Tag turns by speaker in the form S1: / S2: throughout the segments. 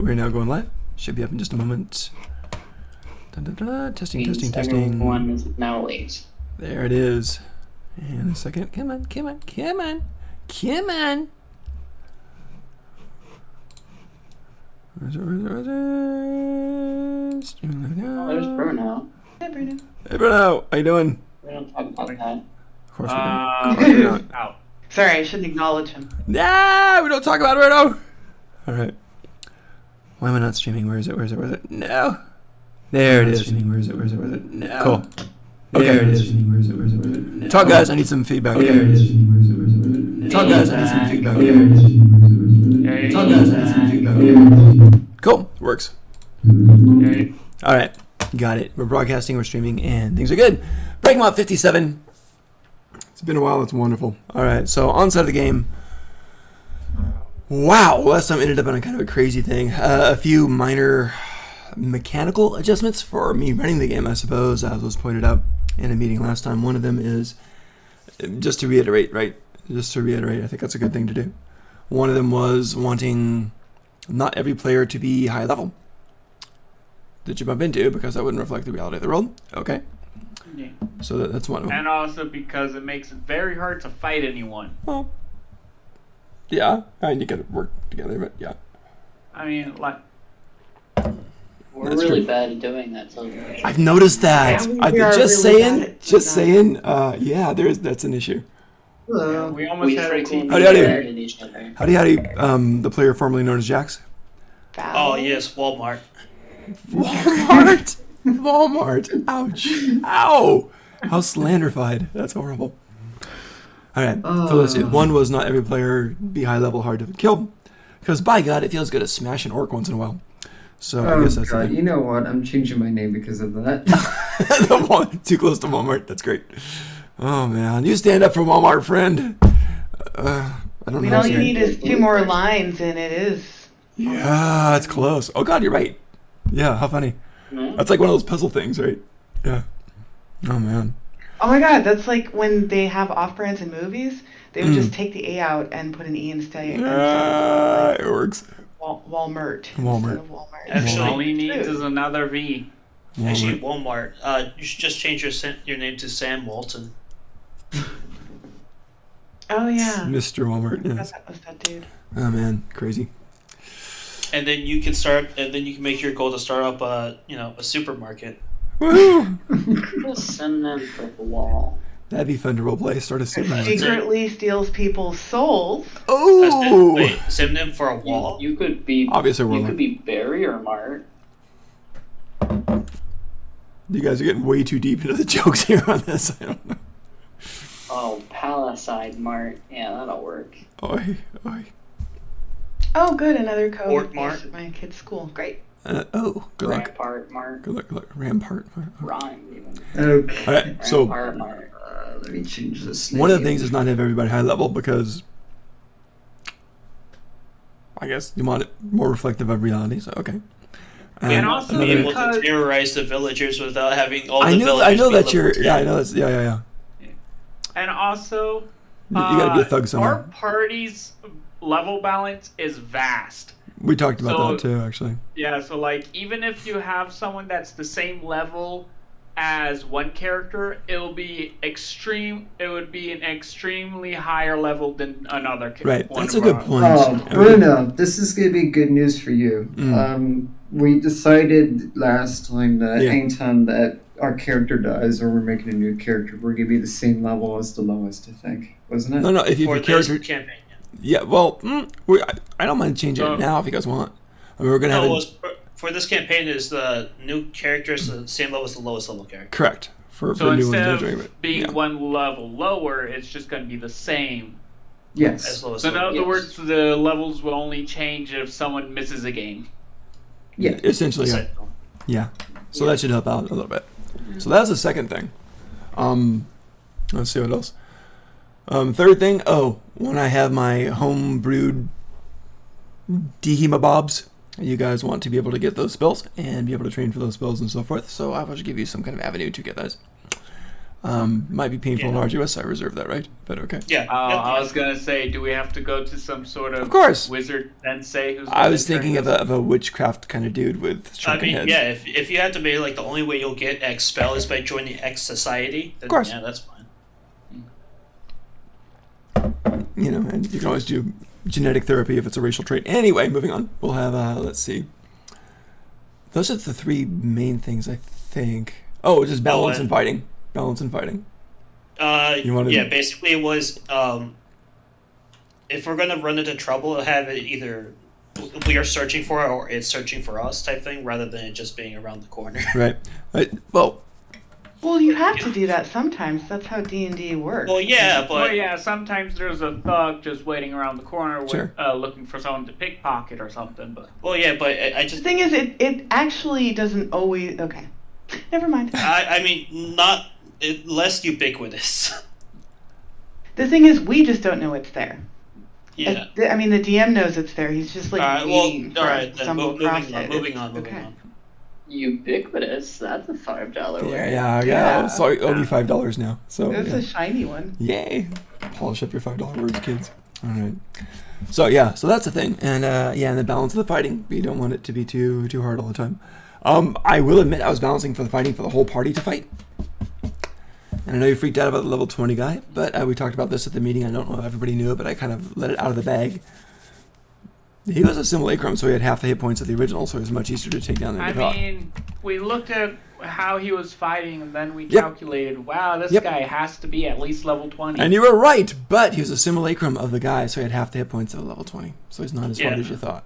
S1: we're now going live. Should be up in just a moment. Dun, dun, dun, dun. Testing.
S2: Everyone is now late.
S1: There it is. And a second. Come on. Where's it? Streaming live now.
S2: Oh, there's Bruno.
S3: Hey, Bruno.
S1: Hey, Bruno. How you doing?
S2: We don't talk about that.
S1: Of course we don't.
S3: Out. Sorry, I shouldn't acknowledge him.
S1: Nah, we don't talk about Bruno. All right. Why am I not streaming? Where is it? No. There it is. Where is it? No. Cool. Okay. There it is. Where is it? No. Talk, guys. I need some feedback. There it is. Talk, guys. I need some feedback. Talk, guys. I need some feedback. Cool. Works. All right. Got it. We're broadcasting, we're streaming, and things are good. Breakmont 57. It's been a while. It's wonderful. All right. So, onset of the game. Wow. Last time ended up on a kind of a crazy thing. A few minor mechanical adjustments for me running the game, I suppose, as was pointed out in a meeting last time. One of them is, just to reiterate, I think that's a good thing to do. One of them was wanting not every player to be high level. That you bump into, because that wouldn't reflect the reality of the world. Okay.
S3: Yeah.
S1: So that's one of them.
S3: And also because it makes it very hard to fight anyone.
S1: Well, yeah, and you gotta work together, but yeah.
S3: I mean, like...
S2: We're
S1: That's
S2: really
S1: true.
S2: bad at doing that. So
S1: I've noticed that.
S3: Yeah,
S1: I've
S3: we are
S1: just
S3: really
S1: saying.
S3: bad at
S1: Yeah, that's an issue.
S3: Yeah, we almost
S2: we
S3: had a
S2: frequently
S3: team.
S1: Howdy.
S2: at each other.
S1: Howdy, the player formerly known as Jax.
S4: Oh, yes, Walmart.
S1: Walmart. Ouch. Ow. How slanderified. That's horrible. All right. So let's see. One was not every player be high level, hard to kill, because by God, it feels good to smash an orc once in a while. So I guess that's
S5: God,
S1: the thing.
S5: you know what? I'm changing my name because of that.
S1: Too close to Walmart. That's great. Oh man, you stand up for Walmart, friend. I don't know.
S6: All you need is 2 more lines, and it is.
S1: Yeah, that's close. Oh God, you're right. Yeah, how funny.
S2: No?
S1: That's like one of those puzzle things, right? Yeah. Oh man.
S6: Oh my God, that's like when they have off-brands in movies. They would just take the A out and put an E instead.
S1: Yeah, it works.
S6: Walmart.
S1: Walmart.
S6: Instead of Walmart.
S4: Actually-
S3: All he needs is another V.
S4: Actually, Walmart. You should just change your name to Sam Walton.
S6: Oh yeah.
S1: Mr. Walmart.
S6: I thought
S1: Yes.
S6: that was that dude.
S1: Oh man, crazy.
S4: And then you can make your goal to start up a supermarket.
S1: Woohoo!
S2: Just send them for the wall.
S1: That'd be fun to roleplay. Start a supermarket.
S6: Secretly steals people's souls.
S1: Oh!
S4: Send them for a wall.
S2: You could be.
S1: Obviously,
S2: You
S1: Warlock.
S2: could be Barry or Mart.
S1: You guys are getting way too deep into the jokes here on this. I don't know.
S2: Oh, Palisade Mart. Yeah, that'll work.
S1: Oi.
S6: Oh, good, another code
S4: Ortmart.
S6: at my kid's school. Great.
S1: Good luck.
S2: Rampart Mart.
S1: Good luck. Rampart.
S2: Rhyme even.
S5: Okay.
S1: All right, so
S2: Rampart Mart.
S5: Let me change this.
S1: one of the
S5: name.
S1: things is not have everybody high level, because I guess you want it more reflective of reality. So okay.
S3: And also
S4: Be able
S3: because
S4: to terrorize the villagers without having all the
S1: I
S4: villagers
S1: know
S4: be
S1: that you're.
S4: level 10.
S1: Yeah, I know that's. Yeah.
S3: and also
S1: You gotta be a thug
S3: our
S1: somewhere.
S3: party's level balance is vast.
S1: We talked about
S3: So-
S1: that too, actually.
S3: Yeah, so like even if you have someone that's the same level as one character, it would be an extremely higher level than another
S1: Right.
S3: one
S1: That's a
S3: of
S1: good
S3: our-
S1: point.
S5: Oh, Bruno, this is going to be good news for you. We decided last time that
S1: Yeah.
S5: anytime that our character dies or we're making a new character, we're going to be the same level as the lowest, I think. Wasn't it?
S1: No. If you
S4: For
S1: have a
S4: this
S1: character,
S4: campaign.
S1: yeah. Well, I don't mind changing it now if you guys want. I mean, we're gonna have
S4: No,
S1: it
S4: for this campaign is the new characters the same level as the lowest level character.
S1: correct for
S3: So
S1: new ones.
S3: instead
S1: entering, but-
S3: of being
S1: yeah.
S3: one level lower, it's just going to be the same.
S4: As
S5: Yes.
S4: lowest
S3: So in
S4: level.
S3: other
S2: Yes.
S3: words, the levels will only change if someone misses a game.
S5: Yeah.
S1: Essentially, yeah.
S4: That's it.
S1: Yeah. So that should help out a little bit. So that's the second thing. Let's see what else. Third thing. Oh, when I have my home brewed Dehemabobs, you guys want to be able to get those spells and be able to train for those spells and so forth. So I will just give you some kind of avenue to get those. Might be painful and
S4: Yeah.
S1: arduous, so I reserve that right, but okay.
S4: Yeah.
S3: Oh,
S4: Yep.
S3: I was gonna say, do we have to go to some sort of
S1: course.
S3: wizard sensei who's?
S1: I
S3: gonna
S1: was thinking
S3: train
S1: of
S3: us?
S1: a witchcraft kind of dude with
S4: I
S1: shrunken
S4: mean,
S1: heads.
S4: yeah. If you have to be like the only way you'll get X spell is by joining X society, then
S1: course.
S4: yeah, that's fine.
S1: You know, and you can always do genetic therapy if it's a racial trait. Anyway, moving on. We'll have, let's see. Those are the three main things, I think. Oh, just balance and fighting. Balance and fighting. You wanted-
S4: Yeah, basically it was if we're gonna run into trouble, have it either we are searching for it or it's searching for us type thing, rather than it just being around the corner.
S1: Right. Well,
S6: Well, you have to do that sometimes. That's how D&D works.
S4: Well, yeah, but
S3: Well, yeah, sometimes there's a thug just waiting around the corner with,
S1: Sure.
S3: looking for someone to pickpocket or something. But
S4: I
S6: The
S4: just
S6: thing is, it actually doesn't always. Okay, never mind.
S4: I mean not less ubiquitous.
S6: The thing is, we just don't know it's there.
S4: Yeah.
S6: I mean, the DM knows it's there. He's just like
S4: Alright,
S6: waiting
S4: well,
S6: for
S4: alright,
S6: us to
S4: then
S6: stumble
S4: moving
S6: across
S4: on,
S6: it.
S4: moving on.
S6: Okay.
S2: Ubiquitous. That's a $5 word.
S1: yeah.
S6: Yeah.
S1: So I owe you $5 now. So
S6: It's
S1: yeah.
S6: a shiny one.
S1: Yay! Polish up your $5 words, kids. All right. So yeah, so that's the thing, and yeah, and the balance of the fighting. You don't want it to be too hard all the time. I will admit I was balancing for the fighting for the whole party to fight. And I know you freaked out about the level 20 guy, but we talked about this at the meeting. I don't know if everybody knew it, but I kind of let it out of the bag. He was a simulacrum, so he had half the hit points of the original, so it was much easier to take down than
S3: I
S1: we thought.
S3: mean, we looked at how he was fighting, and then we
S1: Yep.
S3: calculated, wow, this
S1: Yep.
S3: guy has to be at least level 20.
S1: And you were right, but he was a simulacrum of the guy, so he had half the hit points of a level 20. So he's not as hard
S4: Yeah.
S1: as you thought.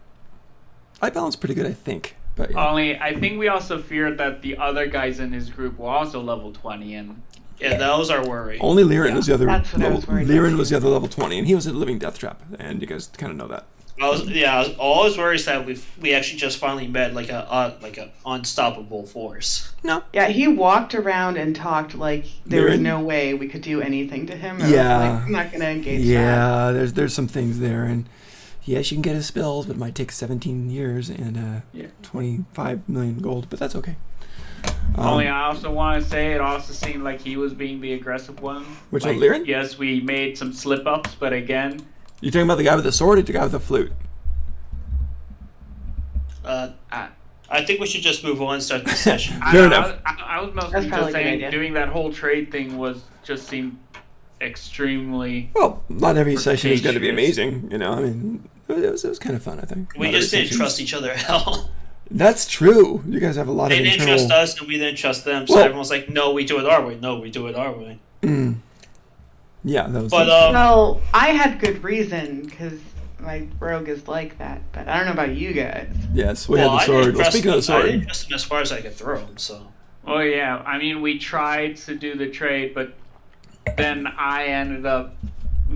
S1: I balanced pretty good, I think. But yeah.
S3: Only, I think we also feared that the other guys in his group were also level 20, and
S4: Yeah, that was our worry.
S1: Only Liren was the other
S6: That's what I
S1: level.
S6: was worried
S1: Liren
S6: about,
S1: was
S6: too.
S1: the other level 20, and he was a living death trap, and you guys kind of know that.
S4: All I was worried is that we actually just finally met like a unstoppable force.
S1: No.
S6: Yeah, he walked around and talked like there was
S1: Liren?
S6: no way we could do anything to him. And
S1: Yeah.
S6: I was like, I'm not going to engage that.
S1: Yeah, there's some things there, and yes, you can get his spells, but it might take 17 years and
S3: Yeah.
S1: 25 million gold, but that's okay.
S3: only I also want to say it also seemed like he was being the aggressive one.
S1: Which
S3: like,
S1: one, Liren?
S3: Yes, we made some slip-ups, but again,
S1: You talking about the guy with the sword or the guy with the flute?
S4: I think we should just move on and start the session.
S1: Fair enough.
S3: I was mostly
S6: That's probably
S3: just
S6: a good
S3: saying
S6: idea.
S3: doing that whole trade thing was just seemed extremely.
S1: Well, not every session is going to be
S3: Flirtatious.
S1: amazing, you know. I mean, it was kind of fun, I think.
S4: We
S1: Not
S4: just
S1: every
S4: didn't
S1: session.
S4: trust each other at all.
S1: That's true. You guys have a lot
S4: They
S1: of
S4: didn't
S1: internal.
S4: trust us, and we didn't trust them. So
S1: Well-
S4: everyone's like, "No, we do it our way. No, we do it our way."
S1: Yeah, that was.
S4: But
S6: Well, I had good reason because my rogue is like that, but I don't know about you guys.
S1: yes, we
S4: well,
S1: had the
S4: I
S1: sword.
S4: didn't
S1: Well,
S4: trust
S1: speaking of the
S4: I didn't
S1: sword,
S4: trust him as far as I could throw him. So
S3: Oh yeah, I mean we tried to do the trade, but then I ended up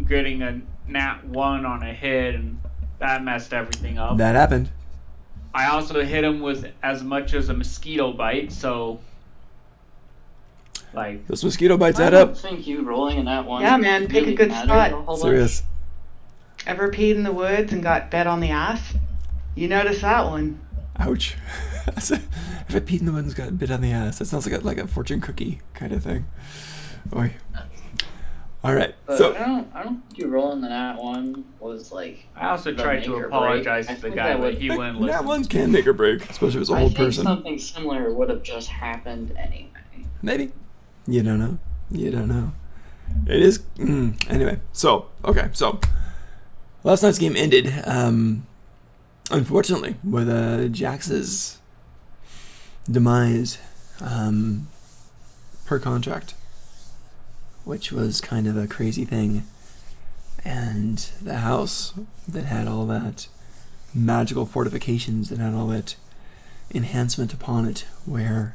S3: getting a nat 1 on a hit, and that messed everything up.
S1: that happened.
S3: I also hit him with as much as a mosquito bite, so like
S1: Those mosquito bites
S2: I
S1: add
S2: don't
S1: up.
S2: think you rolling in that one.
S6: Yeah, man, pick a
S2: really
S6: good
S2: mattered
S6: spot.
S2: a whole bunch.
S1: Serious.
S6: Ever peed in the woods and got bed on the ass? You notice that one.
S1: Ouch. If I peed in the woods, got bit on the ass. That sounds like a fortune cookie kind of thing. Oi. All right.
S2: But
S1: So
S2: I don't think you rolling the nat one was like.
S3: I also
S2: the
S3: tried
S2: make
S3: to
S2: or
S3: apologize
S2: break.
S3: to the
S2: I think
S3: guy,
S2: that
S3: but
S2: would-
S3: he wouldn't
S1: that
S3: listen.
S1: ones can make or break, especially if it's a
S2: I
S1: whole
S2: think
S1: person.
S2: something similar would have just happened anyway.
S1: Maybe. You don't know. You don't know. It is. Anyway, so okay, so last night's game ended, unfortunately, with Jax's demise per contract, which was kind of a crazy thing. And the house that had all that magical fortifications, that had all that enhancement upon it, where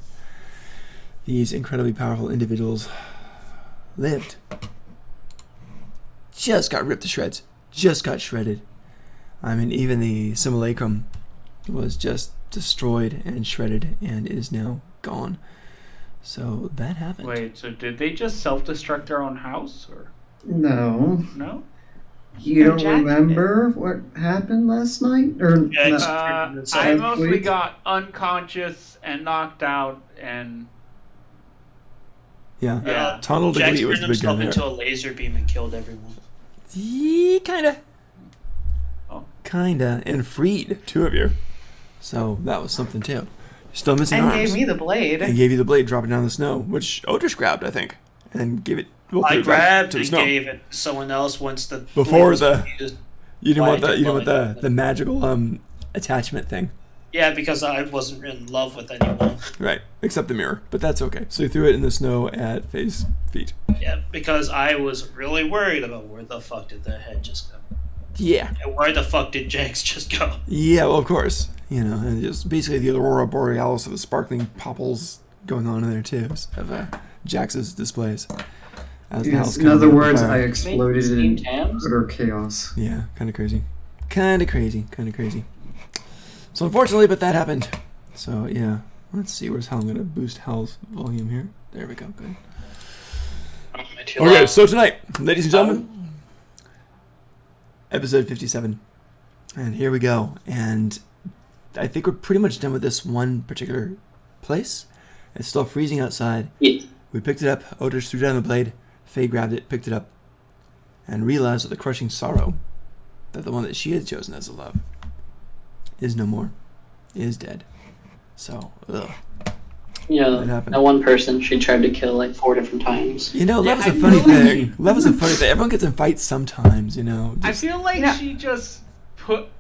S1: these incredibly powerful individuals lived, just got ripped to shreds. Just got shredded. I mean, even the simulacrum was just destroyed and shredded and is now gone. So that happened.
S3: Wait, so did they just self-destruct their own house, or
S5: No.
S3: no?
S5: You
S6: No,
S5: don't
S6: Jack
S5: remember what happened last night? Or
S4: Yeah,
S5: no.
S3: I
S5: Last
S3: mostly
S5: week?
S3: got unconscious and knocked out, and
S1: Yeah.
S3: Yeah.
S1: Tunnel to
S4: Jax
S1: Glee was
S4: turned
S1: the big guy
S4: himself
S1: there.
S4: into a laser beam and killed everyone.
S1: Yeah, kinda.
S3: Oh.
S1: Kinda. And freed 2 of you. So that was something too. Still missing
S6: And
S1: arms.
S6: gave me the blade.
S1: And gave you the blade dropping down the snow, which Odrish grabbed, I think. And gave it
S4: I
S1: threw it back
S4: grabbed
S1: to the
S4: and
S1: snow.
S4: gave it to someone else once the
S1: Before
S4: blade
S1: the-
S4: was used.
S1: You didn't
S4: Why
S1: want
S4: I
S1: the
S4: kept
S1: you didn't want
S4: blowing
S1: the magical attachment thing.
S4: Yeah, because I wasn't in love with anyone.
S1: Right. Except the mirror. But that's okay. So you threw it in the snow at Faye's feet.
S4: Yeah, because I was really worried about where the fuck did the head just go.
S1: Yeah.
S4: And where the fuck did Jax just go?
S1: Yeah, well, of course. You know, and just basically the Aurora Borealis of the sparkling popples going on in there, too, of Jax's displays. As the house
S5: In
S1: kind of
S5: other
S1: lit on
S5: words,
S1: fire.
S5: I exploded
S2: Steam
S5: in
S2: Tams?
S5: utter chaos.
S1: Yeah, kind of crazy. Kind of crazy. So unfortunately, but that happened. So, yeah. Let's see, where's Hal? I'm going to boost Hal's volume here. There we go, good. Okay, so tonight, ladies and gentlemen, episode 57. And here we go. And I think we're pretty much done with this one particular place. It's still freezing outside.
S2: Yeah.
S1: We picked it up. Odrish threw down the blade. Faye grabbed it, picked it up, and realized with a crushing sorrow that the one that she had chosen as a love is no more, is dead. So, ugh.
S2: Yeah,
S1: It happened.
S2: that one person she tried to kill like 4 different times.
S1: You know, love
S3: Yeah,
S1: is a
S3: I
S1: funny
S3: feel like
S1: thing. Love is a funny thing. Everyone gets in fights sometimes, you know.
S3: I
S1: Just-
S3: feel like
S6: Yeah.
S3: she just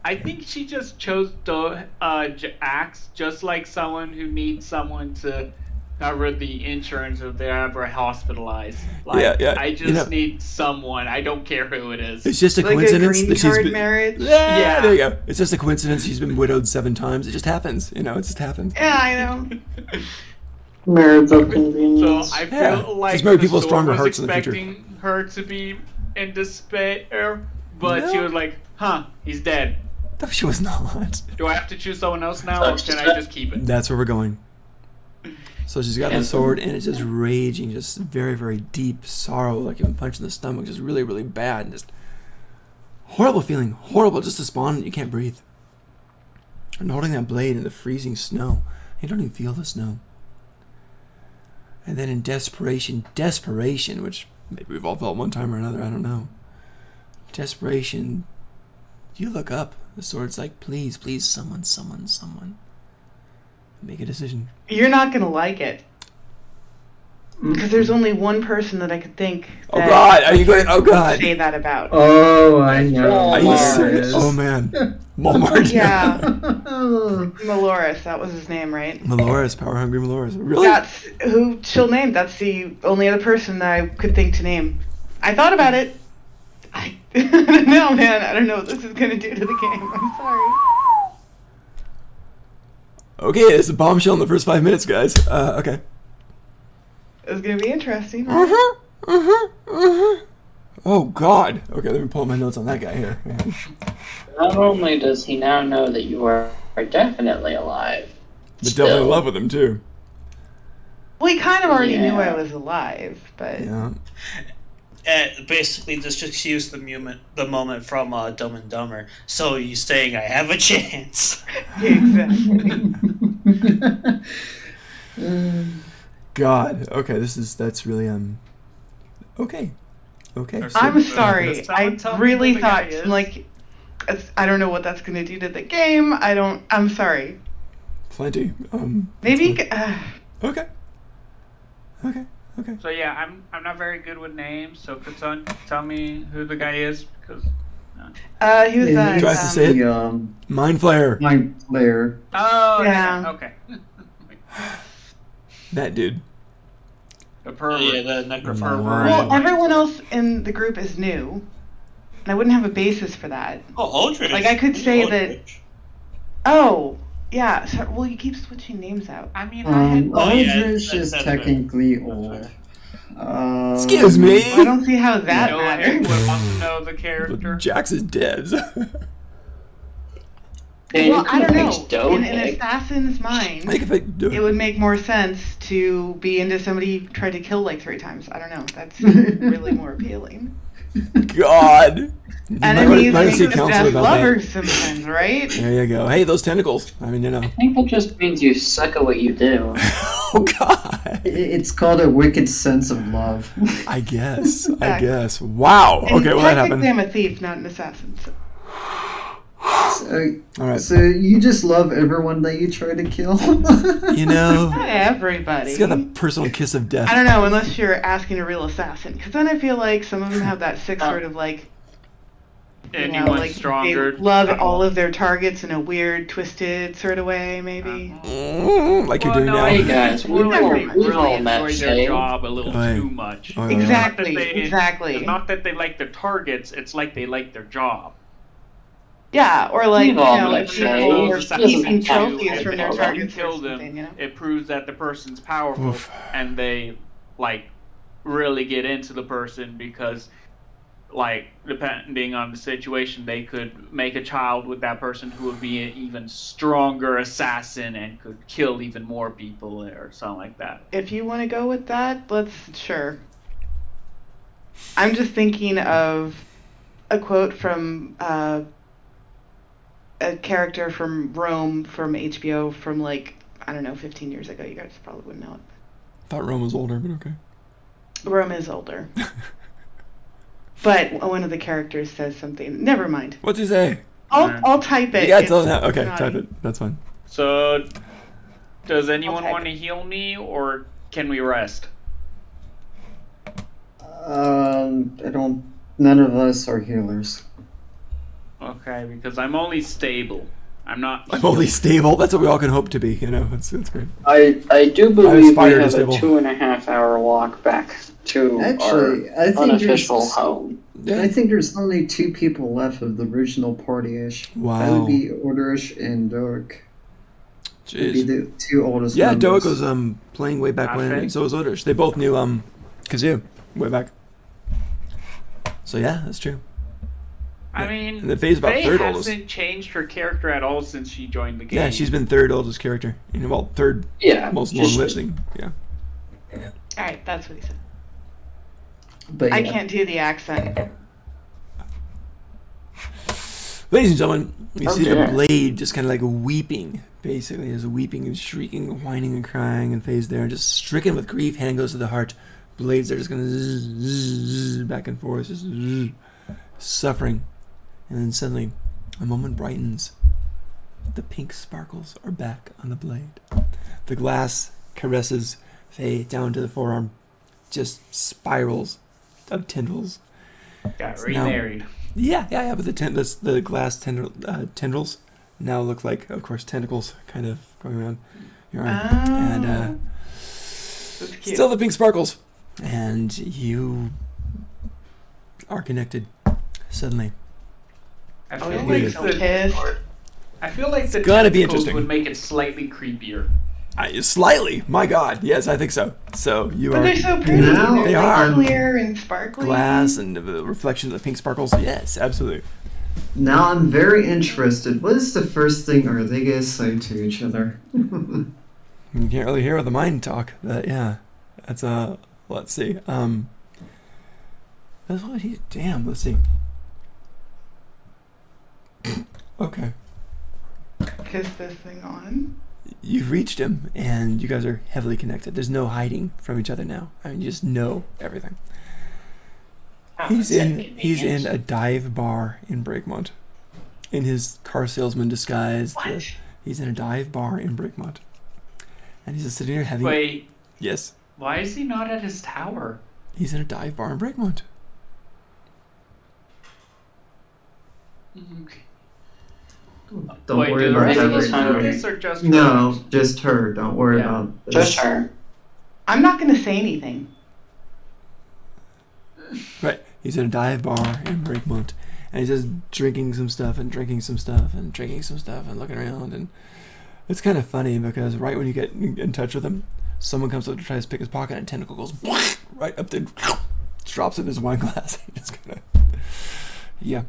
S3: I think she just chose the Jax just like someone who needs someone to cover the insurance if they're ever hospitalized. Like,
S1: Yeah,
S3: I just
S1: you know-
S3: need someone. I don't care who it is.
S1: it's just a
S6: Like a
S1: coincidence
S6: green
S1: that she's
S6: card
S1: been.
S6: marriage.
S1: Yeah,
S3: Yeah.
S1: there you go. It's just a coincidence she's been widowed 7 times. It just happens, you know. It just happens.
S6: Yeah, I know.
S2: Marriage of
S3: So
S2: convenience.
S3: I feel
S1: Yeah.
S3: like
S1: Just marry
S3: the
S1: people with
S3: store
S1: stronger
S3: was
S1: hearts in the future.
S3: expecting her to be in despair, but she
S1: No.
S3: was like, "Huh, he's dead.
S1: No, she was not.
S3: Do I have to choose someone else now, or can I just keep it?"
S1: That's where we're going. So she's got the sword, and it's just raging, just very, very deep sorrow, like you've been punched in the stomach, just really, really bad, and just horrible feeling, horrible, just despondent, you can't breathe. And holding that blade in the freezing snow, you don't even feel the snow. And then in desperation, which maybe we've all felt one time or another, I don't know. Desperation, you look up, the sword's like, please, someone. Make a decision.
S6: You're not gonna like it because there's only one person that I could think.
S1: Oh
S6: that
S1: God, are you going? Oh
S6: would
S1: God,
S6: say that about.
S5: Oh, I know.
S1: are you
S2: Walmart.
S1: serious? Oh man, Walmart.
S6: Yeah, Maloris, that was his name, right?
S1: Maloris, power hungry Maloris. Really?
S6: That's who she'll name. That's the only other person that I could think to name. I thought about it. I don't know, man. I don't know what this is gonna do to the game. I'm sorry.
S1: Okay, it's a bombshell in the first 5 minutes, guys. Okay.
S6: It's gonna be interesting.
S1: Oh God. Okay, let me pull up my notes on that guy here.
S2: Not only does he now know that you are definitely alive,
S1: But definitely in love with him too.
S6: Well, he kind of already
S2: Yeah.
S6: knew I was alive, but
S1: Yeah.
S4: Basically, this just used the moment from Dumb and Dumber. So you saying I have a chance?
S6: exactly.
S1: God. Okay, that's really Okay. Okay.
S3: Or
S6: I'm
S3: Does
S6: sorry.
S3: someone
S6: I
S3: tell me
S6: really
S3: who the guy
S6: thought
S3: is?
S6: like I don't know what that's gonna do to the game. I'm sorry.
S1: Plenty.
S6: Maybe.
S1: Okay. Okay. Okay.
S3: So yeah, I'm not very good with names. So could someone tell me who the guy is? Because
S6: He was
S5: Yeah,
S6: that.
S1: Tries to say it.
S5: The
S1: Mind Flayer.
S5: mind player.
S3: oh
S6: Yeah.
S3: okay,
S1: That dude.
S3: the pervert.
S4: Yeah, the necrophile.
S1: Wow.
S6: Well, everyone else in the group is new, and I wouldn't have a basis for that.
S4: Oh, Aldrich.
S6: Like, I could say that-
S4: Aldrich.
S6: Oh, yeah. So, well, you keep switching names out.
S3: I mean, I had
S4: Oh, yeah,
S5: Aldrich is
S4: that's
S5: technically
S4: right.
S5: old.
S1: Excuse me.
S6: I don't see how that
S3: no
S6: matters.
S3: one wants to know the character.
S1: Jax is dead.
S2: and
S6: Well,
S2: you
S6: I
S2: could
S6: don't
S2: fix
S6: know. In an
S2: Dohig.
S6: assassin's mind,
S1: Make a fake.
S6: it would make more sense to be into somebody who tried to kill like 3 times. I don't know. That's really more appealing.
S1: God.
S6: Enemies
S1: Might
S6: make
S1: see
S6: the
S1: counsel
S6: best
S1: about that.
S6: lovers sometimes, right?
S1: There you go. Hey, those tentacles. I mean, you know.
S2: I think that just means you suck at what you do.
S1: Oh God.
S5: It's called a wicked sense of love.
S1: I guess. Wow.
S6: And
S1: Okay, well that
S6: technically,
S1: happened.
S6: I'm a thief, not an assassin. So.
S5: So,
S1: All right.
S5: so you just love everyone that you try to kill?
S1: You know,
S6: Not everybody.
S1: it's got the personal kiss of death.
S6: I don't know, unless you're asking a real assassin, because then I feel like some of them have that sick sort of like, you know,
S3: Anyone
S6: like
S3: stronger?
S6: they love all of their targets in a weird, twisted sort of way, maybe.
S1: Like you're
S3: Well,
S1: doing
S3: no,
S1: now.
S2: Hey,
S3: it's
S2: guys,
S3: more like they
S2: we've all
S3: really
S2: met
S3: enjoy
S2: Shay.
S3: their job a little
S1: Oh, yeah.
S3: too much.
S1: Oh, yeah.
S6: Exactly,
S3: Not that they-
S6: exactly.
S3: It's not that they like their targets; it's like they like their job.
S6: Yeah, or like,
S2: We've all
S6: you know,
S2: met
S6: if
S2: Shay.
S6: people are
S2: She doesn't
S6: keeping
S2: have to
S6: trophies
S2: like
S6: from their
S2: all that.
S6: targets or
S3: Kill them.
S6: something, you know?
S3: It proves that the person's powerful,
S1: Oof.
S3: and they like really get into the person because, like, depending on the situation, they could make a child with that person who would be an even stronger assassin and could kill even more people or something like that.
S6: If you want to go with that, sure. I'm just thinking of a quote from a character from Rome from HBO from like, I don't know, 15 years ago. You guys probably wouldn't know it.
S1: Thought Rome was older, but okay.
S6: Rome is older. But one of the characters says something. Never mind.
S1: What's he say?
S6: I'll type it.
S1: Yeah,
S6: It's
S1: tell him that. Okay,
S6: naughty.
S1: type it. That's fine.
S3: So, does anyone
S6: Okay.
S3: want to heal me, or can we rest?
S5: I don't. None of us are healers.
S3: Okay, because I'm only stable. I'm not.
S1: I'm only stable. That's what we all can hope to be. You know, it's great.
S2: I do believe we
S1: aspire to
S2: have a
S1: stable.
S2: 2.5 hour walk back to
S5: Actually, I
S2: our
S5: think
S2: unofficial
S5: there's.
S2: home.
S1: Yeah.
S5: I think there's only 2 people left of the original party-ish. That
S1: Wow.
S5: would be Orderish and Doak. Would be
S1: Jeez.
S5: the 2 oldest
S1: Yeah,
S5: members.
S1: Doak was playing way back when,
S3: Okay.
S1: and so was Oderish. They both knew Kazoo way back. So yeah, that's true.
S3: I mean,
S1: And the Faye's about
S3: Faye
S1: third
S3: hasn't
S1: oldest.
S3: changed her character at all since she joined the game.
S1: Yeah, she's been third oldest character. You know, well, third
S2: Yeah.
S1: most
S2: just-
S1: long-living. Yeah.
S6: Alright, that's what he said.
S5: But
S6: I
S5: yeah.
S6: can't do the accent.
S1: Ladies and gentlemen, you see the
S2: dear.
S1: blade just kind of like weeping, basically, is weeping and shrieking, whining and crying, and Faye's there, just stricken with grief. Hand goes to the heart. Blades are just going to zzz, back and forth, just zzz, suffering. And then suddenly, a moment brightens. The pink sparkles are back on the blade. The glass caresses Faye down to the forearm, just spirals of tendrils.
S3: got
S1: now-
S3: remarried.
S1: Yeah, but the glass tendrils now look like, of course, tentacles kind of going around your arm. And
S6: That's cute.
S1: still the pink sparkles. And you are connected suddenly.
S3: I
S6: Oh,
S3: feel
S6: yeah,
S3: like
S1: Weird.
S6: so
S3: the,
S6: pissed.
S3: I feel like the
S1: gonna be
S3: tentacles
S1: interesting.
S3: would make it slightly creepier.
S1: Slightly, my God, yes, I think so. So you
S6: But
S1: are
S6: they're so pretty.
S5: Now
S6: They're
S1: they
S6: like
S1: are.
S6: clear and sparkly.
S1: glass and the reflection of the pink sparkles. Yes, absolutely.
S5: Now I'm very interested. What is the first thing are they gonna say to each other?
S1: You can't really hear with the mind talk, but yeah, that's let's see. That's what he. Damn, let's see. Okay.
S6: Kiss this thing on.
S1: You've reached him, and you guys are heavily connected. There's no hiding from each other now. I mean, you just know everything. He's in a dive bar in Breakmont, in his car salesman disguise. He's in a dive bar in Breakmont, and he's just sitting there having.
S3: Wait,
S1: Yes,
S3: why is he not at his tower?
S1: he's in a dive bar in Breakmont.
S3: Okay.
S5: Don't
S3: Wait,
S5: worry
S3: do the
S5: about
S3: rest of
S2: that
S3: us
S2: right
S3: know
S2: now.
S3: this or just
S5: No,
S3: her?
S5: just her. Don't worry
S3: Yeah.
S5: about this.
S2: Just her.
S6: I'm not gonna say anything.
S1: Right, he's in a dive bar in Breakmont, and he's just drinking some stuff and drinking some stuff and drinking some stuff and looking around, and it's kind of funny because right when you get in touch with him, someone comes up to try to pick his pocket, and a tentacle goes right up to, drops in his wine glass. He just kind of, yeah.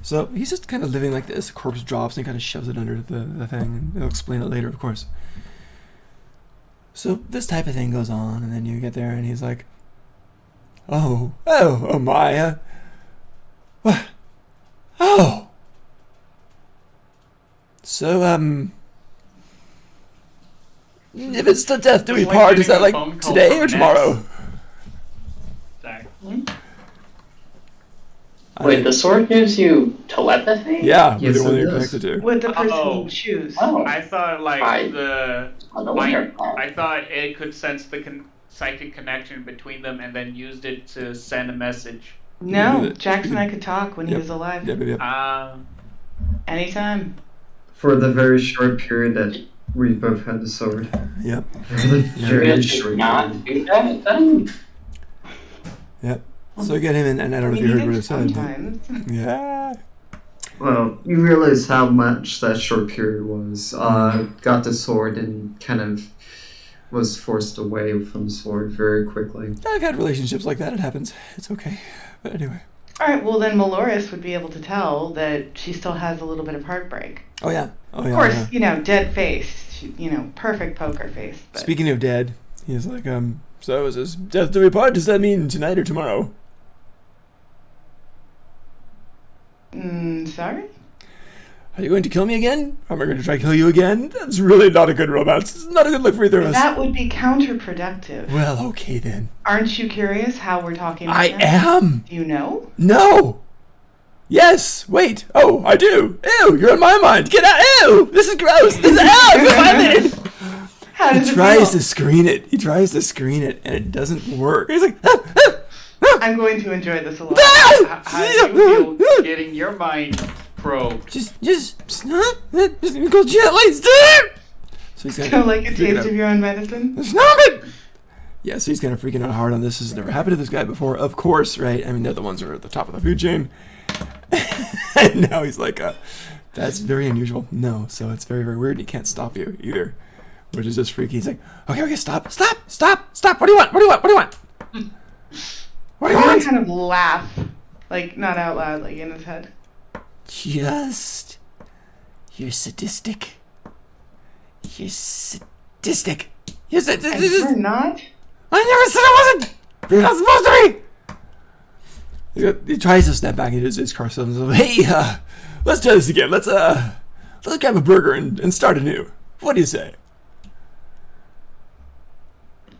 S1: So he's just kind of living like this. A corpse drops and he kind of shoves it under the thing, and he'll explain it later, of course. So this type of thing goes on, and then you get there, and he's like, "Oh, Maya. What? Oh. So, If it's to death do we
S3: It's like
S1: part, is that
S3: getting a
S1: like
S3: phone call
S1: today
S3: from
S1: or
S3: an
S1: tomorrow?
S3: Sorry.
S2: Wait, the sword gives you telepathy?
S1: Yeah, with
S5: Yes,
S1: the one
S5: it
S1: you're
S5: does.
S1: connected to.
S6: With the person
S3: Oh.
S6: you choose.
S2: Oh,
S3: I thought like
S2: I-
S3: the
S2: no
S3: like,
S2: wonder.
S3: I thought it could sense the psychic connection between them and then used it to send a message.
S6: No,
S1: Yeah.
S6: Jackson and I could talk when he
S1: Yep.
S6: was alive.
S1: Yep.
S6: Anytime.
S5: For the very short period that we both had the sword.
S1: Yep.
S5: For the
S1: Yeah.
S5: very
S2: Did
S5: short
S2: you not
S5: period.
S2: do that then?
S1: Yep. So get him in, and I don't know if
S6: We
S1: you
S6: need
S1: heard what
S6: it
S1: it said. But
S6: sometimes.
S1: yeah.
S5: Well, you realize how much that short period was. Got the sword and kind of was forced away from the sword very quickly.
S1: I've had relationships like that. It happens. It's okay. But anyway.
S6: Alright, well then Maloris would be able to tell that she still has a little bit of heartbreak.
S1: Oh yeah. Oh yeah.
S6: Of course,
S1: yeah.
S6: you know, dead face. She, you know, perfect poker face. But
S1: Speaking of dead, he's like, so is this death do we part? Does that mean tonight or tomorrow?
S6: Sorry?
S1: Are you going to kill me again? Am I going to try to kill you again? That's really not a good romance. It's not a good look for either of us.
S6: That would be counterproductive.
S1: Well, okay then.
S6: Aren't you curious how we're talking
S1: I
S6: right now?
S1: am.
S6: Do you know?
S1: No. Yes. Wait. Oh, I do. Ew, you're in my mind. Get out. Ew. This is gross. This is violated.
S6: How does
S1: He
S6: it
S1: tries
S6: feel?
S1: to screen it. He tries to screen it, and it doesn't work. He's like,
S6: I'm going to enjoy this a lot.
S3: How do you feel getting your mind probed?
S1: just stop. Just go gently. Stop. So he's
S6: So
S1: gonna
S6: like a
S1: freak it
S6: taste
S1: out.
S6: of your own medicine?
S1: Stop it. Yeah, so he's kind of freaking out hard on this. This has never happened to this guy before, of course, right? I mean, they're the ones who are at the top of the food chain. And now he's like, that's very unusual. No, so it's very, very weird. He can't stop you either, which is just freaky. He's like, okay, stop. What do you want? What do you want? What do you
S6: I
S1: want?
S6: kind of laugh. Like, not out loud, like in his head.
S1: You're sadistic. You're sadistic. You're
S6: And you're not?
S1: I never said I wasn't. You're not supposed to be. He tries to snap back into his car. So hey, let's try this again. Let's grab a burger and start anew. What do you say?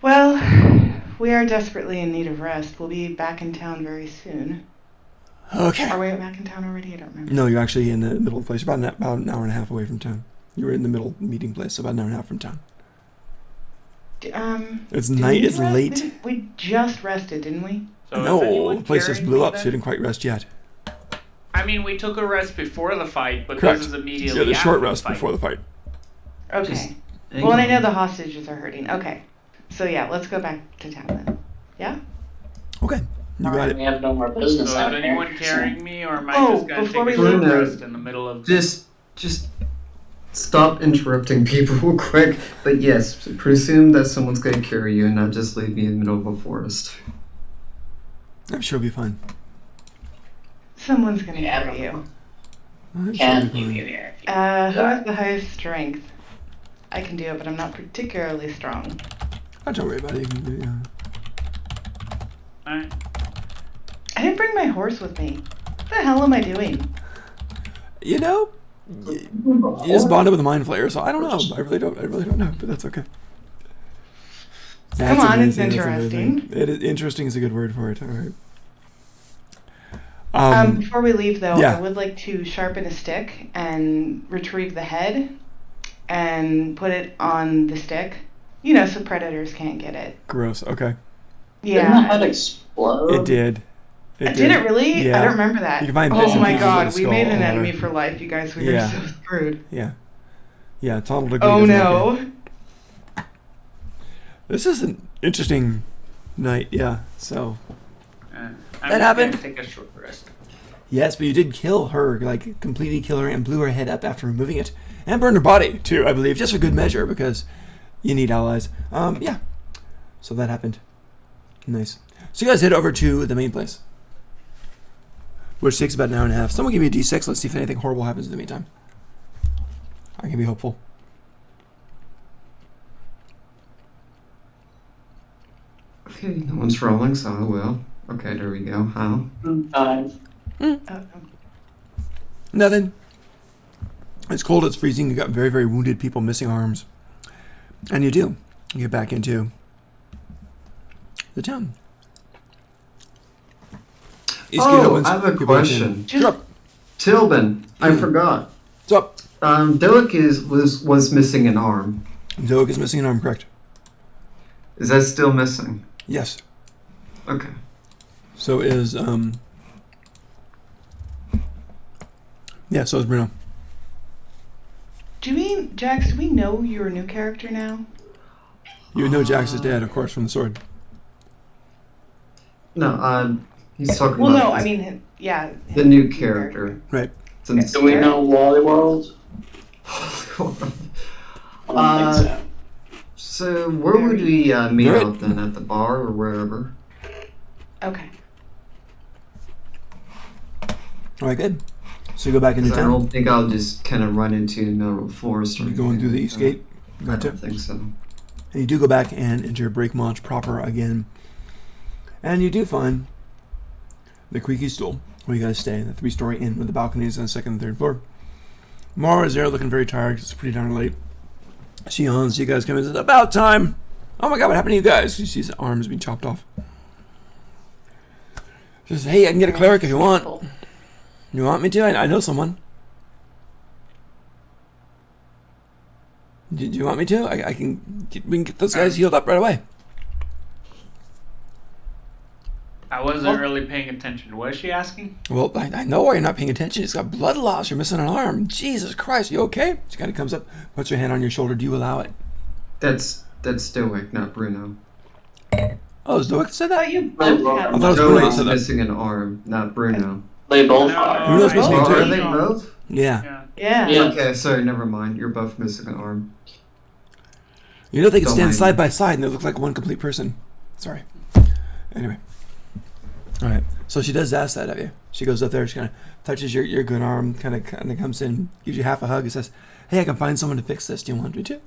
S6: Well, we are desperately in need of rest. We'll be back in town very soon.
S1: Okay.
S6: Are we back in town already? I don't remember.
S1: No, you're actually in the middle of the place. You're about an hour and a half away from town. You were in the middle meeting place, so about an hour and a half from town. It's
S6: did
S1: night.
S6: we
S1: It's
S6: rest?
S1: late.
S6: We just rested, didn't we?
S3: So is
S1: No,
S3: anyone
S1: the place just
S3: carrying
S1: blew
S3: me
S1: up, so
S3: then?
S1: you didn't quite rest yet.
S3: I mean, we took a rest before the fight, but
S1: Correct.
S3: this is immediately
S1: Yeah, the
S3: after
S1: short
S3: the
S1: rest
S3: fight.
S1: before the fight.
S6: Okay.
S5: Just
S6: Well, and I know the hostages are hurting. Okay. So yeah, let's go back to town then. Yeah?
S1: Okay, you got
S2: We
S1: it.
S2: have no more
S3: So
S2: business
S3: is
S2: out
S3: anyone
S2: here.
S3: carrying me, or am I
S6: Oh,
S3: just gonna
S6: before
S3: take
S6: we
S3: a short
S5: leave-
S3: rest in the middle of?
S5: Just stop interrupting people quick. But yes, presume that someone's going to carry you and not just leave you in the middle of a forest.
S1: I'm sure it'll be fine.
S6: Someone's gonna
S2: Yeah.
S6: carry you.
S1: I'm sure
S2: Can
S1: it'll be
S2: you
S1: fine.
S2: here?
S6: Who has the highest strength? I can do it, but I'm not particularly strong.
S1: Oh, don't worry about it. You can do it, yeah.
S3: Alright.
S6: I didn't bring my horse with me. What the hell am I doing?
S1: You know, you just bonded with a mind flayer, so I don't know. I really don't know, but that's okay.
S6: Come on, it's
S1: amazing, that's
S6: interesting.
S1: amazing. It is, interesting is a good word for it. All right.
S6: Before we leave, though,
S1: yeah.
S6: I would like to sharpen a stick and retrieve the head and put it on the stick. You know, so predators can't get it.
S1: Gross. Okay.
S2: Didn't the
S6: Yeah.
S2: head explode?
S1: It did.
S6: Did it really?
S1: Yeah.
S6: I don't remember that.
S1: You can find
S6: Oh
S1: bits and
S6: my
S1: pieces of
S6: god,
S1: the
S6: we made an
S1: skull
S6: enemy
S1: or-
S6: for life, you guys. We
S1: Yeah.
S6: are so screwed.
S1: Yeah. Yeah. Tonal degree.
S6: Oh
S1: doesn't like it.
S6: no.
S1: This is an interesting night. Yeah. So.
S3: I'm
S1: That
S3: just
S1: happened?
S3: gonna take a short rest.
S1: Yes, but you did kill her, like completely kill her, and blew her head up after removing it, and burned her body too, I believe, just for good measure because you need allies. Yeah. So that happened. Nice. So you guys head over to the main place, which takes about an hour and a half. Someone give me a d6. Let's see if anything horrible happens in the meantime. I can be hopeful.
S5: Okay, no one's rolling, so I will. Okay, there we go. How?
S2: 5.
S1: Nothing. It's cold. It's freezing. You got very, very wounded people, missing arms. And you do. You get back into the town. Eastgate opens.
S5: I have a
S1: You walk in.
S5: question.
S1: Sure.
S5: Tilbin, I forgot.
S1: What's up?
S5: Dillick was missing an arm.
S1: Zoic is missing an arm, correct?
S5: Is that still missing?
S1: Yes.
S5: Okay.
S1: So is yeah, so is Bruno.
S6: Do you mean, Jax, do we know you're a new character now?
S1: You know Jax is dead, of course, from the sword.
S5: No, he's talking
S6: Well,
S5: about
S6: no, I mean, yeah.
S5: the new character.
S1: Right.
S5: Since
S2: Do we know Wally World? I don't think so.
S5: So where would we meet
S1: Right.
S5: up then? At the bar or wherever?
S6: Okay.
S1: All right, good. So you go back into
S5: 'Cause I
S1: town.
S5: don't think I'll just kind of run into the middle of the forest. Or
S1: You're going through the
S5: anything
S1: east
S5: like
S1: gate.
S5: that. I
S1: Gotcha.
S5: don't think so.
S1: And you do go back and enter Breakmont proper again. And you do find the Creaky Stool, where you guys stay, the 3-story inn with the balconies on the second and third floor. Mara is there looking very tired 'cause it's pretty darn late. She yawns, you guys come in and says, about time! Oh my god, what happened to you guys? She sees arms being chopped off. She says, hey, I can get a cleric if you want. You want me to? I know someone. Do you want me to? We can get those guys healed up right away.
S3: I wasn't really paying attention. What is she asking?
S1: Well, I know why you're not paying attention. It's got blood loss. You're missing an arm. Jesus Christ, you okay? She kind of comes up, puts her hand on your shoulder. Do you allow it?
S5: That's Stoic, not Bruno.
S1: Oh, Stoic said
S6: I
S1: that?
S6: thought you both had
S1: I thought it was Bruno that
S5: Stoic's
S1: said that.
S5: missing an arm, not Bruno.
S2: They both
S3: No.
S2: are.
S1: Bruno's missing
S5: Oh,
S1: too.
S5: are they both?
S1: Yeah.
S3: Yeah.
S6: Yeah.
S2: Yeah.
S5: Okay, sorry, never mind. You're both missing an arm.
S1: You know they can
S5: Don't
S1: stand
S5: mind
S1: side
S5: me.
S1: by side and they look like one complete person. Sorry. Anyway. All right. So she does ask that of you. She goes up there. She kind of touches your good arm. Kind of comes in, gives you half a hug. And says, "Hey, I can find someone to fix this. Do you want me to?"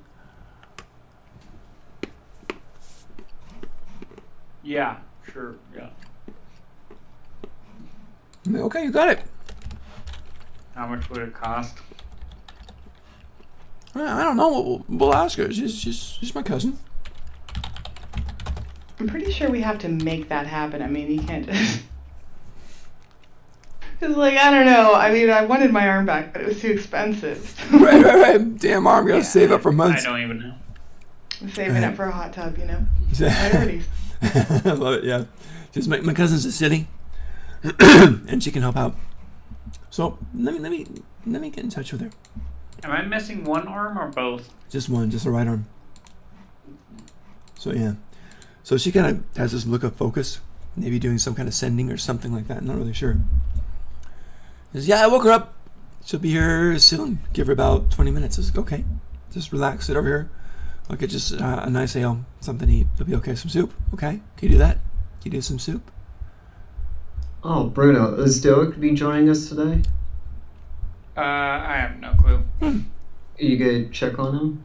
S3: Yeah, sure, yeah.
S1: I'm like, okay, you got it.
S3: How much would it cost?
S1: I don't know. We'll ask her. She's my cousin.
S6: I'm pretty sure we have to make that happen. I mean, you can't just... It's like, I don't know. I mean, I wanted my arm back, but it was too expensive.
S1: Right. Damn arm. Gotta save up for
S3: I
S1: months.
S3: don't even know.
S6: I'm saving up for a hot tub, you know? Priorities.
S1: I love it. Yeah. Just my cousin's just sitting, and she can help out. So let me get in touch with her.
S3: Am I missing one arm or both?
S1: Just one, just a right arm. So yeah. So she kind of has this look of focus, maybe doing some kind of sending or something like that. Not really sure. Says, yeah, I woke her up. She'll be here soon. Give her about 20 minutes. I says, okay. Just relax. Sit over here. I'll get just a nice ale, something to eat. It'll be okay. Some soup. Okay. Can you do that? Can you do some soup?
S5: Oh, Bruno, is Stoic be joining us today?
S3: I have no clue.
S5: You gonna check on him?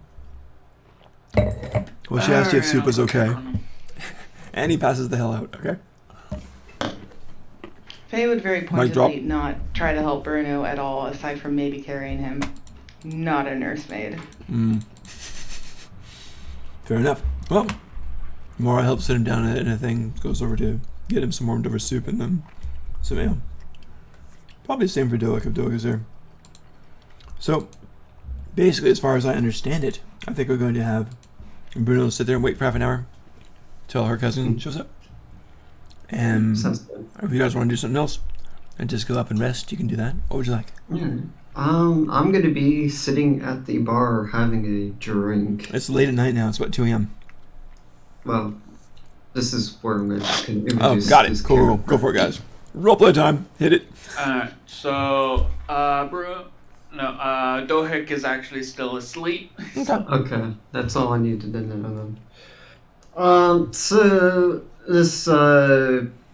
S1: Well, she asked you if soup was
S3: Alright,
S1: okay. And he passes the hell out. Okay.
S6: Faye would very
S1: Mic drop.
S6: pointedly not try to help Bruno at all, aside from maybe carrying him. Not a nursemaid.
S1: Fair enough. Well, Mora helps sit him down in a thing, goes over to get him some warmed over soup and then some ale. Probably the same for Doak if Doak is there. So, basically, as far as I understand it, I think we're going to have Bruno sit there and wait for half an hour till her cousin shows up. And
S5: Sounds good.
S1: if you guys want to do something else and just go up and rest, you can do that. What would you like?
S5: I'm gonna be sitting at the bar having a drink.
S1: It's late at night now. It's about 2 a.m.
S5: Well, this is where I'm gonna just
S1: Oh,
S5: introduce
S1: got it.
S5: this
S1: Cool.
S5: character.
S1: Go for it, guys. Roleplay time. Hit it.
S3: So, Dohik is actually still asleep.
S1: Okay.
S5: Okay, that's all I needed to know then. So this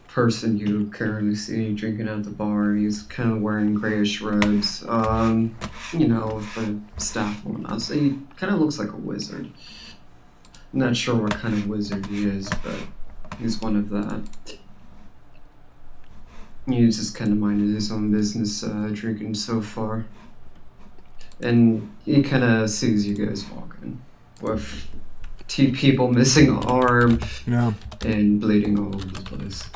S5: person you currently see drinking at the bar, he's kind of wearing grayish robes, you know, with the staff on us. So he kind of looks like a wizard. Not sure what kind of wizard he is, but he's one of that. He's just kind of minded his own business, drinking so far. And he kind of sees you guys walking. with 2 people missing an arm
S1: Yeah.
S5: and bleeding all over the place.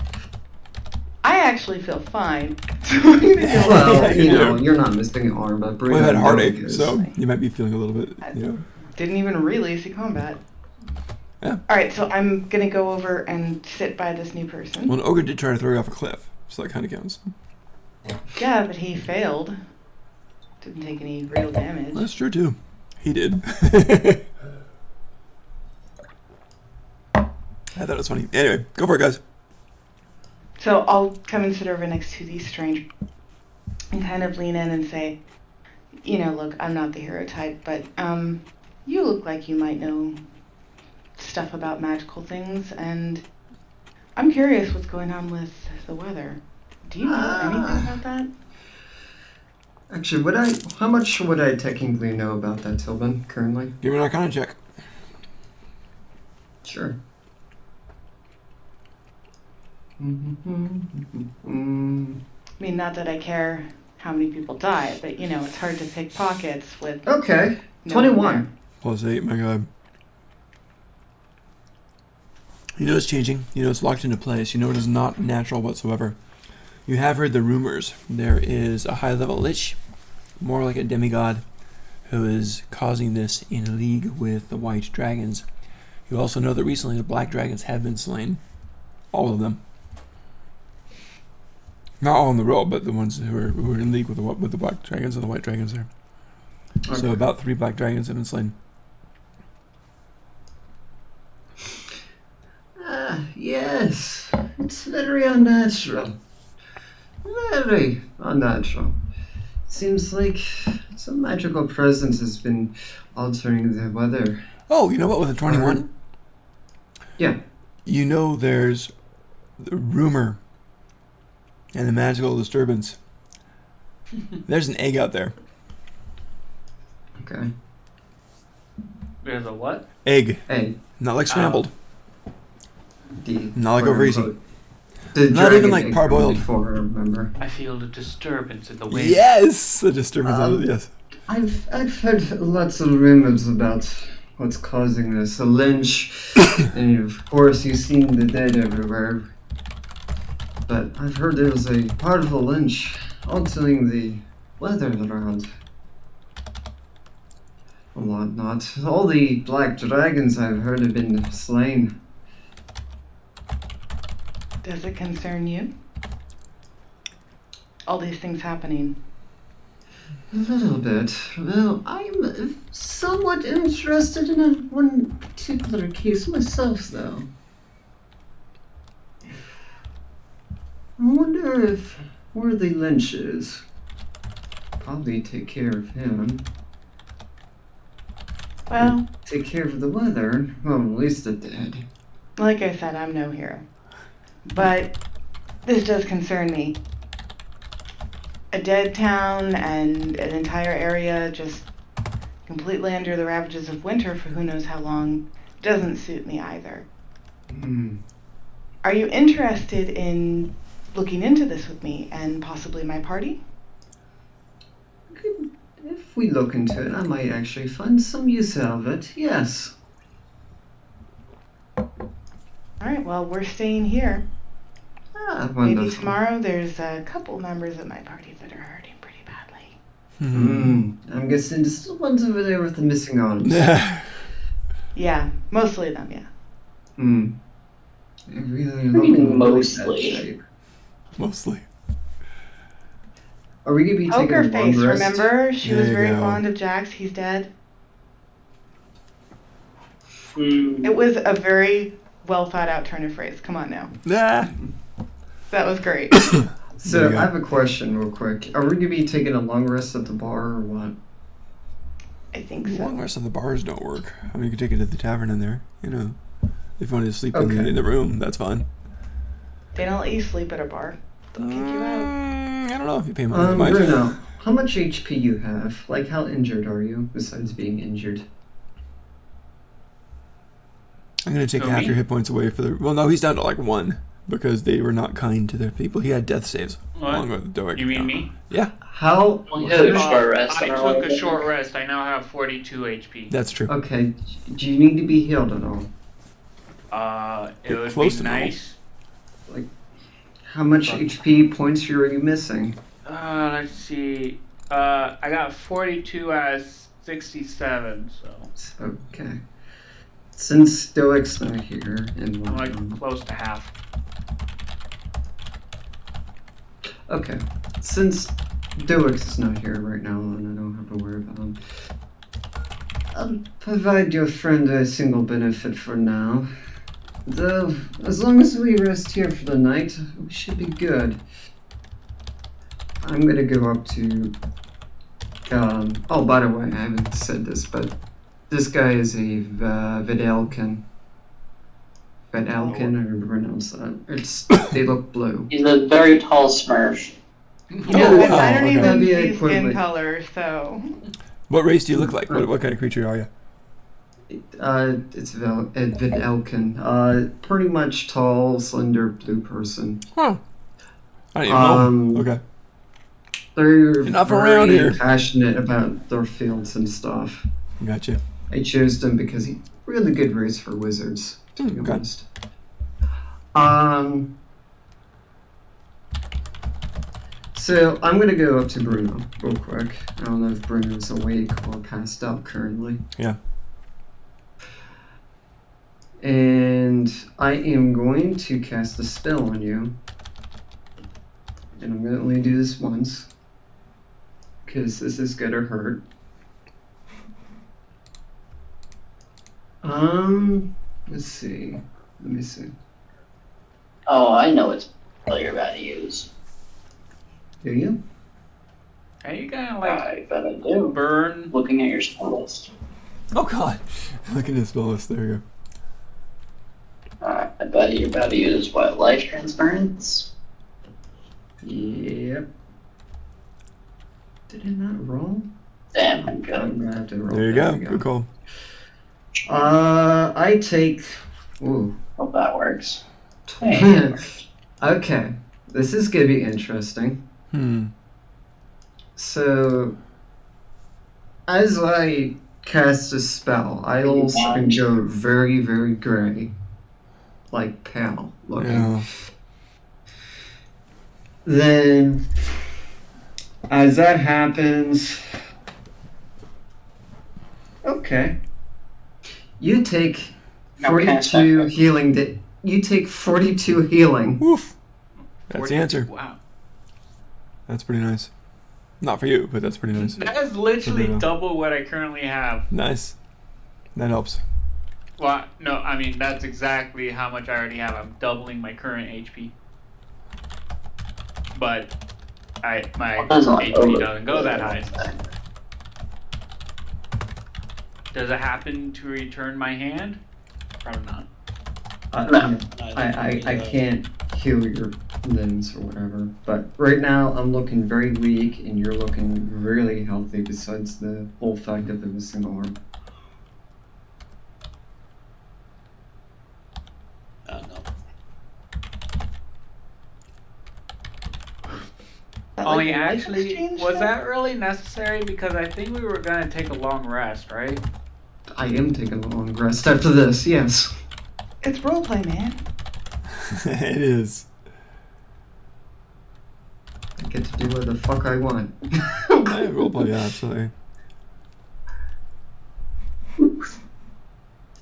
S6: I actually feel fine.
S5: Well,
S1: you
S5: you know,
S1: do.
S5: you're not missing an arm, but
S1: Well, you had
S5: Bruno
S1: heartache,
S5: is.
S1: so you might be feeling a little bit, you know.
S6: Didn't even really see combat.
S1: Yeah.
S6: Alright, so I'm gonna go over and sit by this new person.
S1: Well, an ogre did try to throw you off a cliff, so that kind of counts.
S6: Yeah, but he failed. Didn't take any real damage.
S1: That's true too. He did. I thought it was funny. Anyway, go for it, guys.
S6: So I'll come and sit over next to the stranger and kind of lean in and say, you know, look, I'm not the hero type, but you look like you might know stuff about magical things, and I'm curious what's going on with the weather. Do you know anything about that?
S5: Actually, how much would I technically know about that, Tilbin, currently?
S1: Give me an Arcana check.
S5: Sure.
S6: I mean, not that I care how many people die, but you know, it's hard to pick pockets with
S5: Okay,
S6: no
S5: 21.
S6: one
S1: +8, my god. You know it's changing. You know it's locked into place. You know it is not natural whatsoever. You have heard the rumors. There is a high-level lich, more like a demigod, who is causing this in league with the white dragons. You also know that recently the black dragons have been slain. All of them. Not all in the row, but the ones who are in league with the black dragons and the white dragons there. So
S5: Okay.
S1: about 3 black dragons have been slain.
S5: Yes, it's very unnatural. Very unnatural. Seems like some magical presence has been altering the weather.
S1: Oh, you know what? With a 21,
S5: Yeah.
S1: you know there's the rumor and the magical disturbance. There's an egg out there.
S5: Okay.
S3: There's a what?
S1: Egg.
S5: Hey,
S1: Not like scrambled.
S5: the
S1: Not like over easy.
S5: The
S1: Not even
S5: dragon
S1: like
S5: egg
S1: parboiled.
S5: Before, remember?
S3: I feel the disturbance in the wind.
S1: Yes! The disturbance of it, yes.
S5: I've heard lots of rumors about what's causing this. A lynch, and of course you've seen the dead everywhere. But I've heard there was a powerful lynch altering the weather around. A lot not. All the black dragons I've heard have been slain.
S6: Does it concern you? All these things happening.
S5: A little bit. Well, I'm somewhat interested in one particular case myself, though. I wonder if where the lynch is. Probably take care of him.
S6: Well,
S5: Take care of the weather. Well, at least the dead.
S6: like I said, I'm no hero. But this does concern me. A dead town and an entire area just completely under the ravages of winter for who knows how long doesn't suit me either.
S5: Hmm.
S6: Are you interested in looking into this with me and possibly my party?
S5: If we look into it, I might actually find some use out of it. Yes.
S6: Alright, well, we're staying here.
S5: Ah, wonderful.
S6: Maybe tomorrow there's a couple members of my party that are hurting pretty badly.
S5: Hmm. I'm guessing it's the ones over there with the missing arms.
S6: Yeah, mostly them, yeah.
S5: Hmm. They really
S2: I mean,
S5: look in
S2: mostly.
S5: bad shape.
S1: Mostly.
S5: Are we gonna be taking
S6: Poker
S5: a long
S6: Face,
S5: rest?
S6: remember? She
S1: There
S6: was
S1: you
S6: very
S1: go.
S6: fond of Jax. He's dead.
S2: Hmm.
S6: It was a very well thought out turn of phrase. Come on now.
S1: Ah.
S6: That was great.
S1: There you
S5: So
S1: go.
S5: I have a question, real quick. Are we gonna be taking a long rest at the bar or what?
S6: I think
S1: Long
S6: so.
S1: rest of the bars don't work. I mean, you could take it to the tavern in there, you know. If you wanted to sleep
S5: Okay.
S1: in the room, that's fine.
S6: They don't let you sleep at a bar. They'll kick you out.
S1: I don't know if you pay money. they might.
S5: Bruno, how much HP you have? Like, how injured are you, besides being injured?
S1: I'm gonna take
S3: Who,
S1: half
S3: me?
S1: your hit points away for the. Well, no, he's down to like 1, because they were not kind to their people. He had death saves along
S3: What?
S1: with Doeg.
S3: You mean me?
S1: Yeah,
S5: How?
S2: Well, you took a short rest.
S3: I
S2: on our
S3: took
S2: way
S3: a short
S2: there.
S3: rest. I now have 42 HP.
S1: that's true.
S5: Okay. Do you need to be healed at all?
S3: It would
S1: Close
S3: be
S1: to normal.
S3: nice.
S5: How much HP points are you missing?
S3: Let's see. I got 42 as 67, so
S5: Okay. Since Stoic's not here and
S3: I'm like close to half.
S5: okay, since Stoic's is not here right now, and I don't have to worry about him, I'll provide your friend a single benefit for now. Though, as long as we rest here for the night, we should be good. I'm gonna go up to. Oh, by the way, I haven't said this, but this guy is a Vidalkin. Vidalkin, or pronounce that. They look blue.
S2: He's a very tall Smurf.
S6: Yeah,
S1: Oh,
S6: I
S1: wow,
S6: don't
S1: okay.
S6: even
S5: That'd be
S6: see skin
S5: equivalent.
S6: color, so.
S1: What race do you look like? What kind of creature are you?
S5: It's Vidalkin. Pretty much tall, slender, blue person.
S1: Huh. I didn't even know. Okay.
S5: They're
S1: Enough
S5: very
S1: around here.
S5: passionate about their fields and stuff.
S1: Gotcha.
S5: I chose them because he's really good race for wizards, to be
S1: Okay.
S5: honest. So I'm gonna go up to Bruno real quick. I don't know if Bruno's awake or passed out currently.
S1: Yeah.
S5: And I am going to cast a spell on you. And I'm gonna only do this once. Because this is gonna hurt. Let's see. Let me see.
S2: Oh, I know what spell you're about to use.
S5: Do you?
S3: Are you gonna like
S2: I bet I do.
S3: burn?
S2: Looking at your spell list.
S1: Oh god. Look at his spell list. There you
S2: I bet you're about to use what? Life transference?
S5: Yep. Did it not roll?
S2: Damn, I'm
S5: I'm
S2: good.
S5: gonna have to
S1: go.
S5: roll.
S1: There you go. Good call.
S5: I take. Ooh.
S2: Hope that works. Hey.
S5: Okay. This is gonna be interesting. So, as I cast a spell, I also can go very, very gray. Like pale looking.
S1: Yeah.
S5: Then, as that happens, okay, you take
S2: No,
S5: 42 healing. You take 42 healing.
S1: Woof. That's
S3: 40
S1: the answer.
S3: Wow.
S1: That's pretty nice. Not for you, but that's pretty nice.
S3: That is literally
S1: Yeah.
S3: double what I currently have.
S1: Nice. That helps.
S3: Well, no, I mean that's exactly how much I already have. I'm doubling my current HP. But my HP doesn't go that high. Does it happen to return my hand? Probably not.
S2: No.
S5: I can't heal your limbs or whatever. But right now I'm looking very weak, and you're looking really healthy. Besides the whole fact of the missing arm.
S2: No.
S3: Only actually, was that really necessary? Because I think we were gonna take a long rest, right?
S5: I am taking a long rest after this. Yes.
S6: It's roleplay, man.
S1: It is.
S5: I get to do what the fuck I want.
S1: I roleplay, yeah, absolutely.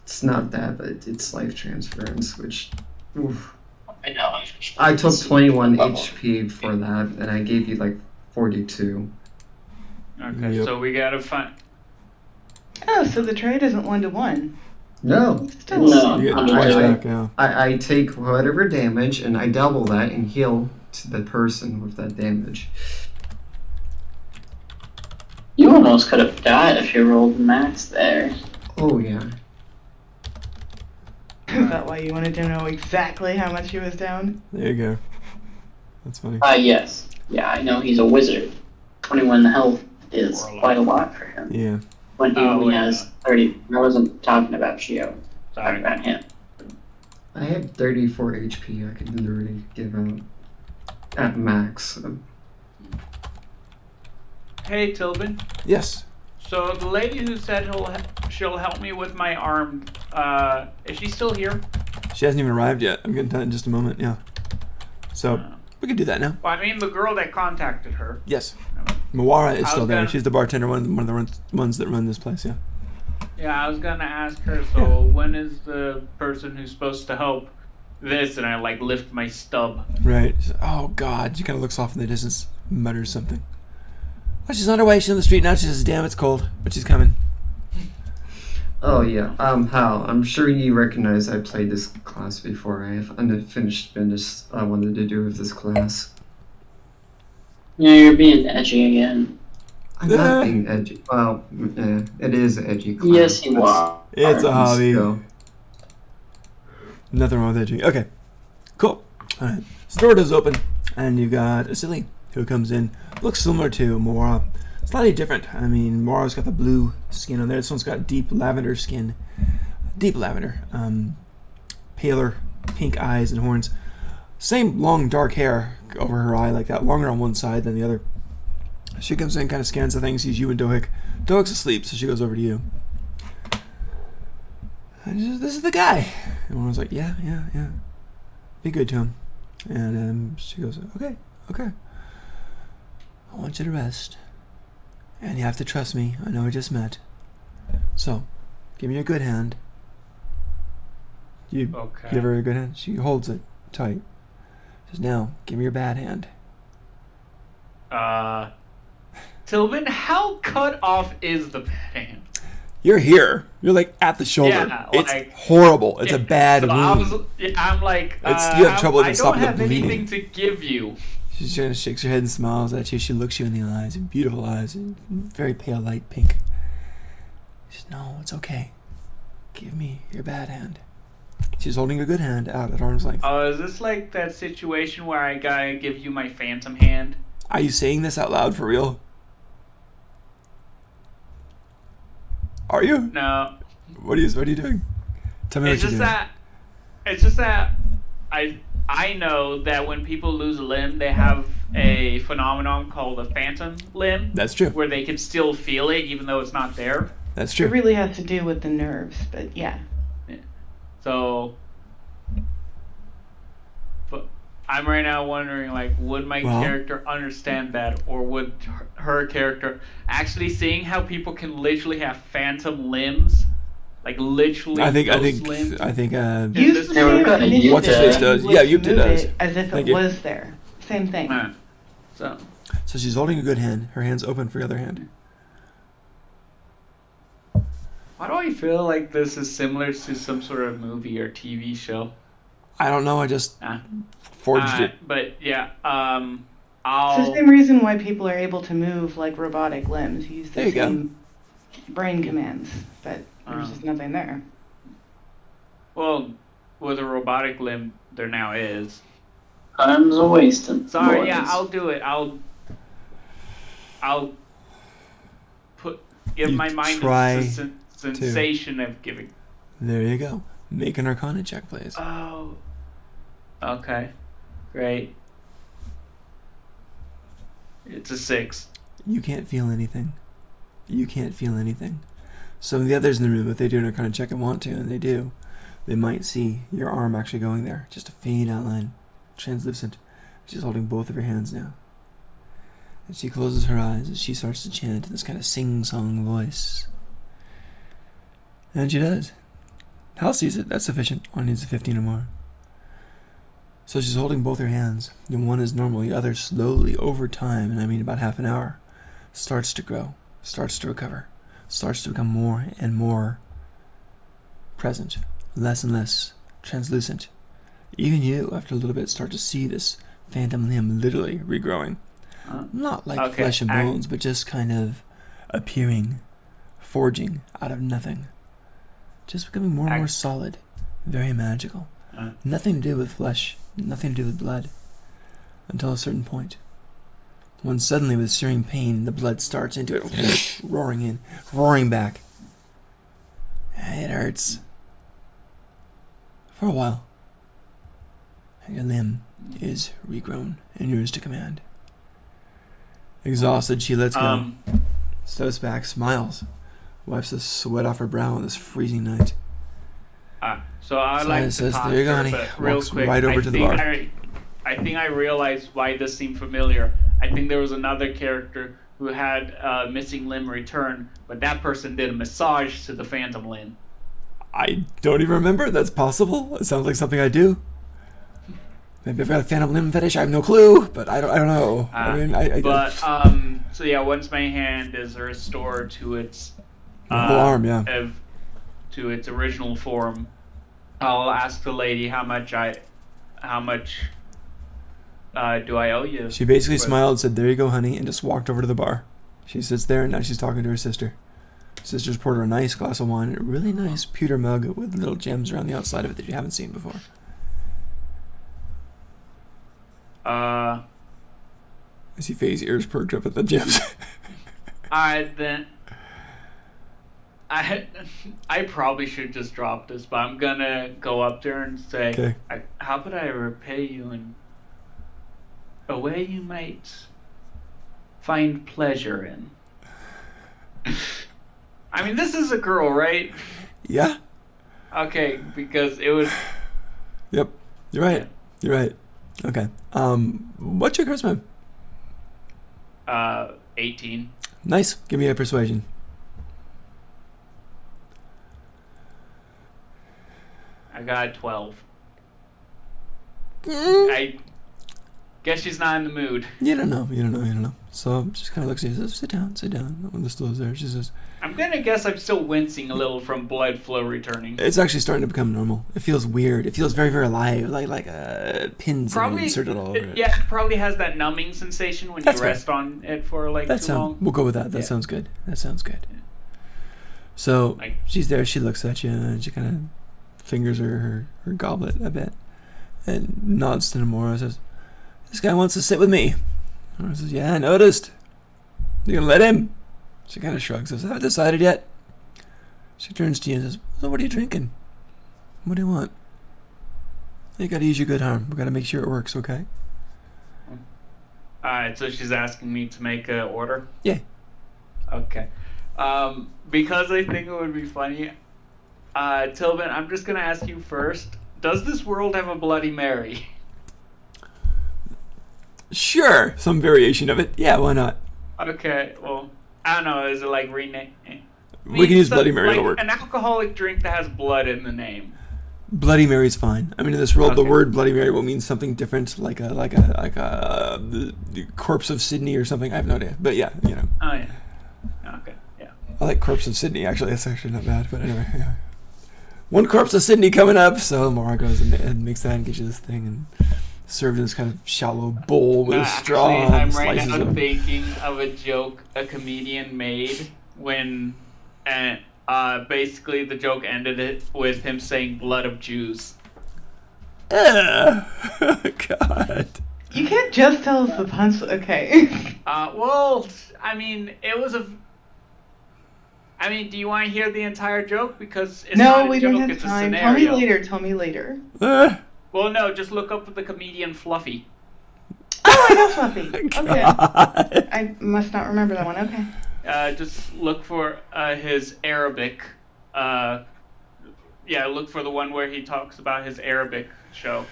S5: It's not that, but it's life transference, which. Oof.
S2: I know.
S5: I took 21 HP for that, and I gave you like 42.
S3: Okay,
S1: Yep.
S3: so we gotta find.
S6: Oh, so the trade isn't 1-to-1.
S5: No.
S6: It's still
S2: No.
S1: You get
S2: I'm
S1: twice
S2: sorry.
S1: back, yeah.
S5: I take whatever damage, and I double that and heal to the person with that damage.
S2: You almost could have died if you rolled max there.
S5: Oh, yeah.
S6: Is that why you wanted to know exactly how much he was down?
S1: There you go. That's funny.
S2: Yes. Yeah, I know he's a wizard. 21 health is quite a lot for him.
S1: Yeah.
S2: When he
S3: Oh,
S2: only
S3: wait,
S2: has 30. I wasn't talking about Shio. Talking
S3: Sorry.
S2: about him.
S5: I have 34 HP. I could literally give out at max.
S3: Hey, Tilvin.
S1: Yes.
S3: So the lady who said she'll help me with my arm, is she still here?
S1: She hasn't even arrived yet. I'm getting done in just a moment. Yeah. So we can do that now.
S3: Well, I mean the girl that contacted her.
S1: Yes. Mawara is
S3: I
S1: still
S3: was
S1: there.
S3: gonna-
S1: She's the bartender, one of the ones that run this place. Yeah.
S3: Yeah, I was gonna ask her. So when is the person who's supposed to help this? And I like lift my stub.
S1: Right. Oh God. She kind of looks off in the distance, mutters something. Oh, she's on her way. She's on the street now. She says, "Damn, it's cold," but she's coming.
S5: Oh yeah. Hal, I'm sure you recognize I played this class before. I have unfinished business I wanted to do with this class.
S2: Yeah, you're being edgy again.
S5: I'm not being edgy. Well, it is an edgy class.
S2: Yes, you are.
S1: It's a hobby.
S5: Still.
S1: Nothing wrong with edging. Okay. Cool. All right. So the door does open, and you've got Asili who comes in. Looks similar to Mawara. Slightly different. I mean, Mawara's got the blue skin on there. This one's got deep lavender skin. Deep lavender. Paler pink eyes and horns. Same long dark hair over her eye like that. Longer on one side than the other. She comes in, kind of scans the thing, sees you and Dohik. Dohik's asleep, so she goes over to you. And she says, "This is the guy." And Mawara's like, yeah. Be good to him. And she goes, okay. I want you to rest. And you have to trust me. I know we just met. So, give me your good hand. You
S3: Okay.
S1: give her a good hand. She holds it tight. Says, "Now, give me your bad hand."
S3: Tilvin, how cut off is the hand?
S1: You're here. You're like at the shoulder.
S3: Yeah,
S1: it's
S3: like-
S1: horrible. It's a bad
S3: So
S1: wound.
S3: I'm like,
S1: You have trouble even
S3: I don't
S1: stopping the
S3: have
S1: bleeding.
S3: anything to give you.
S1: She kind of shakes her head and smiles at you. She looks you in the eyes, beautiful eyes, very pale light pink. She says, "No, it's okay. Give me your bad hand." She's holding a good hand out at arm's length.
S3: Oh, is this like that situation where I gotta give you my phantom hand?
S1: Are you saying this out loud for real? Are you?
S3: No.
S1: What are you doing? Tell me
S3: It's
S1: what you're doing.
S3: It's just that I know that when people lose a limb, they have a phenomenon called a phantom limb,
S1: That's true.
S3: where they can still feel it even though it's not there.
S1: That's
S6: It
S1: true.
S6: really has to do with the nerves, but yeah.
S3: So, but I'm right now wondering, like, would my
S1: Well-
S3: character understand that, or would her character actually seeing how people can literally have phantom limbs, like literally
S1: I think
S3: those limbs?
S6: Use the
S2: Yeah, we're
S6: same
S2: gonna
S6: initiative
S2: use What's his
S1: face
S6: that
S1: does.
S6: you would
S1: Yeah,
S6: to
S1: Yupta
S6: move
S1: does.
S6: it as if
S1: Thank
S6: it
S1: you.
S6: was there. Same thing.
S3: So,
S1: So she's holding a good hand. Her hand's open for the other hand.
S3: why do I feel like this is similar to some sort of movie or TV show?
S1: I don't know. I just
S3: Ah.
S1: forged it.
S3: But yeah,
S6: It's
S3: I'll.
S6: the same reason why people are able to move like robotic limbs. Use
S1: There
S6: the
S1: you go.
S6: same brain commands, but there's
S3: Oh.
S6: just nothing there.
S3: Well, with a robotic limb, there now is.
S2: Time's a wasting.
S3: Sorry, yeah,
S2: boys.
S3: I'll do it. I'll give
S1: You
S3: my mind
S1: try
S3: a sensation of giving.
S1: There you go. Make an Arcana check, please.
S3: Oh. Okay. Great. It's a 6.
S1: You can't feel anything. You can't feel anything. Some of the others in the room, if they do an Arcana check and want to, and they do, they might see your arm actually going there. Just a faint outline. Translucent. She's holding both of her hands now. And she closes her eyes as she starts to chant in this kind of sing-song voice. And she does. Hal sees it. That's sufficient. One needs a 15 or more. So she's holding both her hands. The one is normal. The other slowly, over time, and I mean about half an hour, starts to grow, starts to recover, starts to become more and more present, less and less translucent. Even you, after a little bit, start to see this phantom limb literally regrowing. Not like
S3: Okay,
S1: flesh and bones, but just kind of appearing, forging out of nothing. Just becoming more and more solid, very magical. Nothing to do with flesh, nothing to do with blood, until a certain point. When suddenly, with searing pain, the blood starts into it, roaring back. It hurts. For a while. Your limb is regrown and yours to command. Exhausted, she lets go. Steps back, smiles, wipes the sweat off her brow on this freezing night.
S3: So I like to
S1: says,
S3: talk
S1: "There you go,
S3: to her,
S1: honey."
S3: but real
S1: Walks
S3: quick,
S1: right over to the bar.
S3: I think I realized why this seemed familiar. I think there was another character who had a missing limb return, but that person did a massage to the phantom limb.
S1: I don't even remember. That's possible. It sounds like something I do. Maybe I've got a phantom limb fetish. I have no clue, but I don't know.
S3: So yeah, once my hand is restored to its
S1: whole arm, yeah.
S3: To its original form, I'll ask the lady how much do I owe you?
S1: She basically smiled, said, "There you go, honey," and just walked over to the bar. She sits there, and now she's talking to her sister. Sister's poured her a nice glass of wine, a really nice pewter mug with little gems around the outside of it that you haven't seen before. I see Faye's ears perked up at the gems.
S3: I probably should just drop this, but I'm gonna go up there and say,
S1: Okay.
S3: how could I repay you in a way you might find pleasure in? I mean, this is a girl, right?
S1: Yeah.
S3: Okay, because it was...
S1: Yep. You're right. You're right. Okay. What's your charisma?
S3: 18.
S1: Nice. Give me a persuasion.
S3: I got 12. I guess she's not in the mood.
S1: You don't know. So just kind of looks at you and says, sit down. When the stool's there, she says,
S3: I'm gonna guess I'm still wincing a little from blood flow returning.
S1: it's actually starting to become normal. It feels weird. It feels very, very alive, like pins
S3: Probably
S1: inserted all over it.
S3: Yeah, it probably has that numbing sensation when
S1: That's
S3: you
S1: fair.
S3: rest on it for like
S1: That
S3: too long.
S1: we'll go with that. That
S3: Yeah.
S1: sounds good. So she's there. She looks at you and she kind of fingers her goblet a bit and nods to Nomura and says, "This guy wants to sit with me." Nomura says, "Yeah, I noticed. You gonna let him?" She kind of shrugs. Says, "I haven't decided yet." She turns to you and says, "So what are you drinking? What do you want? You gotta use your good arm. We gotta make sure it works, okay?"
S3: Alright, so she's asking me to make an order?
S1: Yeah.
S3: Okay. Because I think it would be funny, Tillman, I'm just gonna ask you first. Does this world have a Bloody Mary?
S1: Sure, some variation of it. Yeah, why not?
S3: Okay, well, I don't know, is it like rename?
S1: We can use Bloody Mary,
S3: like
S1: it'll work.
S3: an alcoholic drink that has blood in the name.
S1: Bloody Mary's fine. I mean, in this world, the
S3: Okay.
S1: word Bloody Mary will mean something different, like the corpse of Sydney or something. I have no idea, but yeah, you know.
S3: Oh, yeah. Okay, yeah.
S1: I like corpse of Sydney. Actually, that's actually not bad. But anyway, yeah. One corpse of Sydney coming up. So Mara goes and makes that and gets you this thing and served in this kind of shallow bowl with a straw.
S3: Actually, I'm
S1: and
S3: right
S1: slices
S3: now
S1: of-
S3: thinking of a joke a comedian made when, basically the joke ended it with him saying "blood of Jews."
S1: Ugh. God.
S6: You can't just tell us the punch. Okay.
S3: Well, I mean, it was a. I mean, do you want to hear the entire joke? Because it's
S6: No,
S3: not a
S6: we
S3: joke,
S6: don't have
S3: it's a
S6: time.
S3: scenario.
S6: Tell me later.
S3: Well, no, just look up the comedian Fluffy.
S6: Oh, I know Fluffy. Okay.
S1: God.
S6: I must not remember that one. Okay.
S3: Just look for his Arabic. Look for the one where he talks about his Arabic show.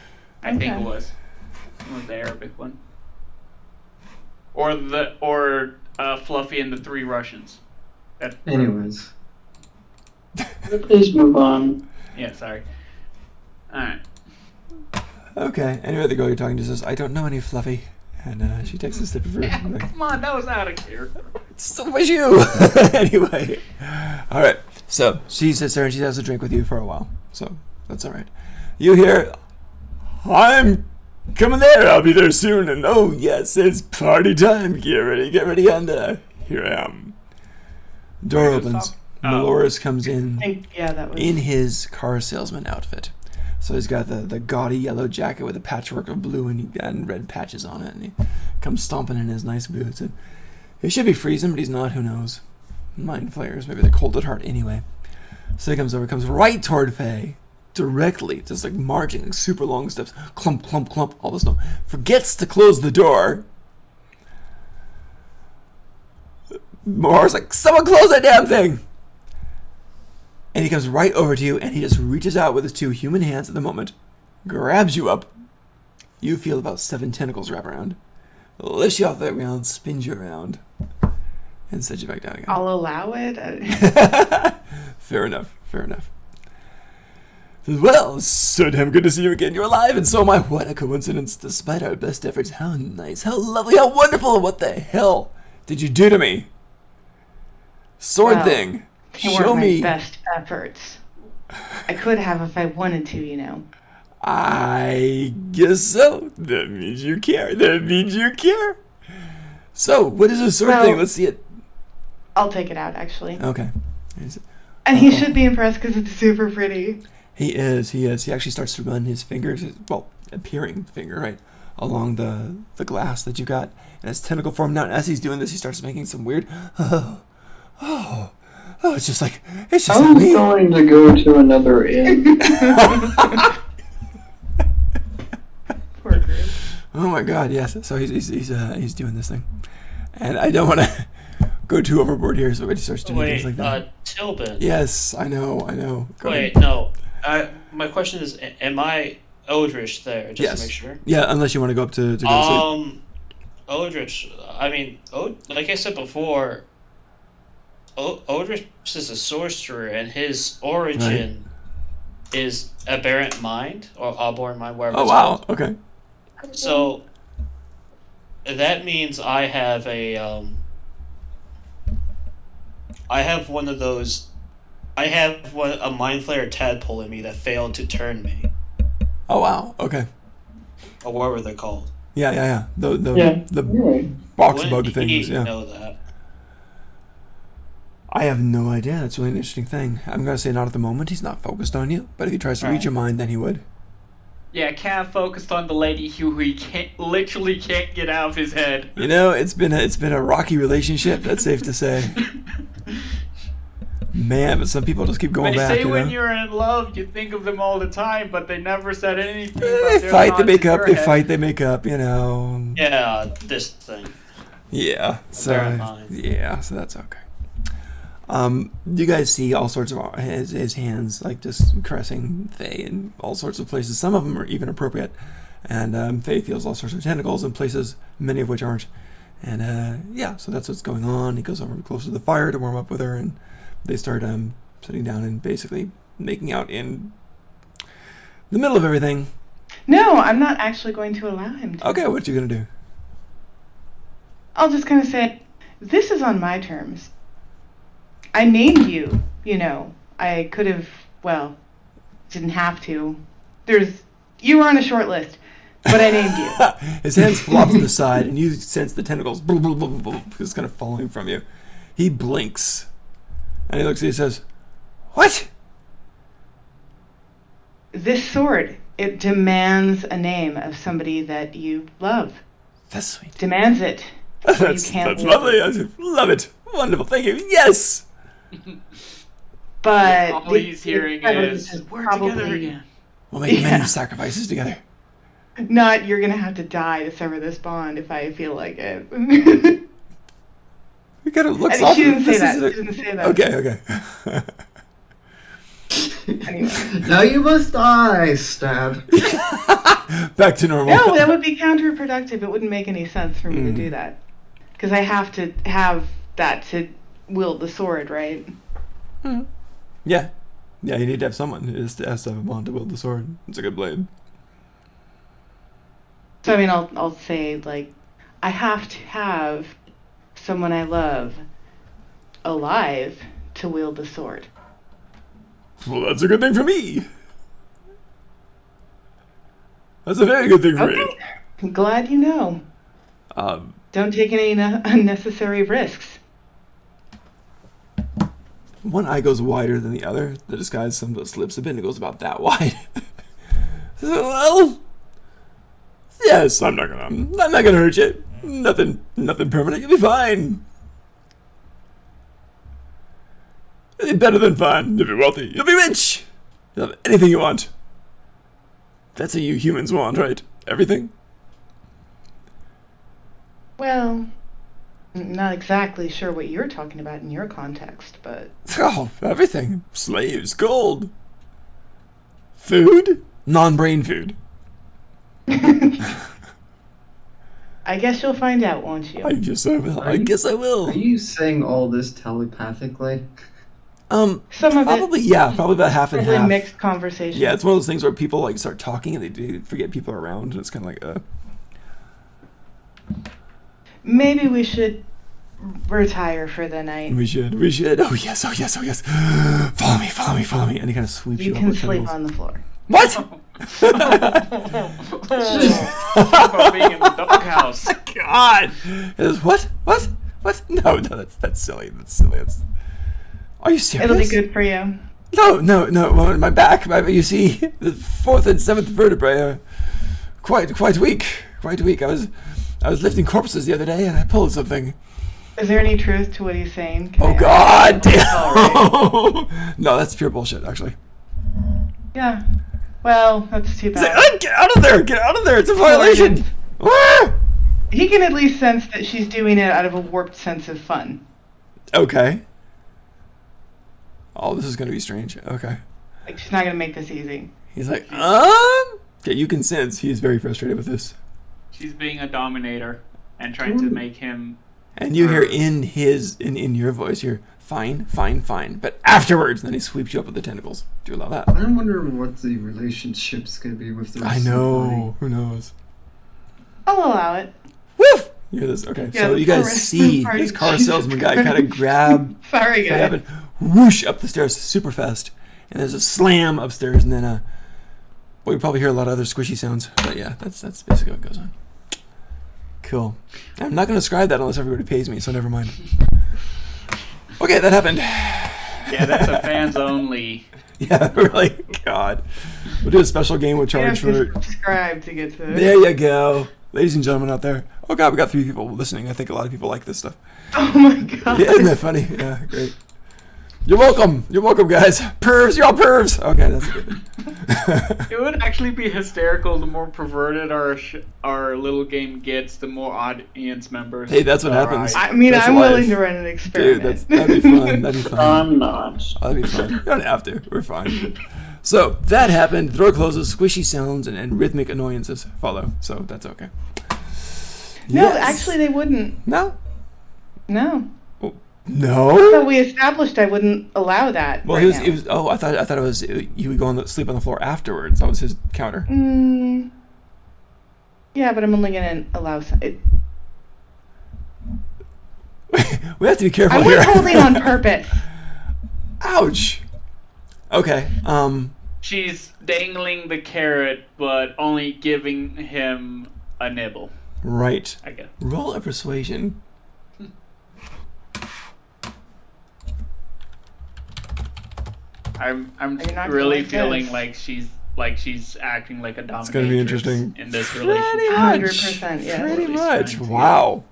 S3: I think
S6: Okay.
S3: it was the Arabic one. Or Fluffy and the Three Russians.
S5: Anyways.
S2: Please move on.
S3: Yeah, sorry. Alright.
S1: Okay. Anyway, the girl you're talking to says, "I don't know any Fluffy," and she takes a sip of her. Like,
S3: Come on, that was out of character.
S1: so was you. Anyway, all right. So she sits there and she has a drink with you for a while. So that's all right. You hear, "I'm coming there. I'll be there soon." And oh yes, it's party time. Get ready, and here I am. Door
S3: Where's the
S1: opens.
S3: song?
S1: Maloris comes in
S6: That was.
S1: in his car salesman outfit. So he's got the gaudy yellow jacket with a patchwork of blue and red patches on it, and he comes stomping in his nice boots. And he should be freezing, but he's not. Who knows? Mind flayers. Maybe they're cold at heart anyway. So he comes right toward Faye, directly, just like marching, like super long steps, clump, clump, clump, all the snow. Forgets to close the door. Mohar's like, someone close that damn thing! And he comes right over to you, and he just reaches out with his 2 human hands at the moment, grabs you up. You feel about 7 tentacles wrap around, lifts you off the ground, spins you around, and sets you back down again.
S6: I'll allow it.
S1: Fair enough. Well, so damn good to see you again. You're alive, and so am I. What a coincidence. Despite our best efforts, how nice, how lovely, how wonderful. What the hell did you do to me? Sword
S6: Well,
S1: thing.
S6: They
S1: Show
S6: weren't
S1: me.
S6: my best efforts. I could have if I wanted to, you know.
S1: I guess so. That means you care. So, what is this sword
S6: Well-
S1: thing? Let's see it.
S6: I'll take it out, actually.
S1: Okay.
S6: And he should be impressed because it's super pretty.
S1: He is. He actually starts to run his fingers, well, appearing finger, right, along the glass that you got. And it's tentacle form now. And as he's doing this, he starts making some weird, it's just like
S7: I'm
S1: me.
S7: going to go to another inn.
S6: Poor group.
S1: Oh my God, yes. So he's doing this thing, and I don't want to go too overboard here. So he starts doing
S4: Wait,
S1: things like that.
S4: Tilbin.
S1: Yes, I know. Go
S4: Wait,
S1: ahead.
S4: no. My question is, am I Eldritch there? Just
S1: Yes.
S4: to make sure.
S1: Yeah, unless you want to go up to go to sleep.
S4: Eldritch. I mean, like I said before, Eldritch is a sorcerer, and his origin is aberrant mind or abhorrent mind, wherever.
S1: Oh
S4: it's
S1: wow.
S4: called.
S1: Okay.
S4: So that means I have a I have one of those. I have a mind flayer tadpole in me that failed to turn me,
S1: Oh wow. Okay.
S4: or whatever they're called.
S1: Yeah. The
S7: Right.
S1: box
S4: Wouldn't
S1: bug
S4: you
S1: things. Yeah.
S4: know that?
S1: I have no idea. That's really an interesting thing. I'm gonna say not at the moment. He's not focused on you, but if he tries to read
S4: Alright.
S1: your mind, then he would.
S3: Yeah, Cav focused on the lady who he literally can't get out of his head.
S1: You know, it's been a rocky relationship. That's safe to say. Man, but some people just keep going
S3: They
S1: back.
S3: say
S1: You
S3: when
S1: know?
S3: you're in love, you think of them all the time, but they never said anything.
S1: They
S3: about their
S1: fight, they
S3: thoughts
S1: make
S3: in
S1: up.
S3: your
S1: They
S3: head.
S1: fight, they make up. You know.
S4: Yeah, this thing.
S1: Yeah. So
S4: Bear in mind.
S1: yeah. So that's okay. You guys see all sorts of his hands like just caressing Faye in all sorts of places. Some of them are even appropriate, and Faye feels all sorts of tentacles in places, many of which aren't. And yeah, so that's what's going on. He goes over close to the fire to warm up with her, and they start sitting down and basically making out in the middle of everything.
S6: No, I'm not actually going to allow him to.
S1: Okay, what you gonna do?
S6: I'll just kind of say, this is on my terms. I named you, you know. I could have, well, didn't have to. You were on a short list, but I named you.
S1: His hands flop to the side, and you sense the tentacles just kind of falling from you. He blinks, and he looks at you and says, "What?"
S6: This sword, it demands a name of somebody that you love.
S1: That's sweet.
S6: Demands it.
S1: That's
S6: can't live.
S1: lovely. I love it. Wonderful. Thank you. Yes.
S6: But
S3: All he's hearing is, "We're together again."
S1: We'll make
S6: Yeah.
S1: many sacrifices together.
S6: Not, you're gonna have to die to sever this bond if I feel like it.
S1: We gotta look.
S6: I mean, she didn't say that. She didn't say that.
S1: Okay.
S6: Anyway.
S5: Now you must die, stab.
S1: Back to normal.
S6: No, that would be counterproductive. It wouldn't make any sense for me to do that. Because I have to have that to wield the sword, right?
S1: Yeah. Yeah, you need to have someone who has to have a bond to wield the sword. It's a good blade.
S6: So, I mean, I'll say, like, I have to have someone I love alive to wield the sword.
S1: Well, that's a good thing for me. That's a very good thing for me.
S6: Okay. I'm glad you know.
S1: Um,
S6: Don't take any unnecessary risks.
S1: one eye goes wider than the other. The disguise somewhat slips a bit and it goes about that wide. Well, yes, I'm not gonna hurt you. Nothing permanent. You'll be fine. You'll be better than fine. You'll be wealthy. You'll be rich. You'll have anything you want. That's what you humans want, right? Everything?
S6: Well, I'm not exactly sure what you're talking about in your context, but
S1: Oh, everything. Slaves, gold. Food? Non-brain food.
S6: I guess you'll find out, won't you?
S1: I guess I will. I guess I
S5: Are
S1: will.
S5: you saying all this telepathically?
S6: Some of
S1: Probably,
S6: it,
S1: yeah, probably about half and
S6: really
S1: half.
S6: mixed conversation.
S1: Yeah, it's one of those things where people like start talking and they forget people are around, and it's kind of like,
S6: Maybe we should retire for the night.
S1: we should. Oh yes. Follow me. And he kind of sweeps you,
S6: You
S1: up
S6: can
S1: with
S6: sleep
S1: tentacles.
S6: on the floor.
S1: What?
S3: About being in the doghouse.
S1: God. It is, what? No, that's silly. Are you serious?
S6: It'll be good for you.
S1: No. Well, my back. You see, the 4th and 7th vertebrae are quite weak. I was lifting corpses the other day and I pulled something.
S6: Is there any truth to what he's saying? Can
S1: Oh
S6: I
S1: God!
S6: ask?
S1: Damn. No, that's pure bullshit. Actually.
S6: Yeah. Well, that's too
S1: He's like,
S6: bad.
S1: get out of there! Get out of there! It's a violation. Ah!
S6: He can at least sense that she's doing it out of a warped sense of fun.
S1: Okay. Oh, this is gonna be strange. Okay.
S6: Like, she's not gonna make this easy.
S1: He's like, Okay, you can sense he's very frustrated with this.
S3: She's being a dominator and trying to make him.
S1: And you hear in your voice, you're fine. But afterwards, then he sweeps you up with the tentacles. Do you allow that?
S5: I wonder what the relationship's gonna be with the
S1: I
S5: rest of the
S1: know. Who knows?
S6: I'll allow it.
S1: Woof! You hear this? Okay,
S6: Yeah,
S1: so
S6: the
S1: you guys
S6: car-
S1: see
S6: party-
S1: this car salesman guy kind of grab
S6: Sorry,
S1: grab
S6: guys.
S1: and whoosh up the stairs super fast. And there's a slam upstairs, and then well, you probably hear a lot of other squishy sounds. But yeah, that's basically what goes on. Cool. I'm not going to describe that unless everybody pays me, so never mind. Okay, that happened.
S3: Yeah, that's a fans only.
S1: Yeah, really. God. We'll do a special game with
S6: You have
S1: charge for
S6: to
S1: it.
S6: subscribe to get to this.
S1: There you go. Ladies and gentlemen out there. Oh God, we got 3 people listening. I think a lot of people like this stuff.
S6: Oh my god.
S1: Yeah, isn't that funny? Yeah, great. You're welcome, guys. Pervs, you're all pervs. Okay, that's good.
S3: It would actually be hysterical. The more perverted our little game gets, the more audience members.
S1: Hey, that's what
S3: there
S1: happens.
S3: are.
S6: I mean,
S1: That's
S6: I'm
S1: life.
S6: willing to run an experiment.
S1: Dude, that'd be fun. That'd be fun.
S7: I'm not.
S1: Oh, that'd be fun. You don't have to. We're fine. So that happened. The door closes. Squishy sounds and rhythmic annoyances follow. So that's okay.
S6: No,
S1: Yes.
S6: actually, they wouldn't.
S1: No.
S6: No.
S1: No.
S6: So we established I wouldn't allow that.
S1: Well,
S6: right
S1: he was. Oh, I thought it was. You would go sleep on the floor afterwards. That was his counter.
S6: Yeah, but I'm only gonna allow some.
S1: We have to be careful
S6: I
S1: here.
S6: was holding on purpose.
S1: Ouch. Okay.
S3: She's dangling the carrot, but only giving him a nibble.
S1: Right.
S3: I guess.
S1: Roll a persuasion.
S3: I'm
S6: Are you not
S3: really
S6: gonna
S3: feeling
S6: this?
S3: like she's acting like a dominatrix.
S1: It's gonna be interesting.
S3: In this
S1: Pretty
S3: relationship.
S1: much.
S6: 100%, yeah.
S1: Pretty
S3: At least
S1: much.
S3: trying to.
S1: Wow.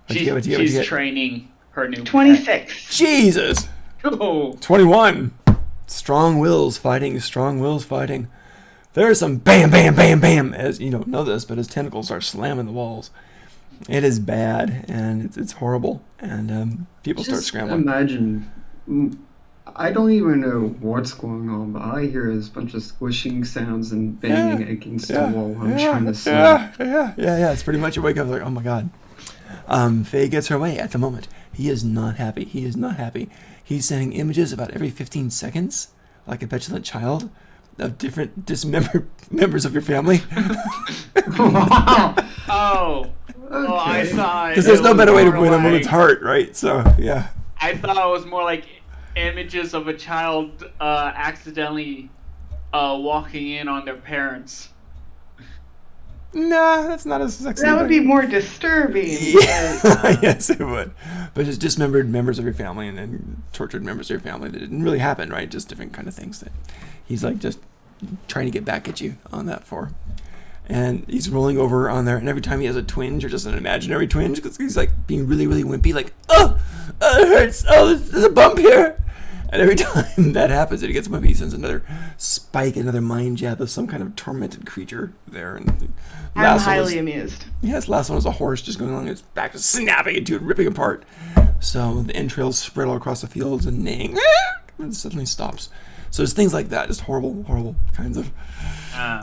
S1: What'd you
S3: She's
S1: get?
S3: training her new pet.
S6: 26.
S1: Jesus.
S3: Oh,
S1: 21. Strong wills fighting. There's some bam, bam, bam, bam. As you don't know this, but his tentacles are slamming the walls. It is bad, and it's horrible. And people start
S5: Just
S1: scrambling.
S5: Imagine. I don't even know what's going on, but I hear a bunch of squishing sounds and banging against the wall. I'm trying to sleep.
S1: Yeah. It's pretty much you wake up like, oh my God. Faye gets her way at the moment. He is not happy. He's sending images about every 15 seconds, like a petulant child, of different dismembered members of your family.
S3: oh, oh! I
S5: Okay.
S3: thought
S1: Because there's
S3: it
S1: no
S3: was
S1: better way to
S3: more
S1: win a
S3: like-
S1: woman's heart, right? So, yeah.
S3: I thought it was more like images of a child accidentally walking in on their parents.
S1: Nah, that's not as sexy.
S6: That would be more disturbing.
S1: Yeah. Yes, it would. But just dismembered members of your family and then tortured members of your family that didn't really happen, right? Just different kind of things that he's like just trying to get back at you on that for. And he's rolling over on there, and every time he has a twinge or just an imaginary twinge, because he's like being really, really wimpy, like, oh, it hurts, oh, there's a bump here. And every time that happens, it gets him up. He sends another spike, another mind jab of some kind of tormented creature there. And the
S6: I'm
S1: last one
S6: highly
S1: was,
S6: amused.
S1: yes, last one was a horse just going along its back, just snapping into it, ripping apart. So the entrails spread all across the fields and neighing, and suddenly stops. So there's things like that, just horrible, horrible kinds of.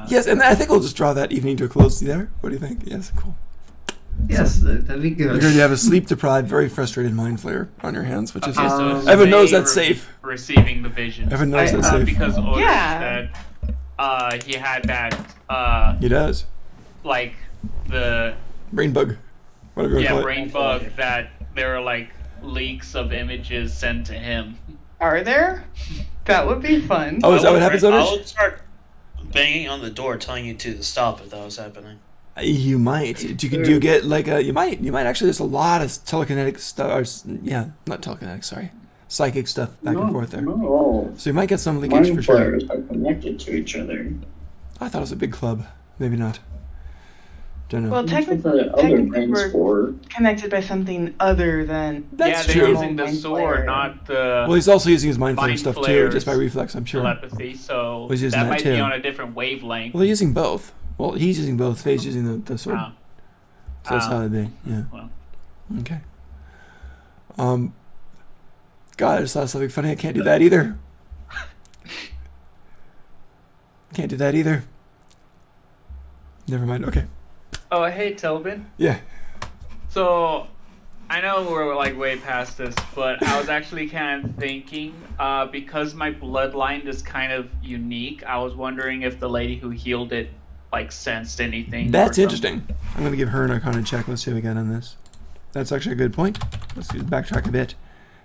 S1: Yes, and I think we'll just draw that evening to a close. There, what do you think? Yes, cool.
S5: Yes, that'd be good.
S1: You're going to have a sleep-deprived, very frustrated mind flayer on your hands, which is.
S3: Okay, so it's
S1: Evan knows
S3: Faye
S1: that's safe.
S3: Receiving the vision.
S1: Evan knows that's safe.
S3: Because Otis
S6: Yeah.
S3: said he had that
S1: He does.
S3: like the
S1: Brain bug. Whatever you want to call it.
S3: brain bug that there are like leaks of images sent to him.
S6: Are there? That would be fun.
S1: Oh, is that what happens,
S4: I
S1: Otis?
S4: would start banging on the door, telling you to stop if that was happening.
S1: You might. Do you get like a? You might actually. There's a lot of telekinetic stuff. Or, yeah, not telekinetic. Sorry, psychic stuff back and forth there.
S2: Not all
S1: So you might get some leakage for
S2: mind
S1: sure.
S2: flayers are connected to each other.
S1: I thought it was a big club. Maybe not. Don't know.
S6: Well,
S2: That's what
S6: technically,
S2: the other
S6: technically
S2: brain's
S6: we're
S2: for.
S6: connected by something other than
S1: That's
S3: yeah, they're
S1: true.
S3: using the
S6: Mind
S3: sword,
S6: flayer.
S3: not the
S1: Well, he's also using his mind flayer
S3: Mind
S1: stuff too,
S3: flayers.
S1: just by reflex. I'm sure.
S3: telepathy, so
S1: Well, he's using
S3: that
S1: that
S3: might
S1: too.
S3: be on a different wavelength.
S1: Well, they're using both. Well, he's using both. Faye's using the sword.
S3: Oh.
S1: So that's how it'd be. Yeah.
S3: Well.
S1: Okay. God, I just thought something funny. I can't do that either. Can't do that either. Never mind. Okay.
S3: Oh, hey, Tobin.
S1: Yeah.
S3: So, I know we're like way past this, but I was actually kind of thinking, because my bloodline is kind of unique, I was wondering if the lady who healed it, like, sensed anything.
S1: That's
S3: or
S1: interesting. I'm going to give her an Arcana check. Let's see what we got on this. That's actually a good point. Let's backtrack a bit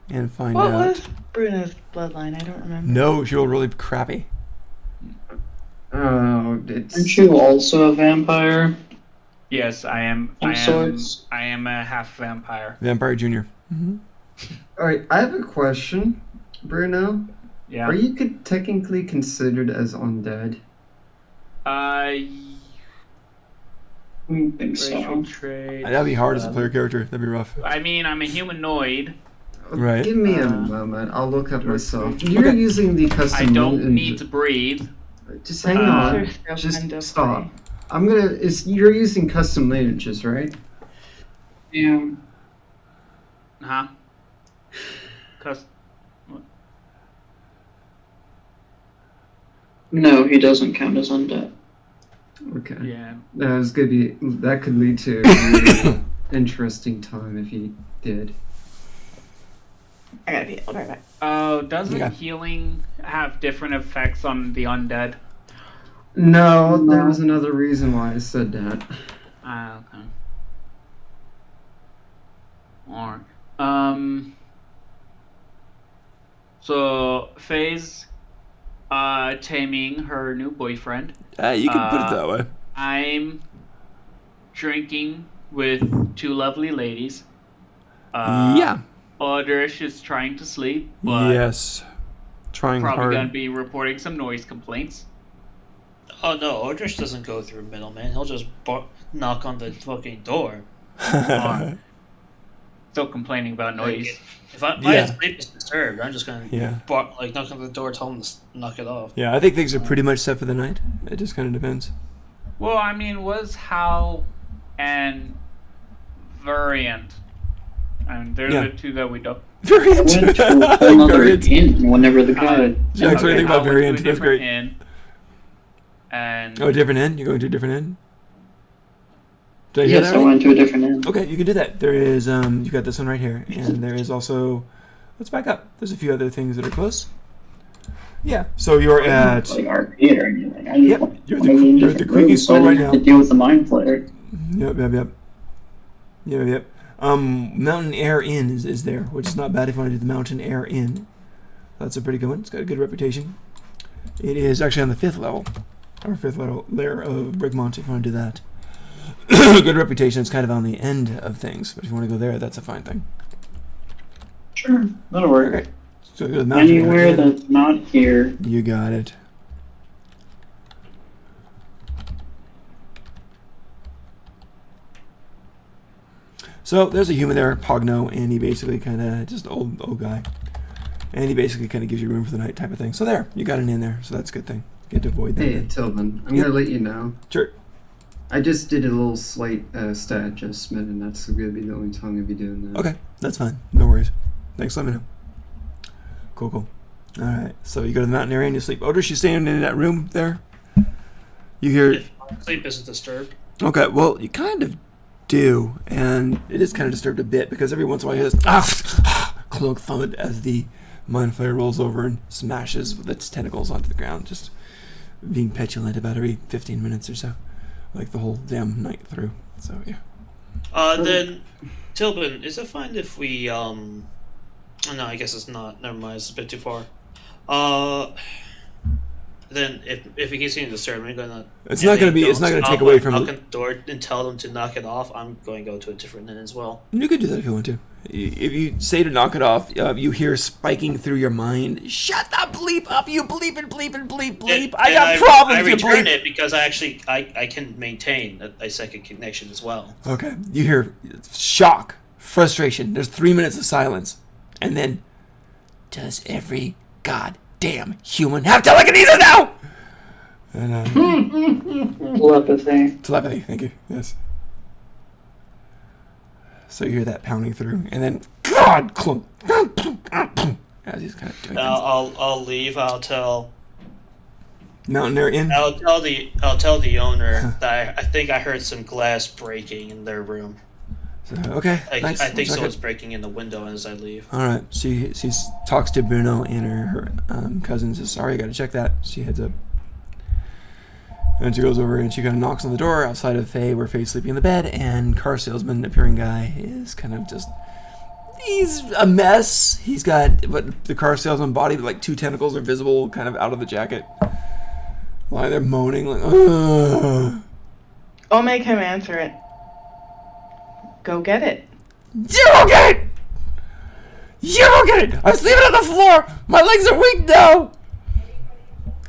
S1: and find
S6: what
S1: out.
S6: was Bruno's bloodline? I don't remember.
S1: No, she rolled really crappy.
S5: Oh, it's.
S2: Aren't you also a vampire?
S3: Yes, I am.
S2: Of sorts.
S3: I am a half vampire.
S1: Vampire Junior.
S5: All right, I have a question, Bruno.
S3: Yeah.
S5: Are you technically considered as undead?
S2: I don't think
S3: Racial
S2: so.
S3: trait.
S1: That'd be hard as a player character. That'd be rough.
S3: I mean, I'm a humanoid.
S1: Right.
S5: Give me a moment. I'll look up myself. You're using the custom.
S3: I don't need to breathe.
S5: Just hang
S3: Uh,
S5: on.
S6: There's still
S5: Just
S6: kind of
S5: stop. I'm gonna. You're using custom lineages, right?
S2: Yeah.
S3: Huh? Cause
S2: No, he doesn't count as undead.
S5: Okay.
S3: yeah.
S5: That could lead to a really interesting time if he did.
S6: I gotta be. I'll be right back.
S3: Oh, doesn't
S1: Okay.
S3: healing have different effects on the undead?
S5: No, there
S2: No.
S5: was another reason why I said that.
S3: Okay. Alright. So Faye's taming her new boyfriend.
S1: You can put it that way.
S3: I'm drinking with two lovely ladies.
S1: Yeah.
S3: Odrish is trying to sleep, but
S1: Yes. Trying
S3: probably
S1: hard.
S3: gonna be reporting some noise complaints.
S4: Oh no, Odrish doesn't go through middleman. He'll just knock on the fucking door.
S3: Or still complaining about noise.
S4: If my
S1: Yeah.
S4: sleep is disturbed, I'm just gonna
S1: Yeah.
S4: knock on the door, tell him to knock it off.
S1: Yeah, I think things are pretty much set for the night. It just kind of depends.
S3: Well, I mean, was Hal and Variant. And they're
S1: Yeah.
S3: the two that we don't.
S1: Variant.
S2: I went to another
S1: Variant.
S2: inn whenever the guy.
S1: Yeah, actually, I think
S3: Hal
S1: about
S3: went to a
S1: Variant. That's
S3: different
S1: great.
S3: inn, and
S1: Oh, a different end? You're going to a different end? Did I hear
S2: Yes,
S1: that
S2: I
S1: right?
S2: went to a different inn.
S1: Okay, you can do that. There is, you got this one right here. And there is also, let's back up. There's a few other things that are close. Yeah, so you're at,
S2: Like RP or anything. I
S1: Yep,
S2: just
S1: you're at
S2: wanted
S1: the-
S2: to
S1: you're
S2: just
S1: at the
S2: improve
S1: Quickie
S2: so
S1: store
S2: I
S1: right
S2: didn't have
S1: now.
S2: to deal with the mind flayer.
S1: Yep. Mountain Air Inn is there, which is not bad if you want to do the Mountain Air Inn. That's a pretty good one. It's got a good reputation. It is actually on the 5th level, or 5th level layer of Brigmont if you want to do that. Good reputation. It's kind of on the end of things, but if you want to go there, that's a fine thing.
S2: Sure, that'll work.
S1: Okay. So go to the Mountain Air
S2: Anywhere
S1: Inn.
S2: that's not here.
S1: You got it. So there's a human there, Pogno, and he basically kind of just old guy. And he basically kind of gives you room for the night type of thing. So there, you got an in there. So that's a good thing. Get to avoid that.
S5: Hey,
S1: then.
S5: Tillman, I'm
S1: Yeah.
S5: gonna let you know.
S1: Sure.
S5: I just did a little slight stat adjustment, and that's gonna be the only time I'll be doing that.
S1: Okay, that's fine. No worries. Thanks, let me know. Cool. All right, so you go to the mountain area and you sleep. Odor, she's staying in that room there. You hear...
S4: If sleep isn't disturbed.
S1: Okay, well, you kind of do, and it is kind of disturbed a bit because every once in a while you hear this clunk thud as the mind flare rolls over and smashes with its tentacles onto the ground, just being petulant about every 15 minutes or so, like the whole damn night through. So yeah.
S4: Then, Tilbin, is it fine if we no, I guess it's not. Never mind, it's a bit too far. Then if he keeps getting disturbed, I'm gonna.
S1: It's not gonna take away from.
S4: Knock on the door and tell them to knock it off. I'm going to go to a different inn as well.
S1: You could do that if you want to. If you say to knock it off, you hear spiking through your mind, "Shut the bleep up, you bleep and bleep and bleep bleep. I got problems,
S4: I
S1: you
S4: return
S1: bleep."
S4: it because I can maintain a second connection as well.
S1: Okay. You hear shock, frustration. There's 3 minutes of silence. And then, does every goddamn human have telekinesis now? And,
S7: Telepathy.
S1: telepathy, thank you. Yes. So you hear that pounding through, and then, God, clunk. As he's kind of doing things.
S4: I'll leave. I'll tell
S1: Mountaineer Inn.
S4: I'll tell the owner that I think I heard some glass breaking in their room.
S1: So, okay, thanks.
S4: I think
S1: One second.
S4: someone's breaking in the window as I leave.
S1: All right. She talks to Bruno and her cousin. Says, "Sorry, I got to check that." She heads up, and she goes over and she kind of knocks on the door outside of Faye, where Faye's sleeping in the bed, and car salesman appearing guy is kind of just. He's a mess. He's got what the car salesman body, but like 2 tentacles are visible, kind of out of the jacket. Lying there moaning like, ugh.
S6: I'll make him answer it. Go get it.
S1: You don't get it! You don't get it! I'm sleeping on the floor! My legs are weak now!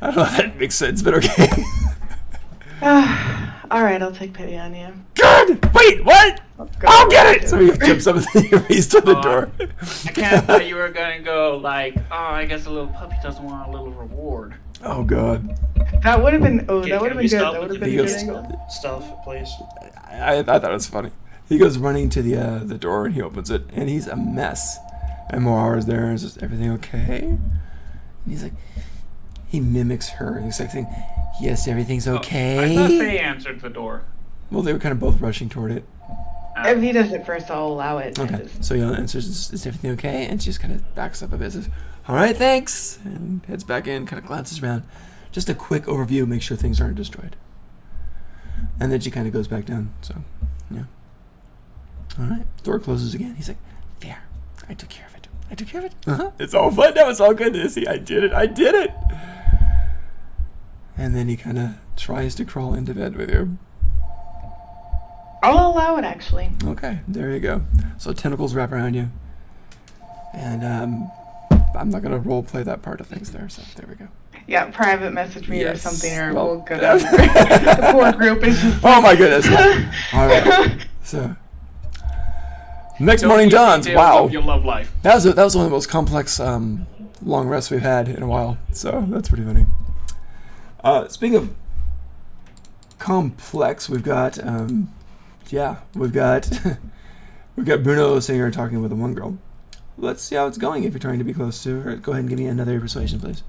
S1: I don't know if that makes sense, but okay.
S6: Alright, I'll take pity on you.
S1: Good! Wait, what? I'll get it! So he jumps up and he's to the door.
S3: I kind of thought you were gonna go like, oh, I guess a little puppy doesn't want a little reward.
S1: Oh, God.
S6: That would have been. Oh,
S4: Okay,
S6: that would
S4: can
S6: have
S4: we
S6: been good.
S4: stop
S6: That would
S4: with
S6: have
S4: the
S6: been a good
S1: video
S6: angle.
S4: Stuff, please.
S1: I thought it was funny. He goes running to the door and he opens it, and he's a mess. And Moira's there, and is everything okay? And he's like, he mimics her. He's like saying, yes, everything's okay.
S3: I thought they answered the door.
S1: Well, they were kind of both rushing toward it.
S6: If he does it first, I'll allow it. I
S1: Okay,
S6: just-
S1: so he answers, is everything okay? And she just kind of backs up a bit, says, all right, thanks, and heads back in, kind of glances around. Just a quick overview, make sure things aren't destroyed. And then she kind of goes back down, so, yeah. All right, door closes again. He's like, there, I took care of it. I took care of it. Uh-huh. It's all fun now, it's all good to see. I did it. And then he kind of tries to crawl into bed with you.
S6: I'll allow it, actually.
S1: Okay, there you go. So tentacles wrap around you. And I'm not going to role play that part of things there, so there we go.
S6: Yeah, private message me
S1: Yes,
S6: or something, or
S1: well,
S6: we'll go down. The poor group is just.
S1: Oh my goodness. All right. So next
S3: Don't
S1: morning
S3: give me
S1: dawns.
S3: details
S1: Wow.
S3: of your love life.
S1: That was one of the most complex long rests we've had in a while. So that's pretty funny. Speaking of complex, we've got we've got Bruno sitting here talking with the one girl. Let's see how it's going. If you're trying to be close to her, go ahead and give me another persuasion, please.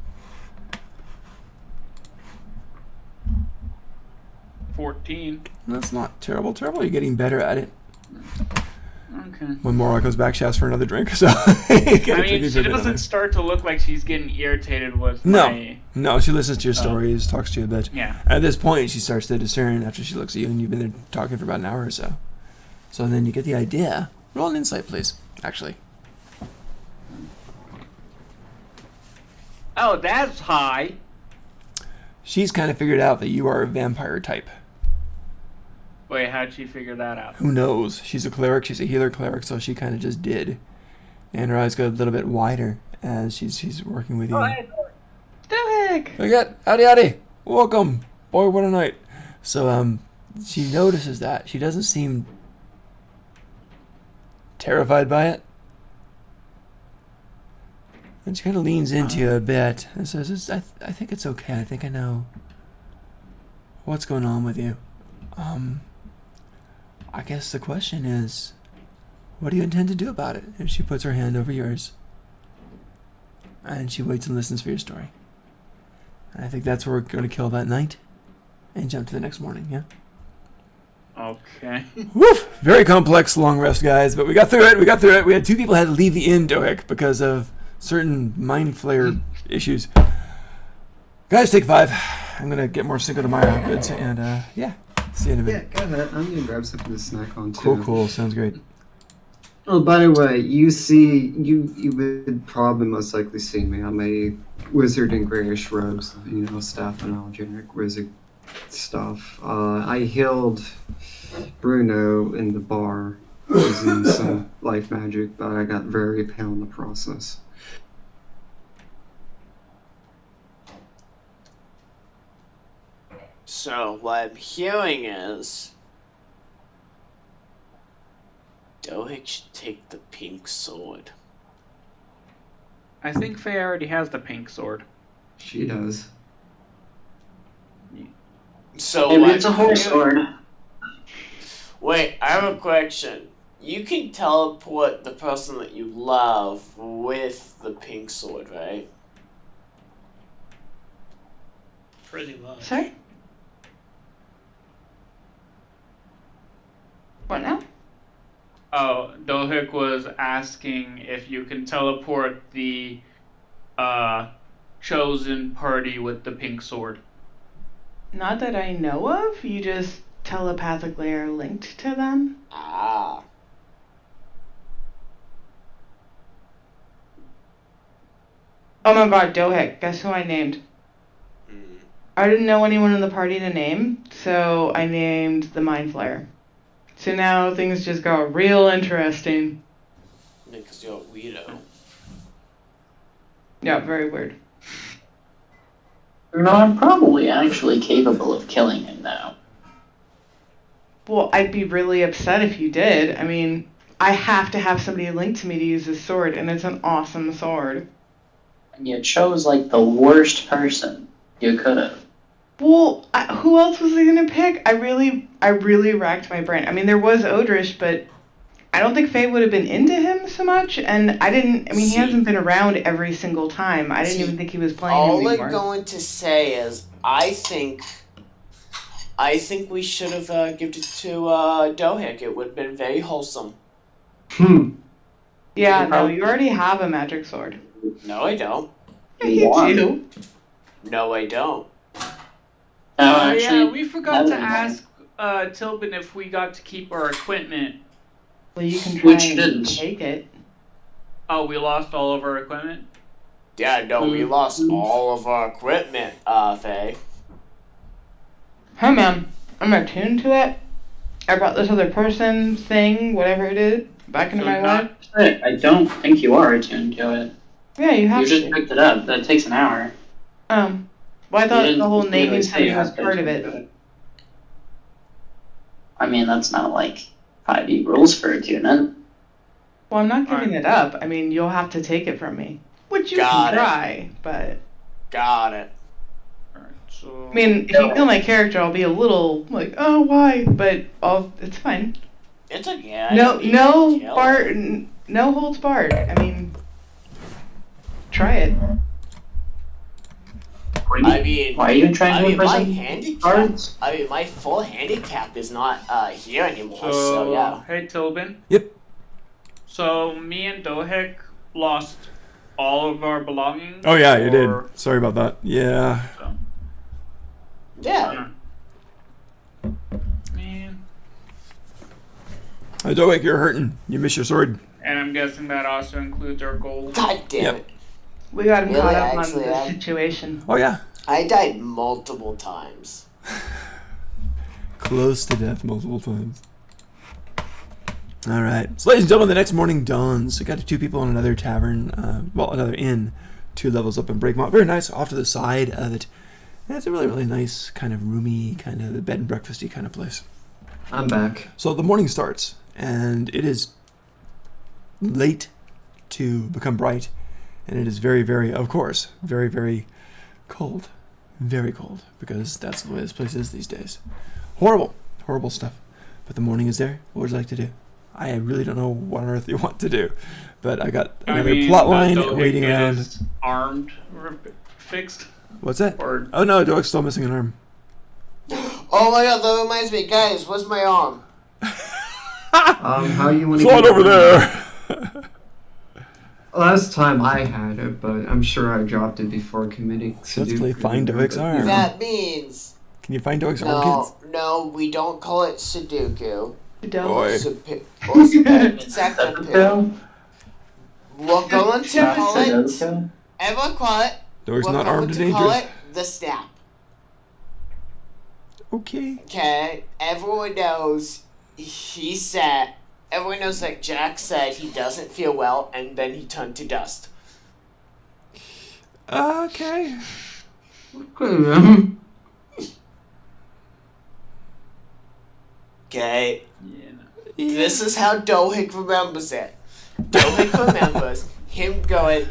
S3: 14.
S1: That's not terrible. You're getting better at it.
S3: Okay.
S1: When Mora comes back, she asks for another drink. So
S3: I mean, she doesn't start to look like she's getting irritated with my...
S1: No, she listens to your stories, talks to you a bit.
S3: Yeah.
S1: At this point, she starts to discern after she looks at you, and you've been there talking for about an hour or so. So then you get the idea. Roll an insight, please. Actually.
S3: Oh, that's high.
S1: She's kind of figured out that you are a vampire type.
S3: Wait, how'd she figure that out?
S1: Who knows? She's a cleric. She's a healer cleric, so she kind of just did. And her eyes go a little bit wider as she's working with you.
S6: Stoic!
S1: We got howdy. Welcome. Boy, what a night. So she notices that. She doesn't seem terrified by it. And she kind of leans into you a bit and says, I think it's okay. I think I know what's going on with you. I guess the question is, what do you intend to do about it? And she puts her hand over yours. And she waits and listens for your story. And I think that's where we're going to kill that night and jump to the next morning, yeah?
S3: Okay.
S1: Woof! Very complex long rest, guys, but we got through it. We had 2 people had to leave the inn, Dohik, because of certain mind flare issues. Guys, take 5. I'm going to get more Cinco de Mayo goods, and yeah, see you in a minute.
S5: Yeah, go ahead. I'm gonna grab something to snack on too.
S1: Cool. Sounds great.
S5: Oh, by the way, you would probably most likely see me. I'm a wizard in grayish robes, staff and all generic wizard stuff. I healed Bruno in the bar using some life magic, but I got very pale in the process.
S8: So what I'm hearing is Dohik should take the pink sword.
S3: I think Faye already has the pink sword.
S5: She does.
S8: So
S2: Maybe
S8: what
S2: it's a
S8: I'm
S2: horse
S8: hearing-
S2: sword.
S8: Wait, I have a question. You can teleport the person that you love with the pink sword, right?
S4: Pretty much.
S6: Sorry? What now?
S3: Oh, Dohik was asking if you can teleport the chosen party with the pink sword.
S6: Not that I know of. You just telepathically are linked to them.
S8: Ah.
S6: Oh my god, Dohik, guess who I named? I didn't know anyone in the party to name, so I named the Mind Flayer. So now things just got real interesting.
S8: Because you're a weirdo.
S6: Yeah, very weird.
S2: No, I'm probably actually capable of killing him now.
S6: Well, I'd be really upset if you did. I mean, I have to have somebody linked to me to use this sword, and it's an awesome sword.
S2: And you chose like the worst person you could have.
S6: Well, who else was I gonna pick? I really racked my brain. I mean, there was Odrish, but I don't think Faye would have been into him so much, and he hasn't been around every single time. I didn't even think he was playing
S8: All
S6: him
S8: I'm
S6: anymore.
S8: going to say is, I think we should have given it to Dohik. It would have been very wholesome.
S6: Yeah, no, you already have a magic sword.
S8: No, I don't.
S6: Yeah, you
S2: Why?
S6: do.
S8: No, I don't.
S2: No,
S3: Oh
S2: actually,
S3: yeah, we forgot to
S2: never mind.
S3: ask Tilbin if we got to keep our equipment.
S6: Well, you can try
S2: Which
S6: and
S2: didn't.
S6: take it.
S3: Oh, we lost all of our equipment?
S8: Yeah, no, we lost all of our equipment, Faye.
S6: Hey, man, I'm attuned to it. I brought this other person thing, whatever it is, back into
S3: So
S6: my
S3: not-
S6: life.
S2: I don't think you are attuned to it.
S6: Yeah, you have
S2: You just
S6: to.
S2: picked it up. That takes an hour.
S6: Well, I
S2: You
S6: thought
S2: didn't
S6: the whole
S2: specifically
S6: naming
S2: say you
S6: thing was
S2: have to
S6: part of
S2: attune to
S6: it.
S2: I mean, that's not like 5e rules for attunement.
S6: Well, I'm not giving
S3: Alright.
S6: it up. I mean, you'll have to take it from me. Which you
S8: Got
S6: can
S8: it.
S6: try, but...
S8: Got it.
S3: Alright, so...
S6: I mean, if you kill my character, I'll be a little, like, oh, why? But it's fine.
S8: It's okay. I
S6: No,
S8: don't need
S6: no
S8: to kill.
S6: no holds barred. I mean, try it.
S2: Why
S8: I mean,
S2: are you trying to
S8: my
S2: imprison
S8: handicap.
S2: cards?
S8: I mean, my full handicap is not here anymore. So yeah.
S3: Hey, Tilbin.
S1: Yep.
S3: So, me and Dohik lost all of our belongings?
S1: Oh yeah, you
S3: or-
S1: did. Sorry about that. Yeah.
S8: Yeah.
S3: Man.
S1: Dohik, you're hurting. You miss your sword.
S3: And I'm guessing that also includes our gold.
S8: God damn
S1: Yep.
S8: it.
S6: We got him
S8: Really,
S6: caught up on
S8: actually,
S6: the
S8: I-
S6: situation.
S1: Oh yeah.
S8: I died multiple times.
S1: Close to death multiple times. All right. So, ladies and gentlemen, the next morning dawns. We got 2 people in another tavern, another inn, 2 levels up in Breakmont. Very nice, off to the side of it. And it's a really, really nice, kind of roomy, kind of bed and breakfasty kind of place.
S5: I'm back.
S1: So the morning starts, and it is late to become bright, And it is very, very, of course, very, very cold. Very cold, because that's the way this place is these days. Horrible, horrible stuff. But the morning is there. What would you like to do? I really don't know what on earth you want to do. But I got another plot line waiting around.
S3: Is armed or fixed?
S1: What's that?
S3: Or
S1: Oh no, Doeg's still missing an arm.
S8: Oh my god, that reminds me, guys. Where's my arm?
S5: How you want to
S1: Slide over there.
S5: Last time I had it, but I'm sure I dropped it before committing.
S1: Let's play Find Doeg's arm.
S8: That means
S1: Can you find Doeg's arm, kids?
S8: no, we don't call it Sudoku.
S1: Boy.
S8: Or second pill. We're going to call it.
S7: Sudoku?
S8: Everyone call it.
S1: Doeg's
S8: We're
S1: not
S8: going
S1: armed and
S8: to call
S1: dangerous.
S8: it the snap.
S1: Okay.
S8: Okay, everyone knows he said, everyone knows that Jack said he doesn't feel well and then he turned to dust.
S1: Okay.
S8: Okay,
S3: yeah, no.
S8: this is how Dohik remembers it. Dohik remembers him going,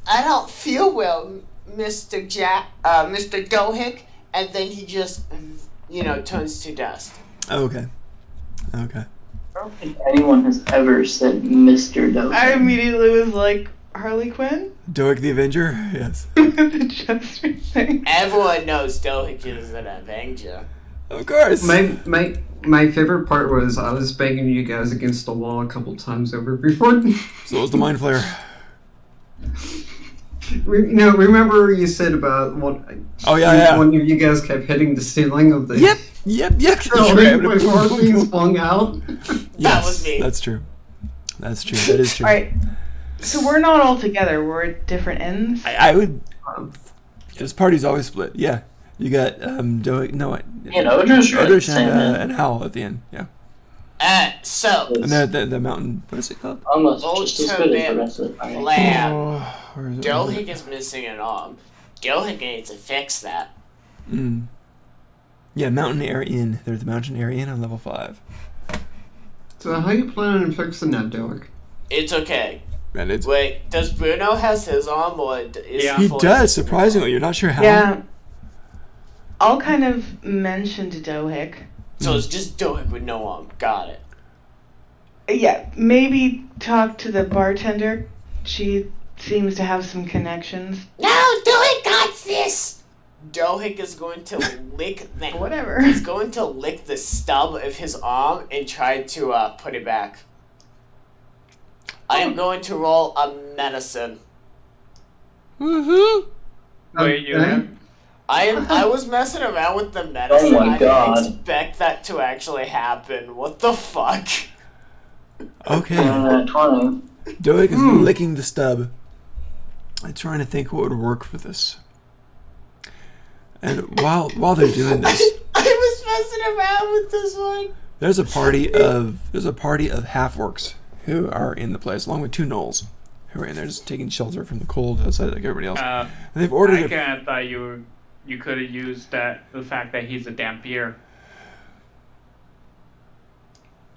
S8: I don't feel well, Mr. Dohik, and then he just, turns to dust.
S1: Okay. Okay.
S7: I don't think anyone has ever said Mr. Doe.
S6: I immediately was like, Harley Quinn?
S1: Doeg the Avenger? Yes.
S6: The Jester thing.
S8: Everyone knows Dohik is an Avenger.
S1: Of course.
S5: My favorite part was I was banging you guys against the wall a couple times over before.
S1: So was the Mind Flayer.
S5: Remember you said about what?
S1: Oh, yeah.
S5: One of you guys kept hitting the ceiling of the.
S1: Yep.
S5: building before being flung out.
S1: Yes,
S8: was me.
S1: That's true. That's true. That is true.
S6: Alright. So we're not all together, we're at different ends.
S1: I would. This party's always split. Yeah. You got Doeg. No, Odrish and Howl at the end. Yeah.
S8: So,
S1: And the mountain. What is it called?
S7: Almost just as good as the
S8: Ultimate
S7: rest of the party.
S8: Lamb.
S1: Oh, where is it?
S8: Dohik is missing an arm. Dohik needs to fix that.
S1: Yeah, Mountain Air Inn. They're the Mountain Air Inn on level 5.
S5: So how you planning on fixing that, Derek?
S8: It's okay.
S1: And it's.
S8: Wait, does Bruno has his arm or is
S3: Yeah.
S1: He
S8: fully-
S1: does. Surprisingly, you're not sure how.
S6: Yeah. I'll kind of mention to Dohik.
S8: So it's just Dohik with no arm. Got it.
S6: Yeah, maybe talk to the bartender. She seems to have some connections.
S8: No, Dohik got this! Dohik is going to lick the...
S6: Whatever.
S8: He's going to lick the stub of his arm and try to put it back. I am going to roll a medicine.
S1: Woohoo!
S3: Wait, you
S5: Okay.
S3: have?
S8: I was messing around with the medicine.
S7: Oh my
S8: I
S7: God.
S8: didn't expect that to actually happen. What the fuck?
S1: Okay.
S7: 20.
S1: Doeg is licking the stub. I'm trying to think what would work for this. And while they're doing this,
S8: I was messing around with this one.
S1: there's a party of half-orcs who are in the place, along with 2 gnolls who are in there just taking shelter from the cold outside like everybody else. And they've ordered
S3: I
S1: it.
S3: kind of thought you could have used the fact that he's a Dampier.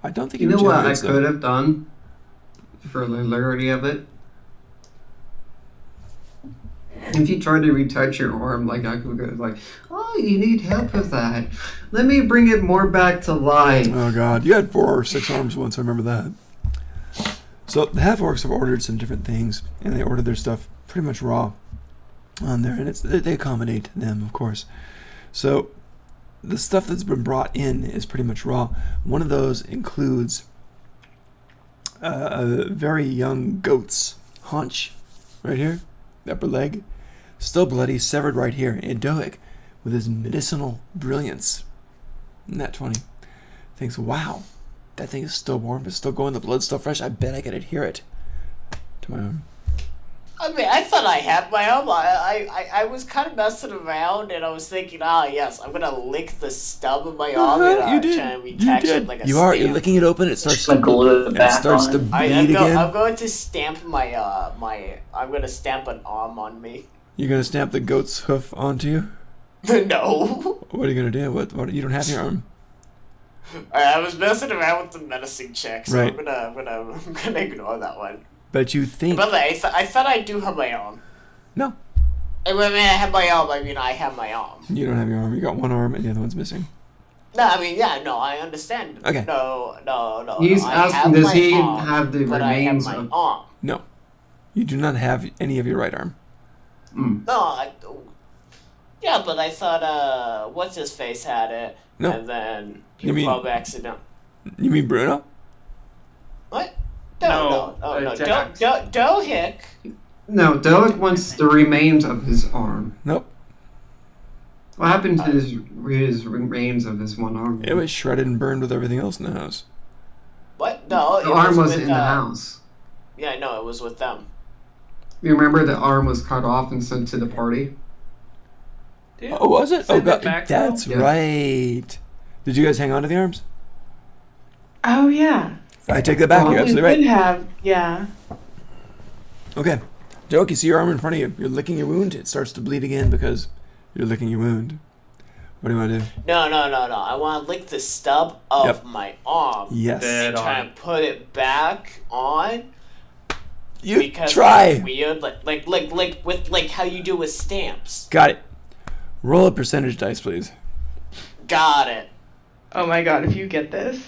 S1: I don't think
S5: You
S1: he
S5: know what I
S1: regenerates, though.
S5: could have done for the hilarity of it? If you tried to retouch your arm, like I could go like, oh, you need help with that. Let me bring it more back to life.
S1: Oh god, you had 4 or 6 arms once, I remember that. So the half-orcs have ordered some different things, and they ordered their stuff pretty much raw on there, and they accommodate them, of course. So the stuff that's been brought in is pretty much raw. One of those includes a very young goat's haunch right here, the upper leg, still bloody, severed right here, and Doeg, with his medicinal brilliance, nat 20, thinks, wow, that thing is still warm, it's still going, the blood's still fresh, I bet I can adhere it to my arm.
S8: I mean, I thought I had my arm. I was kind of messing around, and I was thinking, yes, I'm gonna lick the stub of my arm and
S1: You did.
S8: try and
S1: You
S8: reattach
S1: did.
S8: it like a
S1: You're
S8: stamp.
S1: licking it open, it starts
S7: Just glue it back
S1: starts
S7: on
S1: to
S7: it.
S1: bleed again.
S8: I'm going to stamp my I'm gonna stamp an arm on me.
S1: You're gonna stamp the goat's hoof onto you?
S8: No.
S1: What are you gonna do? What you don't have your arm?
S8: I was messing around with the menacing check, so
S1: Right.
S8: I'm gonna ignore that one.
S1: But you think...
S8: Brother, I thought I do have my arm.
S1: No.
S8: And when I have my arm, I mean I have my arm.
S1: You don't have your arm. You got one arm and the other one's missing.
S8: No, I mean, yeah, no, I understand.
S1: Okay.
S8: No.
S5: He's
S8: I
S5: asking,
S8: have
S5: does
S8: my
S5: he
S8: arm,
S5: have the
S8: but I have
S5: remains
S8: my
S5: of...
S8: arm.
S1: No. You do not have any of your right arm.
S8: No, yeah, but I thought, what's his face had it,
S1: No.
S8: and then
S1: You mean-
S8: probably accident.
S1: You mean Bruno?
S8: What?
S3: No,
S8: No.
S3: Jax.
S8: Dohick.
S5: No, Doak wants the remains of his arm.
S1: Nope.
S5: What happened to his remains of his one arm?
S1: It was shredded and burned with everything else in the house.
S8: What? No,
S5: The arm wasn't
S8: with,
S5: in the house.
S8: Yeah, no, it was with them.
S5: You remember the arm was cut off and sent to the party?
S3: Yeah.
S1: Oh, was it? Oh,
S3: Send it
S1: God.
S3: back,
S1: That's
S5: though?
S1: right. Did you guys hang on to the arms?
S6: Oh yeah.
S1: I take that back.
S5: Well,
S1: You're
S6: We
S1: absolutely
S6: could
S1: right.
S6: have, yeah.
S1: Okay. Joke, you see your arm in front of you. You're licking your wound. It starts to bleed again because you're licking your wound. What do you want to do?
S8: No. I want to lick the stub of
S1: Yep.
S8: my arm.
S1: Yes.
S3: Dead
S8: Try
S3: on.
S8: and put it back on.
S1: You
S8: Because
S1: try.
S8: It's weird, like how you do with stamps.
S1: Got it. Roll a percentage dice, please.
S8: Got it.
S6: Oh my god, if you get this.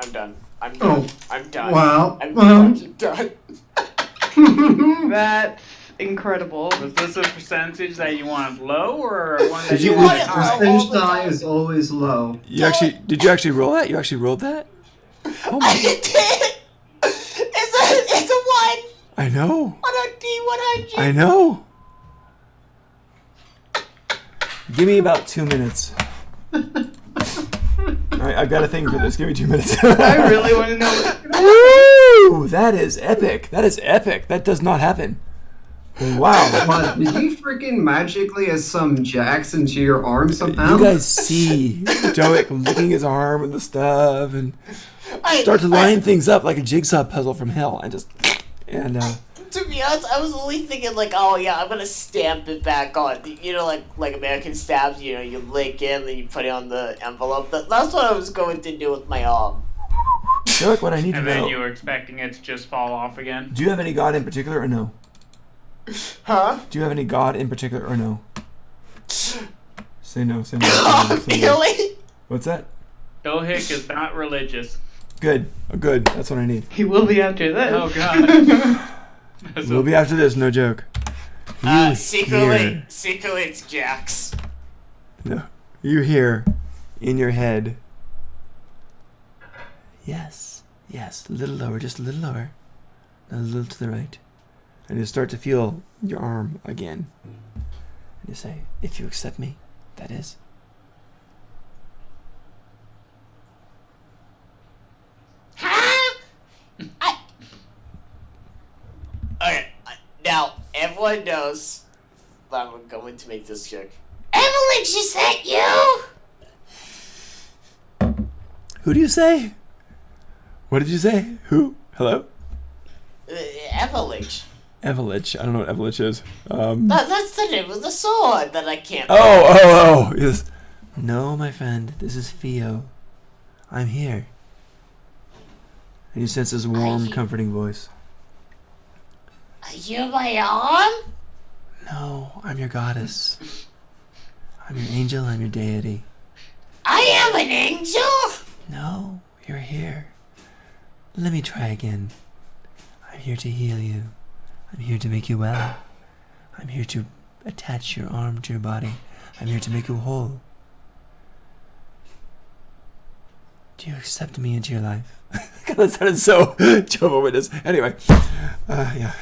S8: I'm done. I'm done.
S5: Oh,
S8: I'm done.
S5: wow.
S8: I'm done.
S6: That's incredible.
S3: Was this a percentage that you wanted low or one that
S1: Did
S3: you
S1: you-
S3: wanted
S8: What?
S3: high?
S5: Percentage die is always low.
S1: Did you actually roll that? You actually rolled that? Oh
S8: I
S1: my!
S8: did. It's a 1
S1: I know.
S8: on a D100.
S1: I know. Give me about 2 minutes. All right, I've got a thing for this. Give me 2 minutes.
S6: I really want to know what's gonna happen.
S1: Woo! That is epic. That is epic. That does not happen. Wow.
S5: What, did you freaking magically as some jacks into your arm somehow?
S1: You guys see Doic licking his arm and the stuff and start to line things up like a jigsaw puzzle from hell.
S8: To be honest, I was only thinking like, oh yeah, I'm gonna stamp it back on. You know, like American stamps. You know, you lick in, then you put it on the envelope. That's what I was going to do with my arm.
S1: Doic, what I need to
S3: And then
S1: know.
S3: you were expecting it to just fall off again?
S1: Do you have any god in particular or no?
S8: Huh?
S1: Do you have any god in particular or no? Say no. Say no.
S8: Oh,
S1: Say no.
S8: really?
S1: What's that?
S3: Dohick is not religious.
S1: Good. Oh, good. That's what I need.
S6: He will be after this.
S3: Oh, God.
S1: We'll be after this, no joke.
S8: Secretly, it's Jax.
S1: No. You hear in your head. Yes. Yes. A little lower. Just a little lower. A little to the right. And you start to feel your arm again. And you say, if you accept me, that is.
S8: Huh? Okay, now everyone knows that I'm going to make this joke. Evelyn, she sent you.
S1: Who do you say? What did you say? Who? Hello?
S8: Evelyn.
S1: Evelich. I don't know what Evelich is.
S8: That's the name of the sword that I can't.
S1: Oh, yes. No, my friend, this is Theo. I'm here. And you sense this warm, comforting voice.
S8: Are you my arm?
S1: No, I'm your goddess. I'm your angel, I'm your deity.
S8: I am an angel.
S1: No, you're here. Let me try again. I'm here to heal you. I'm here to make you well. I'm here to attach your arm to your body. I'm here to make you whole. Do you accept me into your life? God, that sounded so Jehovah's Witness. Anyway, yeah.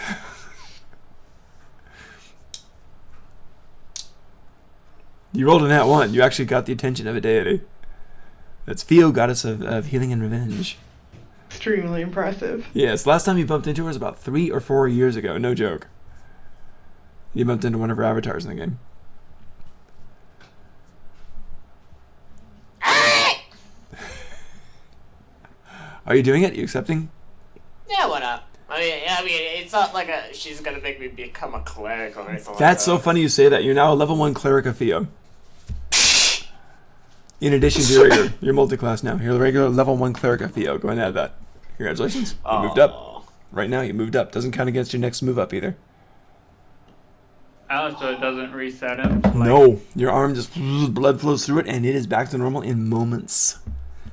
S1: You rolled a nat 1. You actually got the attention of a deity. That's Theo, goddess of healing and revenge.
S6: Extremely impressive.
S1: Yes, last time you bumped into her was about 3 or 4 years ago. No joke. You bumped into one of her avatars in the game. Are you doing it? You accepting?
S8: Yeah, why not? I mean, it's not like she's gonna make me become a cleric or anything like that.
S1: That's so funny you say that. You're now a level 1 cleric of Theo. In addition to your multi-class now. You're the regular level 1 cleric of Theo. Go ahead and add that. Congratulations. You moved up. Right now, you moved up. Doesn't count against your next move up either.
S3: Oh, so it doesn't reset him?
S1: No. Your arm just blood flows through it, and it is back to normal in moments.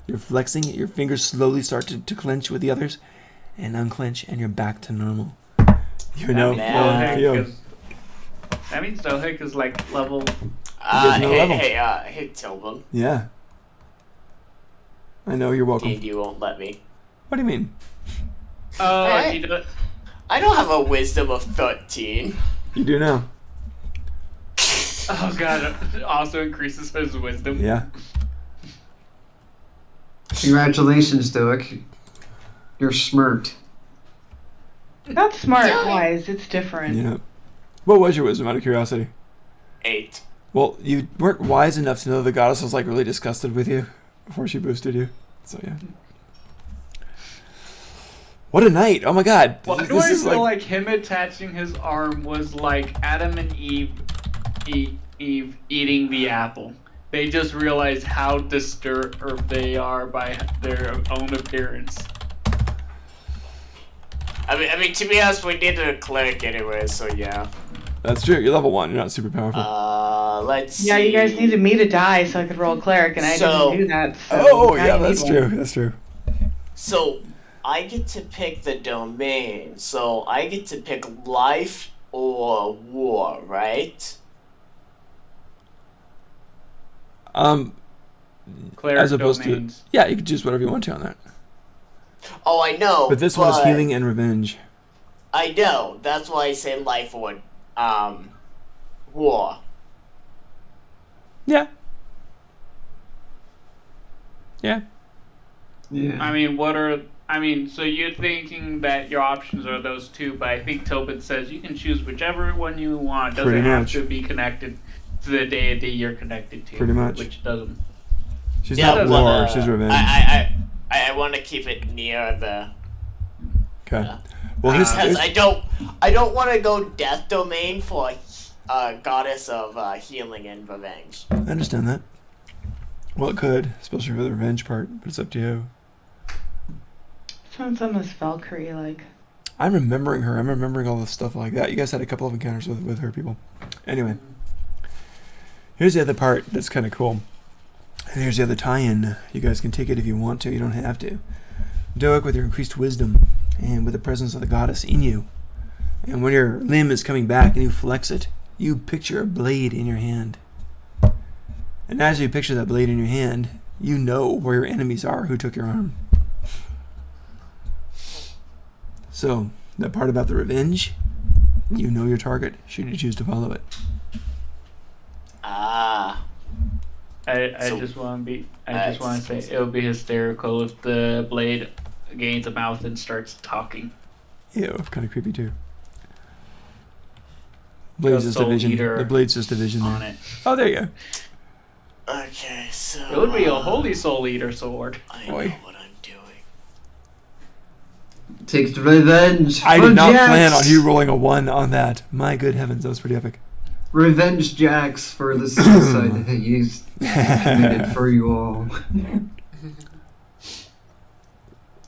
S1: You're flexing it. Your fingers slowly start to clench with the others and unclench, and you're back to normal. You know, Theo.
S3: That means Dohik is like level.
S8: Hey, Tobin.
S1: Yeah. I know, you're welcome.
S8: You won't let me.
S1: What do you mean?
S3: Oh,
S8: I don't have a wisdom of 13.
S1: You do now.
S3: Oh god, it also increases his wisdom.
S1: Yeah.
S5: Congratulations, Stoic. You're smirked.
S6: Not smart wise, it's different.
S1: Yeah. What was your wisdom, out of curiosity?
S8: 8.
S1: Well, you weren't wise enough to know the goddess was like really disgusted with you before she boosted you. So yeah. What a night! Oh my god!
S3: Why do I feel like him attaching his arm was like Adam and Eve eating the apple? They just realized how disturbed they are by their own appearance.
S8: I mean, to be honest, we needed a cleric anyway, so yeah.
S1: That's true. You're level 1. You're not super powerful.
S8: Let's see.
S6: Yeah, you guys needed me to die so I could roll cleric, and I didn't do that. So
S1: oh
S6: now
S1: yeah,
S6: you
S1: that's
S6: need
S1: true.
S6: one.
S1: That's true.
S8: So I get to pick the domain. So I get to pick life or war, right?
S3: Cleric
S1: As opposed
S3: domains.
S1: to yeah, you could choose whatever you want to on that.
S8: Oh, I know.
S1: But this one is healing and revenge.
S8: I know. That's why I say life or war.
S1: Yeah. Yeah.
S5: Yeah.
S3: I mean, so you're thinking that your options are those two, but I think Tobin says you can choose whichever one you want. It doesn't
S1: Pretty
S3: have
S1: much.
S3: to be connected to the deity you're connected to.
S1: Pretty much.
S3: Which doesn't.
S1: She's
S8: Yeah,
S1: not
S8: but,
S1: war. She's revenge.
S8: I want to keep it near the.
S1: Okay. Well, here's
S8: Because I don't want to go death domain for a goddess of healing and revenge.
S1: I understand that. Well, it could, especially for the revenge part, but it's up to you.
S6: Sounds almost Valkyrie like.
S1: I'm remembering her. I'm remembering all this stuff like that. You guys had a couple of encounters with her people. Anyway, here's the other part that's kind of cool. And here's the other tie-in. You guys can take it if you want to. You don't have to. Doic, with your increased wisdom and with the presence of the goddess in you, and when your limb is coming back and you flex it, you picture a blade in your hand. And as you picture that blade in your hand, you know where your enemies are who took your arm. So, that part about the revenge, you know your target should you choose to follow it.
S8: Ah.
S3: I just want to say it would be hysterical if the blade gains a mouth and starts talking.
S1: Ew, kind of creepy too. Blade's just a
S3: Soul
S1: vision.
S3: Eater
S1: The blade's just a vision
S3: on
S1: there.
S3: it.
S1: Oh, there you go.
S8: Okay, so.
S3: It would be a holy soul eater sword.
S8: I know
S1: Boy.
S8: what I'm doing.
S5: Take the revenge.
S1: I
S5: for
S1: did not
S5: Jax.
S1: plan on you rolling a 1 on that. My good heavens, that was pretty epic.
S5: Revenge Jax for the suicide that he's committed for you all.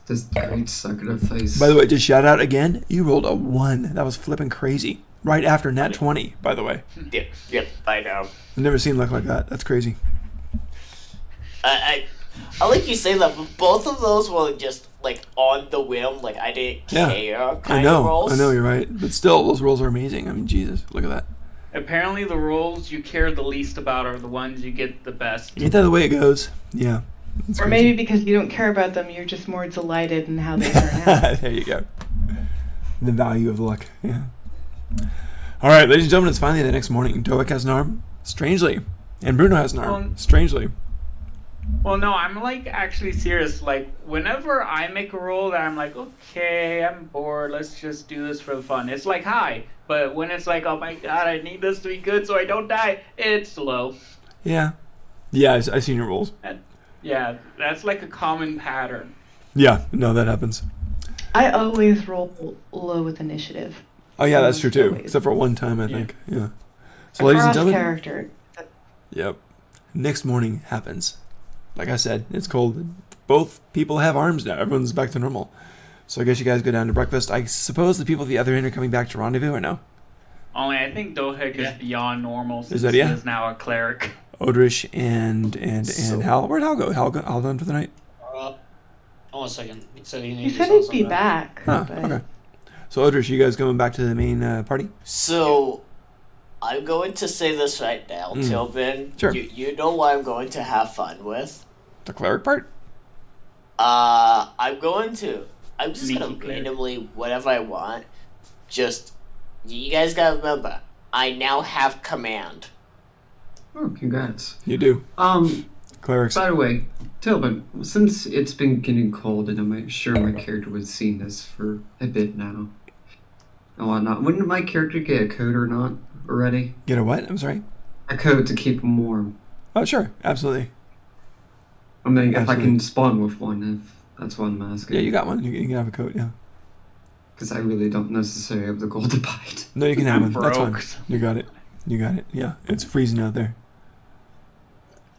S5: Just great suck in the face.
S1: By the way, just shout out again, you rolled a 1. That was flipping crazy. Right after Nat 20, by the way.
S8: Yep, I know.
S1: I've never seen luck like that. That's crazy.
S8: I like you say that, but both of those were just like on the whim, like I didn't
S1: Yeah.
S8: care kind
S1: I
S8: of rolls.
S1: know, you're right. But still, those rolls are amazing. I mean, Jesus, look at that.
S3: Apparently, the roles you care the least about are the ones you get the best.
S1: Ain't that the way it goes? Yeah. That's
S6: Or
S1: crazy.
S6: maybe because you don't care about them, you're just more delighted in how they turn out.
S1: There you go. The value of luck. Yeah. All right, ladies and gentlemen, it's finally the next morning. Doic has an arm, strangely, and Bruno has an arm, strangely.
S3: Well, no, I'm like actually serious. Like, whenever I make a roll that I'm like, okay, I'm bored, let's just do this for the fun. It's like high, but when it's like, oh my god, I need this to be good so I don't die, it's low.
S1: Yeah. Yeah, I've seen your rolls.
S3: Yeah, that's like a common pattern.
S1: Yeah, no, that happens.
S6: I always roll low with initiative.
S1: Oh yeah, that's true too.
S6: Always.
S1: Except for one time, I think. Yeah. So,
S6: For
S1: ladies and
S6: us
S1: gentlemen.
S6: character.
S1: Yep. Next morning happens. like I said, it's cold. Both people have arms now. Everyone's back to normal. So I guess you guys go down to breakfast. I suppose the people at the other end are coming back to rendezvous, or no?
S3: Only I think Dohik is beyond normal since
S1: that,
S3: he
S1: yeah?
S3: is now a cleric.
S1: Odrish and Hal. Where'd Hal go? Hal done for the night?
S4: 1 second. He said
S6: He said he'd be back.
S1: Oh,
S6: but...
S1: okay. So Odrish, you guys going back to the main party?
S8: So, I'm going to say this right now, Tilbin.
S1: Sure.
S8: You know what I'm going to have fun with?
S1: The cleric part?
S8: I'm just
S3: Sneaky
S8: gonna
S3: cleric.
S8: randomly, whatever I want, you guys gotta remember, I now have command.
S5: Oh, congrats.
S1: You do. Clerics.
S5: By the way, Tilbin, since it's been getting cold and I'm sure my character would have seen this for a bit now and whatnot, wouldn't my character get a coat or not already?
S1: Get a what? I'm sorry?
S5: A coat to keep him warm.
S1: Oh, sure. Absolutely.
S5: I mean, if I
S1: Absolutely.
S5: can spawn with one, if that's what I'm asking.
S1: Yeah, you got one. You can have a coat, yeah.
S5: Because I really don't necessarily have the gold to buy it.
S1: No, you can have
S3: I'm
S1: one. That's fine.
S3: broke.
S1: You got it. You got it. Yeah, it's freezing out there.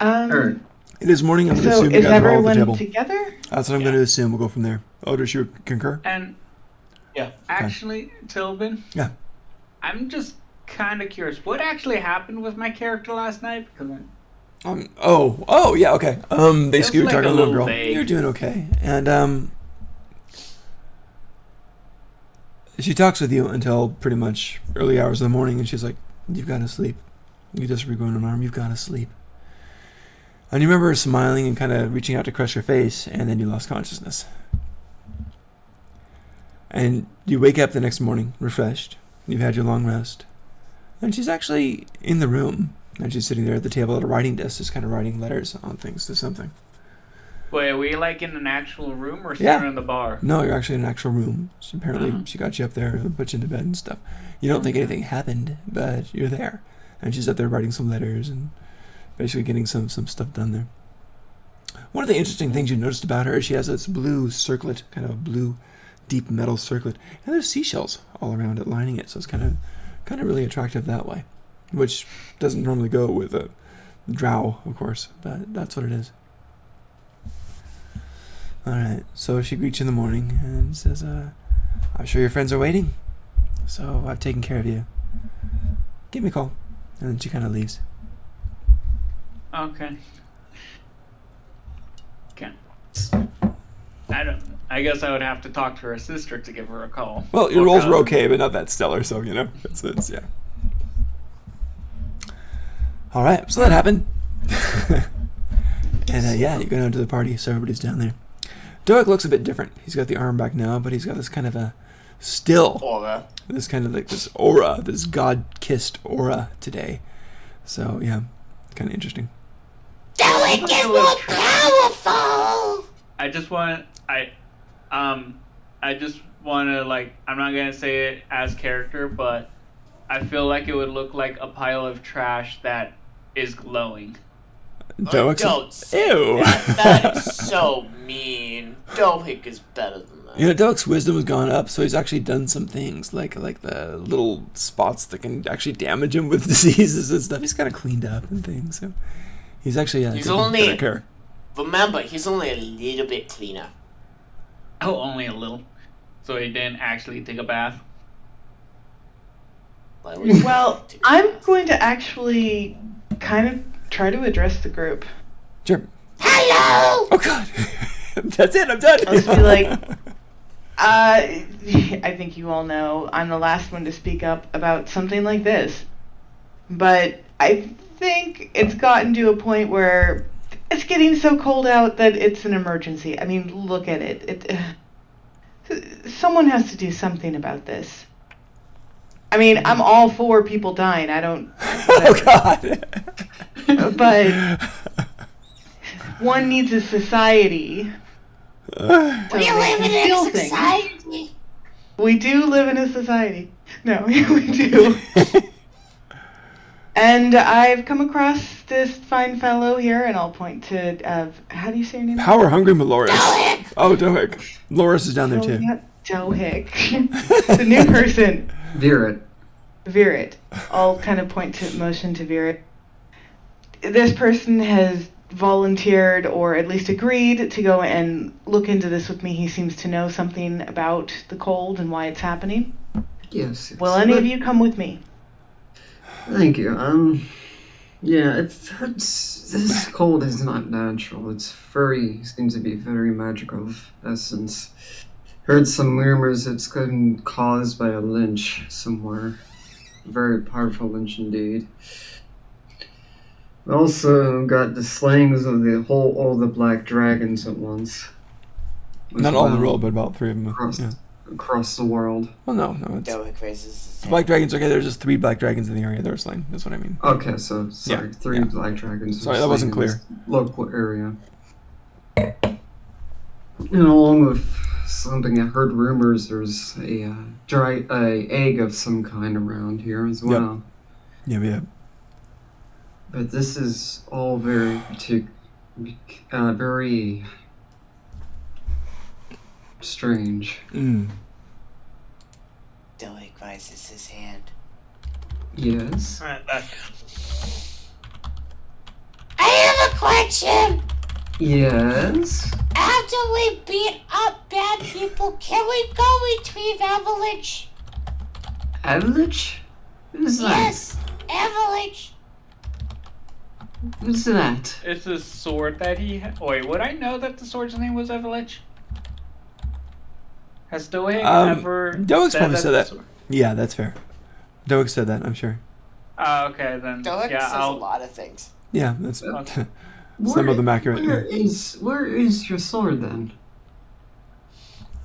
S5: Alright.
S1: It is morning. I'm going to
S6: So
S1: assume you
S6: is
S1: guys are all at the
S6: everyone
S1: table.
S6: together?
S1: That's what I'm going to assume. We'll go from there. Odrish, you concur?
S3: And
S4: Yeah.
S3: actually, Tilbin,
S1: Yeah.
S3: I'm just kind of curious. What actually happened with my character last night? Because
S1: Oh, yeah, okay. Basically,
S3: It's
S1: you're
S3: like
S1: talking
S3: a
S1: to a little
S3: little
S1: girl.
S3: vague.
S1: You're doing okay. And, she talks with you until pretty much early hours of the morning, and she's like, you've got to sleep. You just regrowing an arm, you've got to sleep. And you remember her smiling and kind of reaching out to crush her face, and then you lost consciousness. And you wake up the next morning, refreshed. You've had your long rest. And she's actually in the room, and she's sitting there at the table at a writing desk, just kind of writing letters on things to something.
S3: wait, are we like in an actual room or
S1: Yeah.
S3: sitting in the bar?
S1: No, you're actually in an actual room. So apparently, she got you up there and put you into bed and stuff. You don't think anything happened, but you're there. And she's up there writing some letters and basically getting some stuff done there. One of the interesting things you noticed about her is she has this blue circlet, kind of blue, deep metal circlet, and there's seashells all around it, lining it. So it's kind of really attractive that way, which doesn't normally go with a drow, of course, but that's what it is. Alright, so she greets you in the morning and says, I'm sure your friends are waiting, so I've taken care of you. Give me a call. And then she kind of leaves.
S3: Okay. I guess I would have to talk to her sister to give her a call.
S1: Well, your
S3: Look
S1: rolls were
S3: up.
S1: okay, but not that stellar, so, you know, it's yeah. Alright, so that happened. And, yeah, you go down to the party, so everybody's down there. Doak looks a bit different. He's got the arm back now, but he's got this kind of a still,
S8: Aura.
S1: this kind of like this aura, this god-kissed aura today. So, yeah, kind of interesting.
S8: Doink is more powerful!
S3: I just want to like, I'm not gonna say it as character, but I feel like it would look like a pile of trash that is glowing.
S1: Doak's
S8: Don't say
S1: ew.
S8: that is so mean. Dohik is better than that.
S1: You know, Doak's wisdom has gone up, so he's actually done some things, like the little spots that can actually damage him with diseases and stuff. He's kind of cleaned up and things, so he's actually
S8: He's
S1: taking
S8: only-
S1: better care.
S8: Remember, he's only a little bit cleaner.
S3: Oh, only a little. So he didn't actually take a bath.
S8: Why would you
S6: Well,
S8: do
S6: I'm
S8: that?
S6: going to actually kind of try to address the group.
S1: Sure.
S8: Hello!
S1: Oh God, that's it. I'm done.
S6: I'll just be like, I think you all know I'm the last one to speak up about something like this. But I think it's gotten to a point where it's getting so cold out that it's an emergency. I mean, look at it. Someone has to do something about this. I mean, I'm all for people dying. I don't.
S1: Oh God.
S6: But one needs a society. So
S8: We
S6: they
S8: live
S6: can
S8: in
S6: feel
S8: a
S6: things.
S8: society.
S6: We do live in a society. No, we do. And I've come across this fine fellow here, and I'll point to, how do you say your name?
S1: Power hungry Maloris. Oh, Doak. Loris is down there too.
S6: Not Dohik. The new person.
S5: Virat.
S6: Virat. I'll kind of motion to Virat. This person has volunteered or at least agreed to go and look into this with me. He seems to know something about the cold and why it's happening.
S5: Yes.
S6: Will any of you come with me?
S5: Thank you. Yeah, I've heard this cold is not natural. It's seems to be very magical of essence. Heard some rumors it's been caused by a lich somewhere. A very powerful lich indeed. We also got the slayings of all the black dragons at once.
S1: Not all in the world, but about 3 of them.
S5: Across the world.
S1: Well, no, it's
S8: Dohik raises his
S1: the black dragons. Okay, there's just 3 black dragons in the area that were slain. That's what I mean.
S5: Okay, so sorry, 3
S1: yeah.
S5: black dragons.
S1: Sorry,
S5: were
S1: that wasn't
S5: slain in
S1: clear.
S5: this local area. And along with something, I heard rumors there's a egg of some kind around here as well.
S1: Yeah.
S5: But this is all very very strange.
S8: Dohik raises his hand.
S5: Yes.
S4: Alright, back.
S9: I have a question.
S5: Yes.
S9: After we beat up bad people, can we go retrieve Avalanche?
S5: Avalanche? Who's that?
S9: Yes, Avalanche.
S5: Who's that?
S3: It's a sword that he wait, would I know that the sword's name was Evelich? Has Dohik ever
S1: Dohik's probably said that.
S3: the sword-
S1: Yeah, that's fair. Dohik said that, I'm sure.
S3: Oh, okay, then.
S8: Dohik
S3: yeah,
S8: says a
S3: I'll,
S8: lot of things.
S1: Yeah, that's
S3: Okay.
S1: some of them accurate.
S5: Where is your sword then?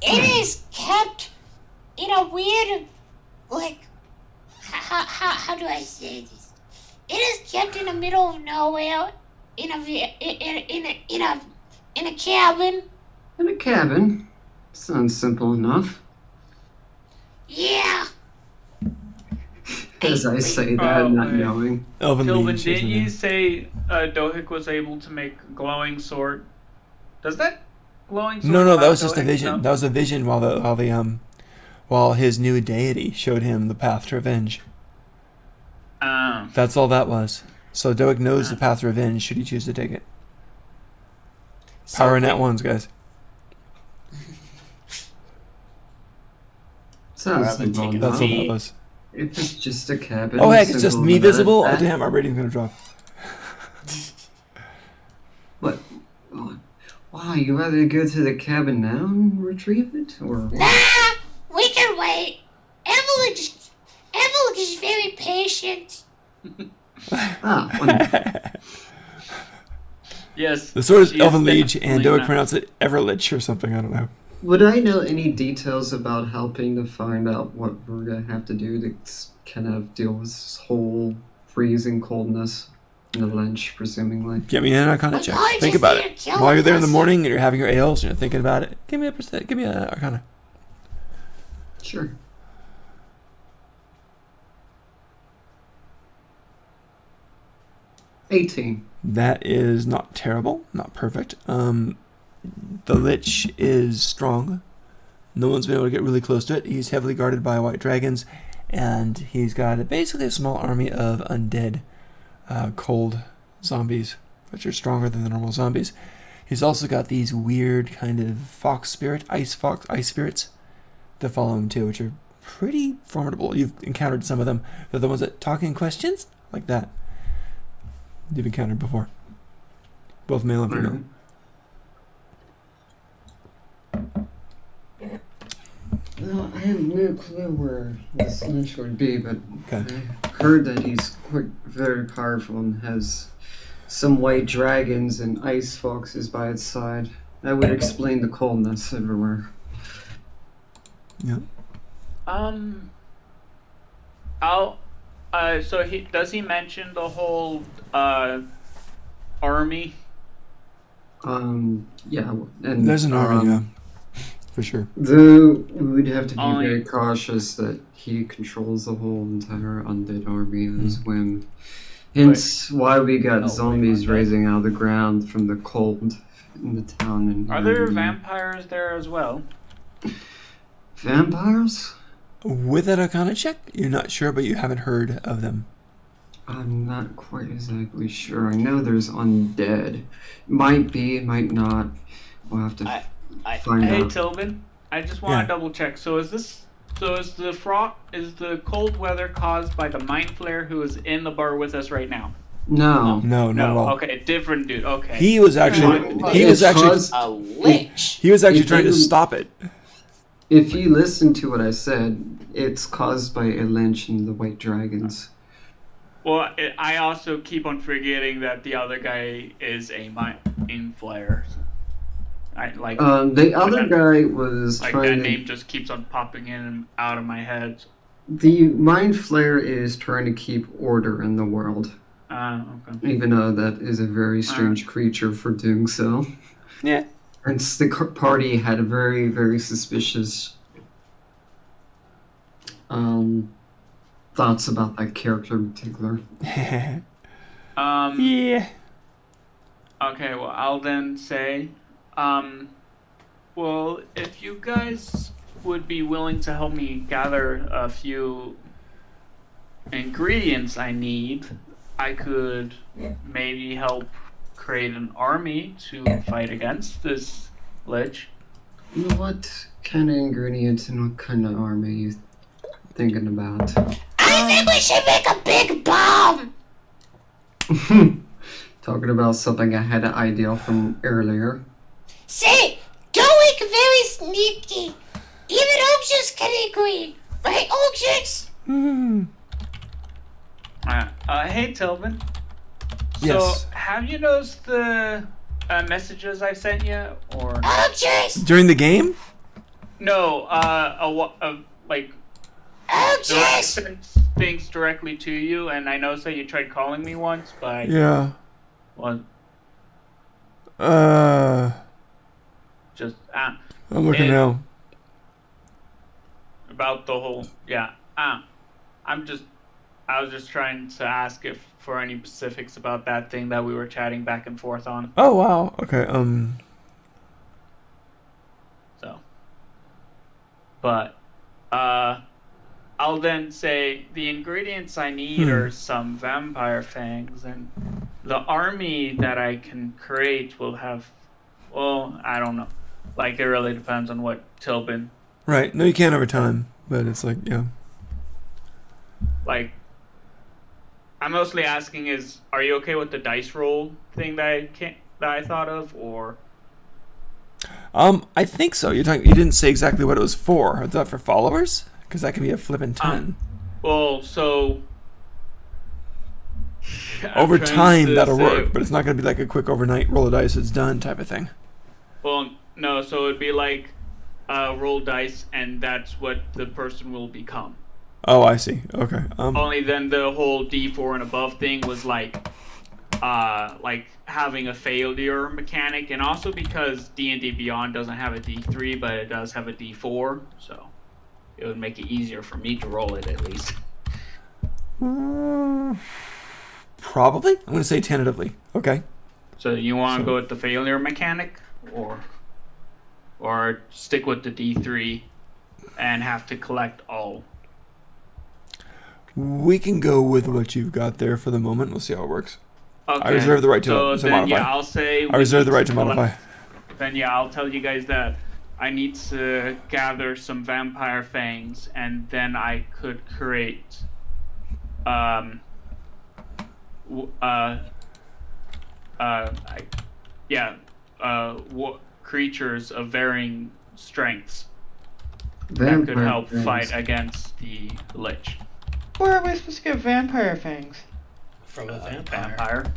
S9: It is kept in a weird, like, how do I say this? It is kept in the middle of nowhere, in a cabin.
S5: In a cabin. Sounds simple enough.
S9: Yeah.
S5: As I say that,
S3: Oh,
S5: not
S3: wait.
S5: knowing.
S1: Elven
S3: Tilvin,
S1: Liege,
S3: didn't
S1: isn't
S3: you
S1: it?
S3: say Dohik was able to make glowing sword? Does that glowing sword?
S1: No, that
S3: allow
S1: was just a
S3: Dohik-
S1: vision.
S3: no?
S1: That was a vision while his new deity showed him the path to revenge. That's all that was. So Dohik knows the path to revenge should he choose to take it. Power nat ones, guys.
S5: Sounds
S8: Rather
S5: simple
S8: take it
S1: That's
S5: enough.
S1: all that was.
S5: If it's just a cabin.
S1: Oh heck, it's just
S5: simple
S1: me
S5: enough.
S1: visible. Oh damn, our rating's gonna drop.
S5: What? Wow, you rather go to the cabin now and retrieve it, or what?
S9: Nah, we can wait. Avalanche is very patient.
S5: Ah, wonderful.
S3: Yes.
S1: The sword is
S3: she is
S1: Elven Liege, and
S3: definitely
S1: Dohik
S3: not-
S1: pronounced it Everlich or something. I don't know.
S5: Would I know any details about helping to find out what we're gonna have to do to kind of deal with this whole freezing coldness in the Lynch, presumably?
S1: Give me an Arcana check.
S9: I
S1: Think
S9: just
S1: about
S9: need
S1: it.
S9: to kill
S1: While you're there in the
S9: us.
S1: morning and you're having your ales and you're thinking about it, give me an Arcana.
S5: Sure. $18.
S1: That is not terrible, not perfect. The Lich is strong. No one's been able to get really close to it. He's heavily guarded by white dragons, and he's got basically a small army of undead, cold zombies, which are stronger than the normal zombies. He's also got these weird kind of ice spirits that follow him too, which are pretty formidable. You've encountered some of them. They're the ones that talk in questions, like that. You've encountered before. Both male and female.
S5: Well, I have no clue where this Lynch would be, but
S1: Okay.
S5: I heard that he's quite very powerful and has some white dragons and ice foxes by its side. That would explain the coldness everywhere.
S3: So he mention the whole army?
S5: Yeah, and
S1: There's an army, yeah. For sure.
S5: Though we would have to be
S3: Only-
S5: very cautious that he controls the whole entire undead army at his whim. Hence why we got
S3: Oh, wait,
S5: zombies
S3: undead.
S5: raising out of the ground from the cold in the town. And
S3: Are there vampires there as well?
S5: vampires?
S1: With that Arcana check, you're not sure, but you haven't heard of them.
S5: I'm not quite exactly sure. I know there's undead. Might be, might not. We'll have to find
S3: Hey,
S5: out.
S3: Tillman, I just want to
S1: Yeah.
S3: double check. So is the cold weather caused by the mind flare who is in the bar with us right now?
S5: No.
S1: No, not at all.
S3: Okay, different dude. Okay.
S1: He was actually he was actually
S8: A lich.
S1: he was actually
S5: If
S1: trying to
S5: you-
S1: stop it.
S5: If you listen to what I said, it's caused by a lynch and the white dragons.
S3: Well, I also keep on forgetting that the other guy is a mind flare. I like
S5: The other guy was
S3: like that
S5: trying to.
S3: name just keeps on popping in and out of my head.
S5: The mind flare is trying to keep order in the world,
S3: Okay.
S5: even though that is a very strange creature for doing so.
S1: Yeah.
S5: And the party had a very, very suspicious thoughts about that character in particular.
S1: Yeah.
S3: Okay, well, I'll then say, well, if you guys would be willing to help me gather a few ingredients I need, I could maybe help create an army to fight against this lich.
S5: What kind of ingredients and what kind of army are you thinking about?
S9: I think we should make a big bomb.
S5: Talking about something I had an idea from earlier.
S9: See, Doink very sneaky. Even Oakshus can agree. Right, Oakshus?
S3: Hey, Tillman.
S1: Yes.
S3: So, have you noticed the messages I've sent you, or
S9: Oakshus?
S1: During the game?
S3: no? Like
S9: Oakshus?
S3: sent things directly to you, and I noticed that you tried calling me once, but
S1: Yeah.
S3: well, just
S1: I'm looking
S3: And-
S1: now.
S3: about the whole I was just trying to ask if for any specifics about that thing that we were chatting back and forth on.
S1: Oh wow. Okay.
S3: So, but I'll then say the ingredients I need are some vampire fangs, and the army that I can create will have, well, I don't know. Like, it really depends on what Tilbin,
S1: Right. No, you can't over time, but it's like yeah.
S3: like, I'm mostly asking is, are you okay with the dice roll thing that I thought of, or?
S1: I think so. You didn't say exactly what it was for. Is that for followers? Because that can be a flippin' 10.
S3: Well, so
S1: Over
S3: I'm trying
S1: time,
S3: to
S1: that'll
S3: say-
S1: work, but it's not going to be like a quick overnight roll of dice, it's done type of thing.
S3: Well, no, so it'd be like roll dice, and that's what the person will become.
S1: Oh, I see. Okay.
S3: Only then the whole D4 and above thing was like having a failure mechanic, and also because D&D Beyond doesn't have a D3, but it does have a D4, so it would make it easier for me to roll it at least.
S1: Probably. I'm going to say tentatively. Okay.
S3: So you want to
S1: So-
S3: go with the failure mechanic, or stick with the D3 and have to collect all?
S1: We can go with what you've got there for the moment. We'll see how it works.
S3: Okay.
S1: I reserve the right to
S3: so
S1: then,
S3: then,
S1: modify.
S3: yeah, I'll say
S1: I reserve the right to
S3: collect-
S1: modify.
S3: Then yeah, I'll tell you guys that I need to gather some vampire fangs, and then I could create, creatures of varying strengths that could help
S5: fangs.
S3: fight against the lich.
S6: Where are we supposed to get vampire fangs?
S4: From a vampire.
S3: Vampire.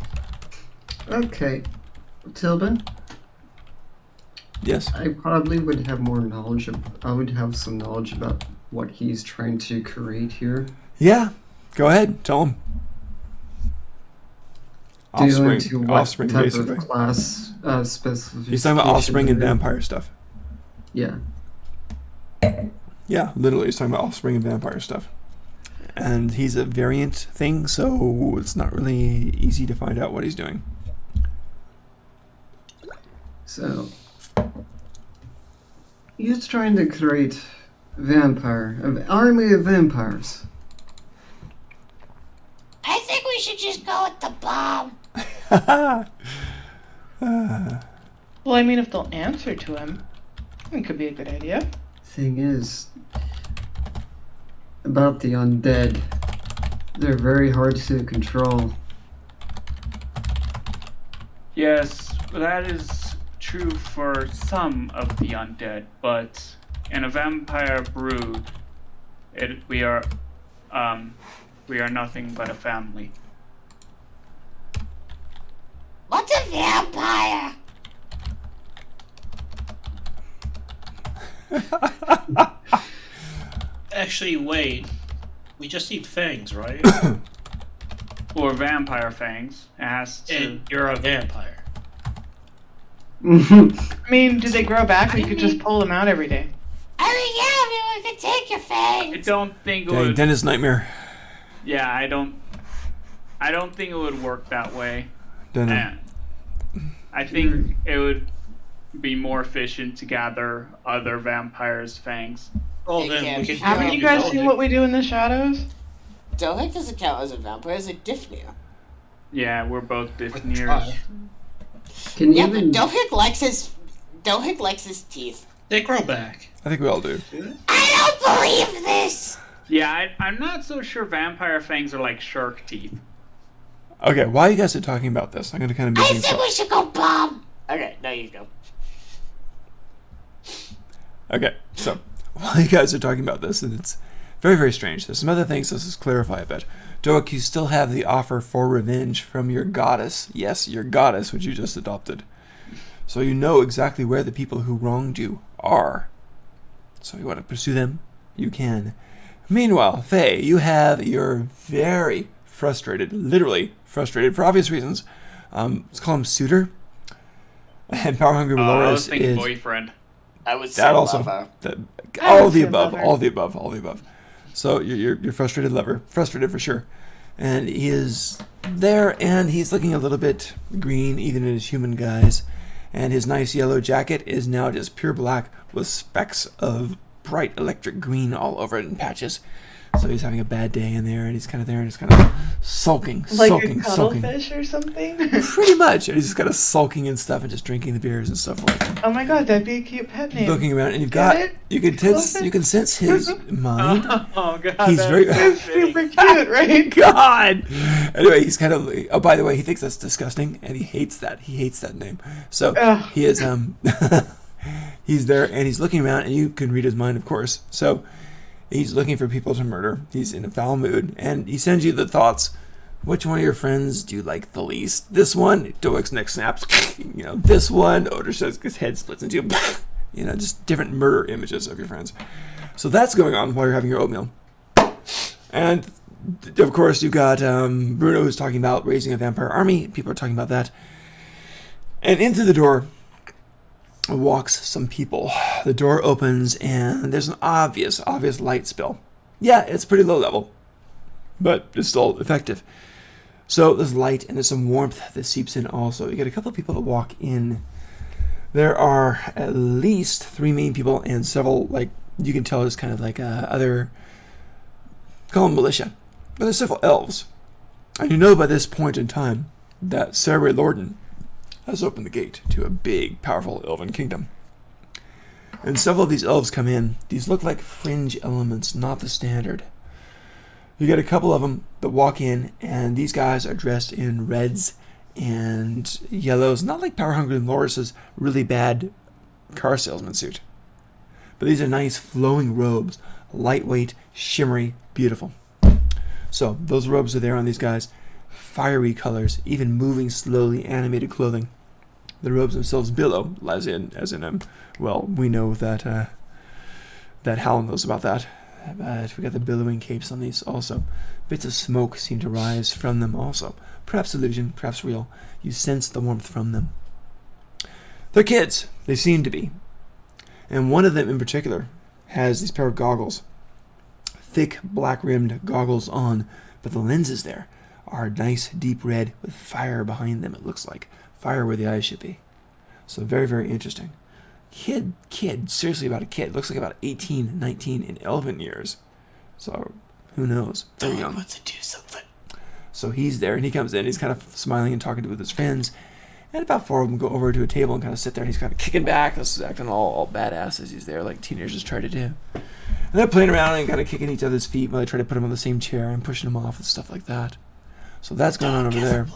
S5: Okay. Tilbin,
S1: Yes.
S5: I probably would have more knowledge I would have some knowledge about what he's trying to create here.
S1: Yeah. Go ahead. Tell him.
S5: Due to what
S1: Offspring,
S5: type
S1: basically.
S5: of class specification.
S1: He's talking about offspring and
S5: they're in.
S1: vampire stuff.
S5: Yeah.
S1: Yeah, literally, he's talking about offspring and vampire stuff. And he's a variant thing, so it's not really easy to find out what he's doing.
S5: So he's trying to create an army of vampires.
S9: I think we should just go with the bomb.
S6: Well, I mean, if they'll answer to him, it could be a good idea.
S5: Thing is, about the undead, they're very hard to control.
S3: Yes, that is true for some of the undead, but in a vampire brood, we are nothing but a family.
S9: What's a vampire?
S10: Actually, wait. We just need fangs, right?
S3: Or vampire fangs. It has to.
S10: And you're a vampire.
S6: I mean, do they grow back? We could just pull them out every day.
S9: I mean, yeah, I mean, we could take your fangs.
S3: I don't think it
S1: Dang,
S3: would.
S1: dentist nightmare.
S3: Yeah, I don't think it would work that way.
S1: Dunno.
S3: And I think it would be more efficient to gather other vampires' fangs.
S10: Oh,
S8: It
S10: then
S8: can
S10: we
S8: be.
S10: could.
S6: Haven't you guys seen what we do in the shadows?
S8: Dohek doesn't count as a vampire, as a Dyfnir.
S3: Yeah, we're both
S10: try.
S3: Dyfnirs.
S5: Can
S8: Yeah,
S5: even
S8: but Dohek likes his teeth.
S10: They grow back.
S1: I think we all do.
S9: I don't believe this.
S3: Yeah, I'm not so sure vampire fangs are like shark teeth.
S1: Okay, while you guys are talking about this, I'm going to kind of move
S9: I
S1: things
S9: think we should go bomb.
S8: Okay, now you go.
S1: Okay, so while you guys are talking about this, and it's very, very strange, there's some other things this is clarify a bit. Doak, you still have the offer for revenge from your goddess. Yes, your goddess, which you just adopted. So you know exactly where the people who wronged you are. So you want to pursue them? You can. Meanwhile, Faye, you have your very frustrated, literally frustrated for obvious reasons. Let's call him suitor. And Power Hungry
S3: I was
S1: Dolores
S3: thinking
S1: is
S3: boyfriend.
S8: I would say
S1: that also.
S8: lover.
S1: That,
S6: I
S1: all
S6: would
S1: the
S6: say
S1: above,
S6: lover.
S1: all the above, all the above. So you're frustrated lover, frustrated for sure, and he is there, and he's looking a little bit green, even in his human guise, and his nice yellow jacket is now just pure black with specks of bright electric green all over it in patches. So he's having a bad day in there, and he's kind of there, and he's kind of sulking,
S6: Like
S1: sulking,
S6: a
S1: sulking.
S6: cuttlefish or something?
S1: Pretty much, and he's just kind of sulking and stuff, and just drinking the beers and stuff like that.
S6: Oh my god, that'd be a cute pet name.
S1: Looking around, and you've
S6: Get
S1: got
S6: it?
S1: you can sense his mind.
S3: Oh god,
S1: He's
S3: that's
S1: very-
S3: so
S6: It's
S3: fitting.
S6: super cute, right?
S1: God. Anyway, he's kind of. Oh, by the way, he thinks that's disgusting, and he hates that. He hates that name. So
S6: Ugh.
S1: he is. He's there, and he's looking around, and you can read his mind, of course. So he's looking for people to murder. He's in a foul mood, and he sends you the thoughts. Which one of your friends do you like the least? This one. Doek's neck snaps. This one. Odor says his head splits into. Just different murder images of your friends. So that's going on while you're having your oatmeal. And of course, you've got Bruno who's talking about raising a vampire army. People are talking about that. And into the door walks some people. The door opens, and there's an obvious light spill. Yeah, it's pretty low level, but it's still effective. So there's light, and there's some warmth that seeps in also. You get a couple of people that walk in. There are at least 3 main people and several, you can tell it's kind of like other, call them militia. But there's several elves. And you know by this point in time that Sarah Lorden has opened the gate to a big, powerful elven kingdom. And several of these elves come in. These look like fringe elements, not the standard. You get a couple of them that walk in, and these guys are dressed in reds and yellows, not like Power Hungry Loris's really bad car salesman suit. But these are nice flowing robes, lightweight, shimmery, beautiful. So those robes are there on these guys, fiery colors, even moving slowly, animated clothing. The robes themselves billow, as in well, we know that that Hal knows about that. But we got the billowing capes on these also. Bits of smoke seem to rise from them also. Perhaps illusion, perhaps real. You sense the warmth from them. They're kids. They seem to be. And one of them in particular has these pair of goggles. Thick, black-rimmed goggles on, but the lenses there are nice, deep red with fire behind them, it looks like. Fire where the eyes should be. So very, very interesting. Kid, seriously about a kid. Looks like about 18, 19 in elven years. So, who knows? Very young.
S8: Wants to do something.
S1: So he's there, and he comes in. He's kind of smiling and talking with his friends. And about 4 of them go over to a table and kind of sit there, and he's kind of kicking back. This is acting all badass as he's there, like teenagers try to do. And they're playing around and kind of kicking each other's feet while they try to put him on the same chair and pushing him off and stuff like that. So that's going on over there.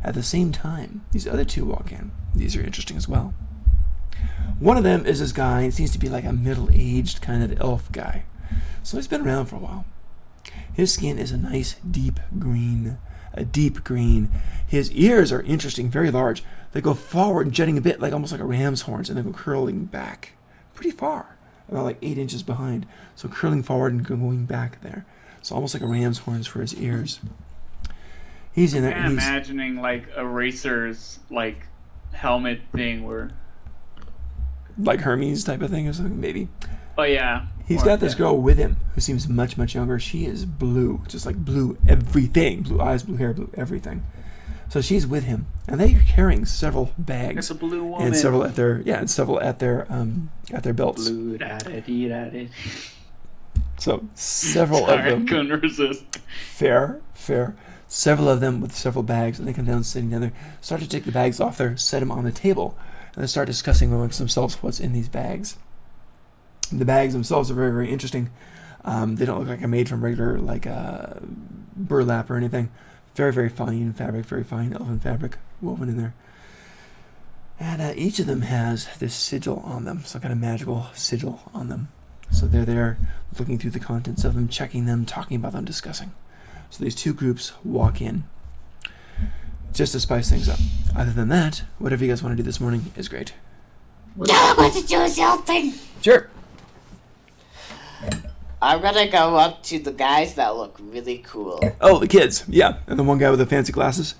S1: At the same time, these other 2 walk in. These are interesting as well. One of them is this guy. He seems to be like a middle-aged kind of elf guy. So he's been around for a while. His skin is a nice deep green. A deep green. His ears are interesting, very large. They go forward, jutting a bit, like almost like a ram's horns, and they go curling back pretty far, about like 8 inches behind. So curling forward and going back there. So almost like a ram's horns for his ears. He's in there.
S3: I'm imagining like a racer's like helmet thing where,
S1: like Hermes type of thing or something, maybe.
S3: Oh yeah.
S1: He's got this girl with him who seems much, much younger. She is blue, just like blue everything. Blue eyes, blue hair, blue everything. So she's with him, and they're carrying several bags.
S3: It's a blue woman.
S1: And several at their at their belts.
S3: Blue, da-da-dee-da-dee.
S1: So several
S3: Sorry,
S1: of them.
S3: I couldn't resist.
S1: Fair. Several of them with several bags, and they come down, sitting together, start to take the bags off there, set them on the table, and they start discussing amongst themselves what's in these bags. The bags themselves are very, very interesting. They don't look like they're made from regular like burlap or anything. Very, very fine fabric, very fine elven fabric woven in there. And each of them has this sigil on them, some kind of magical sigil on them. So they're there looking through the contents of them, checking them, talking about them, discussing. So these 2 groups walk in just to spice things up. Other than that, whatever you guys want to do this morning is great.
S9: I want to do something.
S1: Sure.
S8: I'm gonna go up to the guys that look really cool.
S1: Oh, the kids. Yeah. And the one guy with the fancy glasses.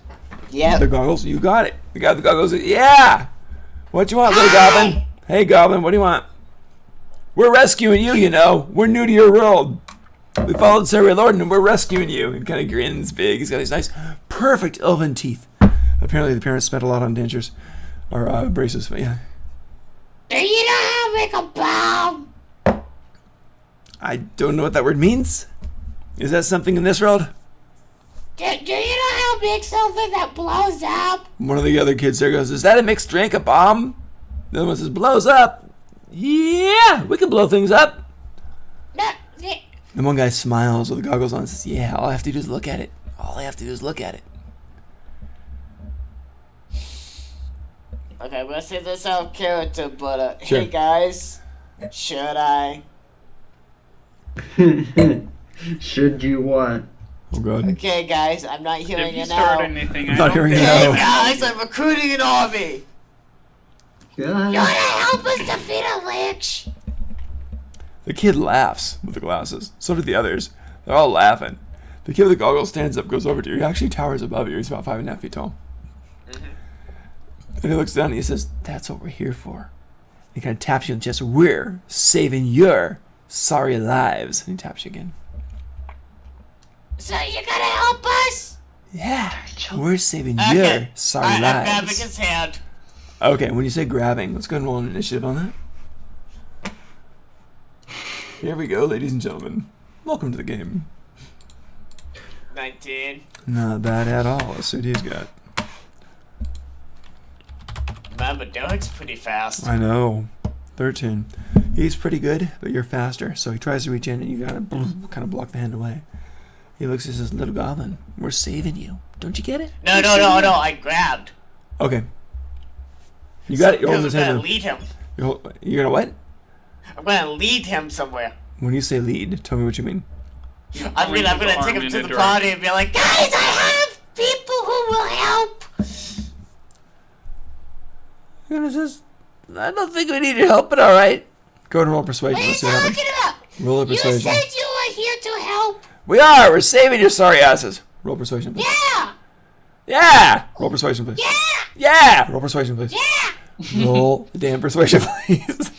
S8: Yeah.
S1: The goggles. You got it. The guy with the goggles. Yeah. What you want, little goblin? Hey, goblin. What do you want? We're rescuing you, you know. We're new to your world. We followed Sarah Lorden and we're rescuing you. And kind of grins big. He's got these nice, perfect elven teeth. Apparently the parents spent a lot on dentures. Or braces, but yeah.
S9: Do you know how to make a bomb?
S1: I don't know what that word means. Is that something in this world?
S9: Do you know how to make something that blows up?
S1: One of the other kids there goes, is that a mixed drink, a bomb? The other one says, blows up. Yeah, we can blow things up.
S9: No,
S1: The one guy smiles with the goggles on and says, yeah, all I have to do is look at it. All I have to do is look at it.
S8: Okay, I'm gonna say this out of character, but
S1: Sure.
S8: hey guys, should I?
S5: Should you what?
S1: Oh, God.
S8: Okay, guys, I'm not hearing
S3: If you
S8: it
S3: start
S8: now.
S3: anything,
S1: I'm not hearing it
S8: Hey
S1: now.
S8: guys, I'm recruiting an army.
S9: you wanna help us defeat a lich?
S1: The kid laughs with the glasses. So do the others. They're all laughing. The kid with the goggles stands up, goes over to you. He actually towers above you. He's about 5.5 feet tall. And he looks down and he says, that's what we're here for. He kind of taps you on the chest. We're saving your sorry lives. And he taps you again.
S9: So you're gonna help us?
S1: Yeah, we're saving
S8: Okay.
S1: your sorry
S8: I'm grabbing
S1: lives.
S8: his hand.
S1: Okay, when you say grabbing, let's go and roll an initiative on that. Here we go, ladies and gentlemen. Welcome to the game.
S8: 19.
S1: Not bad at all. Let's see what he's got.
S8: Remember, Derek's pretty fast.
S1: I know. 13. He's pretty good, but you're faster. So he tries to reach in and you gotta kind of block the hand away. He looks and says, little goblin, we're saving you. Don't you get it?
S8: No, I grabbed.
S1: Okay. You got it. You're holding his
S8: I'm gonna
S1: hand.
S8: lead him.
S1: You're gonna what?
S8: I'm gonna lead him somewhere.
S1: When you say lead, tell me what you mean.
S8: I'm gonna take him to the party and be like,
S9: Guys, I have people who will help.
S1: You're gonna just, I don't think we need your help, but alright. Go ahead and roll persuasion.
S9: What are you
S1: Let's see what happens.
S9: talking about?
S1: Roll a
S9: You
S1: persuasion.
S9: said you were here to help.
S1: We are! We're saving your sorry asses. Roll persuasion, please.
S9: Yeah.
S1: Yeah! Roll persuasion, please.
S9: Yeah.
S1: Yeah! Roll persuasion, please.
S9: Yeah.
S1: Roll the damn persuasion, please.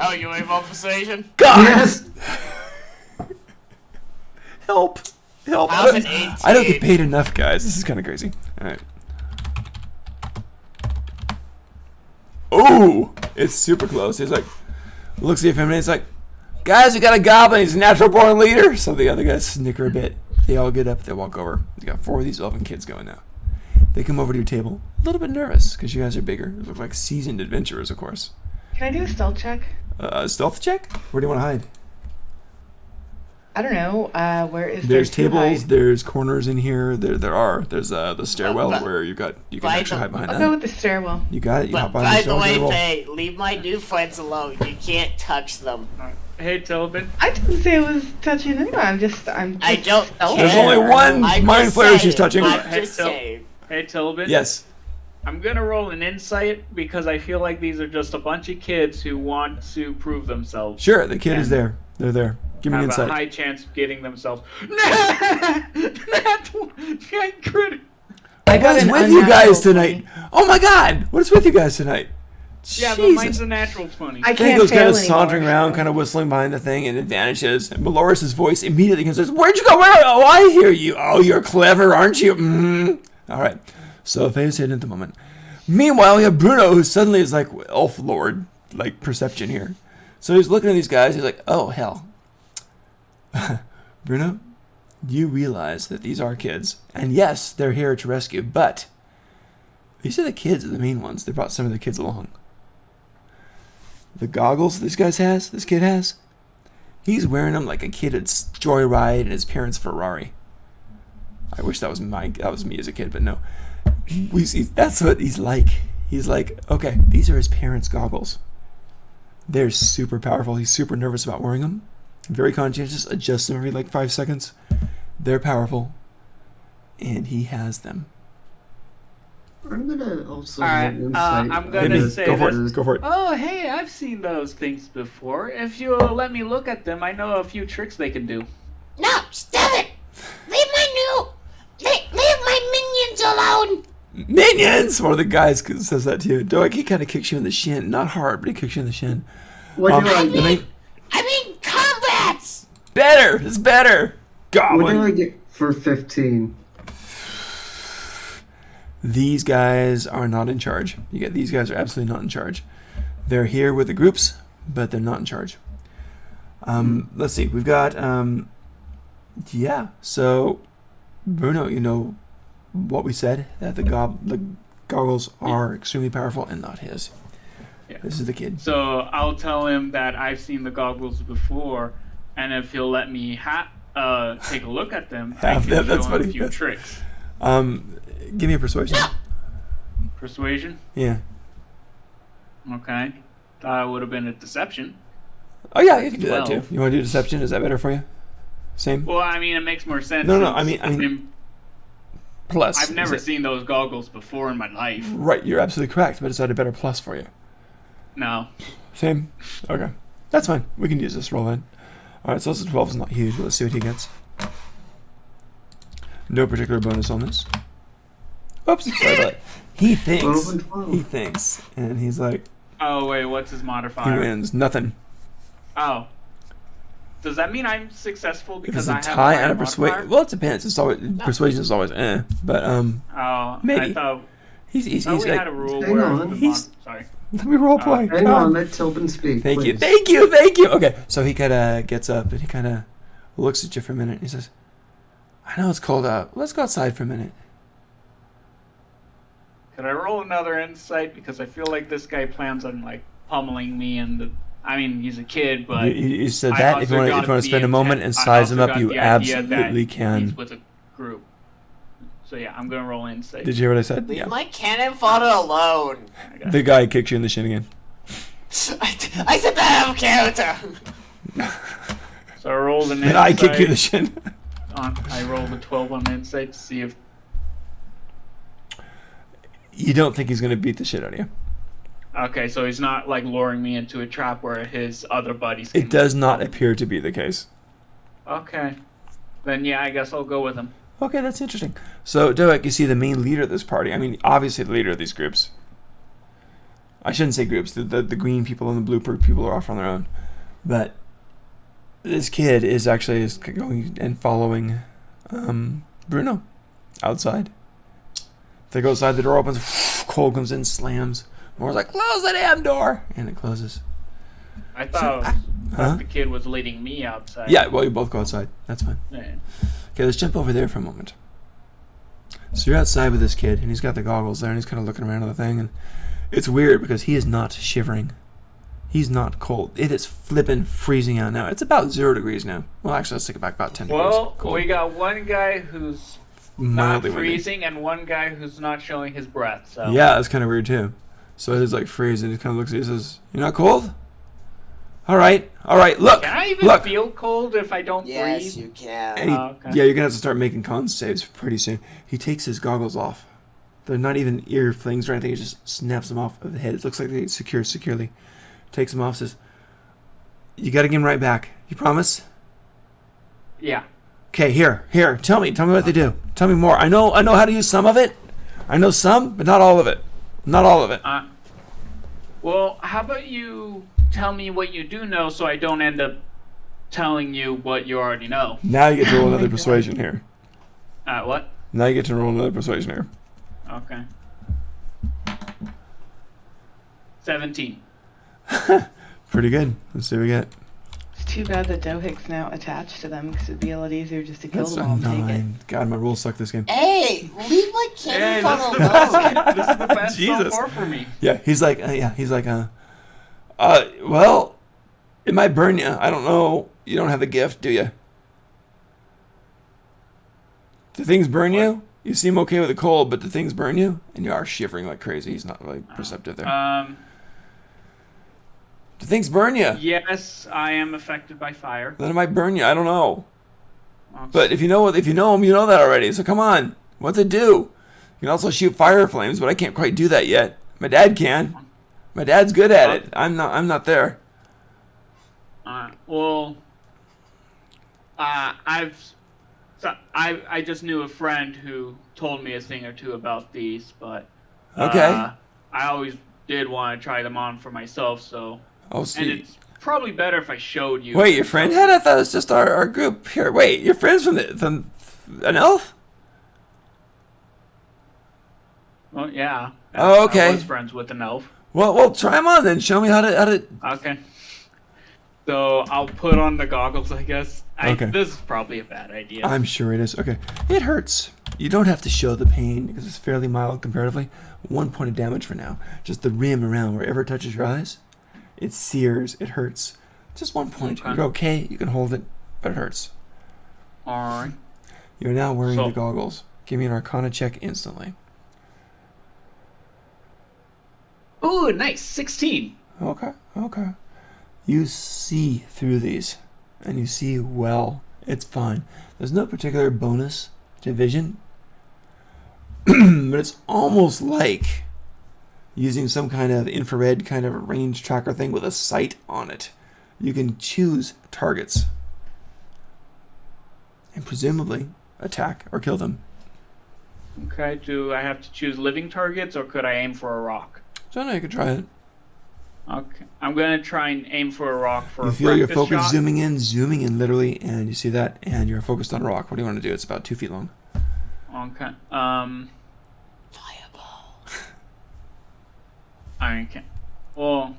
S8: oh, you ain't roll persuasion?
S1: God!
S5: Yes.
S1: Help. Help.
S8: How's an 18?
S1: I don't get paid enough, guys. This is kind of crazy. Alright. Ooh! It's super close. He's like, looks at you for a minute. He's like, guys, we got a goblin. He's a natural born leader. So the other guys snicker a bit. They all get up. They walk over. You got 4 of these elven kids going now. They come over to your table, a little bit nervous because you guys are bigger. You look like seasoned adventurers, of course.
S6: Can I do a stealth check?
S1: Stealth check? Where do you want to hide?
S6: I don't know. Where is
S1: There's
S6: there to
S1: tables.
S6: hide?
S1: There's corners in here. There's the stairwell
S8: But-
S1: where you can
S8: by
S1: actually
S8: the-
S1: hide behind
S6: I'll
S1: that.
S6: go with the stairwell.
S1: You got it. You
S8: But
S1: hop on
S8: by the
S1: stairwell,
S8: way,
S1: roll.
S8: Faye, leave my new friends alone. You can't touch them.
S3: Hey, Tobin.
S6: I didn't say it was touching anyone. I'm just
S8: I don't
S6: stealth.
S1: There's
S8: care.
S1: only one
S8: I'm
S1: mind
S8: just
S1: flayer
S8: saying,
S1: she's touching.
S8: I'm
S3: Hey,
S8: just
S3: Til-
S8: saying.
S3: Hey, Tobin.
S1: Yes.
S3: I'm gonna roll an insight because I feel like these are just a bunch of kids who want to prove themselves.
S1: Sure. The kid is
S3: And
S1: there. They're there. Give me an
S3: Have a
S1: insight.
S3: high chance of getting themselves. Crit.
S6: I got
S1: What is
S6: an
S1: with you guys
S6: unnatural
S1: tonight?
S6: 20.
S1: Oh my God! What is with you guys tonight?
S3: Yeah, but
S1: Jesus.
S3: mine's a natural 20.
S6: I
S1: Fango's
S6: can't
S1: kind
S6: fail
S1: of
S6: anymore.
S1: sauntering around, kind of whistling behind the thing, and it vanishes. And Meloris's voice immediately says, "Where'd you go? Where? Oh, I hear you. Oh, you're clever, aren't you?" All right. So Faye's hidden at the moment. Meanwhile, we have Bruno, who suddenly is like elf lord, like perception here. So he's looking at these guys. He's like, "Oh hell, Bruno, you realize that these are kids, and yes, they're here to rescue, but these are the kids, are the main ones. They brought some of the kids along." The goggles this kid has, he's wearing them like a kid at Joyride in his parents' Ferrari. I wish that was me as a kid, but no. That's what he's like. He's like, okay, these are his parents' goggles. They're super powerful. He's super nervous about wearing them. Very conscientious, adjusts them every like 5 seconds. They're powerful. And he has them.
S5: I'm gonna also
S3: Alright,
S5: roll insight.
S3: I'm
S1: Hit
S3: gonna
S1: me.
S3: say
S1: Go for
S3: this.
S1: it. Go for it.
S3: Oh, hey, I've seen those things before. If you'll let me look at them, I know a few tricks they can do.
S9: No, stop it! Leave my minions alone!
S1: Minions! One of the guys says that to you. Doeg, he kind of kicks you in the shin. Not hard, but he kicks you in the shin.
S5: What do I
S1: the
S5: get?
S1: main-
S9: I mean combats!
S1: Better! It's better!
S5: What do
S1: Goblin!
S5: I get for 15?
S1: These guys are not in charge. These guys are absolutely not in charge. They're here with the groups, but they're not in charge. Let's see. We've got yeah. So Bruno, you know what we said, that the goggles are extremely powerful and not his.
S3: Yeah.
S1: This is the kid.
S3: So I'll tell him that I've seen the goggles before, and if he'll let me take a look at them, I
S1: Have
S3: can
S1: them,
S3: show
S1: that's
S3: him
S1: funny,
S3: a few
S1: that's-
S3: tricks.
S1: Give me a persuasion.
S3: Persuasion?
S1: Yeah.
S3: Okay. Thought it would have been a deception.
S1: Oh yeah, you can do that
S3: 12.
S1: too. You want to do deception? Is that better for you? Same.
S3: Well, I mean, it makes more sense.
S1: No,
S3: since,
S1: I mean plus.
S3: I've never
S1: Is it-
S3: seen those goggles before in my life.
S1: Right, you're absolutely correct, but is that a better plus for you?
S3: No.
S1: Same. Okay. That's fine. We can use this roll then. Alright, so this 12 is not huge, but let's see what he gets. No particular bonus on this. Oops, sorry about that. He
S5: 12
S1: thinks.
S5: and 12.
S1: He thinks. And he's like,
S3: Oh, wait, what's his
S1: he
S3: modifier?
S1: wins. Nothing.
S3: Oh. Does that mean I'm successful
S1: If
S3: because
S1: it's a
S3: I have
S1: tie
S3: a
S1: and a
S3: higher
S1: persuasion.
S3: modifier?
S1: Well, it depends. It's always persuasion is always but
S3: Oh,
S1: maybe.
S3: I thought
S1: he's
S3: we
S1: like,
S3: had a rule
S5: Hang
S3: where
S5: on.
S3: the
S1: He's-
S3: sorry.
S1: let me role play.
S5: Hang
S1: Come
S5: on, let Tilbin speak.
S1: Thank you,
S5: please.
S1: thank you. Okay, so he kind of gets up and he kind of looks at you for a minute. He says, "I know it's cold out. Let's go outside for a minute."
S3: Could I roll another insight because I feel like this guy plans on like pummeling me I mean, he's a kid, but
S1: You said
S3: I
S1: that if you
S3: also
S1: want
S3: got
S1: to spend a
S3: the
S1: moment
S3: intent-
S1: and
S3: I
S1: size him
S3: also
S1: up,
S3: got
S1: you
S3: the idea that
S1: absolutely
S3: He's
S1: can.
S3: with a group. So yeah, I'm gonna roll insight.
S1: Did you hear what I said?
S8: Leave
S1: Yeah.
S8: my cannon fodder alone.
S3: I got it.
S1: The guy kicks you in the shin again.
S8: I said that out of character.
S3: So I rolled an
S1: And
S3: insight.
S1: I kick you in the shin.
S3: I rolled a 12 on insight to see if
S1: You don't think he's gonna beat the shit out of you?
S3: okay, so he's not like luring me into a trap where his other buddies. Can
S1: It does not appear to be the case.
S3: Okay, then yeah, I guess I'll go with him.
S1: Okay, that's interesting. So, Doeg, you see the main leader of this party. I mean, obviously the leader of these groups. I shouldn't say groups. The green people and the blue people are off on their own. But this kid is actually going and following Bruno outside. They go outside, the door opens, Cole comes in, slams. Moore's like, "Close the damn door!" And it closes.
S3: I thought
S1: Huh?
S3: the kid was leading me outside.
S1: Yeah, well, you both go outside. That's fine.
S3: Yeah.
S1: Okay, let's jump over there for a moment. So you're outside with this kid, and he's got the goggles there, and he's kind of looking around at the thing, and it's weird because he is not shivering. He's not cold. It is flippin' freezing out now. It's about 0 degrees now. Well, actually, let's take it back about 10 degrees.
S3: Well,
S1: Cold.
S3: we got one guy who's not
S1: Mildly windy.
S3: freezing and one guy who's not showing his breath. So
S1: Yeah, that's kind of weird too. So it is like freezing. He kind of looks at you and says, "You're not cold? All right, look,
S3: can I even
S1: look."
S3: feel cold if I don't
S8: Yes,
S3: breathe?
S8: you can.
S1: And he-
S3: Oh, okay.
S1: Yeah, you're gonna have to start making con saves pretty soon. He takes his goggles off. They're not even ear flings or anything. He just snaps them off of the head. It looks like they secure securely. Takes them off. Says, "You gotta give them right back. You promise?"
S3: Yeah.
S1: Okay, here. Tell me what they do. Tell me more. I know how to use some of it. I know some, but not all of it. Not all of it.
S3: Well, how about you tell me what you do know so I don't end up telling you what you already know?
S1: Now you get to roll another persuasion here.
S3: What?
S1: Now you get to roll another persuasion here.
S3: Okay. 17.
S1: Pretty good. Let's see what we get.
S6: It's too bad that Dohik's now attached to them because it'd be a lot easier just to kill
S1: That's
S6: them
S1: a
S6: all and take it.
S1: 9. God, my rules suck this game.
S8: Hey, leave my
S3: Hey,
S8: kid
S3: this is
S8: alone.
S3: the best. This is the best so
S1: Jesus.
S3: far for me.
S1: Yeah, he's like, well, it might burn you. I don't know. You don't have the gift, do you? Do things burn you? You seem okay with the cold, but do things burn you? And you are shivering like crazy. He's not really perceptive there. Do things burn you?
S3: Yes, I am affected by fire.
S1: Then it might burn you. I don't know.
S3: Okay.
S1: But if you know them, you know that already. So come on. What's it do? You can also shoot fire flames, but I can't quite do that yet. My dad can. My dad's good at it. I'm not there.
S3: Well, I just knew a friend who told me a thing or two about these, but
S1: Okay.
S3: I always did want to try them on for myself. So,
S1: Oh,
S3: and
S1: see.
S3: it's probably better if I showed you.
S1: Wait, your friend had? I thought it was just our group here. Wait, your friend's from an elf?
S3: Well, yeah.
S1: Oh, okay.
S3: I was friends with an elf.
S1: Well, try them on then. Show me how to.
S3: Okay. So I'll put on the goggles, I guess.
S1: Okay.
S3: This is probably a bad idea.
S1: I'm sure it is. Okay. It hurts. You don't have to show the pain because it's fairly mild comparatively. 1 point of damage for now. Just the rim around wherever it touches your eyes. It sears. It hurts. Just 1 point.
S3: Okay.
S1: You're okay. You can hold it, but it hurts.
S3: All right.
S1: You're now wearing
S3: So-
S1: the goggles. Give me an Arcana check instantly.
S3: Ooh, nice. 16.
S1: Okay. You see through these, and you see well. It's fine. There's no particular bonus to vision, but it's almost like using some kind of infrared kind of range tracker thing with a sight on it. You can choose targets and presumably attack or kill them.
S3: Okay, do I have to choose living targets or could I aim for a rock?
S1: So no, you can try it.
S3: Okay, I'm gonna try and aim for a rock for
S1: You
S3: a
S1: feel your
S3: breakfast
S1: focus
S3: shot.
S1: zooming in literally, and you see that, and you're focused on a rock. What do you want to do? It's about 2 feet long.
S3: Okay.
S8: Fireball.
S3: Okay. Well,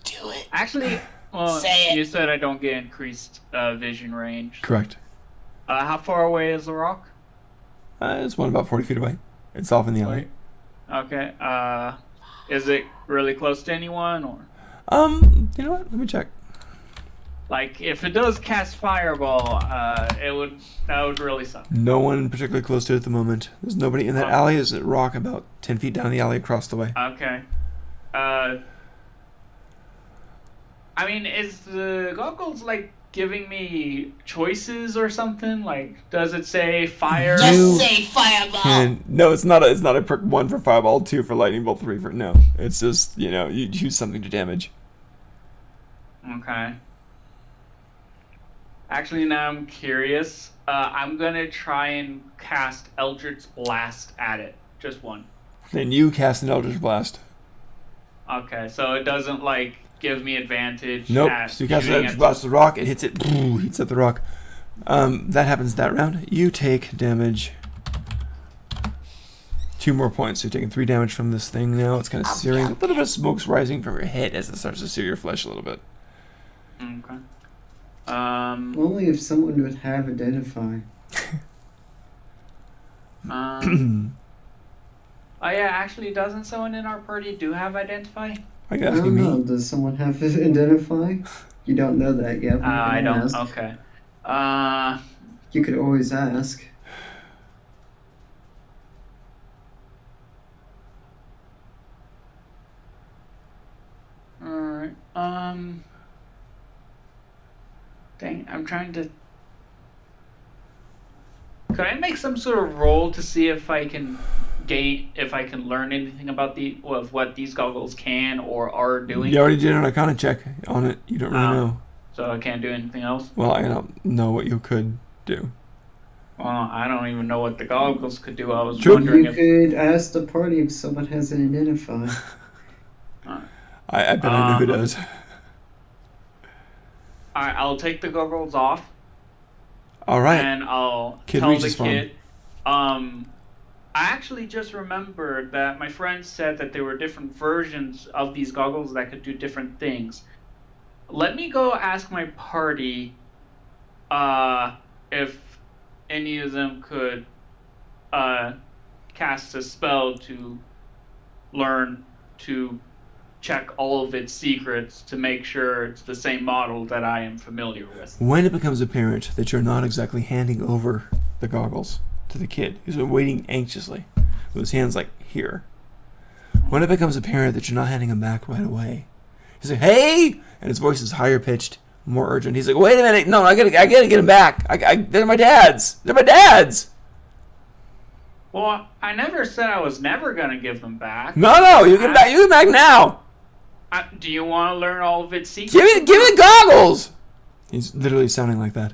S8: Do it.
S3: actually, well,
S8: Say it.
S3: you said I don't get increased vision range.
S1: Correct.
S3: How far away is the rock?
S1: It's one about 40 feet away. It's off in the alley.
S3: Okay. Is it really close to anyone or?
S1: You know what? Let me check.
S3: Like, if it does cast fireball, that would really suck.
S1: No one particularly close to it at the moment. There's nobody in that alley. There's a rock about 10 feet down the alley across the way.
S3: Okay. I mean, is the goggles like giving me choices or something? Like, does it say fire?
S8: Just say fireball.
S1: No, it's not a perk 1 for fireball, 2 for lightning bolt, 3 for no. It's just, you choose something to damage.
S3: Okay. Actually, now I'm curious. I'm gonna try and cast Eldritch Blast at it. Just one.
S1: Then you cast an Eldritch Blast.
S3: Okay, so it doesn't like give me advantage.
S1: Nope.
S3: At
S1: So you cast an
S3: shooting
S1: Eldritch
S3: at-
S1: Blast at the rock. It hits it. Hits at the rock. That happens that round. You take damage. 2 more points. So you're taking 3 damage from this thing now. It's kind of searing. A little bit of smoke's rising from your head as it starts to sear your flesh a little bit.
S3: Okay.
S5: Only if someone would have identify.
S3: Oh yeah, actually, doesn't someone in our party do have identify?
S1: Are you
S5: I
S1: asking
S5: don't know.
S1: me?
S5: Does someone have identify? You don't know that yet. But you
S3: I
S5: can
S3: don't.
S5: ask.
S3: Okay.
S5: You could always ask.
S3: Alright. Dang, I'm trying to. Could I make some sort of roll to see if I can learn anything about what these goggles can or are doing?
S1: You already did an Arcana check on it. You don't really know.
S3: So I can't do anything else?
S1: Well, I don't know what you could do.
S3: Well, I don't even know what the goggles could do. I was
S1: True.
S3: wondering
S5: You
S3: if.
S5: could ask the party if someone has an identify.
S1: I bet I know who does.
S3: Alright, I'll take the goggles off.
S1: All right.
S3: And I'll
S1: Kid
S3: tell the
S1: reaches for 'em.
S3: kid. I actually just remembered that my friend said that there were different versions of these goggles that could do different things. Let me go ask my party if any of them could cast a spell to learn to check all of its secrets to make sure it's the same model that I am familiar with.
S1: When it becomes apparent that you're not exactly handing over the goggles to the kid, who's been waiting anxiously, with his hands like here. When it becomes apparent that you're not handing them back right away, he's like, "Hey!" and his voice is higher pitched, more urgent. He's like, "Wait a minute! No, I gotta get them back. They're my dad's. They're my dad's."
S3: Well, I never said I was never gonna give them back.
S1: No, you get back. You get back now.
S3: Do you want to learn all of its secrets?
S1: Give me the goggles. He's literally sounding like that.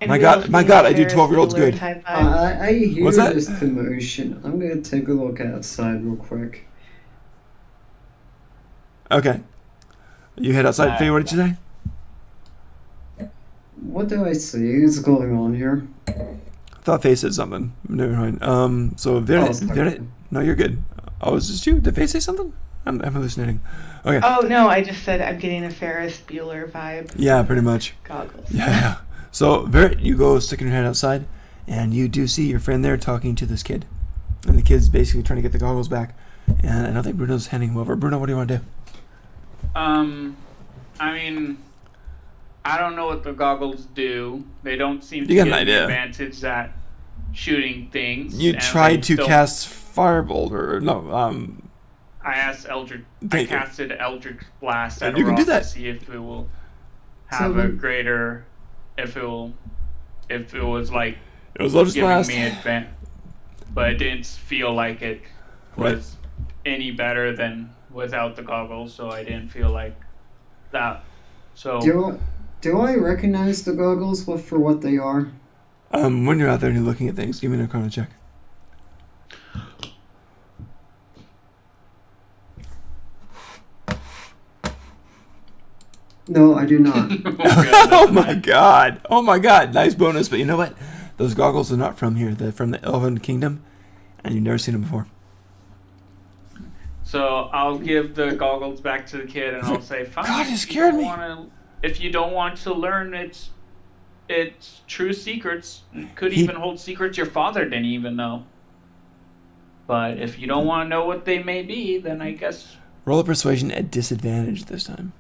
S1: My God, I do 12-year-olds good.
S5: I hear
S1: What's that?
S5: this commotion. I'm gonna take a look outside real quick.
S1: Okay. You head outside. Faye, what did you say?
S5: What do I see is going on here?
S1: I thought Faye said something. Never mind. So no, you're good. Oh, is this you? Did Faye say something? I'm hallucinating. Okay.
S6: Oh no, I just said I'm getting a Ferris Bueller vibe.
S1: Yeah, pretty much.
S6: Goggles.
S1: Yeah. So, Verit, you go sticking your head outside, and you do see your friend there talking to this kid. And the kid's basically trying to get the goggles back. And I don't think Bruno's handing them over. Bruno, what do you want to do?
S3: I mean, I don't know what the goggles do. They don't seem to
S1: You got
S3: give
S1: an idea.
S3: advantage at shooting things.
S1: You
S3: and
S1: tried
S3: they
S1: to
S3: don't-
S1: cast Firebolt, or no,
S3: I asked Eldritch. I
S1: Thank you.
S3: casted Eldritch Blast at
S1: And you can do
S3: Aroth
S1: that.
S3: to see if it will
S5: So
S3: have a
S5: then-
S3: greater. If it was like
S1: it was Eldritch
S3: giving
S1: Blast.
S3: me advantage, but it didn't feel like it was any better than without the goggles, so I didn't feel like that. So
S5: Do I recognize the goggles for what they are?
S1: When you're out there and you're looking at things, give me an Arcana check.
S5: No, I do not.
S1: Oh my god! Oh my god! Nice bonus, but you know what? Those goggles are not from here. They're from the Elven Kingdom, and you've never seen them before.
S3: So I'll give the goggles back to the kid, and I'll say, "Fine.
S1: God, you
S3: if
S1: scared
S3: don't
S1: me."
S3: if you don't want to learn its true secrets, it could
S1: He-
S3: even hold secrets your father didn't even know. But if you don't want to know what they may be, then I guess
S1: Roll a persuasion at disadvantage this time.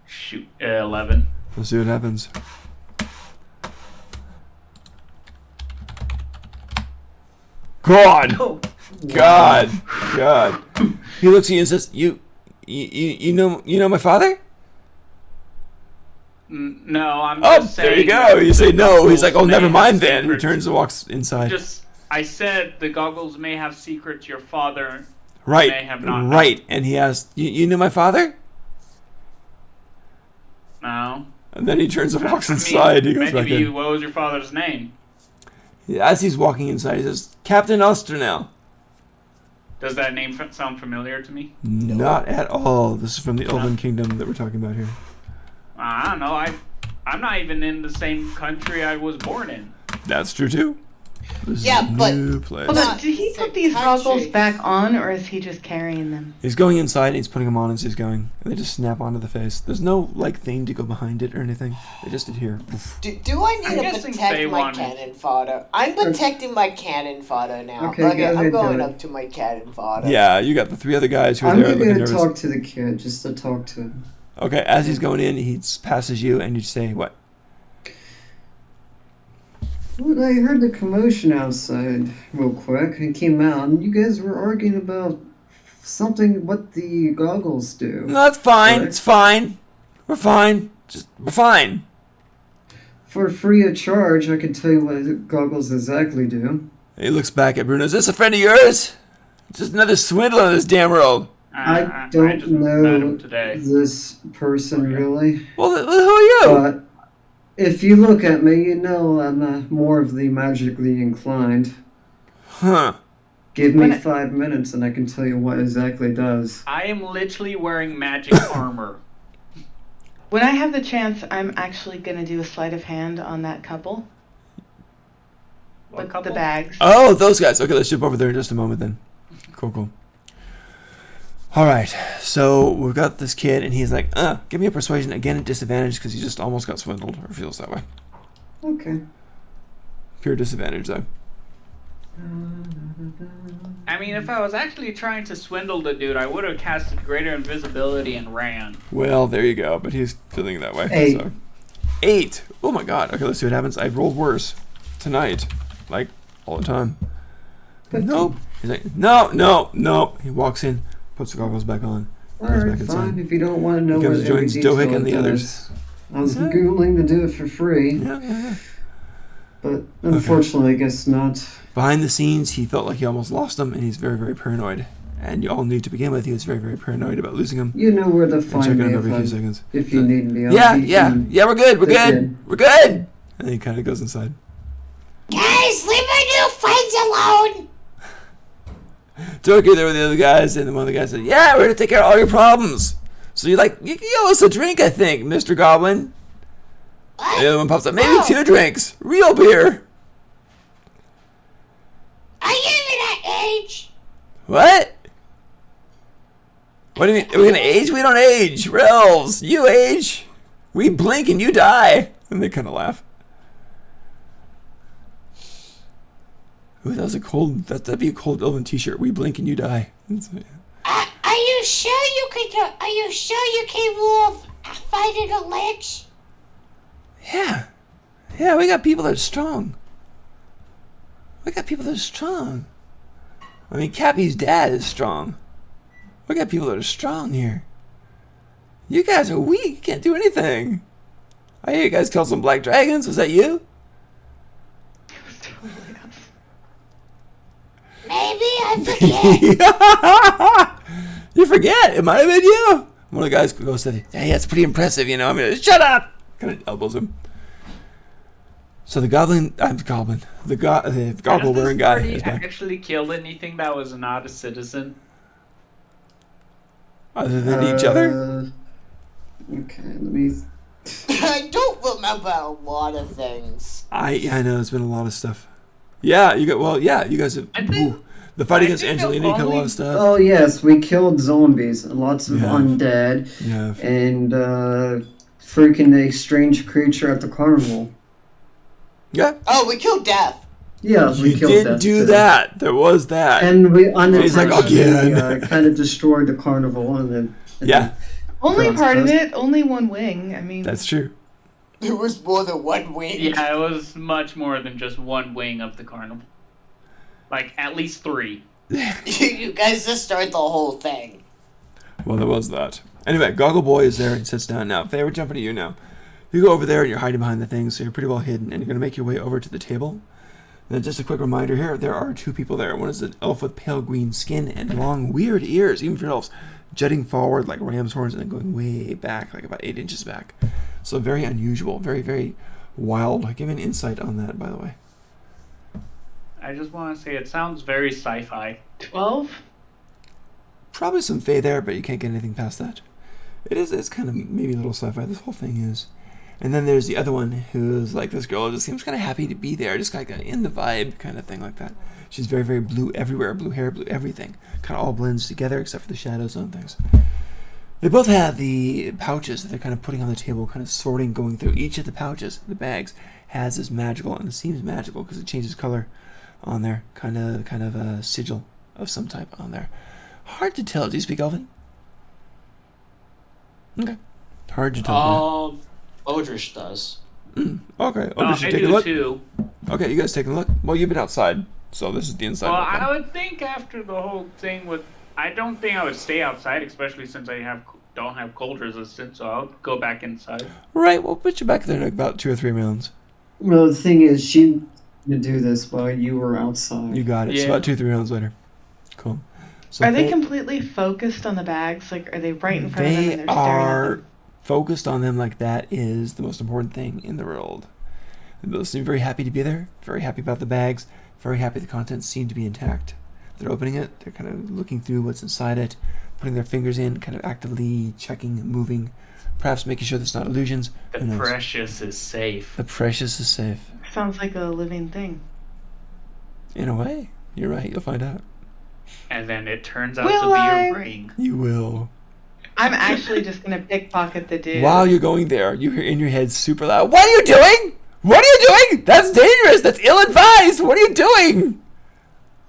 S3: shoot, 11.
S1: Let's see what happens. God!
S5: Oh,
S1: God! God! He looks at you and says, "You know my father?"
S3: No, I'm
S1: Oh,
S3: just saying.
S1: there you go.
S3: that
S1: You say
S3: the
S1: no. He's like, "Oh,
S3: goggles
S1: never
S3: may
S1: mind
S3: have
S1: then." He
S3: secrets.
S1: turns and walks inside.
S3: I said the goggles may have secrets your father
S1: Right,
S3: may have not.
S1: right. And he asked, "You knew my father?"
S3: No.
S1: And then he turns and walks
S3: I mean,
S1: inside. He goes back
S3: maybe
S1: in.
S3: what was your father's name?
S1: As he's walking inside, he says, "Captain Osternell."
S3: Does that name sound familiar to me?
S1: Not at all. This is from the Elven Kingdom that we're talking about here.
S3: I don't know. I'm not even in the same country I was born in.
S1: That's true too. This
S8: Yeah,
S1: is a
S8: but-
S1: new place.
S6: Hold on,
S8: Not
S6: did he
S8: the
S6: put these
S8: country.
S6: goggles back on, or is he just carrying them?
S1: He's going inside and he's putting them on as he's going. And they just snap onto the face. There's no like thing to go behind it or anything. They just adhere. Poof.
S8: Do I
S3: I'm
S8: need to
S3: guessing
S8: protect
S3: they
S8: my
S3: wanted-
S8: cannon fodder? I'm protecting my cannon fodder now.
S5: Okay,
S8: Okay,
S5: go
S8: I'm
S5: ahead,
S8: going
S5: do
S8: up
S5: it.
S8: to my cannon fodder.
S1: Yeah, you got the 3 other guys who are
S5: I'm
S1: there looking
S5: gonna
S1: nervous.
S5: talk to the kid just to talk to him.
S1: Okay, as he's going in, he passes you and you say what?
S5: Well, I heard the commotion outside real quick. I came out and you guys were arguing about something, what the goggles do.
S1: No, that's fine.
S5: Right.
S1: It's fine. We're fine. We're fine.
S5: For free of charge, I can tell you what the goggles exactly do.
S1: He looks back at Bruno. Is this a friend of yours? Just another swindler in this damn world.
S5: I
S3: just
S5: don't
S3: met
S5: know
S3: him today.
S5: this person really,
S1: Well, who are you?
S5: but if you look at me, you know I'm more of the magically inclined.
S1: Huh.
S5: Give me
S6: When I-
S5: 5 minutes and I can tell you what exactly does.
S3: I am literally wearing magic armor.
S6: When I have the chance, I'm actually gonna do a sleight of hand on that couple
S3: What
S6: with
S3: couple?
S6: the bags.
S1: Oh, those guys. Okay, let's jump over there in just a moment then. Cool. All right, so we've got this kid, and he's like, give me a persuasion, again at disadvantage, because he just almost got swindled, or feels that way.
S5: Okay.
S1: Pure disadvantage, though.
S3: I mean, if I was actually trying to swindle the dude, I would have casted greater invisibility and ran.
S1: Well, there you go, but he's feeling that way.
S5: 8.
S1: So. 8! Oh my god. Okay, let's see what happens. I've rolled worse tonight. Like, all the time.
S5: 15.
S1: Nope. He's like, no. He walks in, puts the goggles back on. goes
S5: Alright,
S1: back inside.
S5: fine. If you don't want to know
S1: He
S5: what
S1: comes and
S5: every
S1: joins
S5: detail
S1: Dohik and the
S5: it
S1: others.
S5: does, I was willing to do it for free,
S1: Yeah.
S5: but unfortunately, I guess not.
S1: Behind the scenes, he felt like he almost lost him, and he's very, very paranoid. And you all knew to begin with, he was very, very paranoid about losing him.
S5: You know where to
S1: And
S5: find
S1: checking
S5: me
S1: him every few
S5: if,
S1: seconds.
S5: if you need me. I'll
S1: Yeah,
S5: be
S1: yeah,
S5: in.
S1: we're good, we're
S5: Take
S1: good, we're good! And he kind of goes inside.
S9: Guys, leave my new friends alone!
S1: Took you there with the other guys, and then one of the guys said, yeah, we're gonna take care of all your problems. So you're like, you owe us a drink, I think, Mr. Goblin.
S9: What?
S1: And the other one pops up, maybe
S9: No.
S1: 2 drinks. Real beer.
S9: Are you even that age?
S1: What? What do you mean? Are we gonna age? We don't age. We're elves. You age. We blink and you die. And they kind of laugh. Ooh, that was a cold. That'd be a cold elven T-shirt. We blink and you die.
S9: Are you sure you can? Are you sure you capable of fighting a lich?
S1: Yeah. Yeah, we got people that are strong. We got people that are strong. I mean, Cappy's dad is strong. We got people that are strong here. You guys are weak. You can't do anything. I hear you guys killed some black dragons. Was that you?
S9: Maybe I forget.
S1: You forget. It might have been you. One of the guys goes to, hey, that's pretty impressive, you know. I mean, shut up. Kind of elbows him. So the gobble wearing guy
S3: Has
S1: is
S3: this
S1: back.
S3: party actually killed anything that was not a citizen?
S1: Other than each other?
S5: Okay, let me.
S8: I don't remember a lot of things.
S1: I know. There's been a lot of stuff. Yeah, you guys have.
S3: I think-
S1: The fight
S3: I
S1: against
S3: think
S1: Angelina, you killed a lot
S3: only-
S1: of stuff.
S5: Oh yes, we killed zombies, lots of
S1: Yeah.
S5: undead,
S1: Yeah.
S5: and freaking a strange creature at the carnival.
S1: Yeah.
S8: Oh, we killed Death.
S5: Yeah, we
S1: You
S5: killed
S1: did
S5: that
S1: do
S5: too.
S1: that. There was that.
S5: And we
S1: He's like, again.
S5: kind of destroyed the carnival, and then
S1: Yeah,
S6: Only
S5: Cross
S6: part of
S5: us.
S6: it, only one wing. I mean,
S1: that's true.
S8: There was more than one wing.
S3: Yeah, it was much more than just one wing of the carnival. Like, at least 3.
S8: You guys just started the whole thing.
S1: Well, there was that. Anyway, Goggle Boy is there and sits down now. If they were jumping at you now, you go over there and you're hiding behind the things, so you're pretty well hidden, and you're going to make your way over to the table. Then just a quick reminder here, there are 2 people there. One is an elf with pale green skin and long, weird ears, even for elves, jutting forward like ram's horns and then going way back, like about 8 inches back. So very unusual, very, very wild. Give me an insight on that, by the way.
S3: I just want to say it sounds very sci-fi.
S6: 12.
S1: Probably some Fae there, but you can't get anything past that. It's kind of maybe a little sci-fi. This whole thing is. And then there's the other one who's like, this girl just seems kind of happy to be there, just like in the vibe kind of thing like that. She's very, very blue everywhere, blue hair, blue everything. Kind of all blends together except for the shadows and things. They both have the pouches that they're kind of putting on the table, kind of sorting, going through. Each of the pouches, the bags, has this magical, and it seems magical because it changes color on there. Kind of a sigil of some type on there. Hard to tell. Do you speak Elven? Okay. Hard to tell.
S4: Odrish does.
S1: Okay. Odrish, you
S3: I
S1: take a
S3: do
S1: look.
S3: too.
S1: Okay, you guys taking a look. Well, you've been outside, so this is the inside.
S3: Well,
S1: look,
S3: I
S1: then.
S3: would think after the whole thing with, I don't think I would stay outside, especially since I don't have cold resistance. So I'll go back inside.
S1: Right. We'll put you back there in about 2 or 3 rounds.
S5: Well, the thing is, she to do this while you were outside.
S1: You got it.
S3: Yeah.
S1: So about 2 or 3 rounds later. Cool. So
S6: Are they completely focused on the bags? Like, are they right in front of them
S1: They
S6: and they're staring at
S1: are
S6: them?
S1: focused on them like that is the most important thing in the world. They seem very happy to be there, very happy about the bags, very happy the contents seem to be intact. They're opening it, they're kind of looking through what's inside it, putting their fingers in, kind of actively checking, moving, perhaps making sure there's not illusions.
S3: The
S1: Who knows?
S3: precious is safe.
S1: The precious is safe.
S6: Sounds like a living thing.
S1: In a way. You're right, you'll find out.
S3: And then it turns out
S6: Will
S3: to be
S6: I?
S3: a ring.
S1: You will.
S6: I'm actually just gonna pickpocket the dude.
S1: While you're going there, you hear in your head super loud, "What are you doing? What are you doing? That's dangerous. That's ill-advised. What are you doing?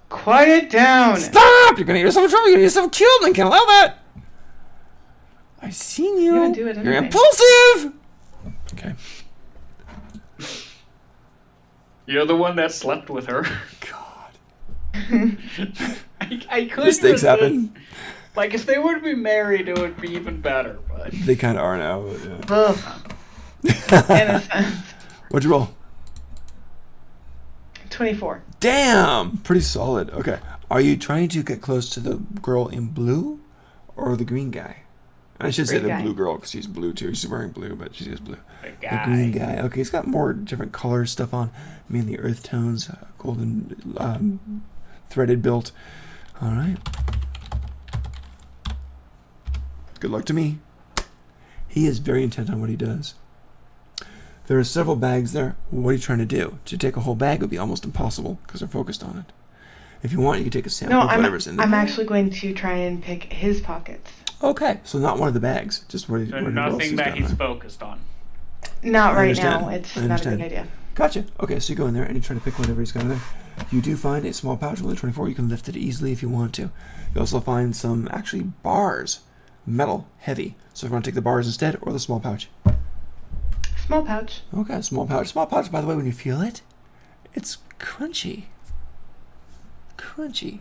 S6: Quiet down.
S1: Stop! You're gonna get yourself in trouble. You're gonna get yourself killed. I can't allow that. I've seen you.
S6: You're gonna do it
S1: You're
S6: anyway.
S1: impulsive. Okay.
S3: You're the one that slept with her.
S1: God.
S3: I couldn't
S1: Mistakes
S3: resist.
S1: happen.
S3: Like, if they were to be married, it would be even better. But
S1: They kind of are now. But
S6: Ugh.
S1: yeah.
S6: Innocent.
S1: What'd you roll?
S6: 24.
S1: Damn. Pretty solid. Okay. Are you trying to get close to the girl in blue or the green guy? I should say
S6: Green
S1: the
S6: guy.
S1: blue girl because she's blue too. She's wearing blue, but she is blue.
S3: the
S1: The
S3: guy.
S1: green guy. Okay, he's got more different color stuff on. Mainly earth tones, golden, threaded built. All right. Good luck to me. He is very intent on what he does. There are several bags there. What are you trying to do? To take a whole bag would be almost impossible because they're focused on it. If you want, you can take a sample
S6: No,
S1: of whatever's in there.
S6: I'm actually going to try and pick his pockets.
S1: Okay, so not one of the bags, just where
S3: So
S1: else
S3: nothing
S1: he's
S3: that
S1: got
S3: he's
S1: there.
S3: focused on.
S6: Not
S1: I
S6: right
S1: understand.
S6: now. It's
S1: I
S6: not a
S1: understand.
S6: good idea.
S1: Gotcha. Okay, so you go in there and you try to pick whatever he's got in there. You do find a small pouch with a 24. You can lift it easily if you want to. You also find some actually bars, metal, heavy. So if you want to take the bars instead or the small pouch.
S6: Small pouch.
S1: Okay, small pouch. Small pouch, by the way, when you feel it, it's crunchy. Crunchy.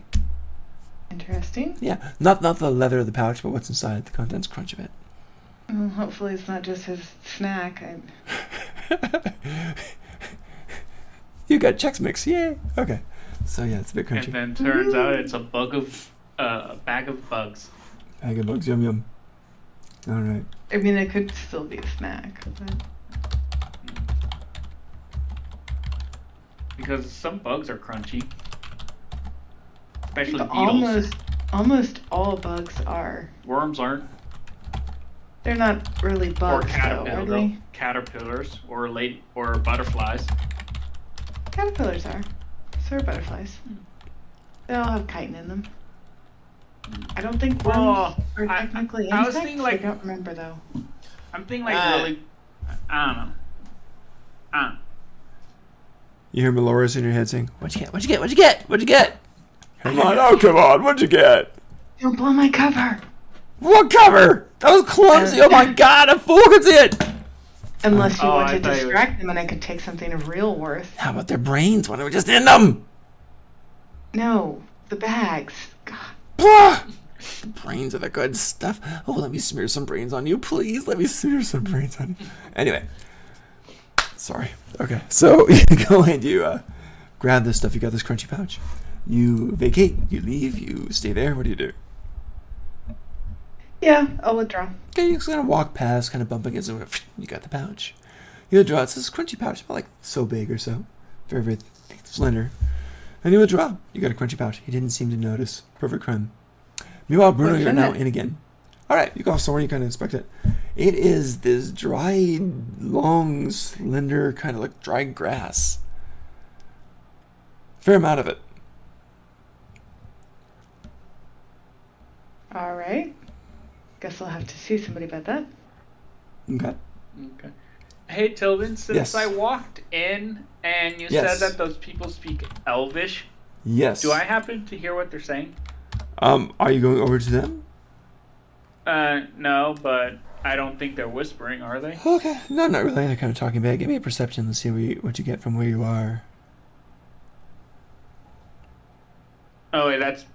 S6: Interesting.
S1: Yeah, not the leather of the pouch, but what's inside. The contents crunch a bit.
S6: Well, hopefully it's not just his snack.
S1: You got Chex Mix, yay! Okay, so yeah, it's a bit crunchy.
S3: And then turns out it's a bag of bugs.
S1: Bag of bugs, yum yum. All right.
S6: I mean, it could still be a snack. But...
S3: Because some bugs are crunchy.
S6: I
S3: Especially
S6: think
S3: beetles.
S6: almost all bugs are.
S3: Worms aren't.
S6: They're not really
S3: Or
S6: bugs, though, are they?
S3: caterpillars or butterflies.
S6: Caterpillars are. So are butterflies. They all have chitin in them. I don't think worms
S3: Well,
S6: are
S3: I-
S6: technically
S3: I was
S6: insects.
S3: thinking, like-
S6: I don't remember though.
S3: I'm thinking like really. I don't know.
S1: You hear Meloris in your head saying, "What'd you get? What'd you get? What'd you get? What'd you get?" Come on, oh come on, what'd you get?
S6: Don't blow my cover.
S1: What cover? That was clumsy. Oh my god, a fool could see it.
S6: Unless you
S3: Oh,
S6: want
S3: I
S6: to
S3: thought you were-
S6: distract them and I could take something of real worth.
S1: How about their brains when they were just in them?
S6: No, the bags. God.
S1: Blah! The brains are the good stuff. Oh, let me smear some brains on you, please. Let me smear some brains on you. Anyway, sorry. Okay, so you go and you grab this stuff. You got this crunchy pouch. You vacate. You leave. You stay there. What do you do?
S6: Yeah, I'll withdraw.
S1: Okay, you just kind of walk past, kind of bump against it. You got the pouch. You withdraw. It's this crunchy pouch, about like so big or so. Very, very slender. And you withdraw. You got a crunchy pouch. He didn't seem to notice. Perfect crime. Meanwhile, Bruno,
S6: What's
S1: you're
S6: in
S1: now
S6: it?
S1: in again. All right, you go off somewhere. You kind of inspect it. It is this dried, long, slender, kind of like dried grass. Fair amount of it.
S6: All right. Guess I'll have to see somebody about that.
S1: Okay.
S3: Okay. Hey, Tilden, since
S1: Yes.
S3: I walked in and you
S1: Yes.
S3: said that those people speak Elvish,
S1: Yes.
S3: do I happen to hear what they're saying?
S1: Are you going over to them?
S3: No, but I don't think they're whispering, are they?
S1: Okay. No, not really. They're kind of talking back. Give me a perception. Let's see what you get from where you are.
S3: Oh, wait, that's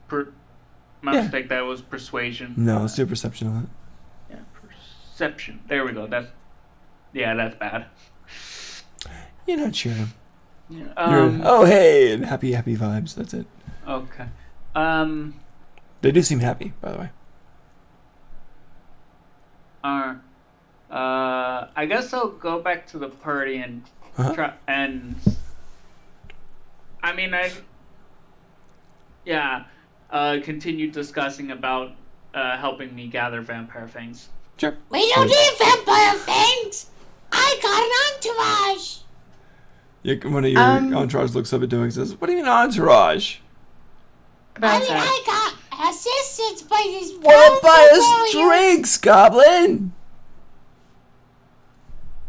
S3: my
S1: Yeah.
S3: mistake. That was persuasion.
S1: No, let's do a perception on it.
S3: Yeah, perception. There we go. That's bad.
S1: You're not sure.
S3: Yeah,
S1: You're, oh, hey, and happy vibes. That's it.
S3: Okay.
S1: They do seem happy, by the way.
S3: I guess I'll go back to the party and
S1: Uh-huh.
S3: try and. I mean, continue discussing about helping me gather vampire fangs.
S1: Sure.
S9: We don't need vampire fangs. I got an entourage.
S1: One of your entourage looks up at doing and says, "What do you mean entourage?"
S6: About
S9: I
S6: that.
S9: got assistance by these
S1: Well, buy us
S9: powerful warriors.
S1: drinks, Goblin.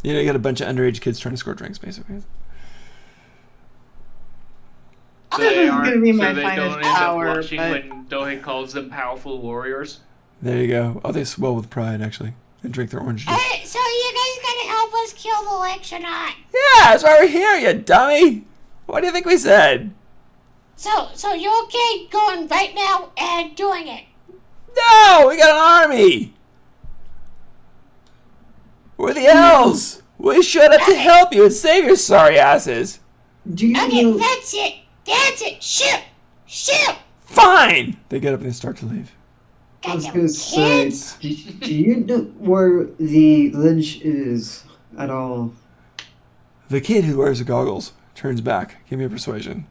S1: You got a bunch of underage kids trying to score drinks, basically.
S3: So
S6: This
S3: they
S6: is
S3: aren't.
S6: gonna be my
S3: so they
S6: finest
S3: don't end
S6: hour,
S3: up watching
S6: but-
S3: when Dohei calls them powerful warriors.
S1: There you go. Oh, they swell with pride, actually, and drink their orange juice.
S9: Hey, so you guys gonna help us kill the lich or not?
S1: Yeah, that's why we're here, you dummy. What do you think we said?
S9: So you're okay going right now and doing it?
S1: No, we got an army. We're the elves. We showed up to help you and save your sorry asses.
S5: Do you
S9: Okay,
S5: know?
S9: that's it. That's it. Shoot! Shoot!
S1: Fine. They get up and they start to leave.
S5: I was
S9: Goddamn
S5: gonna say,
S9: kids!
S5: do you know where the lich is at all?
S1: The kid who wears the goggles turns back. Give me a persuasion.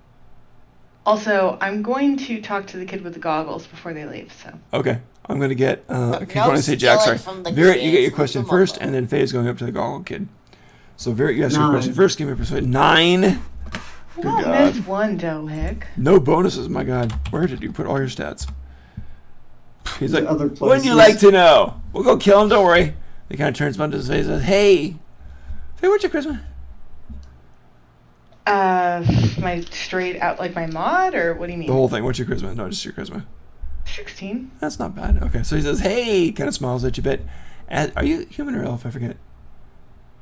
S6: Also, I'm going to talk to the kid with the goggles before they leave. So
S1: Okay. I'm going to get... okay,
S8: no
S1: when I say Jack, sorry.
S8: stealing from the
S1: Virit, you get
S8: kids.
S1: your question
S8: Leave them
S1: first,
S8: alone.
S1: and then Faye's going up to the goggle kid. So, Virit, you ask your
S5: 9.
S1: question first. Give me a persuasion. 9.
S6: you
S1: Good
S6: won't
S1: God.
S6: miss one, Dohick.
S1: No bonuses, my God. Where did you put all your stats? He's
S5: The
S1: like,
S5: other
S1: wouldn't you
S5: places.
S1: like to know? We'll go kill him, don't worry. He kind of turns around to his face and says, hey, Faye, what's your charisma?
S6: My straight out like my mod, or what do you mean?
S1: The whole thing. What's your charisma? No, just your charisma.
S6: 16.
S1: That's not bad. Okay, so he says, hey, kind of smiles at you a bit. Are you human or elf? I forget.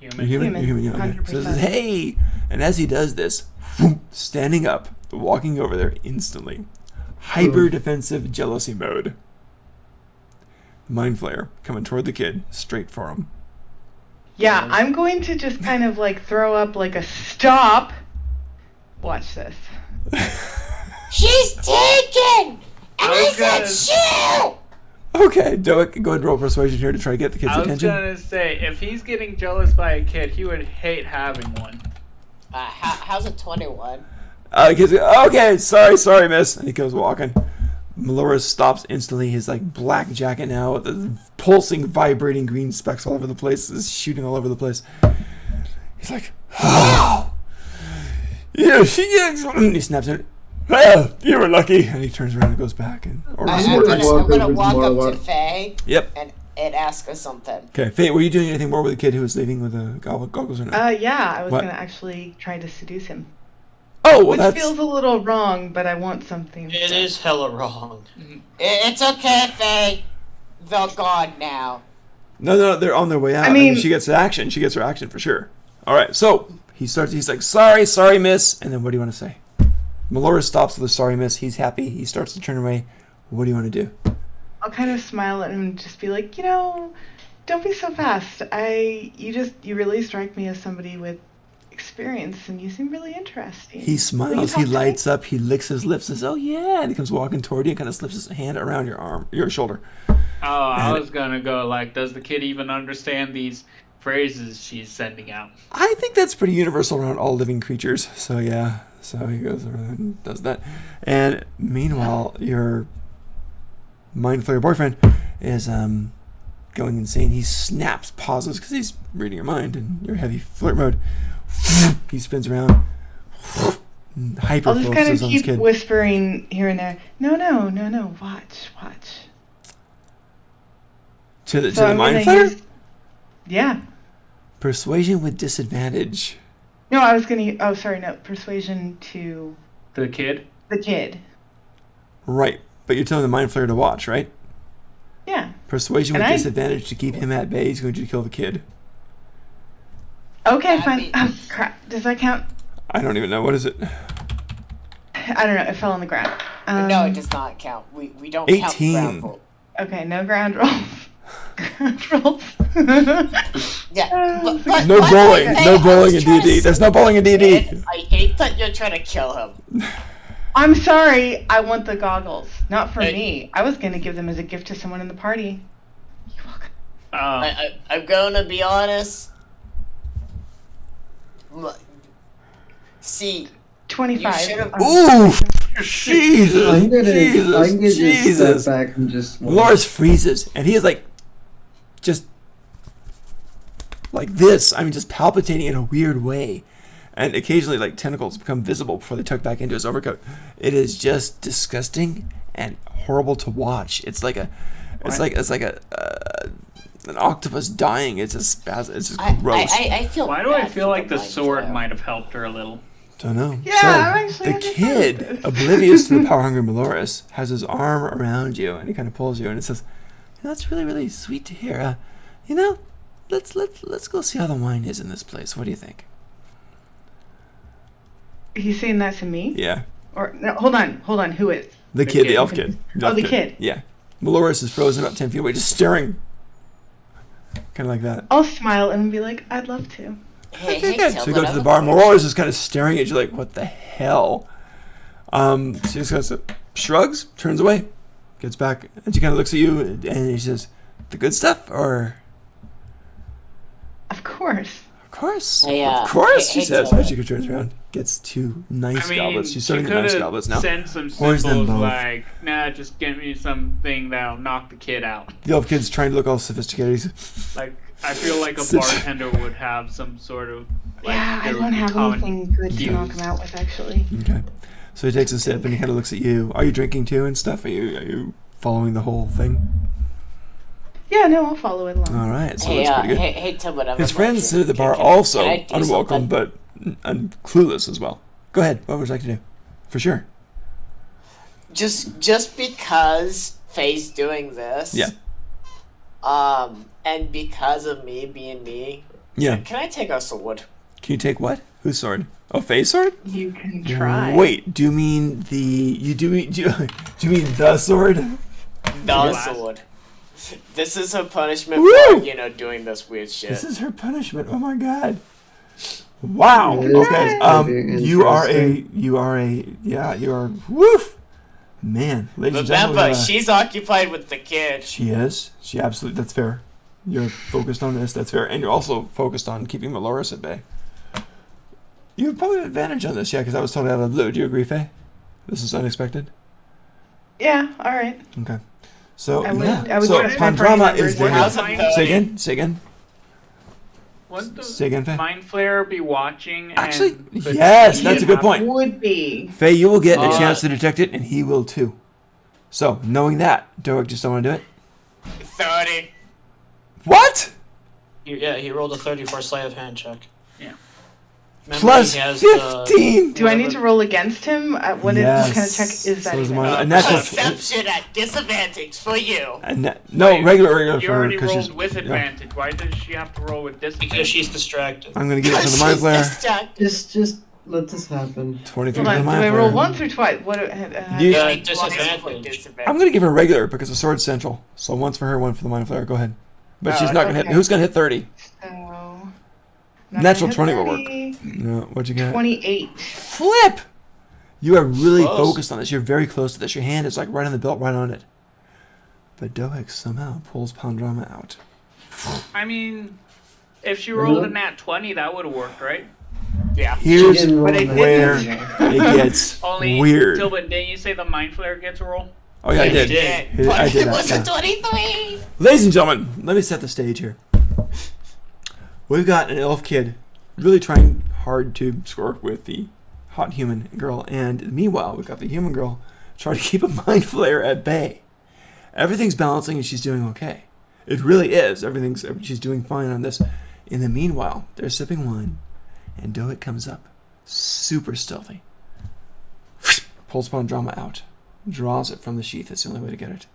S1: You're
S3: Human.
S1: human?
S6: Human,
S1: You're human, yeah, okay. So he says,
S6: 100%.
S1: hey! And as he does this, standing up, walking over there instantly. Hyper defensive jealousy mode. Mind Flayer coming toward the kid, straight for him.
S6: Yeah, I'm going to just kind of like throw up like a stop. Watch this.
S9: She's taken! And I
S3: was
S9: said
S3: gonna-
S9: shoot!
S1: Okay, Doic, go ahead and roll persuasion here to try to get the kid's
S3: I was
S1: attention.
S3: gonna say, if he's getting jealous by a kid, he would hate having one.
S8: How's a 21?
S1: The kid's like, okay, sorry, miss. And he goes walking. Melora stops instantly. His like black jacket now with the pulsing, vibrating green specks all over the place. Is shooting all over the place. He's like, oh, yeah, he snaps at it. Well, you were lucky. And he turns around and goes back. And
S5: I'm
S8: I'm
S5: gonna walk
S8: gonna
S5: over to
S8: walk up
S5: Marla.
S8: to Faye
S1: Yep.
S8: and ask her something.
S1: Okay, Faye, were you doing anything more with the kid who was leaving with the goggles or not?
S6: Yeah, I was
S1: What?
S6: gonna actually try to seduce him.
S1: Oh, well,
S6: Which
S1: that's...
S6: feels a little wrong, but I want something.
S10: It is hella wrong.
S8: It's okay, Faye. They're gone now.
S1: No, they're on their way out.
S6: I mean-
S1: she gets action. She gets her action for sure. All right, so he's like, sorry, miss. And then what do you want to say? Melora stops with a sorry, miss. He's happy. He starts to turn away. What do you want to do?
S6: I'll kind of smile at him and just be like, don't be so fast. You really strike me as somebody with experience, and you seem really interesting.
S1: He
S6: Will you
S1: smiles.
S6: talk
S1: He
S6: to me?
S1: lights up. He licks his lips and says, oh, yeah. And he comes walking toward you and kind of slips his hand around your shoulder.
S3: Oh, I
S1: And-
S3: was gonna go like, does the kid even understand these phrases she's sending out?
S1: I think that's pretty universal around all living creatures. So, yeah. So he goes over and does that. And meanwhile, your Mind Flayer boyfriend is going insane. He snaps, pauses because he's reading your mind and you're heavy flirt mode. He spins around, hyper
S6: I'll just kind
S1: focuses
S6: of
S1: on this
S6: keep
S1: kid.
S6: whispering here and there. No, watch.
S1: To the
S6: So I'm
S1: mind
S6: gonna
S1: flayer?
S6: Yeah.
S1: Persuasion with disadvantage.
S6: No, I was gonna. Oh, sorry. No, persuasion to
S3: The kid.
S6: the kid.
S1: Right, but you're telling the mind flayer to watch, right?
S6: Yeah.
S1: Persuasion
S6: And
S1: with
S6: I-
S1: disadvantage to keep him at bay. He's going to kill the kid.
S6: Okay,
S8: I
S6: fine.
S8: mean-
S6: Oh crap! Does that count?
S1: I don't even know. What is it?
S6: I don't know. It fell on the ground.
S8: No, it does not count. We don't
S1: 18.
S8: count ground roll.
S6: Okay, no ground rolls. Ground rolls.
S8: Yeah.
S6: Oh,
S8: But
S1: No
S8: what
S1: bowling.
S8: I'm
S1: No
S8: saying,
S1: bowling
S8: I was
S1: in
S8: trying to
S1: D&D. There's no bowling in
S8: say,
S1: D&D.
S8: Ed, I hate that you're trying to kill him.
S6: I'm sorry. I want the goggles, not for
S4: Hey.
S6: me. I was gonna give them as a gift to someone in the party. You're welcome.
S8: I'm gonna be honest. See,
S6: 25.
S8: You should've-
S1: Ooh! Jesus!
S5: I'm gonna just
S1: Jesus!
S5: step back and just.
S1: Loris freezes, and he is just like this. I mean, just palpitating in a weird way. And occasionally, tentacles become visible before they tuck back into his overcoat. It is just disgusting and horrible to watch. It's like an octopus dying. It's just gross.
S8: I feel.
S3: Why do I
S8: bad
S3: feel
S8: for
S3: like the
S8: mind
S3: sword
S8: flayer.
S3: might have helped her a little?
S1: Don't know.
S6: Yeah,
S1: So,
S6: I'm actually
S1: the
S6: understanding
S1: kid,
S6: this.
S1: oblivious to the power hungry Meloris, has his arm around you, and he kind of pulls you, and it says, "That's really, really sweet to hear. Let's go see how the wine is in this place. What do you think?"
S6: He's saying that to me?
S1: Yeah,
S6: Or no, hold on. Who is?
S1: the kid, the elf kid.
S6: Oh, the kid.
S1: Yeah, Meloris is frozen about 10 feet away, just staring, kind of like that.
S6: I'll smile and be like, I'd love to.
S8: Hey,
S1: Okay,
S8: hey,
S1: good. So you go to the bar. Meloris is kind of staring at you like, "What the hell?" She just goes, shrugs, turns away, gets back, and she kind of looks at you, and he says, "The good stuff, or?"
S6: Of course.
S1: Of course.
S8: Hey,
S1: Of course, she
S8: hey,
S1: says.
S8: Tilda.
S1: As she turns around, gets two nice
S3: I mean,
S1: goblets. She's
S3: she
S1: serving the
S3: could
S1: nice
S3: have
S1: goblets now.
S3: sent some
S1: Pours them
S3: symbols
S1: both.
S3: like, nah, just get me something that'll knock the kid out.
S1: The elf kid's trying to look all sophisticated. He's,
S3: Like, I feel like a
S1: Sit-
S3: bartender would have some sort of. Like,
S6: Yeah, I
S3: there would
S6: don't
S3: be
S6: have
S3: common
S6: anything good to
S3: cues.
S6: knock him out with, actually.
S1: okay. So he takes a sip and he kind of looks at you. Are you drinking too and stuff? Are you following the whole thing?
S6: Yeah, no, I'll follow it along.
S1: All right. So
S8: Hey,
S1: that's pretty good.
S8: hey, Tim, whatever.
S1: His friends sit at the bar, also unwelcome, but clueless as well. Go ahead. What would you like to do? For sure.
S8: Just because Faye's doing this.
S1: Yeah.
S8: And because of me being me.
S1: Yeah.
S8: Can I take a sword?
S1: Can you take what? Whose sword? Oh, Faye's sword?
S6: You can try.
S1: Wait. Do you mean the? Do you mean the sword?
S8: The sword. This is her punishment
S1: Woo!
S8: for, doing this weird shit.
S1: This is her punishment. Oh my god. Wow.
S5: It is
S1: Okay.
S5: pretty
S1: You are woof. Man, ladies and
S8: Remember,
S1: gentlemen.
S8: she's occupied with the kid.
S1: She is. She absolutely. That's fair. You're focused on this. That's fair, and you're also focused on keeping Meloris at bay. You have probably an advantage on this, yeah, because I was totally out of the blue. Do you agree, Faye? This is unexpected.
S6: Yeah, all right.
S1: Okay. So
S6: I would-
S1: yeah.
S6: I would
S1: so
S6: trust my party
S1: Pandrama
S6: members.
S1: is there.
S8: How's it
S3: Say
S8: going?
S1: Say again. Say again.
S3: Wouldn't the
S1: Say again, Faye.
S3: Mind Flayer be watching?
S1: Actually,
S3: and could
S1: yes,
S3: see
S1: that's a
S3: it
S1: good
S3: happen?
S1: point.
S6: Would be.
S1: Faye, you will get a
S4: Uh,
S1: chance to detect it, and he will too. So, knowing that, Doak just don't want to do it.
S8: 30.
S1: What?
S10: He rolled a 30 for a sleight of hand check.
S3: Yeah.
S10: Remember,
S1: Plus
S10: he has
S1: 15.
S6: Do I need to roll against him? What kind of check
S1: Yes.
S6: is that?
S1: So is
S6: even?
S1: mine. A natural.
S8: Perception at disadvantage for you.
S1: No,
S3: Wait,
S1: regular
S3: You
S1: for her
S3: already
S1: because she's.
S3: rolled with
S1: yeah.
S3: advantage. Why does she have to roll with disadvantage?
S10: Because she's distracted.
S1: I'm gonna give it to the mind player.
S5: Just let this happen.
S1: 23
S6: Hold
S1: for the
S6: on. Do
S1: mind
S6: I
S1: player.
S6: roll once or twice? What?
S1: You-
S10: Disadvantage.
S1: I'm gonna give her regular because the sword's central. So once for her, one for the mind flayer. Go ahead. But she's not gonna hit.
S6: okay.
S1: Who's gonna hit 30?
S6: So.
S1: Natural 20 will work. No, what'd you get?
S6: 28.
S1: Flip! You are really
S10: Close.
S1: focused on this. You're very close to this. Your hand is like right on the belt, right on it. But Doak somehow pulls Pandrama out.
S3: I mean, if she rolled a nat 20, that would have worked, right?
S8: Yeah.
S1: Here's
S5: She didn't roll
S6: But I
S5: that.
S1: where
S6: didn't.
S1: it gets
S3: Only
S1: weird.
S3: Tilbert, didn't you say the Mind Flayer gets a roll?
S1: Oh yeah, I
S4: Yeah,
S1: did.
S4: you did.
S1: He did- I did
S9: It
S1: that.
S9: was a
S1: Yeah.
S9: 23.
S1: Ladies and gentlemen, let me set the stage here. We've got an elf kid really trying hard to score with the hot human girl, and meanwhile, we've got the human girl trying to keep a mind flayer at bay. Everything's balancing and she's doing okay. It really is. She's doing fine on this. In the meanwhile, they're sipping wine, and Dohik comes up, super stealthy. Pulls Pandrama out, draws it from the sheath. That's the only way to get it.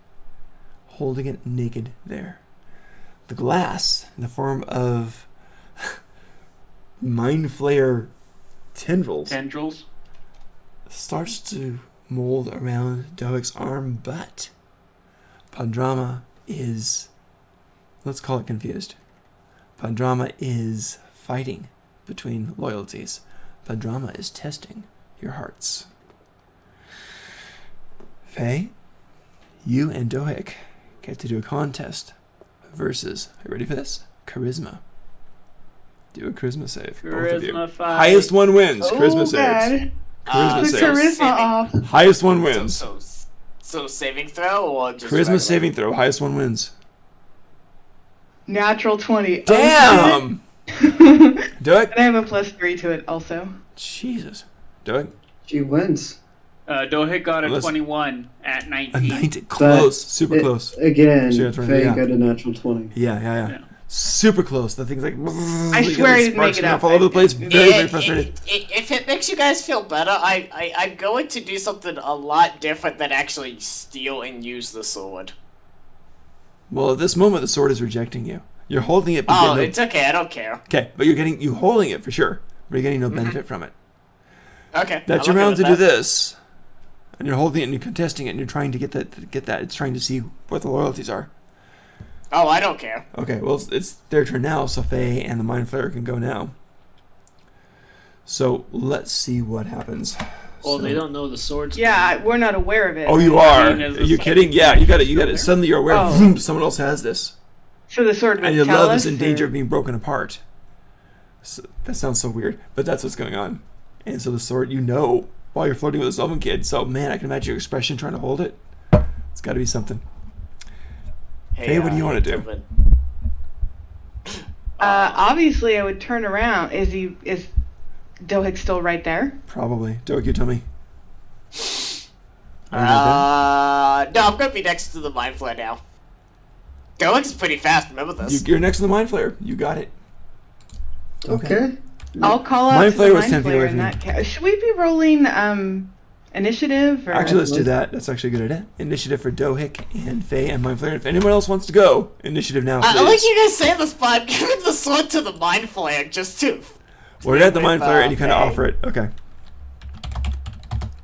S1: Holding it naked there. The glass, in the form of mind flayer tendrils, starts to mold around Dohik's arm, but Pandrama is, let's call it confused. Pandrama is fighting between loyalties. Pandrama is testing your hearts. Faye, you and Dohik get to do a contest versus, are you ready for this? Charisma. Do a charisma save. Both of you.
S3: Charisma fight.
S1: Highest one wins.
S6: Oh,
S1: Charisma saves.
S6: God.
S1: Charisma
S6: The
S1: saves.
S6: charisma off.
S1: Highest one wins.
S8: So saving throw or just
S1: Charisma
S8: regular?
S1: saving throw. Highest one wins.
S6: Natural 20.
S1: Damn!
S6: Okay.
S1: Do it.
S6: And I have a +3 to it also.
S1: Jesus. Do it.
S5: She wins.
S3: Dohik got a
S1: Let's-
S3: 21 at
S1: A
S3: 19.
S1: 90. Close. Super
S5: It-
S1: close.
S5: Again,
S1: She got 20,
S5: Faye
S1: yeah.
S5: got a natural 20.
S1: Yeah. Super close. The thing's like.
S6: I swear I didn't make it up.
S1: all over the place. Very, very frustrated.
S8: If it makes you guys feel better, I'm going to do something a lot different than actually steal and use the sword.
S1: Well, at this moment, the sword is rejecting you. You're holding it. But
S8: Oh,
S1: getting
S8: it's okay. I don't care.
S1: okay, but you holding it for sure. But you're getting no benefit from it.
S8: Okay.
S1: That's
S8: I'm
S1: your
S8: okay
S1: round to
S8: with
S1: do
S8: that.
S1: this, and you're holding it and you're contesting it and you're trying to get that. It's trying to see what the loyalties are.
S8: Oh, I don't care.
S1: Okay, well it's their turn now, so Faye and the Mind Flayer can go now. So let's see what happens.
S10: Well,
S1: So-
S10: they don't know the swords.
S6: Yeah, we're not aware of it.
S1: Oh, you are?
S3: Seen as
S1: Are you
S3: the
S1: kidding? Yeah, you got it. Suddenly you're aware.
S6: Oh.
S1: Vroom, someone else has this,
S6: So the sword would
S1: and your
S6: tell
S1: love
S6: us,
S1: is in danger
S6: or-
S1: of being broken apart. So, that sounds so weird, but that's what's going on. And so the sword, while you're flirting with this elven kid. So man, I can imagine your expression trying to hold it. It's got to be something. Hey, what do you wanna do?
S8: Tobin.
S6: Obviously, I would turn around. Is Dohik still right there?
S1: Probably. Doak, you tell me. Are you right
S8: No, I'm gonna be next to the mind flare now. Dolik's pretty fast. Remember
S1: there?
S8: this.
S1: You're next to the Mind Flayer. You got it.
S5: Okay.
S6: I'll call out
S1: Mind
S6: to the
S1: Flayer was
S6: Mind
S1: 10 feet away
S6: Flayer in
S1: from
S6: that case. Should we be rolling initiative? Or?
S1: Actually, let's do that. That's actually a good idea. Initiative for Dohik and Faye and Mind Flayer. If anyone else wants to go, initiative now, please.
S8: I like you guys say this, but I'm giving the sword to the mind flare just to.
S1: We're at the Mind
S8: with,
S1: Flayer, and you kind of
S8: Faye.
S1: offer it. Okay.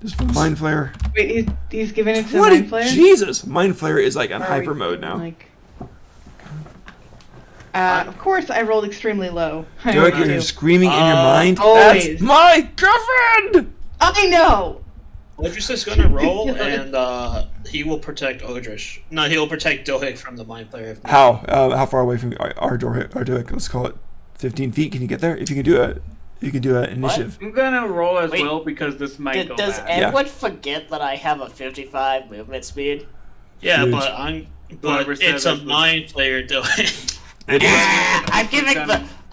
S1: Just for the Mind Flayer.
S6: Wait, he's giving it to the
S1: 20!
S6: Mind Flayer?
S1: Jesus! Mind Flayer is like on
S6: Or are
S1: hyper
S6: we,
S1: mode now.
S6: Like, of course, I rolled extremely low. I
S1: Dohik,
S6: always
S1: you're
S6: do.
S1: screaming in your mind.
S6: always.
S1: That's my girlfriend!
S6: I know.
S10: Odris is gonna roll, and he will protect Odris. No, he will protect Dohik from the Mind Flayer. If
S1: How? How far away from our Dohik? Let's call it 15 feet. Can you get there? If you can do an initiative.
S3: I'm gonna roll as
S8: Wait,
S3: well because this might go
S8: Does
S3: bad.
S8: everyone forget that I have a 55 movement speed?
S10: Yeah,
S1: Huge.
S10: but
S3: Whoever said
S10: it's a
S3: this was-
S10: Mind Flayer Dohik.
S1: It is.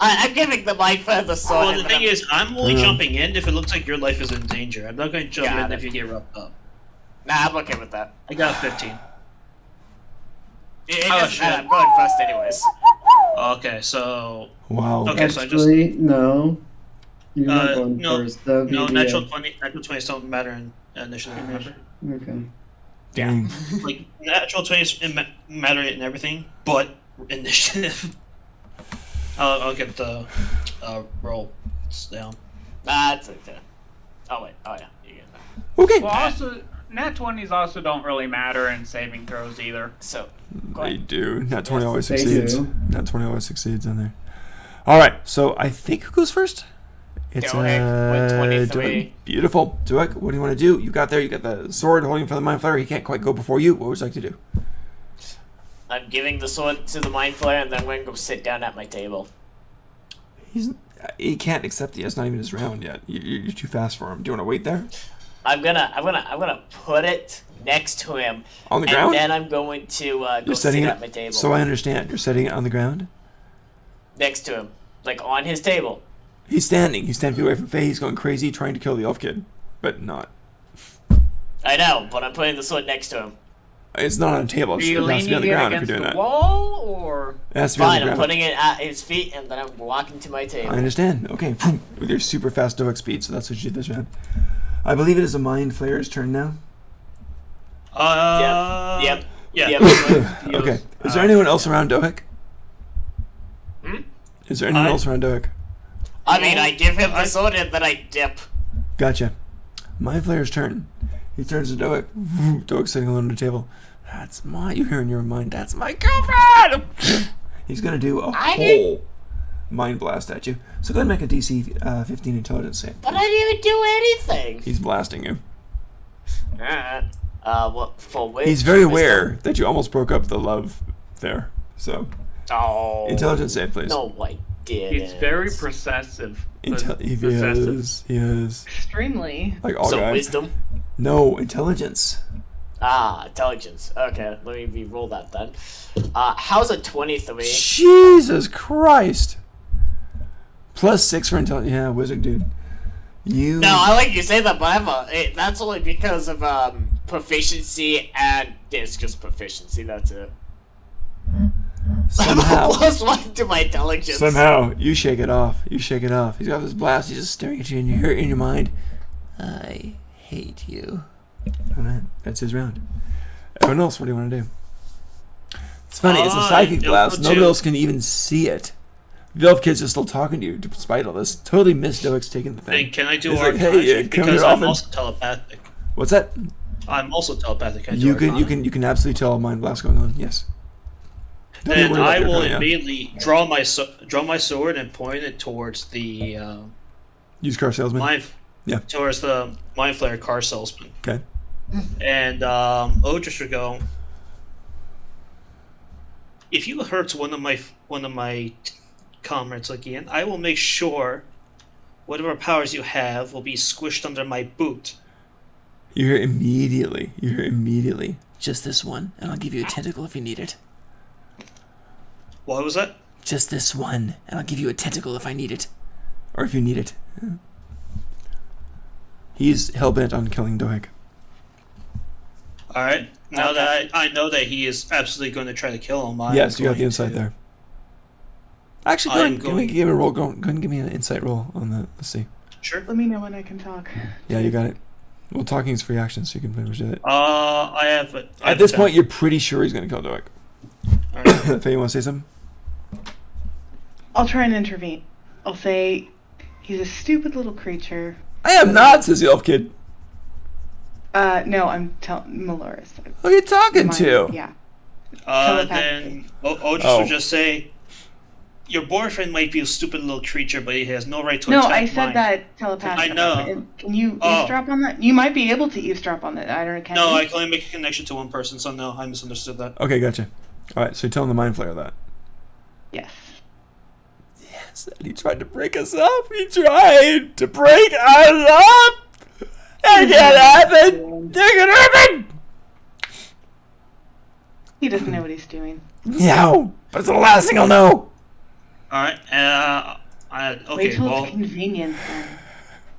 S8: I'm giving the mind flare the sword.
S10: Well, the thing is, I'm only
S1: Yeah.
S10: jumping in if it looks like your life is in danger. I'm not going to jump
S8: Got
S10: in
S8: it.
S10: if you get roughed up.
S8: Nah, I'm okay with that.
S10: I got a 15.
S8: It
S10: Oh,
S8: doesn't
S10: shit.
S8: matter. I'm going first anyways.
S10: Okay, so
S1: Wow.
S10: Okay, so I just-
S5: Actually, no. You're not going
S10: no,
S5: first. That would be
S10: no
S5: the,
S10: natural 20s don't matter in initiative. Remember?
S5: Okay.
S1: Dang.
S10: Like natural 20s matter in everything, but initiative. I'll get the roll down.
S8: Nah, it's okay. Oh wait. Oh yeah. You get that.
S1: Okay.
S3: Well, also, nat 20s also don't really matter in saving throws either.
S8: So. Go
S1: They
S8: ahead.
S1: do. Nat 20 always
S5: They
S1: succeeds.
S5: do.
S1: Nat 20 always succeeds on there. All right. So I think who goes first? It's
S8: Dohik with 23.
S1: Dohik. Beautiful. Dohik, what do you want to do? You got there. You got the sword holding for the Mind Flayer. He can't quite go before you. What would you like to do?
S8: I'm giving the sword to the mind flare, and then I'm going to go sit down at my table.
S1: He can't accept it. It's not even his round yet. You're too fast for him. Do you want to wait there?
S11: I'm gonna put it next to him.
S1: On the ground?
S11: And then I'm going to go
S1: You're
S11: sit
S1: setting
S11: at
S1: it.
S11: my table.
S1: So I understand. You're setting it on the ground.
S11: Next to him, like on his table.
S1: He's standing. He's 10 feet away from Faye. He's going crazy, trying to kill the elf kid, but not.
S11: I know, but I'm putting the sword next to him.
S1: It's not on a table.
S3: Are
S1: It's,
S3: you
S1: it has to be on
S3: leaning
S1: the
S3: it
S1: ground if
S3: against
S1: you're doing
S3: the
S1: that.
S3: wall, or?
S1: It has to be on
S11: Fine,
S1: the
S11: I'm
S1: ground.
S11: putting it at his feet, and then I'm walking to my table.
S1: I understand. Okay, with your super fast Stoic speed, so that's what you did this round. I believe it is a Mind Flayer's turn now.
S11: Yep.
S10: Yeah.
S1: Okay. Is there anyone else around Dohik?
S11: Hmm?
S1: Is there anyone else around Dohik?
S11: I mean, I give him the sword and then I dip.
S1: Gotcha. Mind Flayer's turn. He turns to Dohik. Dohik's sitting alone at the table. That's my. You hear in your mind. That's my girlfriend. He's gonna do a whole mind blast at you. So go ahead and make a DC 15 intelligence save.
S11: But I didn't even do anything.
S1: He's blasting you.
S11: What for? Which?
S1: He's very aware that you almost broke up the love there. So.
S11: Oh.
S1: Intelligence save, please.
S11: No, I didn't.
S3: He's very possessive.
S1: He is. He is.
S6: Extremely.
S1: Like all
S11: So
S1: guys.
S11: wisdom.
S1: No, intelligence.
S11: Intelligence. Okay, let me re-roll that then. How's a 23?
S1: Jesus Christ. +6 for intelligence. Yeah, wizard dude. You.
S11: No, I like you say that, but that's only because of proficiency and it's just proficiency. That's it.
S1: Somehow.
S11: +1 to my intelligence.
S1: Somehow, you shake it off. You shake it off. He's got this blast. He's just staring at you, and you hear it in your mind. I hate you. Alright, that's his round. Everyone else, what do you want to do? It's funny, it's a psychic blast. Nobody else can even see it. The elf kids are still talking to you despite all this. Totally missed Doik's taking the thing.
S10: And can I do
S1: It's
S10: Arcana?
S1: like, hey, come
S10: because
S1: here
S10: I'm
S1: often.
S10: also telepathic.
S1: What's that?
S10: I'm also telepathic. Can I do
S1: You can
S10: Arcana?
S1: you can absolutely tell a mind blast going on. Yes. Don't be
S10: Then
S1: worried about
S10: I
S1: the
S10: will
S1: Arcana, yeah.
S10: immediately draw my sword and point it towards the
S1: Use car salesman.
S10: towards the Mind Flayer car salesman.
S1: Okay.
S10: And Odris would go. If you hurt one of my comrades again, I will make sure whatever powers you have will be squished under my boot.
S1: You hear immediately. Just this one, and I'll give you a tentacle if you need it.
S10: What was that?
S1: Just this one, and I'll give you a tentacle if I need it. Or if you need it. Yeah. He's hell-bent on killing Dohik.
S10: Alright. Now that I know that he is absolutely going to try to kill him,
S1: Yes, you got the insight there. Actually, go
S10: I'm
S1: ahead and give me a roll. Go ahead and give me an insight roll on the. Let's see.
S10: Sure.
S6: Let me know when I can talk.
S1: Yeah, you got it. Well, talking is free action, so you can pretty much do it.
S10: I have.
S1: At this point, you're pretty sure he's going to kill Dohik.
S10: Alright.
S1: Faye, you want to say something?
S6: I'll try and intervene. I'll say he's a stupid little creature.
S1: I am not, says the elf kid.
S6: No, I'm telling Maloris.
S1: Who are you talking to?
S6: Yeah.
S10: Then Odris would just say, your boyfriend might be a stupid little creature, but he has no right to
S6: No,
S10: attack
S6: I said
S10: mine.
S6: that telepathically.
S10: I know.
S6: Can you eavesdrop on that? You might be able to eavesdrop on that. I don't know. Can
S10: No,
S6: you?
S10: I can only make a connection to one person, so no, I misunderstood that.
S1: Okay, gotcha. All right, so you're telling the Mind Flayer that.
S6: Yes.
S1: Yes, and he tried to break us up. He tried to break us up. It can't happen. It can happen.
S6: He doesn't know what he's doing.
S1: No, but it's the last thing I'll know.
S10: Alright,
S6: Wait
S10: okay,
S6: till
S10: well,
S6: it's convenient then,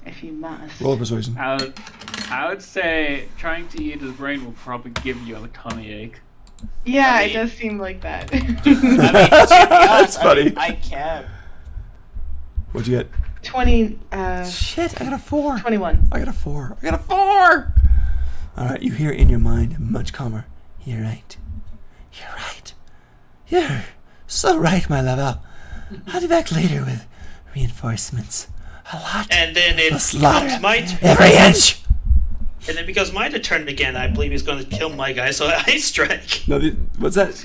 S6: if you must.
S1: Roll persuasion.
S3: I would say trying to eat his brain will probably give you a tummy ache.
S6: Yeah, it does seem like that.
S1: That's funny.
S11: I can.
S1: What'd you get?
S6: 20.
S1: Shit, I got a 4.
S6: 21.
S1: I got a 4. I got a 4. All right, you hear in your mind, much calmer. You're right. You're right. You're so right, my lover. I'll be back later with reinforcements. A lot.
S10: and then it
S1: slaughter
S10: becomes my
S1: every inch.
S10: And then because my turn again, I believe he's going to kill my guy, so I strike.
S1: No, what's that?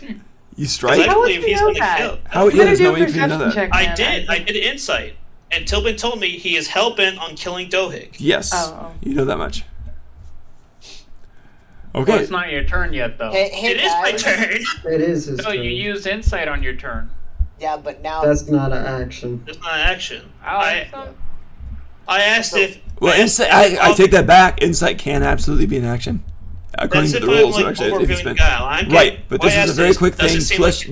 S1: You strike?
S10: I believe he's going to kill.
S1: How? Yeah, there's no way for you to know that.
S10: I did insight. And Tilbin told me he is hell-bent on killing Dohik.
S1: Yes. You know that much. Okay.
S3: Well, it's not your turn yet, though.
S8: Hey,
S10: It is my turn.
S5: It is his
S3: No,
S5: turn.
S3: you used insight on your turn.
S8: Yeah, but now
S5: That's not an action.
S10: It's not an action. I asked if.
S1: Well, insight. I take that back. Insight can absolutely be an action. According to the rules, actually, if it's been right. But this is a very quick thing. Plus,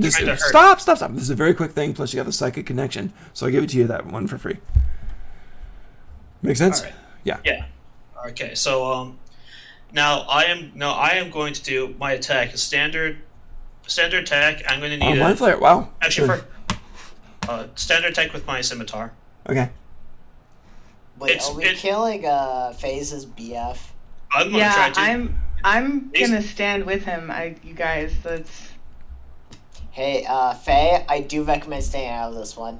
S1: stop. This is a very quick thing. Plus, you got the psychic connection, so I give it to you that one for free. Make sense?
S10: All right.
S1: Yeah.
S10: Yeah. Okay. So now I am going to do my attack. A standard attack. I'm going to need
S1: Mind Flayer. Wow.
S10: Actually, for standard attack with my scimitar.
S1: Okay.
S11: Wait, are we killing FaZe's BF?
S10: I'm gonna try to.
S6: I'm gonna stand with him. You guys, that's.
S11: Hey, Faye, I do recommend staying out of this one.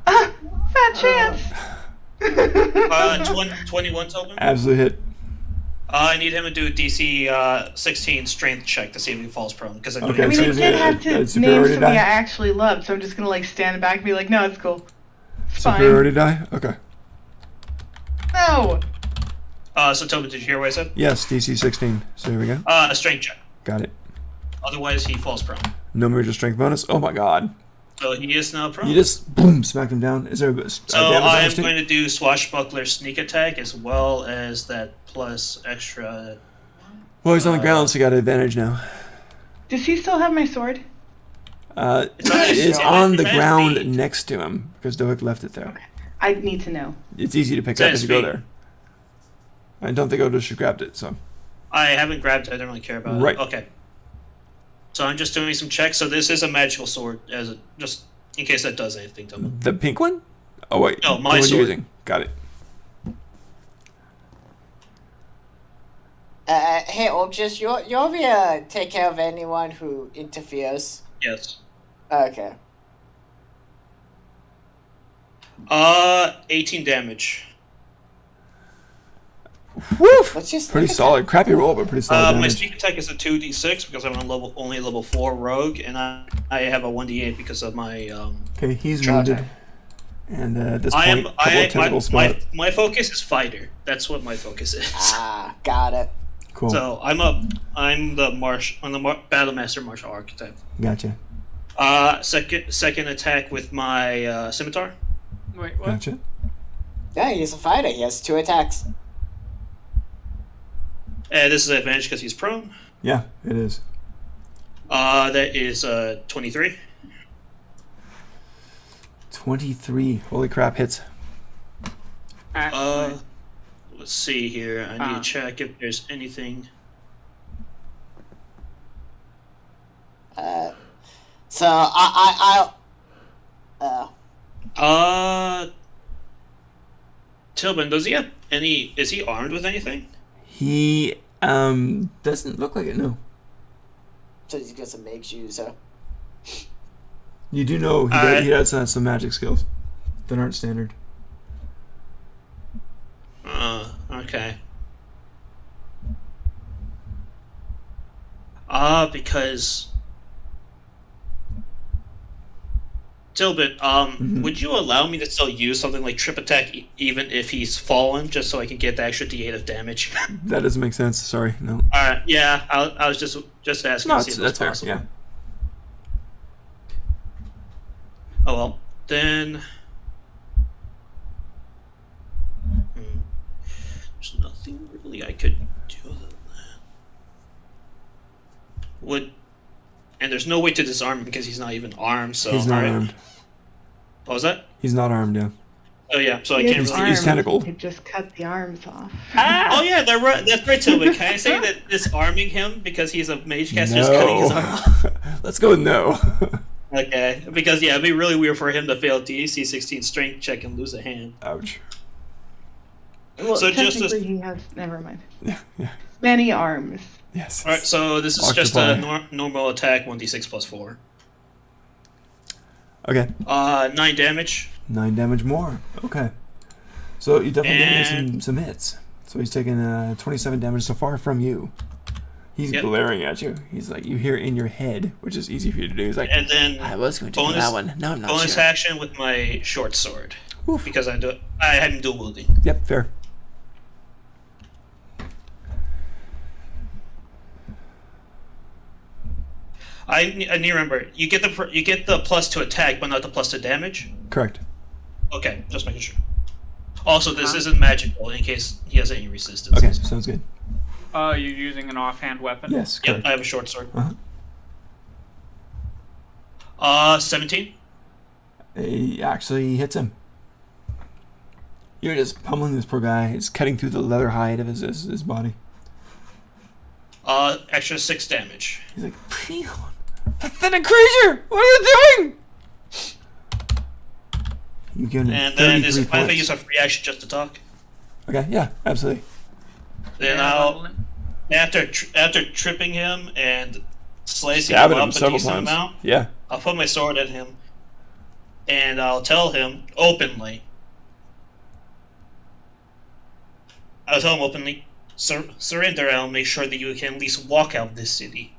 S6: Fat chance.
S10: 21 Tobin?
S1: Absolute hit.
S10: I need him to do a DC 16 strength check to see if he falls prone. Because
S6: I mean, I did have to name somebody I actually loved, so I'm just gonna like stand back and be like, no, it's cool. It's
S1: superiority die? Okay.
S6: No.
S10: So Tobin, did you hear what I said?
S1: Yes, DC 16. So here we go.
S10: A strength check.
S1: Got it.
S10: Otherwise, he falls prone.
S1: No major strength bonus. Oh my god.
S10: So he is now prone.
S1: You just boom smacked him down. Is there a
S10: so I am going to do swashbuckler sneak attack as well as that plus extra.
S1: Well, he's on the ground, so you got an advantage now.
S6: Does he still have my sword?
S1: It's on the ground next to him because Dohik left it there.
S6: Okay. I need to know.
S1: It's easy to pick up as you go there. I don't think Otis grabbed it, so.
S10: I haven't grabbed it. I don't really care about it. Okay. So I'm just doing some checks. So this is a magical sword, just in case that does anything to him.
S1: The pink one? Oh wait.
S10: No, my sword.
S1: You're using. Got it.
S11: Hey, Objus, you'll be take care of anyone who interferes.
S10: Yes.
S11: Okay.
S10: 18 damage.
S1: Woof! Pretty solid. Crappy roll, but pretty solid.
S10: My sneak attack is a 2d6 because I'm only level 4 rogue, and I have a 1d8 because of my.
S1: Okay, he's wounded. And at this point,
S10: my focus is fighter. That's what my focus is.
S11: Ah, got it.
S1: Cool.
S10: So I'm the Battlemaster martial archetype.
S1: Gotcha.
S10: Second attack with my scimitar.
S3: Wait, what?
S1: Gotcha.
S11: Yeah, he's a fighter. He has 2 attacks.
S10: And this is an advantage because he's prone.
S1: Yeah, it is.
S10: That is 23.
S1: 23. Holy crap, hits.
S10: Let's see here. I need to check if there's anything.
S11: So
S10: Tobin, does he have any? Is he armed with anything?
S1: He doesn't look like it. No.
S11: So he's got some mage shoes. So.
S1: You do know he does have some magic skills that aren't standard.
S10: Okay. Because Tilbit, would you allow me to still use something like trip attack even if he's fallen, just so I can get the extra d8 of damage?
S1: That doesn't make sense. Sorry, no.
S10: Alright, yeah, I was just asking
S1: no,
S10: to see if that's possible.
S1: Fair, yeah.
S10: Oh well, then. There's nothing really I could do other than that. And there's no way to disarm him because he's not even armed. So
S1: he's not armed.
S10: What was that?
S1: He's not armed, yeah.
S10: Oh yeah, so I can't really.
S1: He's tentacled.
S6: You just cut the arms off.
S10: Oh yeah, that's right, Tilbit. Can I say that disarming him because he's a mage caster is cutting his arm off?
S1: Let's go with no.
S10: Okay, because it'd be really weird for him to fail DC 16 strength check and lose a hand.
S1: Ouch.
S6: Well,
S10: so
S6: technically he has. Never mind.
S1: Yeah.
S6: Many arms.
S1: Yes.
S10: All right, so this is just a normal attack, 1d6 plus 4.
S1: Okay.
S10: 9 damage.
S1: 9 damage more. Okay. So you definitely getting some hits. So he's taking 27 damage so far from you. He's glaring at you. He's like, you hear in your head, which is easy for you to do. He's like,
S10: and then
S1: I was going to do that one. No, I'm not
S10: bonus
S1: sure.
S10: action with my short sword.
S1: Oof.
S10: Because I had him dual wielding.
S1: Yep, fair.
S10: I need to remember, you get the plus to attack, but not the plus to damage?
S1: Correct.
S10: Okay, just making sure. Also, this isn't magical in case he has any resistance.
S1: Okay, sounds good.
S3: You're using an offhand weapon?
S1: Yes,
S10: Yep,
S1: correct.
S10: I have a short sword. 17.
S1: He actually hits him. You're just pummeling this poor guy. It's cutting through the leather hide of his body.
S10: Extra 6 damage.
S1: He's like, pathetic creature! What are you doing? You give him
S10: And then
S1: 33
S10: is it fine if I
S1: points.
S10: use a free action just to talk?
S1: Okay, yeah, absolutely.
S10: Then I'll after tripping him and slicing
S1: Stabbing
S10: him
S1: him
S10: up a
S1: several
S10: decent
S1: times.
S10: amount,
S1: Yeah.
S10: I'll put my sword at him, and I'll tell him openly. Surrender, and I'll make sure that you can at least walk out of this city.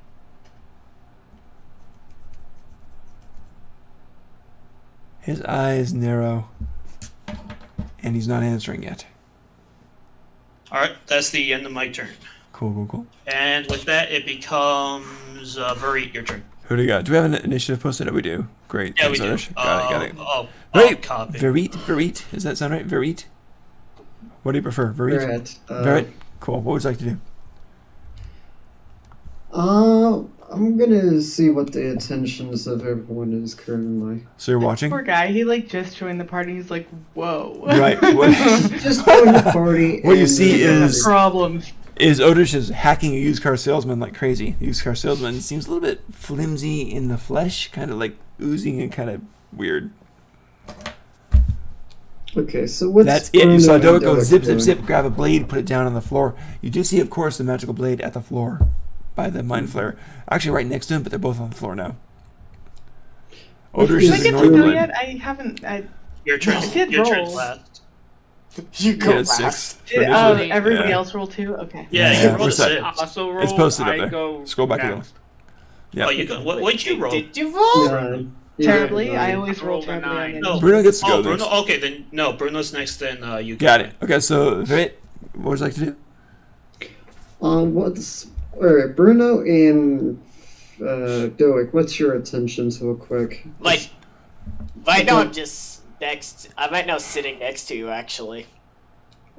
S1: His eyes narrow, and he's not answering yet.
S10: Alright, that's the end of my turn.
S1: Cool.
S10: And with that, it becomes Varit, your turn.
S1: Who do you got? Do we have an initiative posted? Oh, we do. Great.
S10: Yeah, we
S1: Thanks,
S10: do.
S1: Others. Got it.
S10: I'll
S1: Great.
S10: copy.
S1: Varit. Does that sound right? Varit? What do you prefer? Varit? Varit? Cool. What would you like to do?
S5: I'm gonna see what the intentions of everyone is currently.
S1: So you're watching?
S6: Poor guy, he like just joined the party. He's like, whoa.
S1: Right. What,
S5: Just join the party.
S1: what you
S5: and-
S1: see is
S6: Problems.
S1: Odrish is hacking a used car salesman like crazy. The used car salesman seems a little bit flimsy in the flesh, kind of like oozing and kind of weird.
S5: Okay, so what's
S1: That's it. You saw
S5: Bruno and
S1: Doa go
S5: Doak
S1: zip,
S5: doing?
S1: grab a blade, put it down on the floor. You do see, of course, the magical blade at the floor by the mind flare. Actually, right next to him, but they're both on the floor now. Odrish
S6: Did I
S1: is
S6: get to
S1: ignoring the
S6: go
S1: blade.
S6: yet? I haven't.
S10: Your turn.
S6: I did
S10: Your turn
S6: roll.
S10: last.
S8: You go
S1: Yeah, it's
S8: last.
S1: 6.
S6: Did everybody
S1: Yeah.
S6: else roll too? Okay.
S10: Yeah,
S1: Yeah,
S10: you rolled a
S1: what's that?
S10: 6.
S3: Also roll.
S1: It's posted up
S3: I
S1: there.
S3: go
S1: Scroll back
S3: down.
S1: again. Yeah.
S10: Oh, you got what'd you roll?
S8: Did you roll?
S6: Terribly.
S5: Yeah,
S6: I always roll
S3: Rolled a
S6: terribly on
S3: 9.
S6: the
S10: No.
S1: Bruno gets to
S10: Oh,
S1: go
S10: Bruno.
S1: next.
S10: Okay, then no. Bruno's next. Then you
S1: Got it. Okay, so Varit, what would you like to do?
S5: Alright, Bruno and Doak, what's your intentions real quick?
S11: Like, right now I'm just next. I might now sitting next to you actually.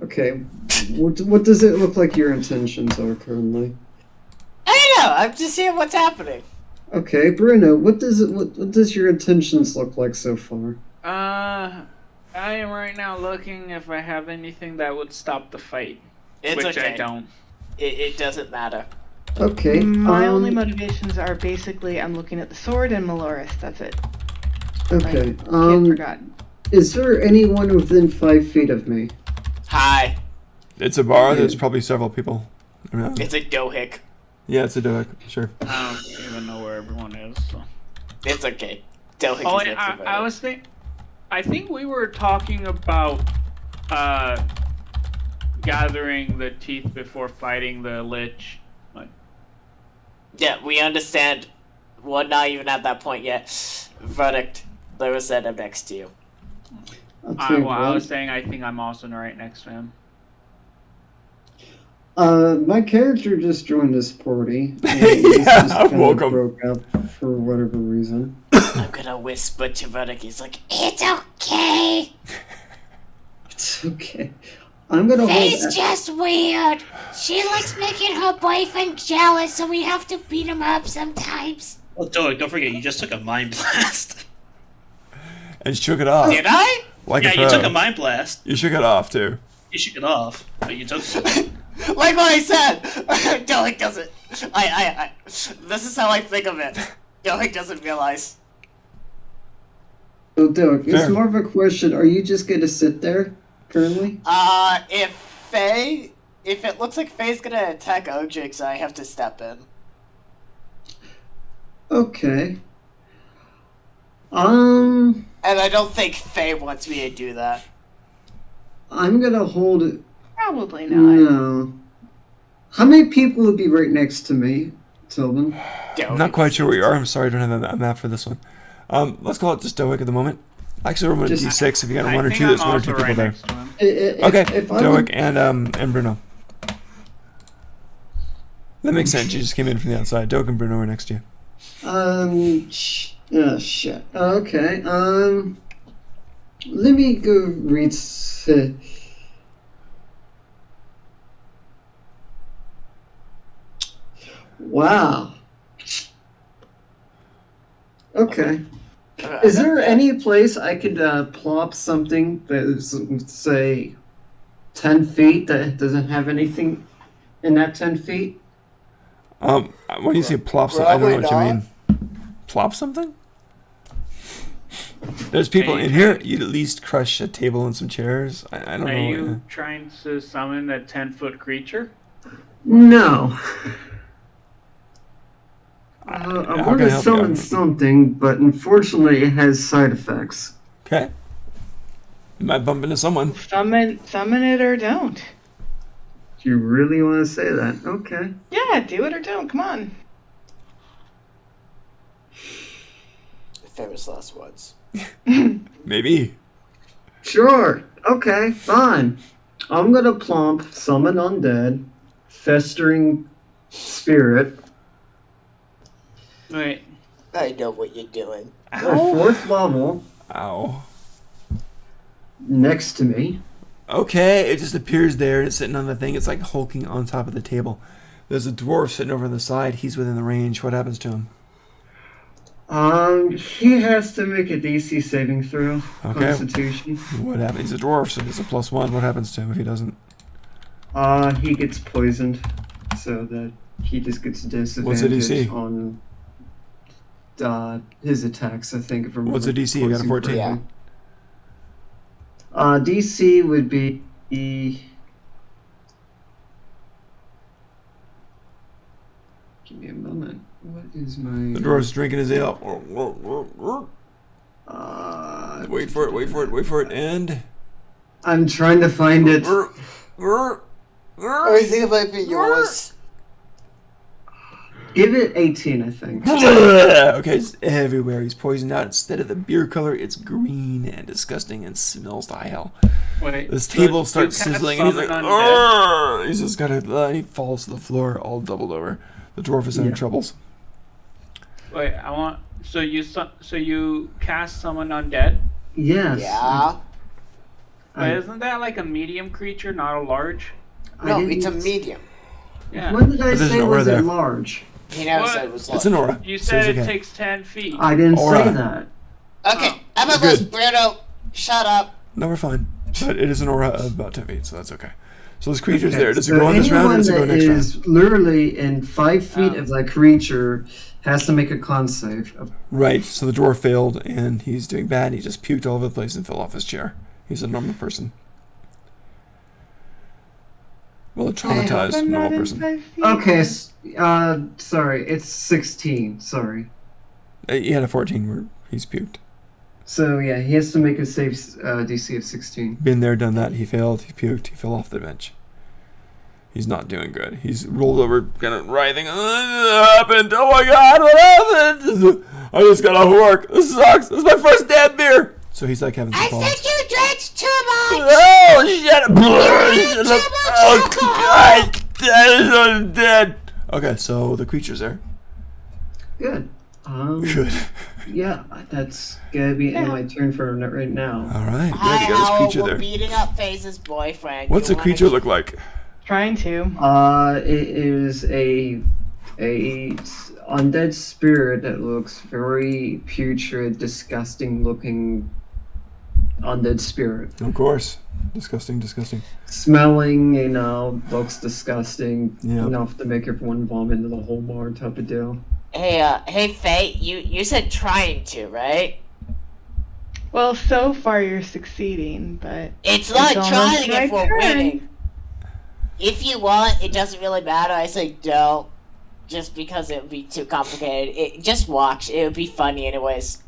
S5: Okay, what does it look like your intentions are currently?
S11: I don't know. I'm just seeing what's happening.
S5: Okay, Bruno, what does your intentions look like so far?
S3: I am right now looking if I have anything that would stop the fight,
S11: It's
S3: which
S11: okay.
S3: I don't.
S11: It doesn't matter.
S5: Okay,
S6: My only motivations are basically I'm looking at the sword and Maloris. That's it.
S5: okay,
S6: Kid forgot.
S5: is there anyone within 5 feet of me?
S11: Hi,
S1: It's a bar. There's probably several people around.
S11: it's a Dohik.
S1: Yeah, it's a Doak. Sure.
S3: I don't even know where everyone is. So.
S11: It's okay. Dohik
S3: Oh,
S11: is
S3: and
S11: next to
S3: I was I think we were talking about gathering the teeth before fighting the lich. Like,
S11: Yeah, we understand. We're not even at that point yet. Verdict. Lewis said I'm next to you.
S5: I'll tell you
S3: I
S5: what.
S3: was saying I think I'm also right next to him.
S5: My character just joined this party. And he's
S1: Yeah,
S5: just kind of
S1: welcome.
S5: broke up for whatever reason.
S11: I'm gonna whisper to Verdict. He's like,
S9: It's okay.
S5: It's okay. I'm gonna
S9: Faye's
S5: hold.
S9: just weird. She likes making her boyfriend jealous, so we have to beat him up sometimes.
S10: Oh, don't forget, you just took a mind blast.
S1: And shook it off.
S11: did I?
S1: Like
S10: Yeah,
S1: a
S10: you
S1: pro.
S10: took a mind blast.
S1: You shook it off too.
S10: You shook it off, but you took.
S11: Like what I said. Dohik doesn't. I. This is how I think of it. Dohik doesn't realize.
S5: So, Doak,
S1: Fair.
S5: it's more of a question. Are you just gonna sit there currently?
S11: If it looks like Faye's gonna attack Odrix, I have to step in.
S5: Okay.
S11: And I don't think Faye wants me to do that.
S5: I'm gonna hold it.
S6: Probably not.
S5: No. How many people would be right next to me, Tobin?
S1: I'm not quite sure where you are. I'm sorry, I don't have a map for this one. Let's call it just Doak at the moment. Actually, we're going to
S5: Just-
S1: D6. If you got
S3: I
S1: one or
S3: think
S1: two, there's
S3: I'm
S1: one or
S3: also
S1: two people
S3: right
S1: there.
S3: next to him.
S1: Okay,
S5: If I
S1: Doak
S5: would,
S1: and Bruno. That makes sense. You just came in from the outside. Doak and Bruno are next to you.
S5: shit. Okay. Let me go read. Wow. Okay. Is there any place I could plop something that is, say, 10 feet that doesn't have anything in that 10 feet?
S1: When you say plop something, I don't know what you mean. Plop something? There's people in here. You'd at least crush a table and some chairs. I don't know.
S3: Are you trying to summon a 10-foot creature?
S5: No. I
S1: How
S5: want
S1: can I
S5: to
S1: help
S5: summon
S1: you?
S5: something, but unfortunately it has side effects.
S1: Okay. You might bump into someone.
S6: Summon it or don't.
S5: Do you really want to say that? Okay.
S6: Yeah, do it or don't. Come on.
S11: Famous last words.
S1: Maybe.
S5: Sure. Okay, fine. I'm gonna plump summon undead, festering spirit.
S3: Wait.
S11: I know what you're doing.
S5: At 4th level.
S1: Ow.
S5: Next to me.
S1: Okay, it just appears there and it's sitting on the thing. It's like hulking on top of the table. There's a dwarf sitting over on the side. He's within the range. What happens to him?
S5: He has to make a DC saving throw.
S1: Okay.
S5: Constitution.
S1: What happens? He's a dwarf, so there's a +1. What happens to him if he doesn't?
S5: He gets poisoned, so that he just gets disadvantage
S1: What's the DC?
S5: on his attacks. I think. If I remember
S1: What's the DC? You got a 14.
S11: Yeah.
S5: DC would be. Give me a moment. What is my?
S1: The dwarf's drinking his ale. Wait for it, and...
S5: I'm trying to find it.
S11: I think it might be yours.
S5: Give it 18, I think.
S1: Okay, it's everywhere. He's poisoned out. Instead of the beer color, it's green and disgusting and smells to high hell.
S3: Wait.
S1: This
S3: so
S1: table
S3: you
S1: starts
S3: cast
S1: sizzling, and he's like,
S3: summon undead?
S1: "Argh!" He's just got to. He falls to the floor, all doubled over. The dwarf is having troubles.
S3: Wait, I want. So you cast summon undead?
S5: Yes.
S11: Yeah.
S3: But isn't that like a medium creature, not a large?
S11: No, it's a medium.
S3: Yeah.
S5: When did I
S1: But there's
S5: say
S1: an aura
S5: was it
S1: there.
S5: large?
S11: He never
S3: What?
S11: said it was large.
S1: It's an aura.
S3: You
S1: so
S3: said
S1: it's
S3: it
S1: okay.
S3: takes 10 feet.
S5: I didn't
S1: Aura.
S5: say that.
S11: Okay,
S3: Oh.
S11: I'm a
S1: Good.
S11: Bruno. Shut up.
S1: No, we're fine. But it is an aura of about 10 feet, so that's okay. So this creature's
S5: Okay,
S1: there. Does it
S5: so
S1: go on this round or does it go
S5: anyone
S1: next
S5: that
S1: round?
S5: is literally in 5 feet of that creature has to make a con save.
S1: Right, so the dwarf failed, and he's doing bad. He just puked all over the place and fell off his chair. He's a normal person. Well, a traumatized
S6: I'm not
S1: normal
S6: in
S1: person.
S6: 5 feet.
S5: Okay, sorry, it's 16. Sorry.
S1: He had a 14 where he's puked.
S5: So yeah, he has to make a save DC of 16.
S1: Been there, done that. He failed. He puked. He fell off the bench. He's not doing good. He's rolled over, kind of writhing. What happened? Oh my God! What happened? I just got off work. This sucks. This is my first damn beer. So he's like having some
S9: I
S1: problems.
S9: think you drank too much.
S1: Oh, shut up!
S9: drank
S1: Shut up.
S9: too much
S1: Oh,
S9: alcohol.
S1: God, I'm dead. Okay, so the creature's there.
S5: Good.
S1: Good.
S5: Yeah, that's gonna be end of my turn for right now.
S1: All right, good.
S11: Hi,
S1: You got
S11: Owl.
S1: this creature
S11: We're
S1: there.
S11: beating up FaZe's boyfriend.
S1: What's
S11: You
S1: the
S11: wanna
S1: creature look like?
S6: Trying to.
S5: It is a undead spirit that looks very putrid, disgusting looking undead spirit.
S1: Of course. Disgusting, disgusting.
S5: Smelling, looks disgusting.
S1: Yep.
S5: Enough to make everyone vomit into the whole bar type of deal.
S11: Hey, Faye, you said trying to, right?
S6: Well, so far you're succeeding, but
S11: It's not
S6: almost
S11: trying
S6: my
S11: if we're
S6: turn.
S11: winning. If you want, it doesn't really matter. I say don't, just because it would be too complicated. Just watch. It would be funny anyways.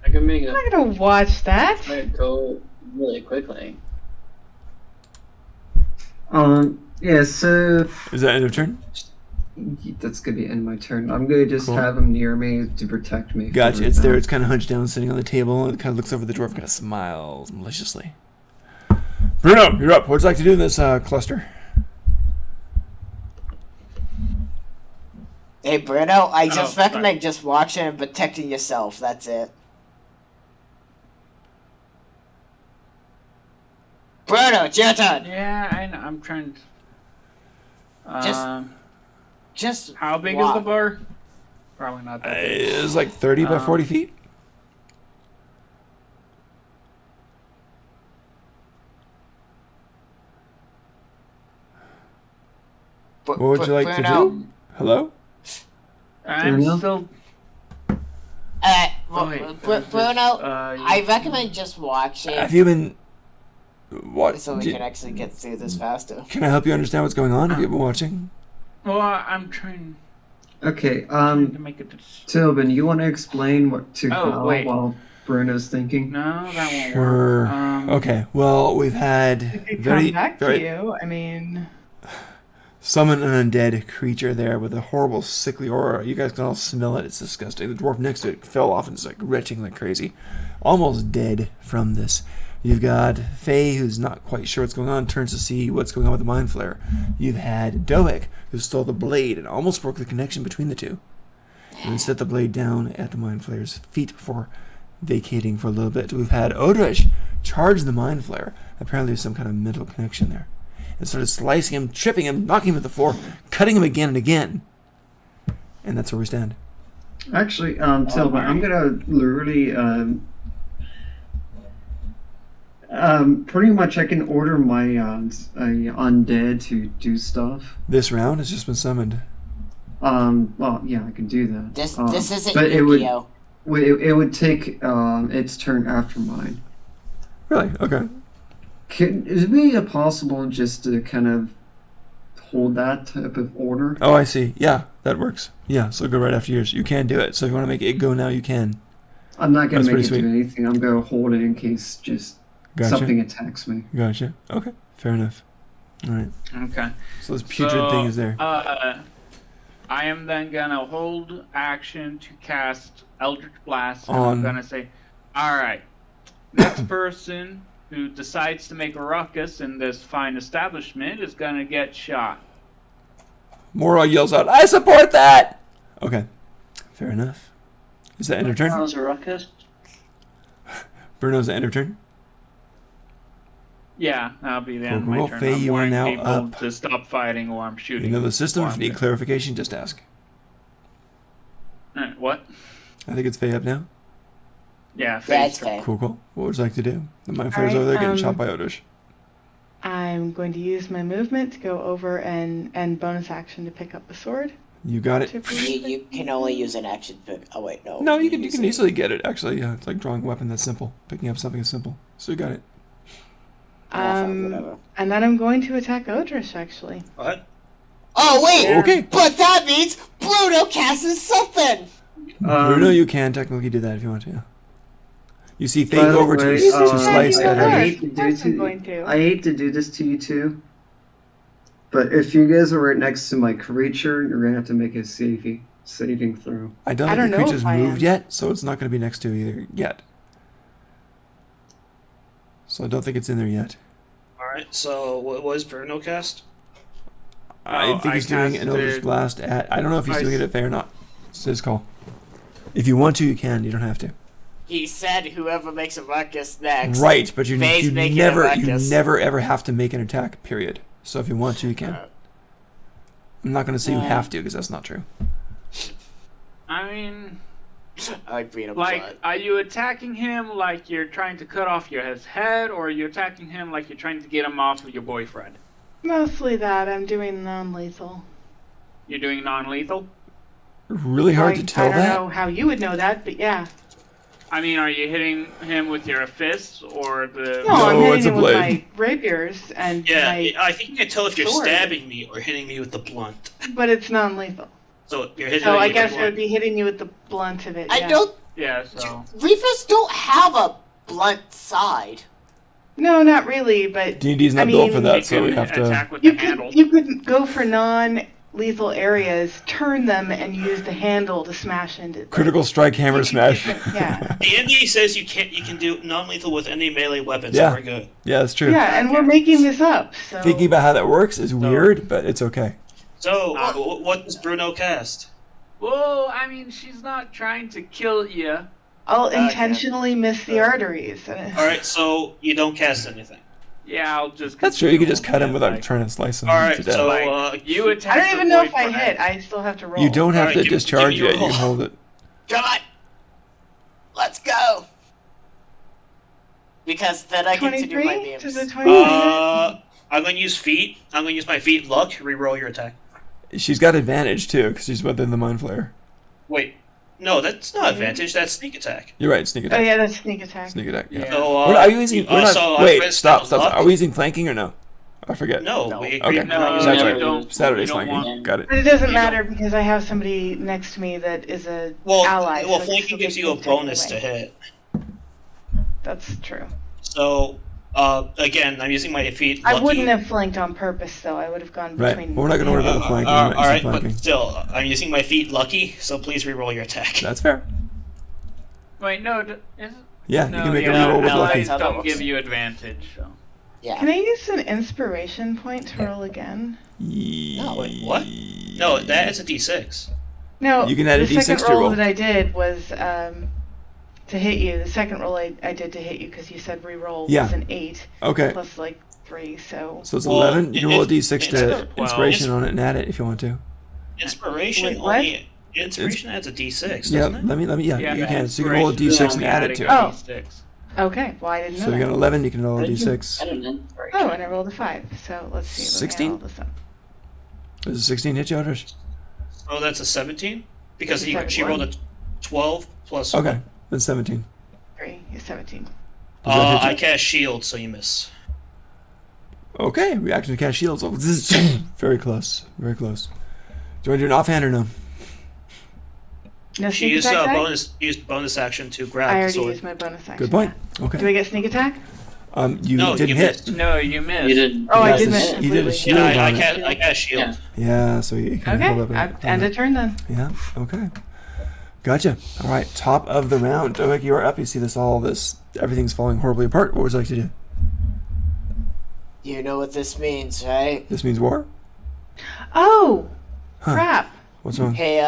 S2: I can make
S6: I'm not gonna watch that.
S2: it go really quickly.
S5: Yeah, so
S1: Is that end of turn?
S5: that's gonna be end of my turn. I'm gonna just
S1: Cool.
S5: have him near me to protect me.
S1: Gotcha.
S5: for
S1: It's there.
S5: now.
S1: It's kind of hunched down, sitting on the table, and it kind of looks over the dwarf, kind of smiles maliciously. Bruno, you're up. What would you like to do in this cluster?
S11: Hey, Bruno, I just
S3: Oh,
S11: recommend just watching and protecting yourself. That's it. Bruno, it's your turn.
S3: Yeah, I'm trying to...
S11: Just
S3: how big
S11: walk.
S3: is the bar? Probably not that big.
S1: It's like 30 by 40 feet. What would you like to do? Hello?
S3: I'm
S5: Bruno?
S3: still...
S11: Bruno, I recommend just watching
S1: Have you been... What?
S11: so we can actually get through this faster.
S1: Can I help you understand what's going on? Have you been watching?
S3: Well, I'm trying
S5: Okay,
S3: to make it...
S5: Tobin, you want to explain what to
S3: Oh,
S5: Hal
S3: wait.
S5: while Bruno's thinking?
S3: No, that won't
S1: Sure.
S3: work.
S1: Okay, well, we've had
S6: It
S1: very,
S6: come back
S1: very
S6: to you. I mean,
S1: summon an undead creature there with a horrible sickly aura. You guys can all smell it. It's disgusting. The dwarf next to it fell off and is like retching like crazy. Almost dead from this. You've got Faye, who's not quite sure what's going on, turns to see what's going on with the Mind Flayer. You've had Doek, who stole the blade and almost broke the connection between the two. And then set the blade down at the Mind Flayer's feet before vacating for a little bit. We've had Odrish charge the Mind Flayer. Apparently there's some kind of mental connection there. And started slicing him, tripping him, knocking him to the floor, cutting him again and again. And that's where we stand.
S5: Actually, Tobin, I'm gonna literally, pretty much I can order my undead to do stuff.
S1: This round has just been summoned.
S5: Well, yeah, I can do that.
S11: This isn't
S5: but it would
S11: Yu-Gi-Oh.
S5: it would take its turn after mine.
S1: Really? Okay.
S5: Is it be possible just to kind of hold that type of order?
S1: Oh, I see. Yeah, that works. Yeah, so go right after yours. You can do it. So if you want to make it go now, you can.
S5: I'm not gonna
S1: That's
S5: make
S1: pretty
S5: it
S1: sweet.
S5: do anything. I'm gonna hold it in case just
S1: Gotcha.
S5: something attacks me.
S1: Gotcha. Okay, fair enough. All right.
S3: Okay.
S1: So this putrid thing is there.
S3: I am then gonna hold action to cast Eldritch Blast. And
S1: On-
S3: I'm gonna say, alright, next person who decides to make a ruckus in this fine establishment is gonna get shot.
S1: Mora yells out, "I support that!" Okay, fair enough. Is that end of turn?
S2: How's a ruckus?
S1: Bruno's end of turn?
S3: Yeah, that'll be the end of
S1: Cool,
S3: my
S1: cool.
S3: turn.
S1: Faye,
S3: I'm
S1: you are
S3: warning
S1: now
S3: people
S1: up.
S3: to stop fighting or I'm shooting.
S1: You know the system?
S3: or
S1: If
S3: I'm
S1: you need
S3: gonna-
S1: clarification, just ask.
S3: What?
S1: I think it's Faye up now.
S3: Yeah,
S11: Yeah,
S3: Faye's
S11: it's
S3: turn.
S11: fair.
S1: Cool, cool. What would you like to do? The Mind Flayer's
S6: Alright,
S1: over there getting shot by Odrish.
S6: I'm going to use my movement to go over and bonus action to pick up the sword.
S1: You got it.
S11: You can only use an action pick. Oh wait, no.
S1: No, you can
S11: use it.
S1: easily get it. Actually, yeah, it's like drawing a weapon that's simple. Picking up something is simple. So you got it.
S11: Whatever.
S6: And then I'm going to attack Odrish, actually.
S10: What?
S11: Oh wait.
S1: Okay.
S11: But that means Bruno casts something.
S1: Bruno, you can technically do that if you want to. Yeah. You see Faye
S5: By the
S1: go over
S5: way,
S1: to slice
S6: Yeah,
S1: at
S6: you
S1: her.
S6: are.
S5: I hate to
S6: Of
S5: do
S6: course I'm going to.
S5: I hate to do this to you too. But if you guys are right next to my creature, you're gonna have to make a saving throw.
S1: I don't
S6: I
S1: think
S6: don't
S1: the
S6: know
S1: creature's
S6: if I
S1: moved
S6: am.
S1: yet, so it's not going to be next to either yet. So I don't think it's in there yet.
S10: Alright, so what was Bruno cast?
S1: I think
S3: I
S1: he's doing an Eldritch
S3: casted-
S1: Blast at... I don't know if he's
S3: I
S1: doing it
S3: s-
S1: at Faye or not. It's his call. If you want to, you can. You don't have to.
S11: He said whoever makes a ruckus next.
S1: Right, but you
S11: Faye's making a
S1: never
S11: ruckus.
S1: ever have to make an attack, period. So if you want to, you can. I'm not going to say you have to, because that's not true.
S3: I mean,
S11: I like being a
S3: like,
S11: blood.
S3: are you attacking him like you're trying to cut off his head, or are you attacking him like you're trying to get him off of your boyfriend?
S6: Mostly that. I'm doing non-lethal.
S3: You're doing non-lethal?
S1: Really hard to tell
S6: I don't
S1: that.
S6: know how you would know that, but yeah.
S3: I mean, are you hitting him with your fists or the...
S6: No, I'm
S1: No, it's
S6: hitting
S1: a
S6: him with
S1: blade.
S6: my rapiers and
S10: Yeah,
S6: my...
S10: I think you can tell if you're
S6: sword.
S10: stabbing me or hitting me with the blunt.
S6: But it's non-lethal.
S10: So you're hitting
S6: So
S10: me
S6: I
S10: with
S6: guess
S10: the
S6: I would
S10: blunt.
S6: be hitting you with the blunt of it.
S11: I
S6: Yeah.
S11: don't.
S3: Yeah, so...
S11: Reapers don't have a blunt side.
S6: No, not really, but
S1: D&D's not
S6: I
S1: built for
S6: mean,
S1: that,
S3: You
S1: so we
S3: can
S1: have to...
S3: attack with
S6: you
S3: the handle.
S6: could go for non-lethal areas, turn them, and use the handle to smash into.
S1: Critical strike, hammer smash.
S6: Yeah.
S10: Andy says you can do non-lethal with any melee weapon,
S1: Yeah.
S10: so we're good.
S1: Yeah, that's true.
S6: Yeah, and we're making this up. So
S1: Thinking about how that works is weird, but it's okay.
S10: So what does Bruno cast?
S3: Well, I mean, she's not trying to kill you.
S6: I'll intentionally miss the arteries.
S10: Alright, so you don't cast anything.
S3: Yeah, I'll just.
S1: That's true. You could just
S3: continue
S1: cut him without
S3: like,
S1: trying to slice him
S10: All right,
S1: to death.
S10: so
S3: Like, you attack.
S6: I don't even
S3: the
S6: know if I
S3: boyfriend.
S6: hit. I still have to roll.
S1: You don't have
S10: Alright,
S1: to
S10: give-
S1: discharge
S10: give me a
S1: yet. You can
S10: roll.
S1: hold it.
S11: Come on. Let's go. Because then I get to do my
S6: 23?
S11: memes.
S6: Does a 23 hit?
S10: I'm gonna use feet. I'm gonna use my feet luck. Reroll your attack.
S1: She's got advantage too because she's within the mind flayer.
S10: Wait, no, that's not advantage. That's sneak attack.
S1: You're right. Sneak
S6: Oh
S1: attack.
S6: yeah, that's sneak attack.
S1: Sneak attack. Yeah.
S3: Yeah.
S10: So,
S1: Are you using? We're not,
S10: so I
S1: wait.
S10: pressed
S1: Stop.
S10: luck.
S1: Are we using flanking or no? I forget.
S10: No,
S11: No.
S10: we agreed
S1: Okay.
S10: we're not
S3: No,
S10: using
S1: That's
S3: you
S1: right.
S3: don't-
S1: Saturday's
S3: you don't
S1: flanking.
S3: want-
S1: Got it.
S6: But it doesn't
S10: You
S6: matter because I have somebody next to me that is a
S10: Well,
S6: ally. so I can
S10: flanking
S6: still
S10: gives
S6: take
S10: you a
S6: the attack
S10: bonus to
S6: away.
S10: hit.
S6: That's true.
S10: So, again, I'm using my feet
S6: I
S10: lucky.
S6: wouldn't have flanked on purpose though. I would have gone
S1: Right.
S6: between.
S1: Well, we're not gonna worry about the flanking. We might use
S10: all right,
S1: some
S10: but
S1: flanking.
S10: still, I'm using my feet lucky. So please reroll your attack.
S1: That's fair.
S3: Wait, no. Is
S1: Yeah,
S3: no,
S1: you can make a
S3: yeah,
S1: reroll with
S11: no,
S1: lucky.
S11: it's- how that
S3: don't
S11: works.
S3: give you advantage. So.
S11: Yeah.
S6: Can I use an inspiration point to roll again?
S10: No, wait, what? No, that is a D6.
S6: No.
S1: You can add a
S6: the
S1: D6
S6: second
S1: to your
S6: roll
S1: roll.
S6: that I did was to hit you. The second roll I did to hit you because you said re-roll
S1: Yeah.
S6: was an 8
S1: Okay.
S6: plus like 3. So
S1: So it's
S10: Well,
S1: 11. You can roll a
S10: it's-
S1: d6
S10: it's
S1: to
S10: 12.
S1: inspiration on it and add it if you want to.
S10: Inspiration
S6: Wait, what?
S10: only. Inspiration adds a D6,
S1: Yeah,
S10: doesn't it?
S1: let me. Yeah,
S3: Yeah,
S1: you
S3: the
S1: can. So you can roll a
S3: inspiration
S1: d6 and
S3: only
S1: add it
S3: adding
S1: to
S3: a
S1: it.
S3: D6.
S6: okay. Well, I didn't know
S1: So you
S6: that.
S1: got 11. You can roll a
S7: I
S1: d6.
S7: don't know.
S6: Oh, and I rolled a 5. So let's see.
S1: 16?
S6: Let me add all this up.
S1: Does a 16 hit you, Others?
S10: Oh, that's a 17? Because
S6: It's a
S10: she rolled a 12 plus
S1: Okay,
S10: 1.
S1: then 17.
S6: 3 is 17.
S1: Does that hit you?
S10: I cast shield, so you miss.
S1: Okay, reaction to cast shields. Oh, very close. Very close. Do you want to do an offhand or no?
S6: No
S10: She
S6: sneak
S10: used
S6: attack die?
S10: used bonus action to
S6: I
S10: grab the
S6: already
S10: sword.
S6: used my bonus action.
S1: Good point.
S6: Do I
S1: Okay.
S6: get sneak attack?
S1: You
S10: No,
S1: didn't
S10: you
S1: hit.
S10: missed.
S3: No, you missed.
S7: You did.
S6: Oh, I
S1: Yes,
S6: did
S1: it's-
S6: miss
S1: you did a
S6: completely.
S1: shield
S10: Yeah,
S1: on
S10: I
S1: it.
S10: cast shield.
S7: Yeah.
S1: Yeah, so you kind
S6: Okay,
S1: of hold up.
S6: end of turn then.
S1: Yeah. Okay. Gotcha. All right. Top of the round. Dohek, you are up. You see everything's falling horribly apart. What would you like to do?
S11: You know what this means, right?
S1: This means war.
S6: Oh,
S1: Huh.
S6: crap.
S1: What's wrong?
S11: Hey,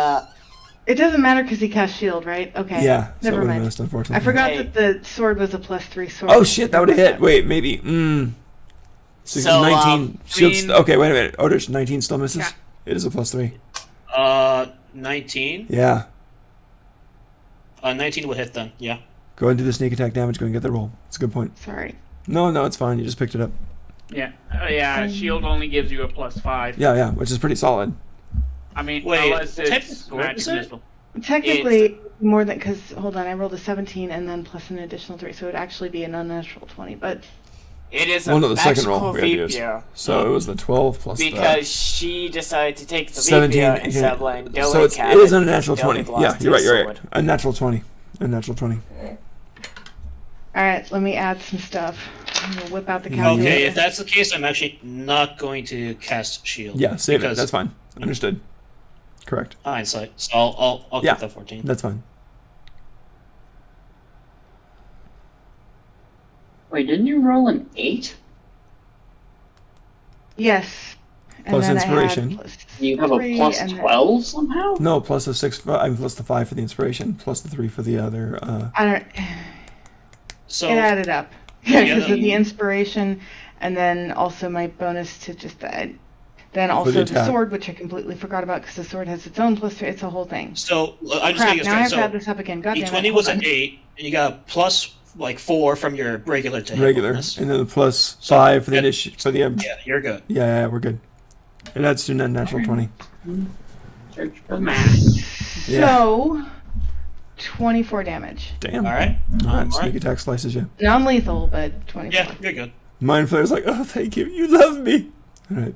S6: It doesn't matter because he cast shield, right? Okay.
S1: Yeah. So it
S6: Never
S1: would have
S6: mind.
S1: missed, unfortunately.
S6: I forgot
S11: Hey.
S6: that the sword was a +3 sword.
S1: Oh shit! That would have hit. Wait, maybe.
S11: So,
S1: 19. Shields.
S3: mean-
S1: Okay, wait a minute. Oders, 19 still misses.
S3: Yeah.
S1: It is a +3.
S10: 19?
S1: Yeah.
S10: 19 would hit then, yeah.
S1: Go ahead and do the sneak attack damage. Go and get the roll. It's a good point.
S6: Sorry.
S1: No, it's fine. You just picked it up.
S3: Yeah. Yeah. Shield only gives you a +5.
S1: Yeah, which is pretty solid.
S3: I mean,
S10: Wait,
S3: unless
S10: what type
S3: it's
S10: of sword is
S3: magic
S10: it?
S3: missile.
S6: Technically, more than because hold on, I rolled a 17 and then plus an additional 3, so it would actually be an unnatural 20. But
S11: it is
S1: Well,
S11: a
S1: no, the second
S11: magical
S1: roll we had to use.
S11: rapier.
S1: So it was the 12 plus
S11: Because she decided to take the
S1: 17.
S11: rapier instead of letting Doeg
S1: So it
S11: have
S1: is
S11: it.
S1: a natural
S11: Doeg
S1: 20.
S11: lost
S1: Yeah, you're right.
S11: his
S1: You're right.
S11: sword.
S1: A natural 20. A natural 20.
S6: all right, let me add some stuff. I'm gonna whip out the calculator.
S10: Okay, if that's the case, I'm actually not going to cast shield.
S1: Yeah, save it.
S10: because
S1: That's fine. Understood. Correct.
S10: Hindsight. So I'll
S1: Yeah.
S10: keep that 14.
S1: That's fine.
S7: Wait, didn't you roll an 8?
S6: Yes. And
S1: Plus
S6: then I
S1: inspiration.
S6: had plus
S7: You have a
S6: 3
S7: plus
S6: and then-
S7: 12 somehow?
S1: No, plus the 6. I mean, plus the 5 for the inspiration, plus the 3 for the other.
S6: I don't.
S10: So
S6: It added up.
S10: Yeah,
S6: Because of
S10: the-
S6: the inspiration, and then also my bonus to just that. Then
S1: For
S6: also
S1: the
S6: the
S1: attack.
S6: sword, which I completely forgot about because the sword has its own +3. It's a whole thing.
S10: So I'm just
S6: Crap,
S10: getting
S6: now I have
S10: straight.
S6: to add
S10: So
S6: this up again. God damn it.
S10: D20
S6: hold
S10: was
S6: on.
S10: an 8, and you got a plus like 4 from your regular to hit
S1: regular,
S10: bonus.
S1: and then the plus
S10: So,
S1: 5 for the
S10: yeah.
S1: initiative. For the
S10: Yeah, you're good.
S1: yeah, we're good. It adds to a natural 20.
S7: Search for math.
S1: Yeah.
S6: So, 24 damage.
S1: Damn.
S10: All right.
S1: All right. Sneak
S10: Alright.
S1: attack slices you.
S6: Non-lethal, but 24.
S10: Yeah, you're good.
S1: Mind Flayer's like, oh, thank you. You love me. All right.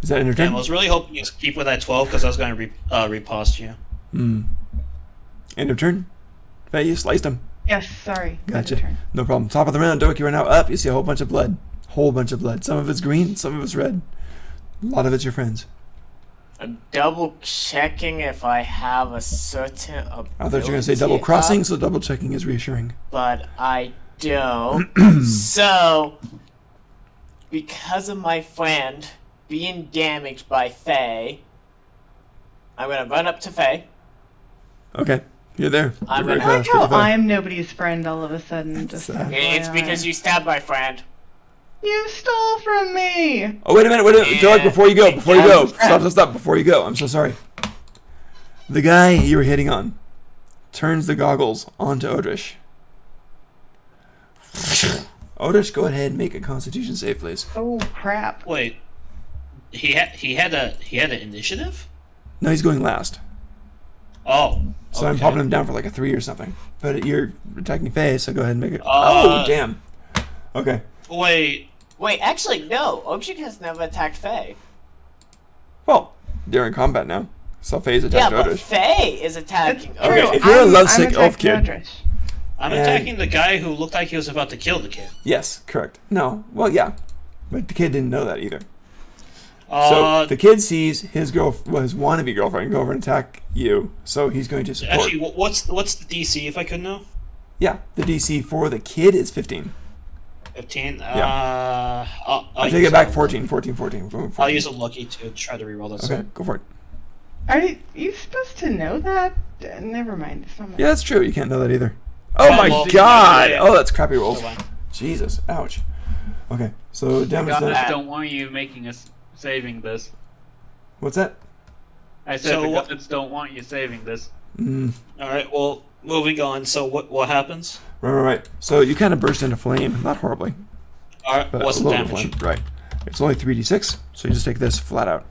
S1: Is that in your
S10: Yeah,
S1: turn?
S10: I was really hoping you keep with that 12 because I was going to riposte you.
S1: End of turn. Faye, you sliced him.
S6: Yes, sorry.
S1: Gotcha.
S6: End of turn.
S1: No problem. Top of the round, Doak, you are now up. You see a whole bunch of blood. Whole bunch of blood. Some of it's green, some of it's red. A lot of it's your friends.
S11: I'm double checking if I have a certain ability.
S1: I thought you were going to say double crossing,
S11: up,
S1: so double checking is reassuring.
S11: but I don't. So, because of my friend being damaged by Faye, I'm gonna run up to Faye.
S1: Okay. You're there.
S11: I'm
S1: You're very
S11: gonna-
S6: I like
S1: fast.
S6: how
S1: 55.
S6: I'm nobody's friend all of a sudden. Just
S11: It's because you stabbed my friend.
S6: You stole from me.
S1: Oh, wait a minute.
S11: Yeah.
S1: Doug, before you go.
S11: Yeah.
S1: Stop. Before you go. I'm so sorry. The guy you were hitting on turns the goggles onto Odrish. Odrish, go ahead and make a Constitution save, please.
S6: Oh crap.
S10: Wait, he had an initiative.
S1: No, he's going last.
S10: Oh,
S1: So I'm
S10: okay.
S1: popping him down for like a 3 or something. But you're attacking Faye, so go ahead and make it.
S10: Uh,
S1: oh, damn. Okay.
S10: Wait,
S11: Actually, no. Ojik has never attacked Faye.
S1: Well, they're in combat now. So Faye's
S11: Yeah,
S1: attacked
S11: but
S1: Odrish.
S11: Faye is attacking
S6: True.
S11: Ojik.
S1: if you're a
S6: I'm
S1: lovesick elf
S6: attacking
S1: kid-
S6: Odrish.
S10: I'm
S1: And-
S10: attacking the guy who looked like he was about to kill the kid.
S1: Yes, correct. No, well, yeah. But the kid didn't know that either. So
S10: Uh,
S1: the kid sees his wannabe girlfriend go over and attack you. So he's going to support.
S10: actually, what's the DC if I could know?
S1: Yeah, the DC for the kid is 15.
S10: 15.
S1: I'll take
S10: use
S1: it back
S10: a-
S1: 14. We're going 14.
S10: I'll use a lucky to try to reroll this.
S1: Okay, go for it.
S6: Are you supposed to know that? Never mind. It's not my
S1: Yeah, that's true. You can't know that either. Oh
S10: Yeah,
S1: my
S10: well,
S1: god!
S10: yeah.
S1: Oh, that's crappy rolls.
S10: Hold on.
S1: Jesus, ouch. Okay, so
S3: The
S1: damage
S3: gods
S1: done.
S3: don't want you making us saving this.
S1: What's that?
S3: I said
S10: So
S3: the
S10: what-
S3: gods don't want you saving this.
S10: All right. Well, moving on. So what happens?
S1: Right. So you kind of burst into flame, not horribly,
S10: All right.
S1: but
S10: What's
S1: a
S10: the
S1: little bit
S10: damage?
S1: flame. Right. It's only 3d6, so you just take this flat out.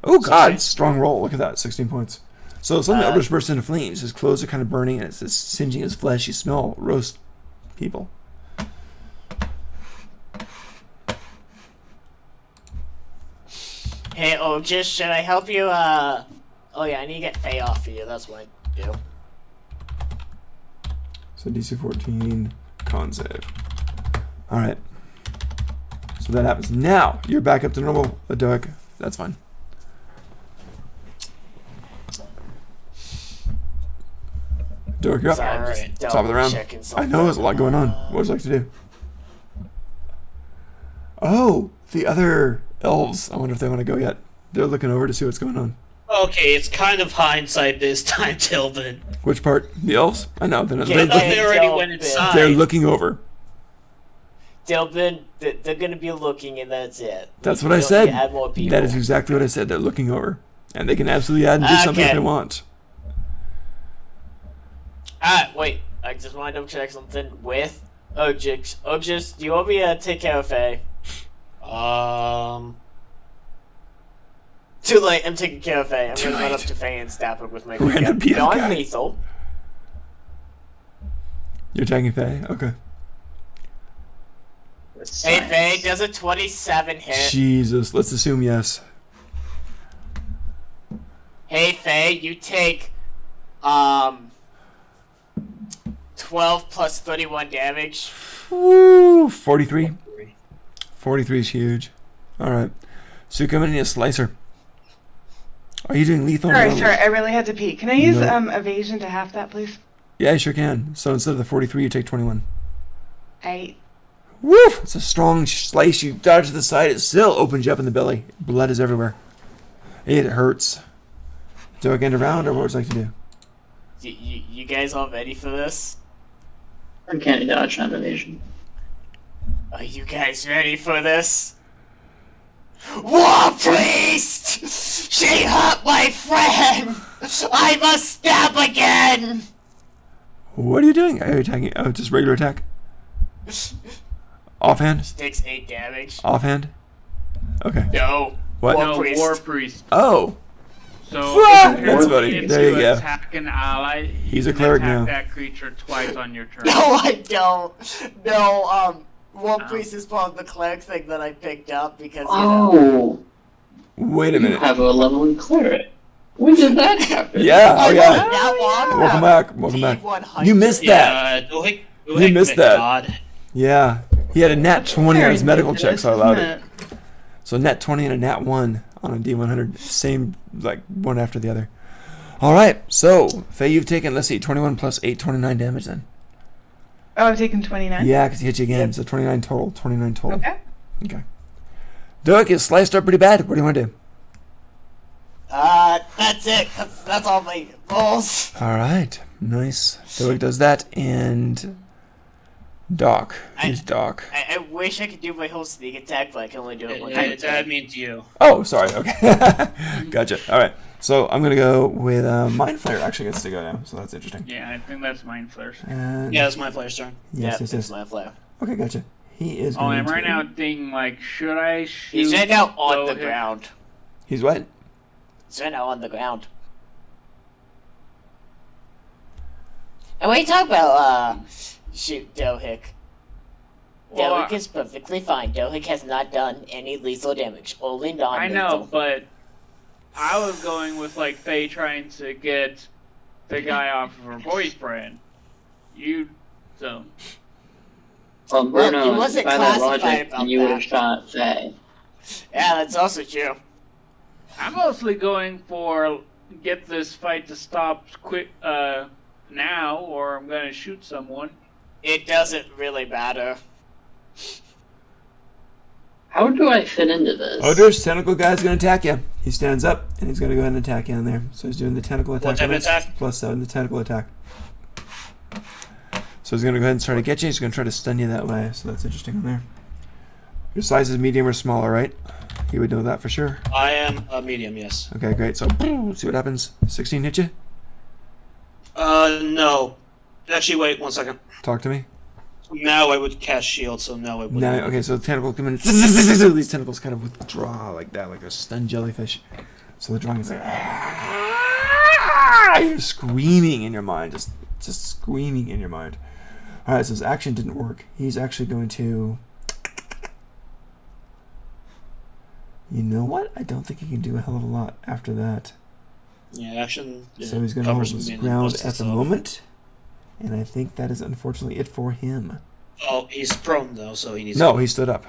S1: Oh god, strong roll. Look at that, 16 points. So suddenly Eldritch bursts into flames. His clothes are kind of burning, and it's just singeing his flesh. You smell roast people.
S11: Hey, Ojik, should I help you? Oh yeah, I need to get Faye off of you. That's what I do.
S1: So DC 14, con save. Alright. So that happens. Now, you're back up to normal, Adoic. That's fine. Adoic, you're up.
S11: Sorry, I'm just
S10: Alright.
S1: Top of the round.
S11: double-checking
S1: I
S11: something.
S1: know there's a lot going on. What would you like to do? Oh, the other elves. I wonder if they want to go yet. They're looking over to see what's going on.
S10: Okay, it's kind of hindsight this time, Tilbin.
S1: Which part? The elves? I know. They're, not,
S11: Yeah,
S10: I thought
S1: they,
S10: they already
S11: Tilbin.
S10: went inside.
S1: they're looking over.
S11: Dilbin, they're gonna be looking, and that's it.
S1: That's
S11: We
S1: what I
S11: don't
S1: said.
S11: need to add more people.
S1: That is exactly what I said. They're looking over. And they can absolutely add and do something if
S11: Okay.
S1: they want.
S11: Alright, wait. I just want to double check something with Ojik. Ojik, do you want me to take care of Faye? Too late, I'm taking care of Faye. I'm
S1: Too
S11: gonna run up
S1: late.
S11: to Faye and stab her with my
S1: Random
S11: gun.
S1: PF guy.
S11: Non-lethal.
S1: You're attacking Faye? Okay.
S11: Hey Faye, does a 27 hit?
S1: Jesus. Let's assume yes.
S11: Hey Faye, you take 12 plus 31 damage.
S1: Woo! 43. 43 is huge. Alright. So you're coming in a slicer. Are you doing lethal?
S6: Sorry,
S1: damage?
S6: sorry, I really had to pee. Can I use
S1: No.
S6: evasion to half that, please?
S1: Yeah, you sure can. So instead of the 43, you take 21.
S6: I
S1: Woof! It's a strong slice. You dodge to the side. It still opens you up in the belly. Blood is everywhere. It hurts. Do I end a round, or what would you like to do?
S11: You guys all ready for this?
S2: Uncanny dodge, not evasion.
S11: Are you guys ready for this? War priest! She hurt my friend! I must stab again!
S1: What are you doing? Are you attacking? Oh, just regular attack. Offhand?
S11: She takes 8 damage.
S1: Offhand? Okay.
S11: No.
S1: What?
S11: War
S3: No,
S11: priest.
S3: War Priest.
S1: Oh!
S3: So
S1: Ah,
S3: if
S1: that's
S3: you-
S1: funny.
S3: if
S1: There you go.
S3: attack an ally,
S1: He's
S3: you
S1: a
S3: can
S1: cleric
S3: attack
S1: now.
S3: that creature twice on your turn.
S11: No, I don't. No, War priest is part of the cleric thing that I picked up because, you know.
S2: Oh,
S1: Wait a
S2: you
S1: minute.
S2: have a level in cleric. When did that happen?
S1: Yeah, oh yeah.
S11: That one?
S1: Welcome back. Welcome back.
S11: D100.
S1: You missed that.
S10: Yeah,
S1: You missed that.
S10: God.
S1: Yeah. He had a nat 20 on his medical check, so I allowed
S6: Isn't
S1: it. So nat 20 and a nat 1 on a D100. Same, like, one after the other. Alright, so, Faye, you've taken, let's see, 21 plus 8, 29 damage then.
S6: Oh, I've taken 29?
S1: Yeah, because he hit you again, so 29 total. 29 total.
S6: Okay.
S1: Okay. Doug is sliced up pretty bad. What do you want to do?
S11: That's it. That's all my rolls.
S1: Alright. Nice. Doeg does that, and Doc. Who's Doc?
S11: I wish I could do my whole sneak attack, but I can only do it one time.
S4: That means you.
S1: Oh, sorry. Okay. Gotcha. All right. So I'm gonna go with Mind Flayer. Actually gets to go now, so that's interesting.
S3: Yeah, I think that's Mind Flayer's.
S4: Yeah, it's my player's turn.
S1: Yes,
S11: It's
S1: yes.
S11: my flare.
S1: Okay, gotcha. He is.
S3: Oh,
S1: going
S3: I'm right
S1: to-
S3: now thinking like, should I shoot?
S11: He's right now on the
S3: Dohik?
S11: ground.
S1: He's what?
S11: He's right now on the ground. And when you talk about shoot Dohik,
S3: Well,
S11: Dohik is perfectly fine. Dohik has not done any lethal damage, only
S3: I
S11: non-lethal.
S3: know, but I was going with like Faye trying to get the guy off of her boyfriend. So.
S7: Well,
S11: Well,
S7: Bruno,
S11: he wasn't
S7: by that
S11: classified
S7: logic,
S11: about
S7: you would have
S11: that.
S7: shot Faye.
S11: Yeah, that's also true.
S3: I'm mostly going for get this fight to stop quick now, or I'm gonna shoot someone.
S11: It doesn't really matter.
S7: How do I fit into this?
S1: Odor's tentacle guy's gonna attack you. He stands up and he's gonna go ahead and attack you in there. So he's doing the tentacle attack.
S4: What type
S1: on
S4: of
S1: it,
S4: attack?
S1: +7 the tentacle attack. So he's gonna go ahead and try to get you. He's gonna try to stun you that way. So that's interesting on there. Your size is medium or smaller, right? You would know that for sure.
S4: I am a medium, yes.
S1: Okay, great. So see what happens. 16 hit you.
S10: No. Actually, wait 1 second.
S1: Talk to me.
S10: Now I would cast shield, so no, I wouldn't.
S1: No, okay, so the tentacle come in. These tentacles kind of withdraw like that, like a stunned jellyfish. So the drawing is like, you're screaming in your mind, just screaming in your mind. All right, so his action didn't work. He's actually going to. You know what? I don't think he can do a hell of a lot after that.
S10: Yeah, action.
S1: So he's going to hold
S10: covers
S1: his
S10: me in
S1: ground
S10: most of
S1: at the
S10: stuff.
S1: moment, and I think that is unfortunately it for him.
S10: Oh, he's prone though, so he needs.
S1: No,
S10: to...
S1: he stood up,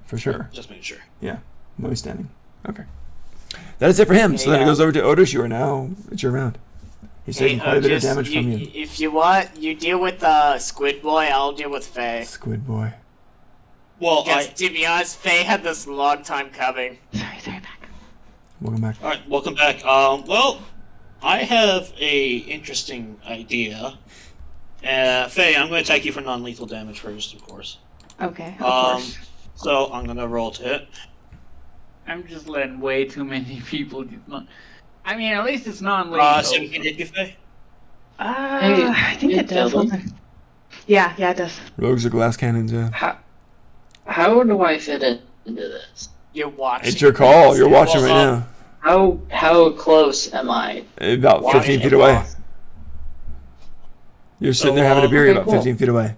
S1: for sure.
S10: Just making sure.
S1: Yeah, no, he's standing. Okay. That is it for him. So then it goes over to Odors. You are now, it's your round. He's taking quite a bit of damage from you.
S11: If you want, you deal with Squid Boy, I'll deal with Faye.
S1: Squid Boy.
S10: Well,
S11: Because to be honest, Faye had this long time coming.
S6: Sorry, back.
S1: Welcome back.
S10: All right, welcome back. Well, I have a interesting idea. Faye, I'm going to attack you for non-lethal damage first, of course.
S6: Okay, of course.
S10: So I'm going to roll to hit.
S3: I'm just letting way too many people do not. I mean, at least it's non-lethal.
S10: 17 hit you, Faye?
S6: I think it does. Hold on. Yeah, it does.
S1: Rogues are glass cannons, yeah.
S7: How do I fit into this?
S11: You're watching.
S1: It's your call. You're watching right now.
S7: How close am I?
S1: About 15 feet away. You're sitting there having a beer. You're
S7: okay,
S1: about
S7: cool.
S1: 15 feet away.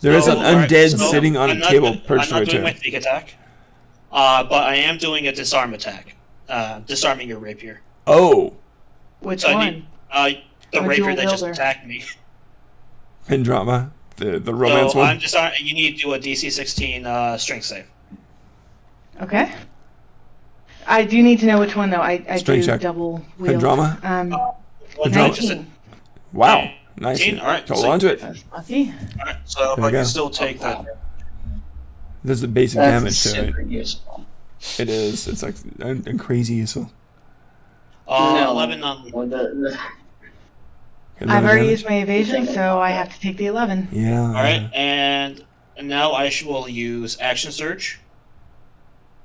S1: There is an
S10: Alright,
S1: undead
S10: so
S1: sitting on a
S10: I'm not
S1: table
S10: doing-
S1: perched
S10: I'm
S1: right
S10: not doing my
S1: there.
S10: sneak attack. But I am doing a disarm attack. Disarming your rapier.
S1: Oh,
S6: Which
S10: So I
S6: one?
S10: need, the
S6: Or
S10: rapier
S6: dual
S10: that just
S6: wielder.
S10: attacked me.
S1: pin drama. The romance
S10: So
S1: one.
S10: you need to do a DC 16 strength save.
S6: Okay. I do need to know which one though. I
S1: Strength
S6: do
S1: check.
S6: double
S1: Pin
S6: wield.
S1: drama.
S10: Well,
S1: drama.
S10: just a-
S6: 19.
S1: Wow. Nice.
S10: 19? Alright,
S1: Hold
S10: so-
S1: on to it.
S6: That's lucky.
S10: Alright, so
S1: There
S10: I
S1: we go.
S10: can still take that.
S1: This is the basic
S7: That's
S1: damage to
S7: super
S1: it.
S7: useful.
S1: It is. It's like and crazy useful.
S7: No.
S10: 11 on.
S7: Well,
S1: Okay,
S6: I've
S1: 11
S6: already
S1: damage.
S6: used my evasion, so I have to take the 11.
S1: Yeah.
S10: Alright, and now I will use Action Surge.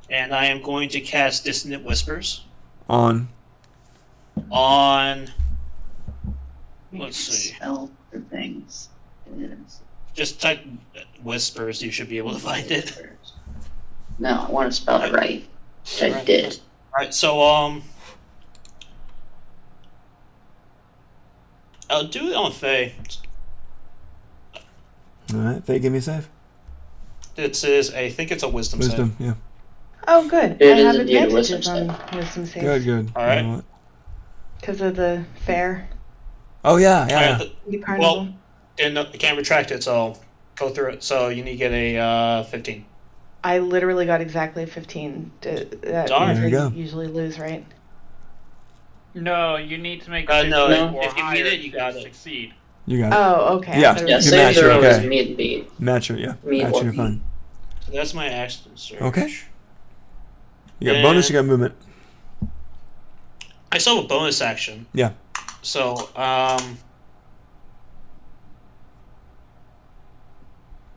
S10: And I am going to cast Dissonant Whispers
S1: On.
S10: on.
S7: Let's
S10: Let's see.
S7: Spell for things. It is.
S10: Just type Whispers, you should be able to find it.
S7: No, I want to spell it right. Which I did.
S10: Alright, so, I'll do it on Faye.
S1: All right. Faye, give me a save.
S10: It is, I think it's a Wisdom save.
S1: Wisdom. Yeah.
S6: Oh, good.
S7: It
S6: I
S7: is
S6: have
S7: indeed a
S6: advantages
S7: wisdom
S6: on wisdom saves.
S1: Good. Good.
S10: All right.
S1: You know what?
S6: Because of the fair.
S1: Oh yeah. Yeah.
S10: Alright,
S1: yeah.
S6: The carnival.
S10: well, and I can't retract it, so go through it. So you need to get a 15.
S6: I literally got exactly 15. That
S10: Darn.
S6: means
S1: There you
S6: I
S1: go.
S6: usually lose, right?
S3: No, you need to make
S10: No,
S3: 16 or
S10: if you
S3: higher
S10: need it, you
S3: to
S10: got it.
S3: succeed.
S1: You got it.
S6: Oh, okay.
S1: Yeah.
S6: I thought it
S7: Yeah,
S6: was-
S1: You
S7: save
S1: match it,
S7: throw is
S1: okay.
S7: meat beat.
S1: Match it. Yeah.
S7: Me
S1: Match
S7: or
S1: it. You're
S7: me.
S1: fine.
S10: So that's my action surge.
S1: Okay. You got bonus. You got movement.
S10: I still have a bonus action.
S1: Yeah.
S10: So,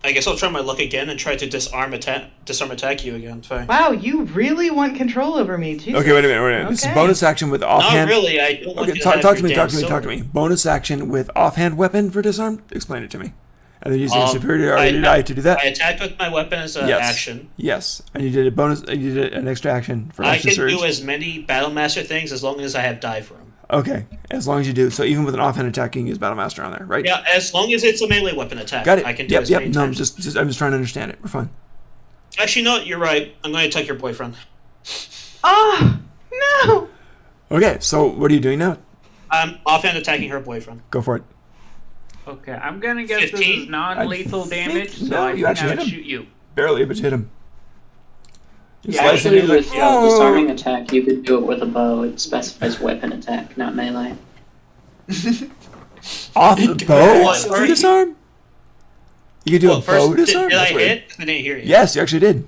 S10: I guess I'll try my luck again and try to disarm attack you again. Fine.
S6: Wow, you really want control over me, too.
S1: Okay, wait a minute. This is
S6: Okay.
S1: bonus action with offhand.
S10: Not really. I don't want
S1: Okay,
S10: you to have
S1: talk to
S10: your
S1: me.
S10: damn
S1: Talk to me.
S10: sword.
S1: Bonus action with offhand weapon for disarm. Explain it to me. And then using a
S10: Um,
S1: superiority die to do that.
S10: I attacked with my weapon as an
S1: Yes.
S10: action.
S1: Yes, and you did a bonus. You did an extra action for
S10: I
S1: extra
S10: can
S1: surge.
S10: do as many Battlemaster things as long as I have dive room.
S1: Okay, as long as you do. So even with an offhand attack, you can use Battlemaster on there, right?
S10: Yeah, as long as it's a melee weapon attack.
S1: Got it.
S10: I can do
S1: Yep.
S10: as
S1: Yep.
S10: many
S1: No, I'm
S10: times.
S1: just I'm just trying to understand it. We're fine.
S10: Actually, no, you're right. I'm going to attack your boyfriend.
S6: Oh, no!
S1: Okay, so what are you doing now?
S10: I'm offhand attacking her boyfriend.
S1: Go for it.
S3: Okay, I'm gonna guess this
S10: 15?
S3: is non-lethal damage, so
S1: no,
S3: I
S1: you
S3: think
S1: actually
S3: I would
S1: hit him.
S3: shoot you.
S1: Barely, but you hit him. You
S2: Yeah,
S1: slice
S2: actually,
S1: him,
S2: with
S1: he's like,
S2: disarming attack, you could do it with a bow. It specifies weapon attack, not melee.
S1: off the bow
S10: What?
S1: to disarm. You could do
S10: Well,
S1: a
S10: first,
S1: bow
S10: did
S1: disarm.
S10: I
S1: That's weird.
S10: hit? I didn't hear you.
S1: Yes, you actually did.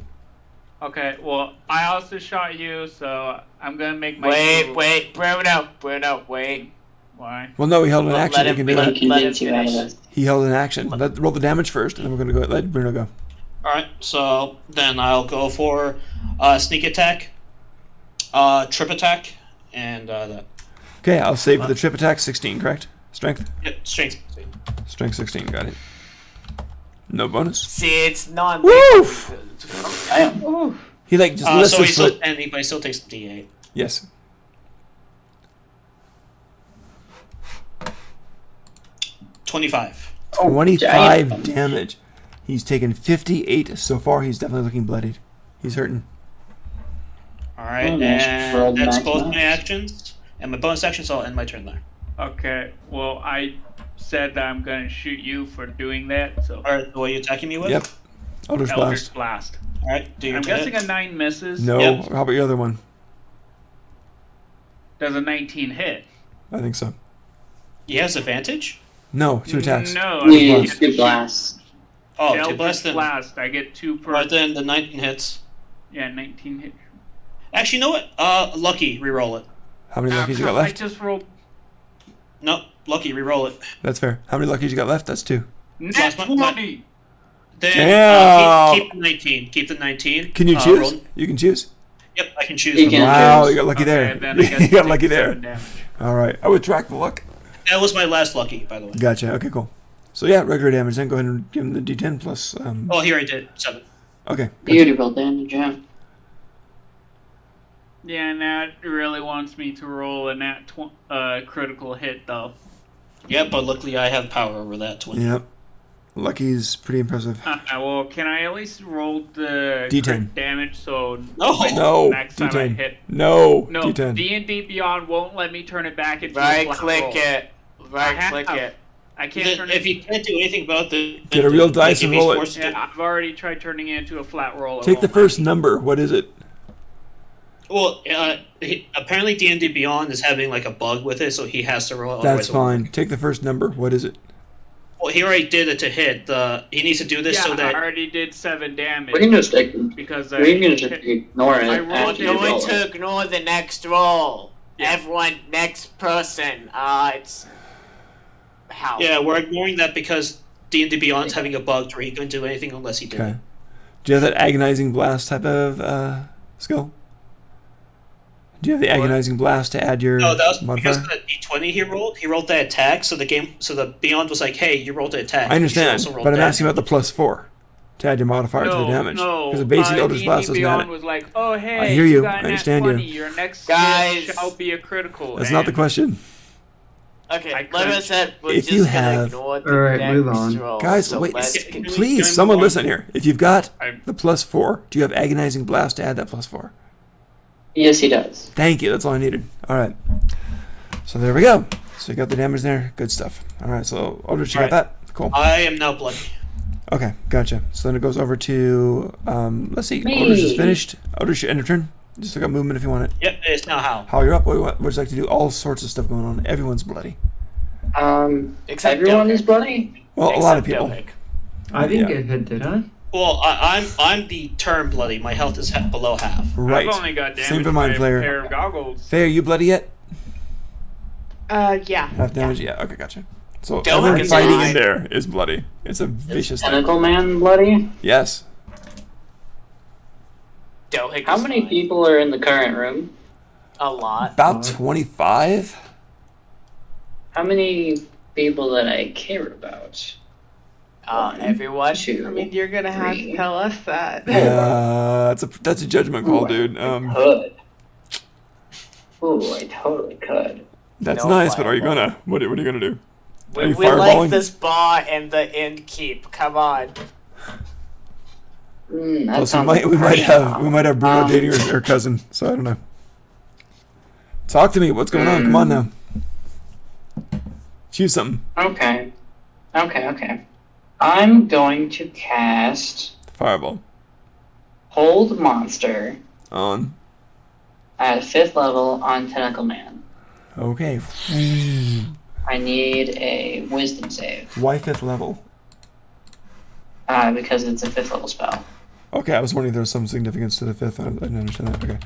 S3: Okay, well, I also shot you, so I'm gonna make my move.
S11: Wait, Bruno, wait.
S3: Why?
S1: Well, no, he held an
S11: Well,
S1: action.
S11: let
S1: You
S11: him-
S1: can do
S11: let
S1: that.
S11: him- let him
S2: Convince you out of
S11: finish.
S2: this.
S1: He held an action. Roll the damage first, and then we're gonna go. Let Bruno go.
S10: Alright, so then I'll go for sneak attack, trip attack, and that.
S1: Okay, I'll save for the trip attack. 16, correct? Strength.
S10: Yep, strength.
S1: Strength 16. Got it. No bonus.
S11: See, it's non.
S1: Woof!
S2: Damn.
S6: Ooh.
S1: He like just
S10: So
S1: lifts
S10: he
S1: his
S10: still,
S1: foot.
S10: and he still takes D8.
S1: Yes.
S10: 25.
S1: 25
S2: damn.
S1: damage. He's taken 58 so far. He's definitely looking bloodied. He's hurting.
S10: Alright,
S2: Oh, nice. Roll
S10: and that's
S2: max
S10: both
S2: max.
S10: my actions. And my bonus action, so I'll end my turn there.
S3: Okay, well, I said that I'm gonna shoot you for doing that, so.
S10: Alright, what are you attacking me with?
S1: Yep. Eldritch
S3: Eldritch
S1: Blast.
S3: Blast.
S10: Alright, do your
S3: I'm
S10: hit.
S3: guessing a 9 misses.
S1: No.
S10: Yep.
S1: How about your other one?
S3: Does a 19 hit?
S1: I think so.
S10: He has advantage?
S1: No, 2 attacks.
S3: No, I
S2: Yeah,
S3: get
S2: two blasts.
S10: Oh,
S3: the
S10: two
S3: Eldritch
S10: blasts then.
S3: Blast. I get 2 per.
S10: Alright, then the 19 hits.
S3: Yeah, 19 hit.
S10: Actually, you know what? Lucky, reroll it.
S1: How many luckies you got
S3: I
S1: left?
S3: just rolled
S10: No, Lucky, reroll it.
S1: That's fair. How many luckies you got left? That's 2.
S3: net
S10: Last one-
S3: 20.
S10: Then
S1: Damn.
S10: keep the 19. Keep the 19.
S1: Can you
S10: roll-
S1: choose? You can choose.
S10: Yep, I can choose.
S2: You
S10: from
S2: can.
S10: that.
S1: Wow,
S2: choose.
S1: you got lucky
S3: Okay,
S1: there.
S3: then I guess
S1: You got
S3: I'll
S1: lucky
S3: take
S1: there.
S3: 7 damage.
S1: All right. I would track the luck.
S10: That was my last Lucky, by the way.
S1: Gotcha. Okay, cool. So yeah, regular damage. Then go ahead and give him the D10 plus.
S10: Oh, here I did. 7.
S1: Okay.
S2: Beautiful damage, yeah.
S3: Yeah, Nat really wants me to roll a critical hit, though.
S10: Yeah, but luckily I have power over that 20.
S1: Yep. Lucky's pretty impressive.
S3: Well, can I at least roll the
S1: D10.
S3: crit damage so
S10: No.
S1: No.
S3: next time I
S1: D10.
S3: hit?
S1: No.
S3: No,
S1: D10.
S3: D&D Beyond won't let me turn it back into a
S11: Right
S3: flat
S11: click
S3: roll.
S11: it. Right
S3: I
S11: click
S3: have.
S11: it.
S3: I can't turn it.
S10: If you can't do anything about the...
S1: Get a real dice
S10: if
S1: and
S10: he's
S1: roll it.
S10: forced to do-
S3: Yeah, I've already tried turning it into a flat roll. It
S1: Take the
S3: won't let
S1: first
S3: me.
S1: number. What is it?
S10: Well, apparently D&D Beyond is having like a bug with it, so he has to roll it.
S1: That's
S10: otherwise it won't.
S1: fine. Take the first number. What is it?
S10: Well, he already did it to hit. He needs to do this
S3: Yeah,
S10: so that...
S3: I already did 7 damage.
S2: We can just take,
S3: because
S2: we can just ignore it
S3: I rolled
S2: after you
S11: Going
S2: roll
S11: to
S2: it.
S11: ignore the next roll.
S3: Yeah.
S11: Everyone, next person. It's how?
S10: Yeah, we're ignoring that because D&D Beyond's having a bug where he couldn't do anything unless he did
S1: Okay.
S10: it.
S1: Do you have that agonizing blast type of skill? Do you have the agonizing blast to add your
S10: No, that was
S1: modifier?
S10: because the D20 he rolled. He rolled that attack, so the Beyond was like, "Hey, you rolled the attack."
S1: I
S10: You should
S1: understand,
S10: also roll
S1: but I'm
S10: that.
S1: asking about the +4 to add your modifier to the damage.
S3: No,
S1: Because the basic Eldritch
S3: D&D
S1: Blast doesn't
S3: Beyond
S1: add it.
S3: was like, oh hey,
S1: I hear you.
S3: got
S1: I
S3: a nat
S1: understand you.
S3: 20. Your next
S11: Guys.
S3: hit shall be a critical.
S1: That's not the
S3: and
S1: question.
S11: Okay,
S3: I
S11: like I
S3: could-
S11: said, we're
S1: If
S11: just
S1: you
S11: gonna
S1: have-
S11: ignore the
S5: Alright,
S11: next
S5: move on.
S11: roll.
S1: Guys,
S11: so
S1: wait,
S11: let's
S10: can we-
S1: please,
S10: can we
S1: someone
S10: move on?
S1: listen here. If you've got
S3: I-
S1: the +4, do you have agonizing blast to add that +4?
S2: Yes, he does.
S1: Thank you. That's all I needed. All right. So there we go. So you got the damage there. Good stuff. All right. So Eldritch, you got that? Cool.
S10: I am now bloody.
S1: Okay. Gotcha. So then it goes over to let's see. Eldritch is finished. Eldritch, end of turn. Just look up movement if you want it.
S10: Yep, it's now how.
S1: Hal, you're up. What would you like to do? All sorts of stuff going on. Everyone's bloody.
S11: Except
S2: Everyone
S11: Dohik.
S2: is bloody?
S1: Well, a lot of
S11: Except
S1: people.
S11: Dohik.
S5: I didn't
S1: Yeah.
S5: get hit, did I?
S10: Well, I'm the term bloody. My health is below half.
S1: Right.
S3: I've only got damage
S1: Same for
S3: by
S1: mine,
S3: a
S1: Flair.
S3: pair of goggles.
S1: Faye, are you bloody yet?
S6: Yeah.
S1: Half damage? Yeah. Okay, gotcha. So
S4: Don't
S1: everyone
S4: get
S1: fighting in
S4: alive.
S1: there is bloody. It's a vicious thing.
S2: Tentacle Man bloody?
S1: Yes.
S4: Dohik
S2: How
S4: is
S2: many
S4: fine.
S2: people are in the current room?
S4: A lot.
S1: About 25.
S2: How many people that I care about?
S11: Everyone.
S6: I
S2: Two.
S6: mean, you're gonna have to
S2: Three.
S6: tell us that.
S1: That's a judgment call, dude.
S2: Could. Ooh, I totally could.
S1: That's
S11: No
S1: nice, but are you
S11: fireball.
S1: gonna? What are you gonna do? Are
S11: We,
S1: you
S11: we like
S1: fireballing?
S11: this bar and the innkeep. Come on.
S2: That
S1: Plus,
S2: sounds
S1: we might
S2: great.
S1: have Bruno dating her cousin. So I don't know. Talk to me. What's going on? Come on now. Choose something.
S2: Okay. I'm going to cast
S1: Fireball
S2: Hold Monster
S1: on.
S2: at 5th level on Tentacle Man.
S1: Okay.
S2: I need a Wisdom save
S1: Why 5th level?
S2: because it's a 5th level spell.
S1: Okay, I was wondering if there was some significance to the 5th. I didn't understand that. Okay.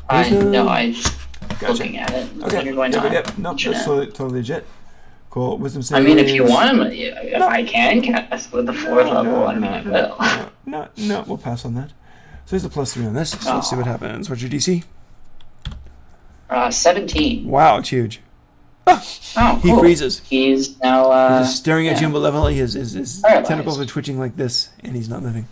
S2: I just
S1: Gotcha.
S2: looking at it.
S1: Okay.
S2: Wondered why not.
S1: Yep. Nope.
S2: Should've.
S1: That's totally legit. Cool. Wisdom save.
S2: I mean, if you want him, if I can cast with the 4th level, I mean, I will.
S1: No, we'll pass on that. So here's a +3 on this. So let's see what happens. What's your DC?
S2: 17.
S1: Wow, it's huge.
S2: Oh,
S1: He
S2: cool.
S1: freezes.
S2: He's now,
S1: He's just staring at
S2: yeah.
S1: you, but levelly. His
S2: Paralyzed.
S1: tentacles are twitching like this, and he's not moving.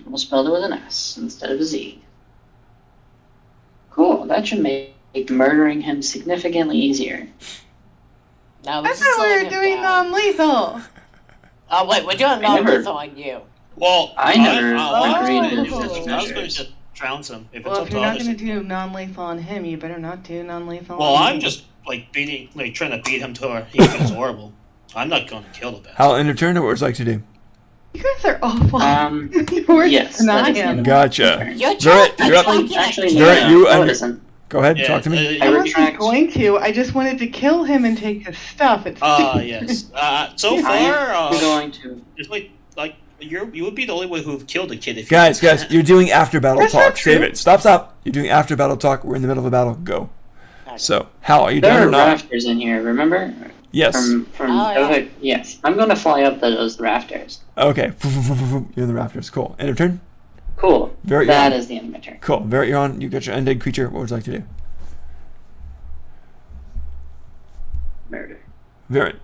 S2: We'll spell it with an S instead of a Z. Cool. That should make murdering him significantly easier.
S11: No,
S6: I thought we were doing non-lethal.
S11: Oh wait, we're doing
S2: I never-
S11: non-lethal on you.
S4: Well,
S2: I never
S6: agreed to
S4: I
S6: do
S4: was
S6: such
S4: going to
S2: measures.
S4: just drown him if it's
S6: Well,
S4: up
S6: if
S4: to
S6: you're not
S4: others.
S6: gonna do non-lethal on him, you better not do non-lethal.
S4: Well,
S6: on
S4: I'm
S6: me.
S4: just trying to beat him to where he feels horrible. I'm not going to kill the bastard.
S1: How in return, what would you like to do?
S6: You guys are awful. You're worse
S2: yes,
S6: than
S2: that
S6: I
S2: is
S6: am.
S1: Gotcha.
S11: You're
S1: Barrett,
S11: trying
S1: you're up.
S2: Actually,
S1: Barrett,
S2: no,
S1: you
S2: no,
S1: under-
S2: listen.
S1: Go ahead,
S4: Yeah,
S1: talk to me.
S2: I
S6: I wasn't
S2: retract.
S6: going to. I just wanted to kill him and take his stuff. It's
S4: Yes. So far,
S2: I'm going to.
S4: there's like you would be the only one who've killed a kid if
S1: Guys, you're doing after battle
S6: That's
S1: talk.
S6: not
S1: Save
S6: true.
S1: it. Stop. You're doing after battle talk. We're in the middle of a battle. Go. So, Hal, are you
S2: There
S1: done
S2: are
S1: or not?
S2: rafters in here, remember?
S1: Yes.
S2: From
S11: Oh, yeah.
S2: okay, yes. I'm going to fly up those rafters.
S1: Okay. You're in the rafters. Cool. End of turn.
S2: Cool.
S1: Very
S2: That
S1: young.
S2: is the end of my turn.
S1: Cool. Barrett, you're on. You got your undead creature. What would you like to do?
S2: Murder.
S1: Barrett.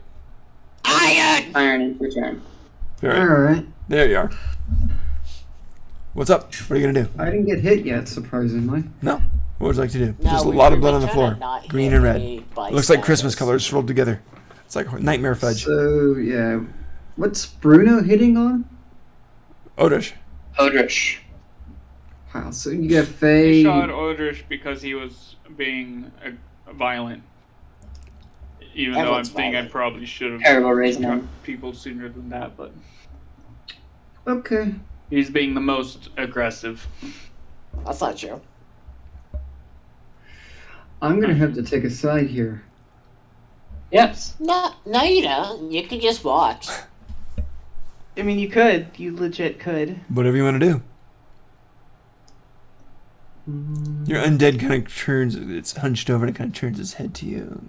S2: Iron is your turn.
S1: Barrett.
S5: Alright.
S1: There you are. What's up? What are you gonna do?
S5: I didn't get hit yet, surprisingly.
S1: No. What would you like to do?
S11: No,
S1: Just a
S11: we
S1: lot of
S11: were
S1: blood on the
S11: trying
S1: floor.
S11: to not
S1: Green
S11: hit
S1: and red.
S11: any
S1: Looks like Christmas
S11: bystanders.
S1: colors rolled together. It's like nightmare fudge.
S5: So, yeah. What's Bruno hitting on?
S1: Odrish.
S2: Odrish.
S5: Wow, so you get
S3: He
S5: Faye.
S3: shot Odrish because he was being violent. Even though I'm
S11: Everyone's
S3: thinking I
S11: violent.
S3: probably should have
S2: Terrible reason.
S3: shot people sooner than that, but
S5: Okay.
S3: he's being the most aggressive.
S11: That's not true.
S5: I'm gonna have to take a side here.
S2: Yes.
S11: No, you don't. You can just watch.
S6: I mean, you could. You legit could.
S1: Whatever you want to do. Your undead kind of turns, it's hunched over and it kind of turns its head to you.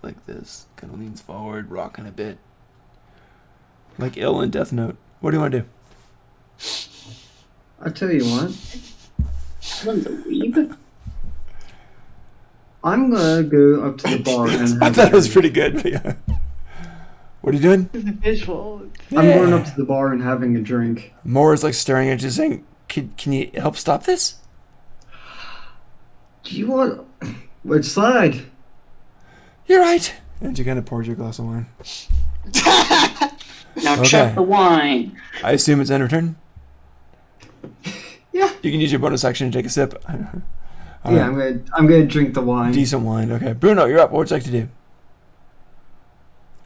S1: Like this. Kind of leans forward, rocking a bit. Like ill in Death Note. What do you want to do?
S5: I'll tell you what.
S2: One's a weeb.
S5: I'm gonna go up to the bar and
S1: I
S5: have
S1: thought it was
S5: a-
S1: pretty good, but yeah. What are you doing?
S6: It's a visual.
S5: I'm going up to the bar and having a drink.
S1: Moore is like staring at you saying, can you help stop this?
S5: Do you want which side?
S1: You're right. And she kind of pours you a glass of wine.
S2: Now
S1: Okay.
S2: chug the wine.
S1: I assume it's end of turn?
S5: Yeah.
S1: You can use your bonus action to take a sip. All
S5: Yeah,
S1: right.
S5: I'm gonna drink the wine.
S1: Decent wine. Okay. Bruno, you're up. What would you like to do?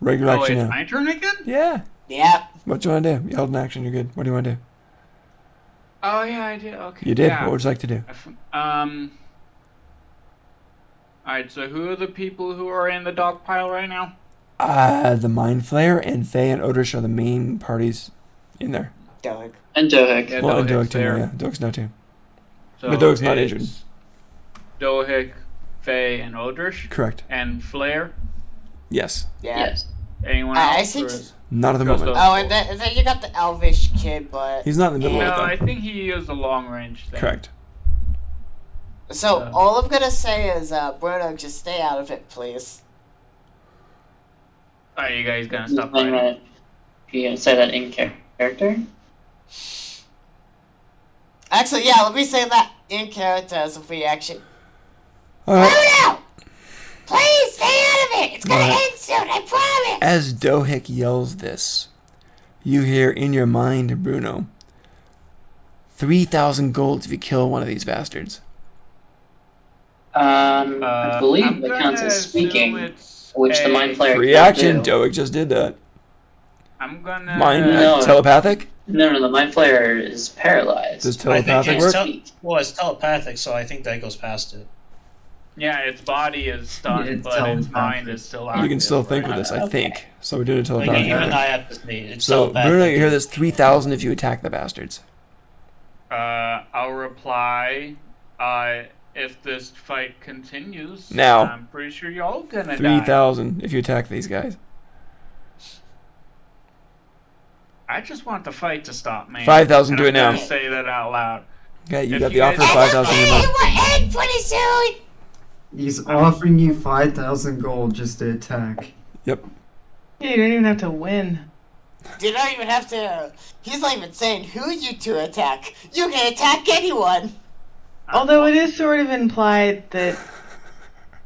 S1: Regular
S3: Oh,
S1: action
S3: it's
S1: now.
S3: my turn again?
S1: Yeah.
S11: Yeah.
S1: What do you want to do? You held an action. You're good. What do you want to do?
S3: Oh yeah, I did. Okay.
S1: You did?
S3: Yeah.
S1: What would you like to do?
S3: Alright, so who are the people who are in the dog pile right now?
S1: The Mind Flayer and Faye and Odrish are the main parties in there.
S11: Doug.
S2: And Dohek.
S3: Yeah,
S1: Well, and
S3: Dohek's
S1: Doak too.
S3: there.
S1: Yeah, Doak's now too.
S3: So
S1: But Dohik's not
S3: it's
S1: injured.
S3: Dohik, Faye, and Odrish.
S1: Correct.
S3: And Flare.
S1: Yes.
S11: Yeah.
S2: Yes.
S3: Anyone
S11: I
S3: else?
S11: think
S3: or
S11: s-
S3: is-
S1: Not at the
S3: Just
S1: moment.
S3: those
S11: Oh, and then you got the Elvish kid, but
S1: He's not in the middle
S3: No,
S1: of
S3: I
S1: it,
S3: think he used a long range thing.
S1: though. Correct.
S11: so all I'm gonna say is, Bruno, just stay out of it, please.
S3: Are you guys gonna
S2: You
S3: stop
S2: saying
S3: fighting?
S2: that? You gonna say that in character?
S11: Actually, yeah, let me say that in character as a reaction.
S1: All right.
S9: Bruno! Please stay out of it! It's gonna
S1: Alright.
S9: end soon, I promise!
S1: As Dohik yells this, you hear in your mind, Bruno, 3,000 gold if you kill one of these bastards.
S2: I believe
S3: I'm
S2: the
S3: gonna
S2: council
S3: assume
S2: speaking,
S3: it's
S2: which the mind flayer
S1: Free
S2: can't
S1: action.
S2: do.
S1: Dohik just did that.
S3: I'm gonna.
S1: Mind
S2: No.
S1: telepathic?
S2: No, the mind flayer is paralyzed.
S1: Does
S10: I think
S1: telepathic
S10: it's
S1: work?
S10: it's telepathic, so I think that goes past it.
S3: Yeah, its body is stunned,
S5: Yeah, it's
S3: but its
S5: telepathic.
S3: mind is still active.
S1: You can still think with
S3: right?
S1: this, I
S2: Okay.
S1: think. So we're doing it
S10: Like,
S1: telepathic.
S10: even I have to say it's
S1: So
S10: telepathic.
S1: Bruno, you hear this 3,000 if you attack the bastards.
S3: I'll reply. If this fight continues,
S1: Now.
S3: I'm pretty sure y'all gonna die.
S1: 3,000 if you attack these guys.
S3: I just want the fight to stop, man.
S1: 5,000,
S3: And
S1: do it
S3: I'm gonna
S1: now.
S3: Say that out loud.
S1: Okay, you
S3: If
S1: got
S3: you
S1: the offer of
S3: guys-
S1: 5,000 in your
S9: It
S1: mind.
S9: will end pretty soon!
S5: He's offering you 5,000 gold just to attack.
S1: Yep.
S6: Yeah, you don't even have to win.
S11: You don't even have to. He's not even saying who you to attack. You can attack anyone.
S6: Although it is sort of implied that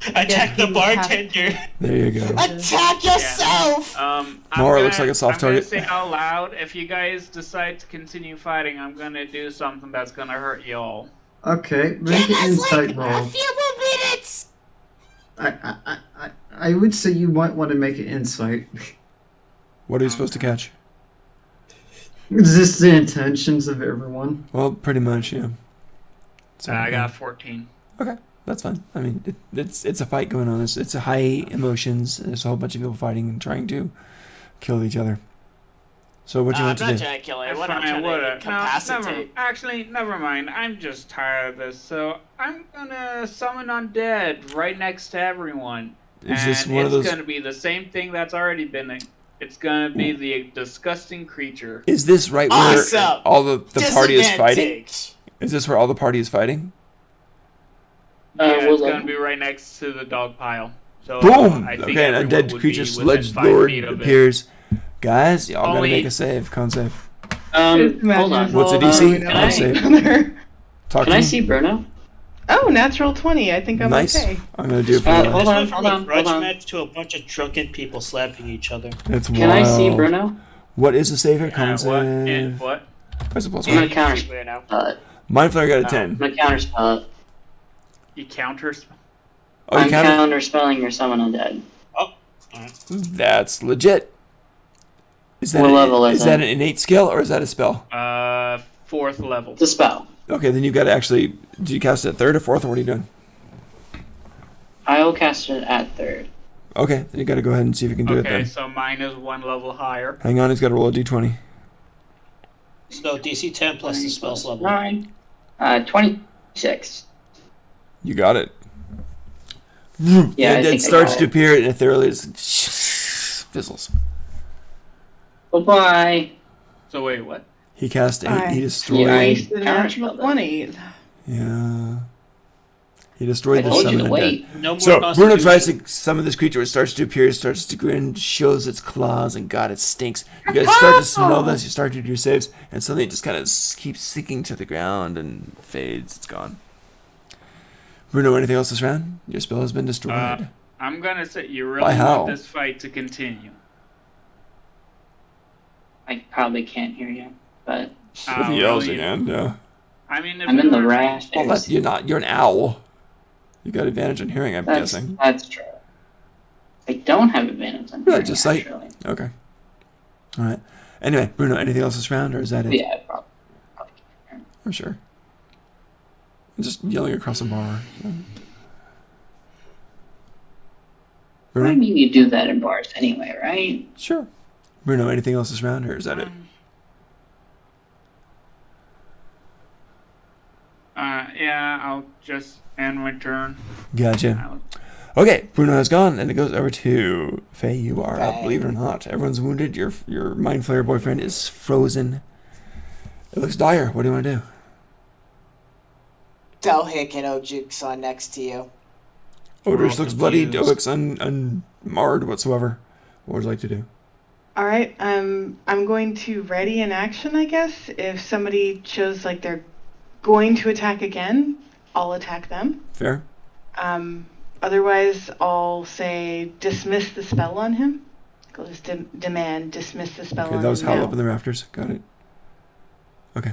S10: Attack the
S6: he would have
S10: bartender.
S1: There you go.
S11: Attack yourself.
S3: I'm
S1: Mora
S3: gonna,
S1: looks like a soft
S3: I'm
S1: target.
S3: gonna say out loud, if you guys decide to continue fighting, I'm gonna do something that's gonna hurt y'all.
S5: Okay, make
S9: Give
S5: an
S9: us like
S5: insight
S9: a
S5: roll.
S9: few more minutes!
S5: I would say you might want to make an insight.
S1: What are you supposed to catch?
S5: Is this the intentions of everyone?
S1: Well, pretty much, yeah. So,
S3: I got 14.
S1: Okay, that's fine. I mean, it's a fight going on. It's a high emotions. There's a whole bunch of people fighting and trying to kill each other. So what do you
S11: I'm
S1: want to
S11: not
S1: do?
S11: trying to kill
S3: Fine,
S11: anyone. I'm trying to incapacitate.
S3: Never mind. I'm just tired of this, so I'm gonna summon undead right next to everyone.
S1: Is this
S3: and
S1: one of
S3: it's
S1: those?
S3: gonna be the same thing that's already been. It's gonna be the disgusting creature.
S1: Is this right where
S11: Awesome.
S1: all the party is fighting?
S11: Disadvantage.
S1: Is this where all the party is fighting?
S3: Yeah,
S2: well,
S3: it's gonna be right next to the dog pile. So
S1: Boom!
S3: I think
S1: Okay, an
S3: everyone
S1: undead
S3: would
S1: creature
S3: be within
S1: sledge
S3: 5
S1: lord
S3: feet of it.
S1: appears. Guys, y'all gotta
S3: Only-
S1: make a save. Con save.
S6: Just imagine
S2: Hold on.
S6: it's
S1: What's
S6: all
S1: the DC?
S6: about knowing
S1: Con save.
S6: each other.
S1: Talk
S2: Can
S1: to
S2: I
S1: me.
S2: see Bruno?
S6: Oh, natural 20. I think I'm
S1: Nice.
S6: okay.
S1: I'm gonna do it for
S2: Hold
S1: you.
S2: on,
S10: This went
S2: hold
S10: from
S2: on,
S10: a grudge
S2: hold on.
S10: match to a bunch of drunken people slapping each other.
S1: It's
S2: Can I see
S1: wild.
S2: Bruno?
S1: What is the save here? Con
S3: What?
S1: save.
S3: What?
S1: Where's the plus
S2: I'm gonna
S1: one?
S2: counterspell it.
S1: Mind Flare got a
S2: I'm
S1: 10.
S2: gonna counterspell it.
S3: You counters?
S1: Oh, you
S2: I'm
S1: counted?
S2: counterspelling your summon undead.
S1: That's legit. Is that
S2: What
S1: an,
S2: level is
S1: that
S2: it?
S1: an innate skill or is that a spell?
S3: 4th level.
S2: It's a spell.
S1: Okay, then you've got to actually. Do you cast it at 3rd or 4th, or what are you doing?
S2: I will cast it at 3rd.
S1: Okay, then you got to go ahead and see if you can do it
S3: Okay,
S1: then.
S3: so mine is 1 level higher.
S1: Hang on, he's got to roll a d20.
S10: So DC 10 plus the spell's level.
S2: 9. 26.
S1: You got it.
S2: Yeah, I
S1: and it
S2: think I
S1: starts
S2: got
S1: to
S2: it.
S1: appear and it thoroughly just fizzles.
S2: Bye-bye.
S3: So wait, what?
S1: He cast 8, he
S6: Alright.
S1: destroyed.
S2: Yeah,
S6: Nice, the natural
S2: counterspelled it.
S6: 20.
S1: Yeah. He
S2: I
S1: destroyed the
S2: told you
S1: summon
S2: to
S1: undead.
S2: wait.
S10: No more
S1: So Bruno tries
S10: constitution.
S1: to summon this creature. It starts to appear, starts to grin, shows its claws, and God, it stinks. You guys start to smell this. You start to do your saves, and suddenly it just kind of keeps sinking to the ground and fades. It's gone. Bruno, anything else this round? Your spell has been destroyed.
S3: I'm gonna say you
S1: By
S3: really
S1: how?
S3: want this fight to continue.
S2: I probably can't hear you, but
S1: With the yells
S3: really,
S1: again, yeah.
S3: I mean, if
S2: I'm in
S3: you
S2: the
S3: were-
S2: rash.
S1: Well, that, you're not. You're an owl. You got advantage on hearing, I'm guessing.
S2: That's true. I don't have advantage on
S1: Really,
S2: hearing,
S1: just sight.
S2: actually.
S1: Okay. All right. Anyway, Bruno, anything else this round, or is that it?
S2: Yeah, probably.
S1: For sure. I'm just yelling across a bar.
S2: I
S1: Bruno?
S2: mean, you do that in bars anyway, right?
S1: Sure. Bruno, anything else this round, or is that it?
S3: Yeah, I'll just end my turn.
S1: Gotcha. Okay, Bruno has gone, and it goes over to Faye. You are up, believe it or not. Everyone's wounded. Your Mind Flayer boyfriend is frozen. It looks dire. What do you want to do?
S8: Dohik and Ojuk's on next to you.
S1: Odorous looks bloody. Dohik's unmarred whatsoever. What would you like to do?
S6: All right, I'm going to ready an action, I guess. If somebody shows like they're going to attack again, I'll attack them.
S1: Fair.
S6: Otherwise, I'll say dismiss the spell on him. I'll just demand dismiss the spell on him.
S1: Okay, that was Howl
S6: now.
S1: up in the rafters. Got it. Okay.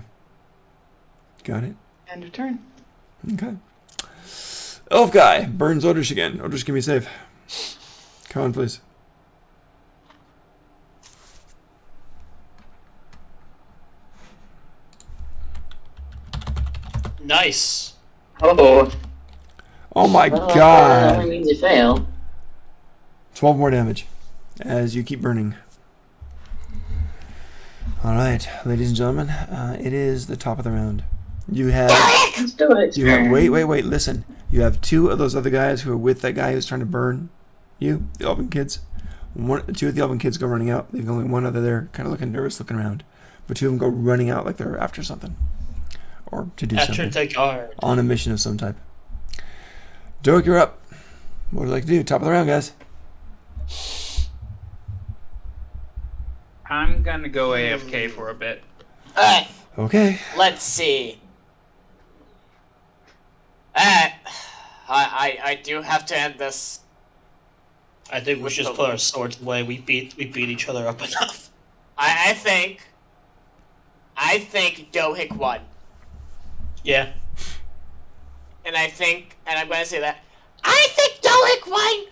S1: Got it.
S6: End of turn.
S1: Okay. Elf guy burns Odrish again. Odrish, give me a save. Come on, please.
S4: Nice.
S2: Oh.
S1: Oh my
S2: That
S1: god.
S2: only means you fail.
S1: 12 more damage as you keep burning. Alright, ladies and gentlemen, it is the top of the round. You have...
S2: Let's do it.
S1: Wait, listen. You have 2 of those other guys who are with that guy who's trying to burn you, the Elven kids. 2 of the Elven kids go running out. Leaving only 1 other there, kind of looking nervous, looking around. But 2 of them go running out like they're after something. Or to do
S10: After
S1: something.
S10: the guard.
S1: On a mission of some type. Doak, you're up. What would you like to do? Top of the round, guys.
S3: I'm gonna go AFK for a bit.
S8: Alright,
S1: Okay.
S8: let's see. I do have to end this.
S10: I think we should just put our swords away. We beat each other up enough.
S8: I think Dohik won.
S10: Yeah.
S8: And I'm going to say that.
S9: I think Dohik won.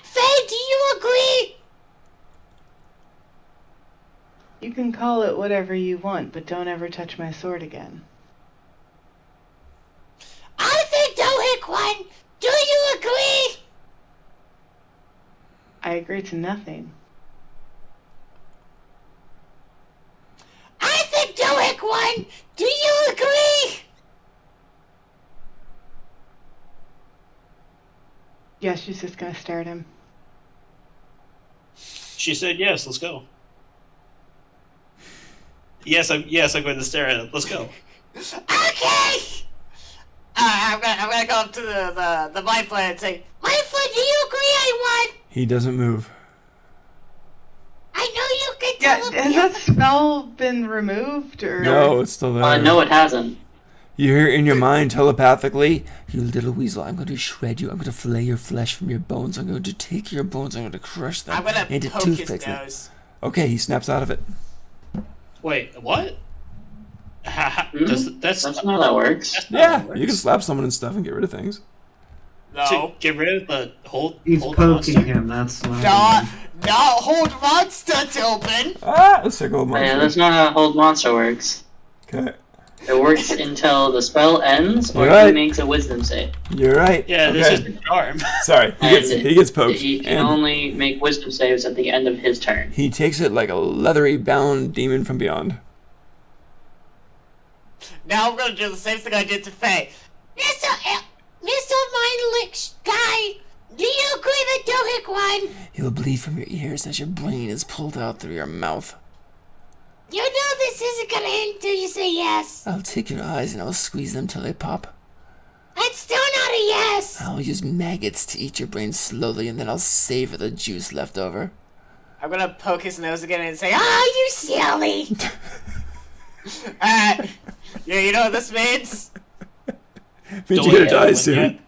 S9: Faye, do you agree?
S6: You can call it whatever you want, but don't ever touch my sword again.
S9: I think Dohik won. Do you agree?
S6: I agree to nothing.
S9: I think Dohik won. Do you agree?
S6: Yeah, she's just gonna stare at him.
S10: She said yes. Let's go. Yes, I'm going to stare at him. Let's go.
S9: Okay.
S8: I'm gonna go up to the Mind Flayer and say,
S9: Mind Flayer, do you agree I won?
S1: He doesn't move.
S9: I know you can
S6: Yeah,
S9: tell
S6: has that spell been removed or?
S1: No, it's still there.
S2: No, it hasn't.
S1: You hear in your mind telepathically, you little weasel, I'm going to shred you. I'm going to fillet your flesh from your bones. I'm going to take your bones. I'm going to crush them
S8: I'm gonna
S1: into
S8: poke his
S1: toothpicks.
S8: nose.
S1: Okay, he snaps out of it.
S10: Wait, what?
S2: That's not how that works.
S1: Yeah, you can slap someone and stuff and get rid of things.
S8: No.
S10: To get rid of the whole.
S5: He's
S10: whole
S5: poking
S10: monster?
S5: him, that's not.
S8: No, hold monster Tilbin.
S1: Ah, let's take a little
S2: Yeah,
S1: monster.
S2: that's not how Hold Monster works.
S1: Okay,
S2: It works until the spell ends or
S1: You're right.
S2: he makes a wisdom save.
S1: you're right.
S10: Yeah,
S1: okay.
S10: this is the charm.
S1: Sorry, he gets poked.
S2: He can
S1: And
S2: only make wisdom saves at the end of his turn.
S1: he takes it like a leathery bound demon from beyond.
S8: Now I'm gonna do the same thing I did to Faye.
S9: Mr. Mindlick guy, do you agree that Dohik won?
S1: He'll bleed from your ears as your brain is pulled out through your mouth.
S9: You know this isn't gonna end until you say yes.
S1: I'll take your eyes and I'll squeeze them till they pop.
S9: That's still not a yes.
S1: I'll use maggots to eat your brain slowly and then I'll savor the juice left over.
S8: I'm gonna poke his nose again and say,
S9: Oh, you silly.
S8: you know what this means?
S1: Means you're gonna die soon.
S10: Yet.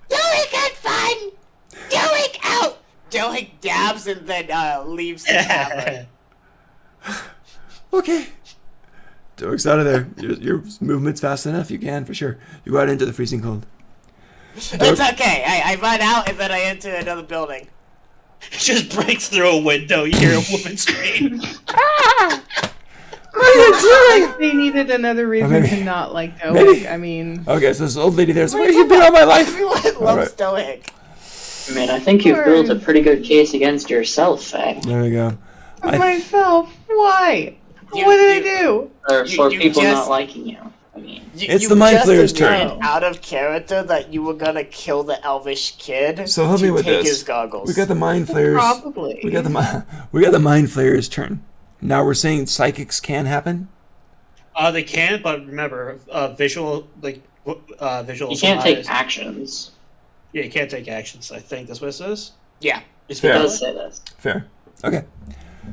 S9: Dohik had fun. Dohik out.
S8: Dohik dabs and then leaves the tavern.
S1: Okay. Doak's out of there. Your movement's fast enough. You can, for sure. You go out into the freezing cold.
S8: It's okay. I run out and then I enter another building.
S10: Just breaks through a window. You hear a woman scream.
S1: What are you doing?
S6: Like they needed another reason
S1: maybe-
S6: to not like Dohik.
S1: maybe-
S6: I mean,
S1: Okay, so this old lady there's where have you been all my life?
S8: Everyone loves Dohik.
S2: I mean, I think you've built a pretty good case against yourself, Faye.
S1: There we go.
S6: myself. Why? What did I do?
S2: For
S8: You
S2: people
S8: just-
S2: not liking you. I mean,
S1: It's the Mind Flayer's turn.
S11: Out of character that you were gonna kill the elvish kid.
S1: So help me with
S11: take
S1: this.
S11: his goggles.
S1: We got the Mind Flayers.
S6: Probably.
S1: We got the Mind Flayer's turn. Now we're saying psychics can happen.
S10: They can, but remember, visual visual.
S2: you can't take
S10: eyes.
S2: actions.
S10: Yeah, you can't take actions. I think that's what it says.
S11: Yeah.
S10: It's
S2: It
S1: Fair.
S2: does say this.
S1: Fair. Okay.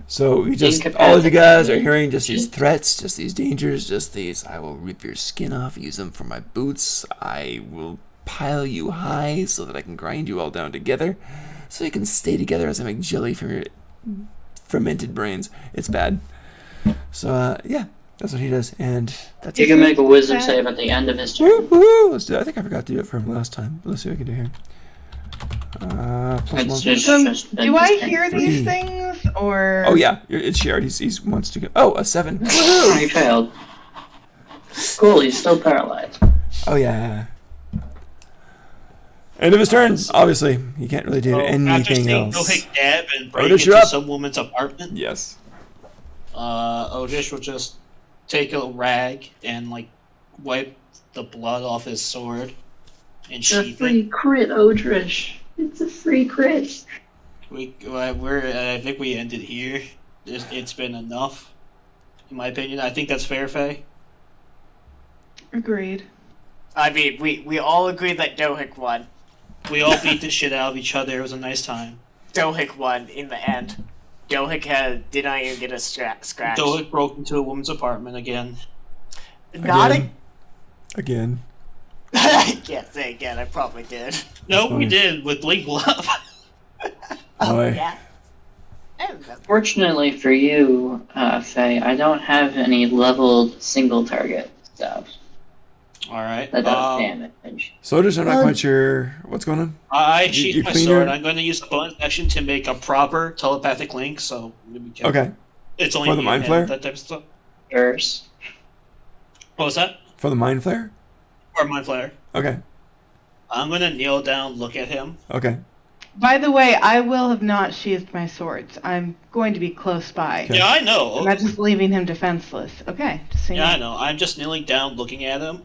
S1: So you just all of you guys are hearing just these threats, just these dangers, just these. I will rip your skin off, use them for my boots. I will pile you high so that I can grind you all down together, so you can stay together as I make jelly from your fermented brains. It's bad. So yeah, that's what he does, and that's
S2: You
S1: it.
S2: can make a wisdom save at the end of his turn.
S1: Woo-hoo! Let's do it. I think I forgot to do it for him last time. But let's see what I can do here. Plus
S2: It's
S1: one.
S2: just
S6: Do I hear
S1: Three.
S6: these things, or?
S1: Oh yeah, it's shared. He wants to go. Oh, a 7.
S2: Oh, you failed. Cool, he's still paralyzed.
S1: Oh yeah. End of his turn. Obviously, he can't really do
S10: After
S1: anything
S10: seeing
S1: else.
S10: Dohik dab and break
S1: Otis, you're
S10: into
S1: up.
S10: some woman's apartment,
S1: Yes.
S10: Odish will just take a rag and like wipe the blood off his sword and
S2: It's a
S10: sheath
S2: free
S10: it.
S2: crit, Odrish. It's a free crit.
S10: I think we ended here. It's been enough, in my opinion. I think that's fair, Faye.
S6: Agreed.
S11: I mean, we all agree that Dohik won.
S10: We all beat the shit out of each other. It was a nice time.
S11: Dohik won in the end. Dohik did not even get a scratch.
S10: Dohik broke into a woman's apartment again.
S11: Not
S1: Again.
S11: I can't say again. I probably did.
S10: No,
S1: funny.
S10: we did with Link Love.
S1: Boy.
S11: Yeah. I remember.
S2: Fortunately for you, Faye, I don't have any leveled single target stuff
S10: All right.
S2: that does damage.
S1: So just I'm not quite sure what's going on.
S10: I
S1: You
S10: sheathed my
S1: clean
S10: sword.
S1: your-
S10: I'm going to use the bonus action to make a proper telepathic link. So maybe we can-
S1: Okay.
S10: it's only
S1: For the
S10: me
S1: Mind
S10: and
S1: Flayer?
S10: that type of stuff.
S2: Yours.
S10: What was that?
S1: For the Mind Flayer.
S10: Or Mind Flayer.
S1: Okay.
S10: I'm going to kneel down, look at him.
S1: Okay.
S6: By the way, I will have not sheathed my swords. I'm going to be close by.
S1: Okay.
S10: Yeah, I know.
S6: I'm not just leaving him defenseless. Okay, just so you
S10: Yeah, I
S6: know.
S10: know. I'm just kneeling down, looking at him.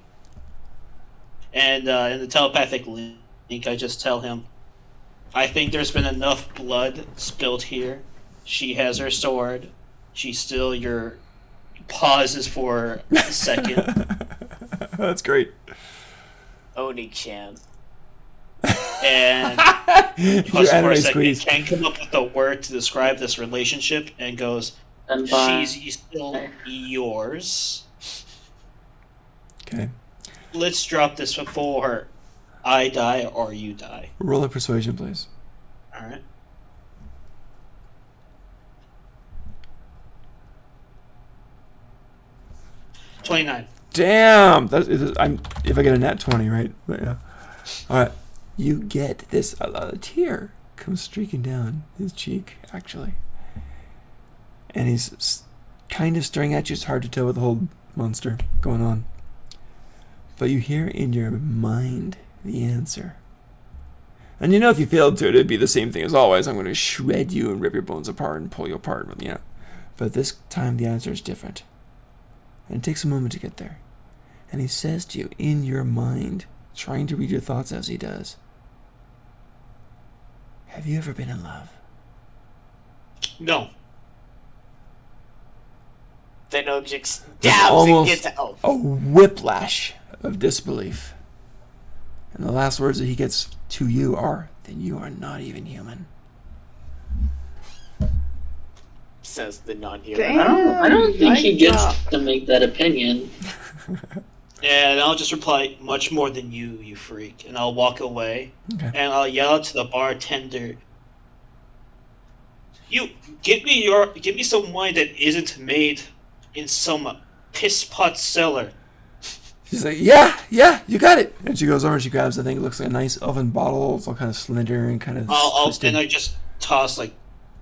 S10: And in the telepathic link, I just tell him, I think there's been enough blood spilled here. She has her sword. She's still your pauses for a second.
S1: That's great.
S11: Onik-chan.
S10: And
S1: Your
S10: pauses for
S1: anime
S10: a second.
S1: squeeze.
S10: Can't come up with a word to describe this relationship and goes,
S2: And by
S10: she's still yours.
S1: Okay.
S10: Let's drop this before I die or you die.
S1: Roll a persuasion, please.
S10: Alright. $29.
S1: Damn. If I get a nat 20, right? But yeah. All right. You get this. A tear comes streaking down his cheek, actually. And he's kind of staring at you. It's hard to tell with the whole monster going on. But you hear in your mind the answer. And you know if you failed to, it'd be the same thing as always. I'm going to shred you and rip your bones apart and pull you apart. You know. But this time the answer is different. And it takes a moment to get there. And he says to you in your mind, trying to read your thoughts as he does, have you ever been in love?
S10: No.
S11: Then Ojix
S1: There's
S11: dabs and
S1: almost
S11: gets out.
S1: a whiplash of disbelief. And the last words that he gets to you are, then you are not even human.
S11: Says the non-hero.
S6: Damn.
S2: I don't think he gets
S6: Yikes.
S2: to make that opinion.
S10: And I'll just reply, much more than you freak. And I'll walk away.
S1: Okay.
S10: And I'll yell out to the bartender, you, give me some wine that isn't made in some piss pot cellar.
S1: She's like, yeah, you got it. And she goes over and she grabs the thing. It looks like a nice oven bottle. It's all kind of slender and kind of twisted.
S10: And I just toss like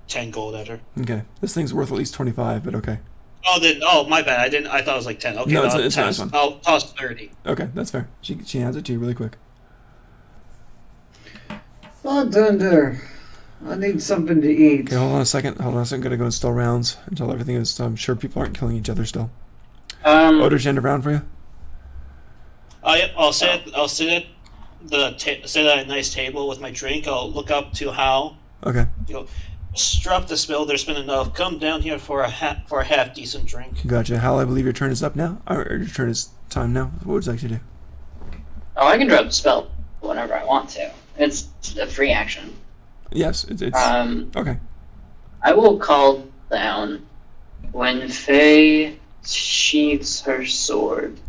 S10: 10 gold at her.
S1: Okay. This thing's worth at least 25, but okay.
S10: Oh, my bad. I thought it was like 10. Okay,
S1: No, it's
S10: I'll
S1: a nice
S10: toss,
S1: one.
S10: I'll toss 30.
S1: Okay, that's fair. She hands it to you really quick.
S5: Bartender, I need something to eat.
S1: Okay, hold on a second. I'm gonna go install rounds until everything is. I'm sure people aren't killing each other still.
S2: Um,
S1: Odor's end of round for you.
S10: I'll sit at sit at a nice table with my drink. I'll look up to Hal.
S1: Okay.
S10: Struck the spill. There's been enough. Come down here for a half decent drink.
S1: Gotcha. Hal, I believe your turn is up now. Or your turn is time now. What would you like to do?
S2: Oh, I can drop the spell whenever I want to. It's a free action.
S1: Yes, it's okay.
S2: I will call down when Faye sheathes her sword.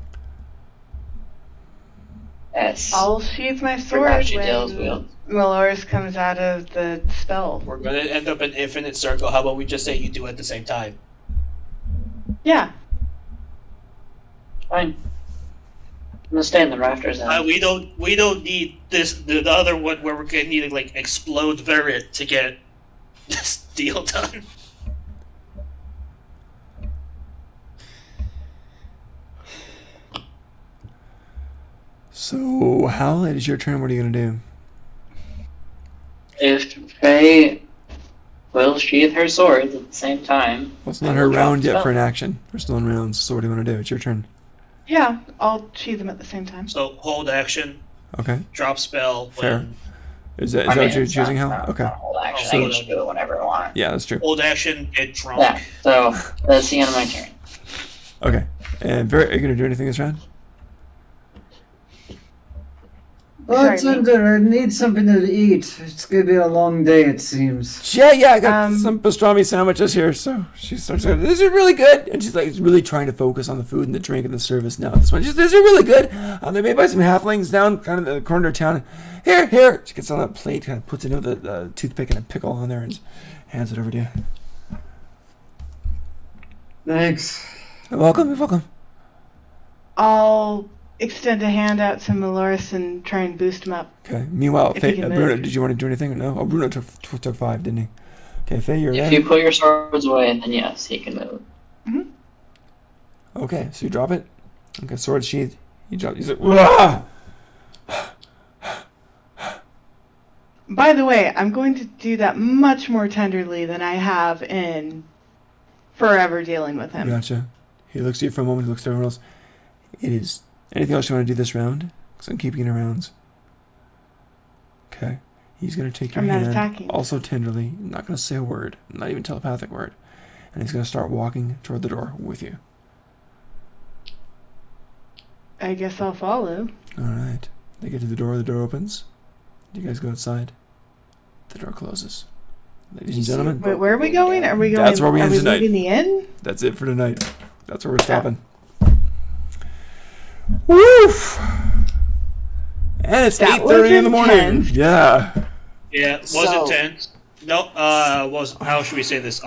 S2: Yes.
S6: I'll sheath my
S2: For how
S6: sword
S2: she deals
S6: when
S2: with.
S6: Melores comes out of the spell.
S10: We're gonna end up in infinite circle. How about we just say you do it at the same time?
S6: Yeah.
S2: Fine. I'm gonna stay in the rafters now.
S10: We don't need the other one where we're gonna need to like explode Verret to get this deal done.
S1: So, Hal, it is your turn. What are you going to do?
S2: If Faye will sheath her sword at the same time.
S1: Well, it's not her round yet for an action. We're still in rounds, so what do you want to do? It's your turn.
S6: Yeah, I'll sheath them at the same time.
S10: So hold action.
S1: Okay.
S10: Drop spell.
S1: Fair. Is that what you're choosing, Hal? Okay.
S2: Hold action. I can just do it whenever I want.
S1: Yeah, that's true.
S10: Hold action. Get drunk.
S2: Yeah. So that's the end of my turn.
S1: Okay. And Verret, are you going to do anything this round?
S5: Bartender, I need something to eat. It's gonna be a long day, it seems.
S1: Yeah, I got some pastrami sandwiches here. So she starts going, "This is really good," and she's like really trying to focus on the food and the drink and the service now. This one, "These are really good. They're made by some halflings down kind of the corner of town. Here." She gets on that plate, kind of puts it into the toothpick and a pickle on there, and hands it over to you.
S5: Thanks.
S1: You're welcome.
S6: I'll extend a hand out to Melores and try and boost him up.
S1: Okay. Meanwhile,
S6: If
S1: Faye,
S6: he can
S1: Bruno,
S6: move.
S1: did you want to do anything or no? Oh, Bruno took 5, didn't he? Okay, Faye, you're
S2: If
S1: ready.
S2: you put your swords away, then yes, he can move.
S1: Okay, so you drop it. Okay, sword sheath. You drop. He's like, "Wah!"
S6: By the way, I'm going to do that much more tenderly than I have in forever dealing with him.
S1: Gotcha. He looks at you for a moment. He looks at everyone else. It is. Anything else you want to do this round? Because I'm keeping it in rounds. Okay. He's going to take your
S6: I'm not
S1: hand,
S6: attacking.
S1: also tenderly, not going to say a word, not even telepathic word, and he's going to start walking toward the door with you.
S6: I guess I'll follow.
S1: All right. They get to the door opens. You guys go outside. The door closes. Ladies and gentlemen,
S6: Wait, where are we going? Are we going?
S1: That's where we end tonight.
S6: leaving the inn?
S1: that's it for tonight. That's where we're stopping. Woof! And it's
S6: That
S1: 8:30 in the
S6: was
S1: morning.
S6: intense.
S1: Yeah.
S10: Yeah, was
S11: So-
S10: intense. No, was how should we say this?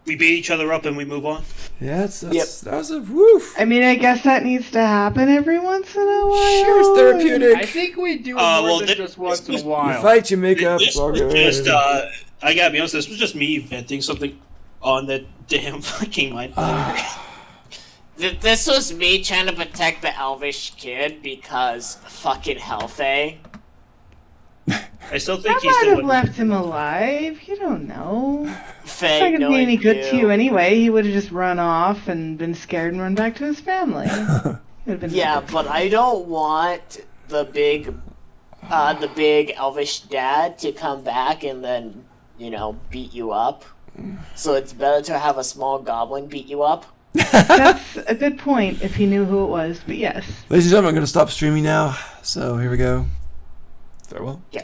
S10: We beat each other up and we move on.
S1: Yeah, that was a woof.
S6: I mean, I guess that needs to happen every once in a while.
S1: Sure, it's therapeutic.
S3: I think we do
S10: well,
S3: more than
S10: this-
S3: just once in a
S10: this-
S1: You
S3: while.
S1: fight, you make up.
S10: This
S1: It's all
S10: was
S1: good.
S10: just, I gotta be honest, this was just me venting something on the damn fucking mind.
S11: This was me trying to protect the elvish kid because fucking Hellfey.
S10: I still think
S6: That
S10: he's
S6: might
S10: still
S6: have
S10: with
S6: left him alive. You don't know. It's
S11: Faye,
S6: not gonna be
S11: knowing
S6: any good to
S11: you.
S6: you anyway. He would have just run off and been scared and run back to his family. It would've been
S11: Yeah, but I don't want the big elvish dad to come back and then, beat you up. So it's better to have a small goblin beat you up.
S6: That's a good point if he knew who it was, but yes.
S1: Ladies and gentlemen, I'm going to stop streaming now. So here we go. Farewell.
S11: Yeah.